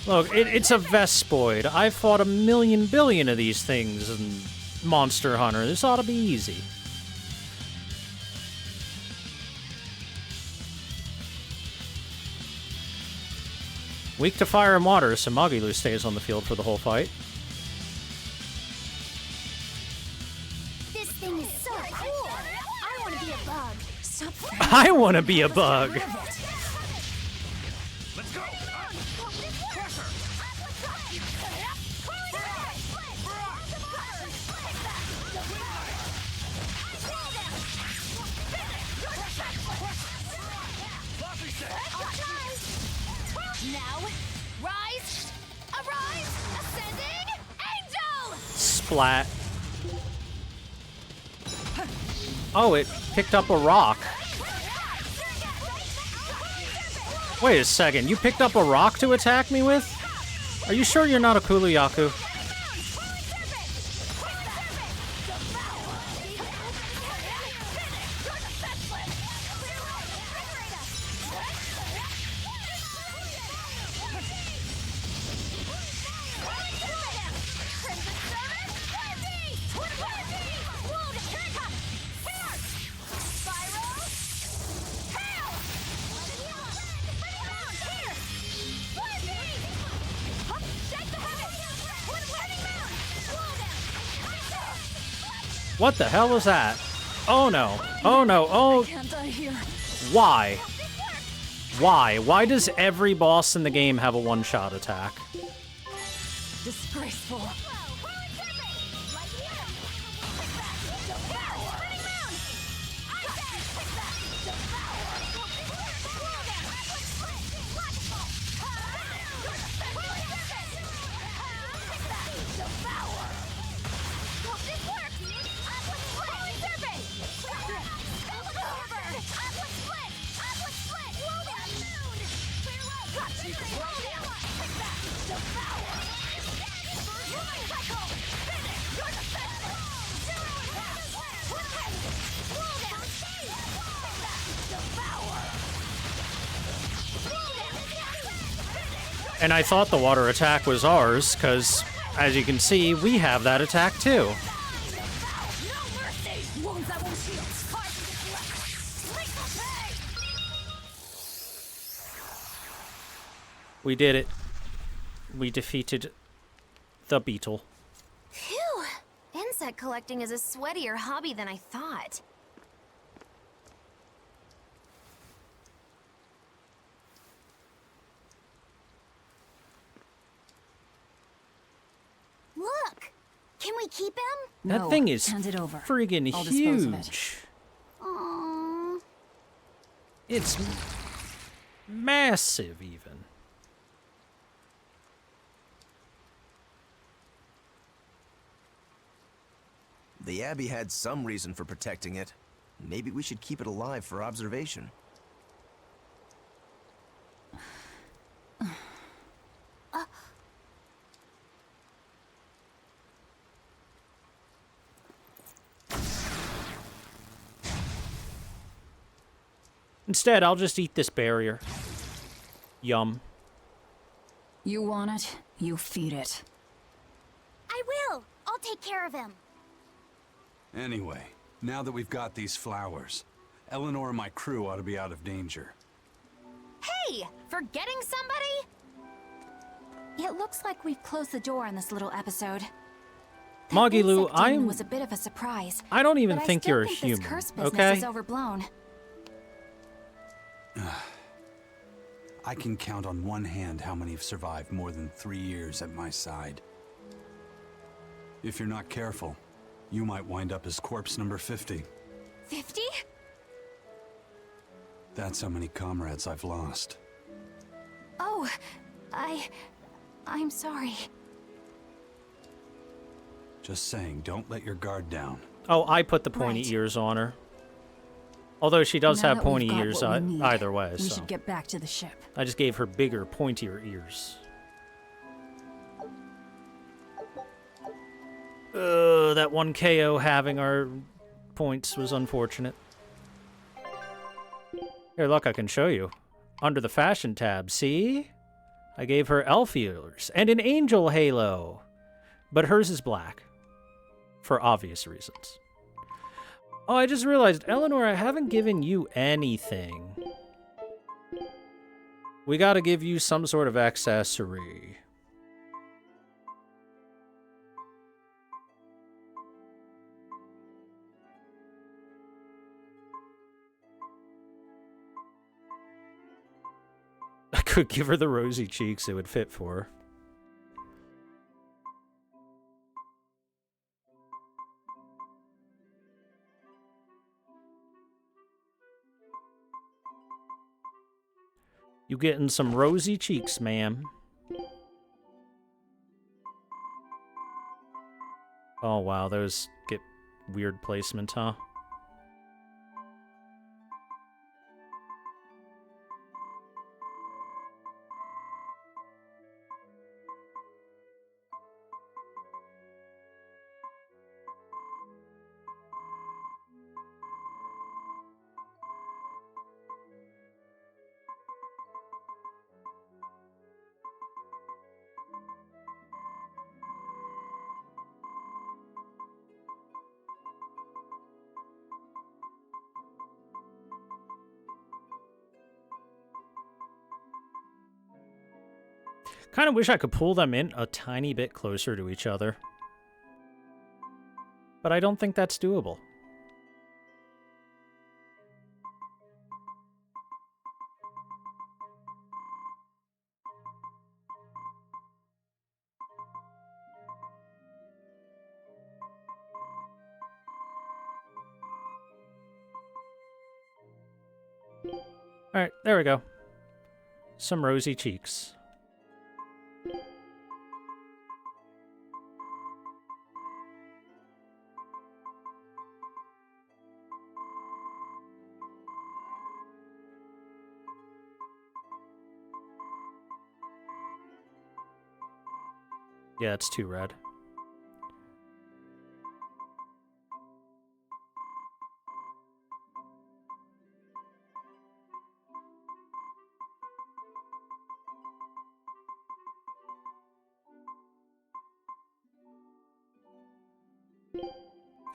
Look, it's a Vespoid. I've fought 1,000,000 billion of these things in Monster Hunter. This ought to be easy. Weak to fire and water, so Magilu stays on the field for the whole fight. This thing is so cool! I want to be a bug. Stop. I want to be a bug. Let's go! Crusher! Now, rise! Arise! Ascending! Angel! Splat. Oh, it picked up a rock. Wait a second, you picked up a rock to attack me with? Are you sure you're not a Kuluyaku? What the hell was that? Oh no. Oh no. Oh. Can't die here. Why? Why? Why does every boss in the game have a one-shot attack? Disgraceful. And I thought the water attack was ours, because, as you can see, we have that attack too. We did it. We defeated the beetle. Phew! Insect collecting is a sweatier hobby than I thought. Look! Can we keep him? That No, thing is hand it over. friggin' I'll dispose of it. huge. Aww. It's massive, even. The Abbey had some reason for protecting it. Maybe we should keep it alive for observation. Instead, I'll just eat this barrier. Yum. You want it, you feed it. I will. I'll take care of him. Anyway, now that we've got these flowers, Eleanor and my crew ought to be out of danger. Hey, forgetting somebody? It looks like we've closed the door on this little episode. Magilu, was a bit of a surprise. I don't even but think I still you're a think human, this curse business okay? is overblown. I can count on one hand how many have survived more than 3 years at my side. If you're not careful, you might wind up as corpse number 50. 50? That's how many comrades I've lost. Oh, I'm sorry. Just saying, don't let your guard down. Oh, I put the pointy ears on her. Although she does Now have that we've pointy got ears what we need, either way, we so. should get back to the ship. I just gave her bigger, pointier ears. That one KO having our points was unfortunate. Here, look, I can show you. Under the fashion tab, see? I gave her elf ears and an angel halo. But hers is black. For obvious reasons. Oh, I just realized, Eleanor, I haven't given you anything. We gotta give you some sort of accessory. I could give her the rosy cheeks, it would fit for her. You getting some rosy cheeks, ma'am. Oh, wow, those get weird placement, huh? Kind of wish I could pull them in a tiny bit closer to each other. But I don't think that's doable. Alright, there we go. Some rosy cheeks. Yeah, it's too red.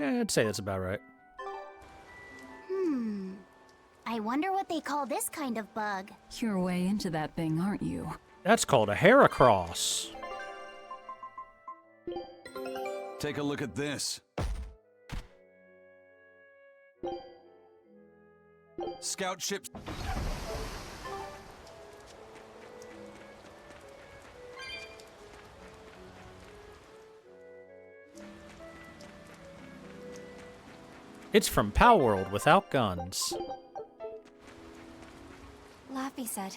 Yeah, I'd say that's about right. I wonder what they call this kind of bug. You're way into that thing, aren't you? That's called a Heracross. Take a look at this. Scout ships. It's from Pal World without guns. Laffy said,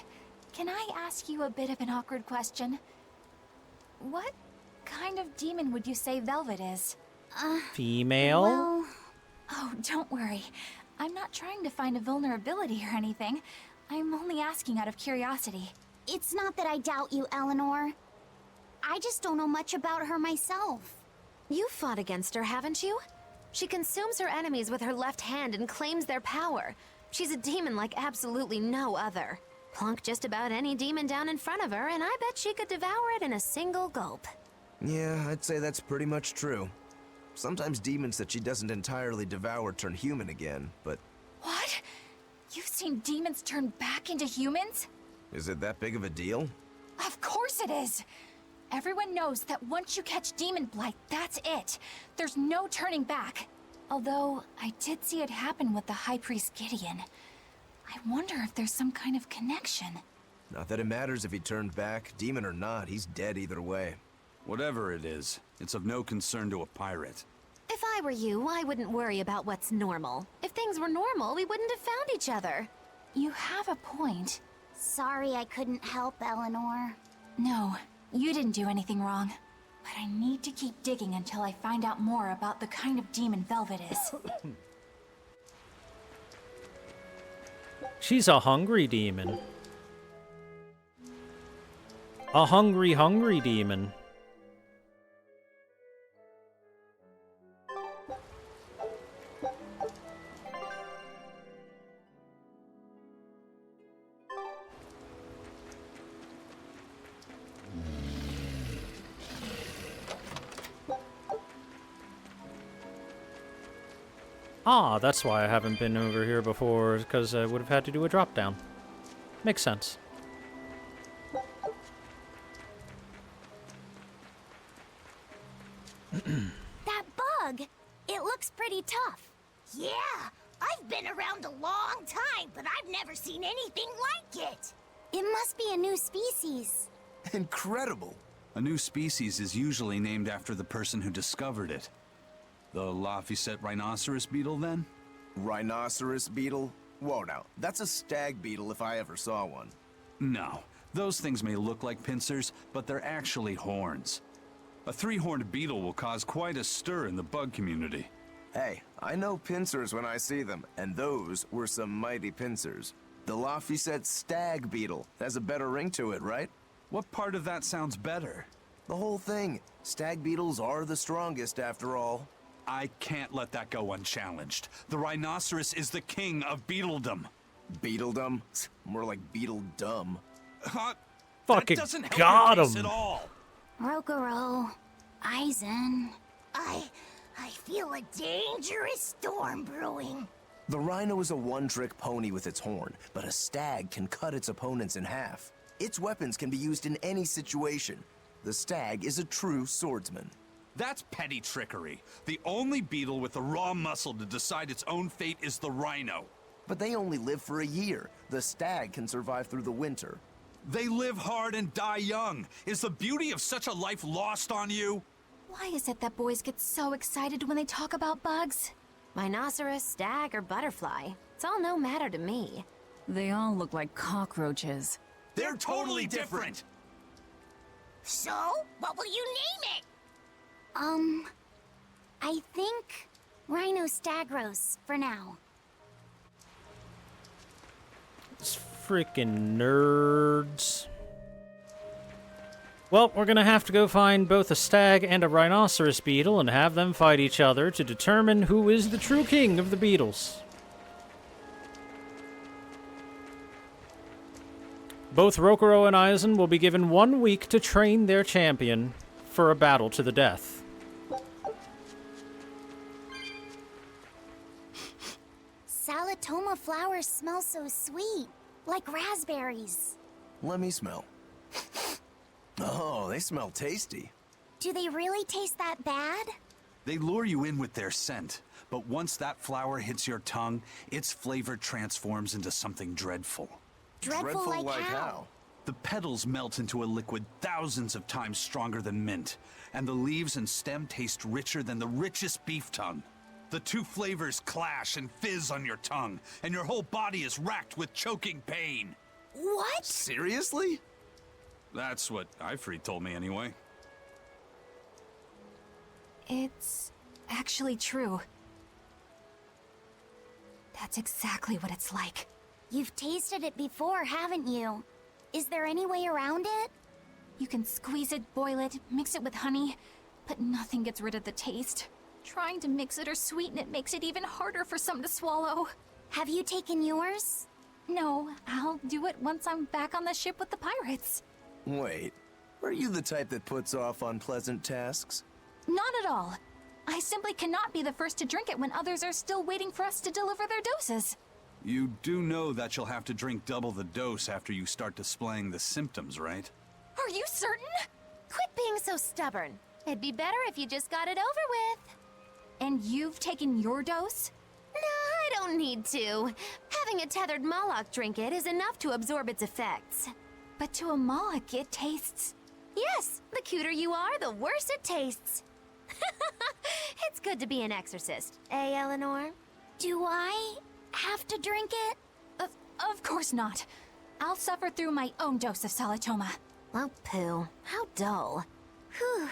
"Can I ask you a bit of an awkward question? What kind of demon would you say Velvet is?" Female? Well... Oh, don't worry. I'm not trying to find a vulnerability or anything. I'm only asking out of curiosity. It's not that I doubt you, Eleanor. I just don't know much about her myself. You fought against her, haven't you? She consumes her enemies with her left hand and claims their power. She's a demon like absolutely no other. Plunk just about any demon down in front of her, and I bet she could devour it in a single gulp. Yeah, I'd say that's pretty much true. Sometimes demons that she doesn't entirely devour turn human again, but... What? You've seen demons turn back into humans? Is it that big of a deal? Of course it is! Everyone knows that once you catch demon blight, that's it. There's no turning back. Although, I did see it happen with the High Priest Gideon. I wonder if there's some kind of connection. Not that it matters if he turned back. Demon or not, he's dead either way. Whatever it is, it's of no concern to a pirate. If I were you, I wouldn't worry about what's normal. If things were normal, we wouldn't have found each other. You have a point. Sorry I couldn't help, Eleanor. No, you didn't do anything wrong. But I need to keep digging until I find out more about the kind of demon Velvet is. She's a hungry demon. A hungry demon. Ah, that's why I haven't been over here before, because I would have had to do a drop down. Makes sense. That bug! It looks pretty tough. Yeah, I've been around a long time, but I've never seen anything like it. It must be a new species. Incredible! A new species is usually named after the person who discovered it. The Laphicet rhinoceros beetle, then? Rhinoceros beetle? Whoa now, that's a stag beetle if I ever saw one. No. Those things may look like pincers, but they're actually horns. A three-horned beetle will cause quite a stir in the bug community. Hey, I know pincers when I see them, and those were some mighty pincers. The Laphicet stag beetle has a better ring to it, right? What part of that sounds better? The whole thing. Stag beetles are the strongest, after all. I can't let that go unchallenged. The rhinoceros is the king of beetledom. Beetledom? More like beetledum. Fucking that doesn't help got your case him. at all. Rokuro. Aizen. I feel a dangerous storm brewing. The rhino is a one-trick pony with its horn, but a stag can cut its opponents in half. Its weapons can be used in any situation. The stag is a true swordsman. That's petty trickery. The only beetle with the raw muscle to decide its own fate is the rhino. But they only live for a year. The stag can survive through the winter. They live hard and die young. Is the beauty of such a life lost on you? Why is it that boys get so excited when they talk about bugs? Rhinoceros, stag, or butterfly. It's all no matter to me. They all look like cockroaches. They're totally different! So, what will you name it? I think Rhinostagros for now. It's freaking nerds. Well, we're gonna have to go find both a stag and a rhinoceros beetle and have them fight each other to determine who is the true king of the beetles. Both Rokuro and Aizen will be given 1 week to train their champion for a battle to the death. Salatoma flowers smell so sweet, like raspberries. Let me smell. Oh, they smell tasty. Do they really taste that bad? They lure you in with their scent, but once that flower hits your tongue, its flavor transforms into something dreadful. Dreadful like how? The petals melt into a liquid thousands of times stronger than mint, and the leaves and stem taste richer than the richest beef tongue. The two flavors clash and fizz on your tongue, and your whole body is racked with choking pain. What? Seriously? That's what Ifrit told me anyway. It's actually true. That's exactly what it's like. You've tasted it before, haven't you? Is there any way around it? You can squeeze it, boil it, mix it with honey, but nothing gets rid of the taste. Trying to mix it or sweeten it makes it even harder for some to swallow. Have you taken yours? No, I'll do it once I'm back on the ship with the pirates. Wait, are you the type that puts off unpleasant tasks? Not at all. I simply cannot be the first to drink it when others are still waiting for us to deliver their doses. You do know that you'll have to drink double the dose after you start displaying the symptoms, right? Are you certain? Quit being so stubborn. It'd be better if you just got it over with. And you've taken your dose? No, I don't need to. Having a tethered Moloch drink it is enough to absorb its effects. But to a Moloch, it tastes... Yes, the cuter you are, the worse it tastes. It's good to be an exorcist, eh, Eleanor? Do I have to drink it? Of course not. I'll suffer through my own dose of Salatoma. Oh, poo. How dull. Whew.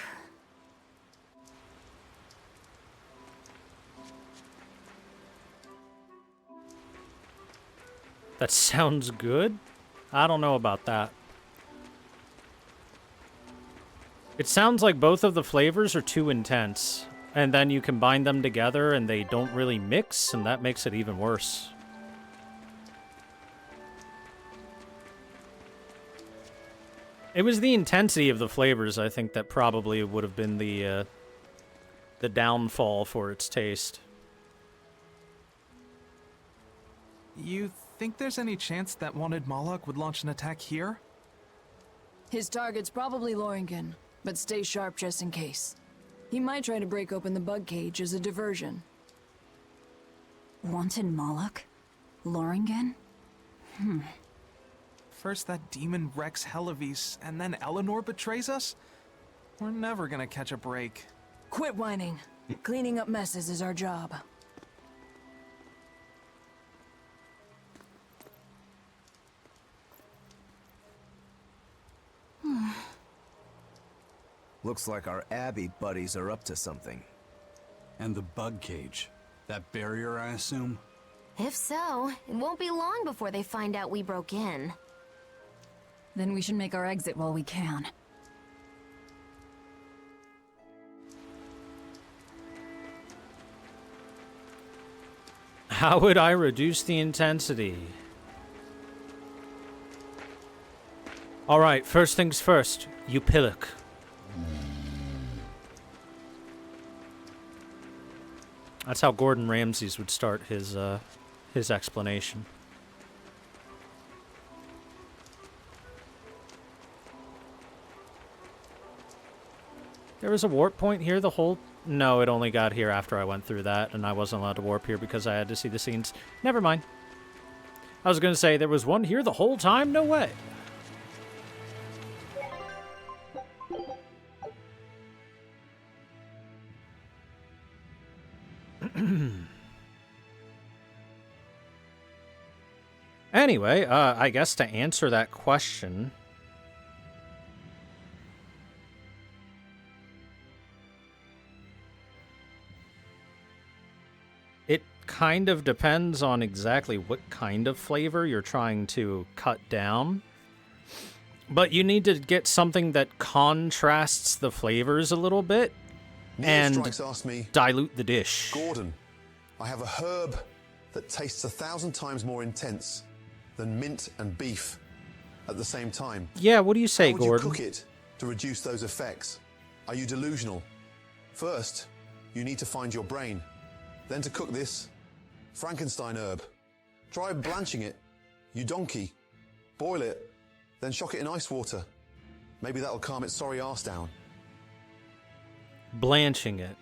That sounds good? I don't know about that. It sounds like both of the flavors are too intense, and then you combine them together and they don't really mix, and that makes it even worse. It was the intensity of the flavors, I think, that probably would have been the downfall for its taste. You think there's any chance that wanted Moloch would launch an attack here? His target's probably Loringen, but stay sharp just in case. He might try to break open the bug cage as a diversion. Wanted Moloch? Loringen? First that demon Rex Hellevise, and then Eleanor betrays us? We're never gonna catch a break. Quit whining. Cleaning up messes is our job. Looks like our Abbey buddies are up to something. And the bug cage. That barrier, I assume? If so, it won't be long before they find out we broke in. Then we should make our exit while we can. How would I reduce the intensity? Alright, first things first. You pillock. That's how Gordon Ramsay's would start his explanation. There was a warp point here the whole... No, it only got here after I went through that, and I wasn't allowed to warp here because I had to see the scenes. Never mind. I was going to say, there was one here the whole time? No way. Anyway, I guess to answer that question... It kind of depends on exactly what kind of flavor you're trying to cut down. But you need to get something that contrasts the flavors a little bit and asked me, dilute the dish. Gordon, I have a herb that tastes 1,000 times more intense than mint and beef at the same time. Yeah, what do you say, How would Gordon? you cook it to reduce those effects? Are you delusional? First, you need to find your brain. Then to cook this, Frankenstein herb. Try blanching it, you donkey. Boil it, then shock it in ice water. Maybe that'll calm its sorry arse down. Blanching it.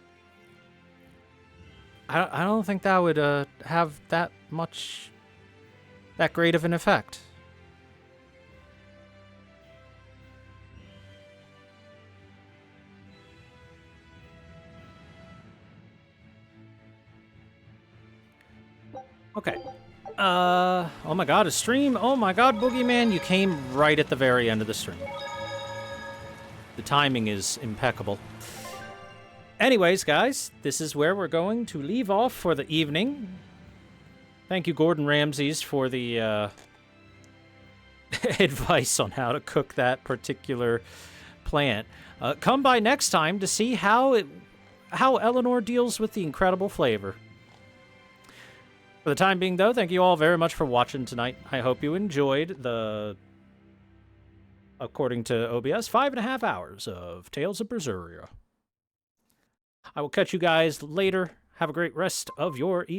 I don't think that would have that great of an effect. Okay. Oh my god, a stream? Oh my god, Boogeyman, you came right at the very end of the stream. The timing is impeccable. Anyways, guys, this is where we're going to leave off for the evening. Thank you, Gordon Ramsay's, for the advice on how to cook that particular plant. Come by next time to see how Eleanor deals with the incredible flavor. For the time being, though, thank you all very much for watching tonight. I hope you enjoyed the, according to OBS, 5.5 hours of Tales of Berseria. I will catch you guys later. Have a great rest of your evening.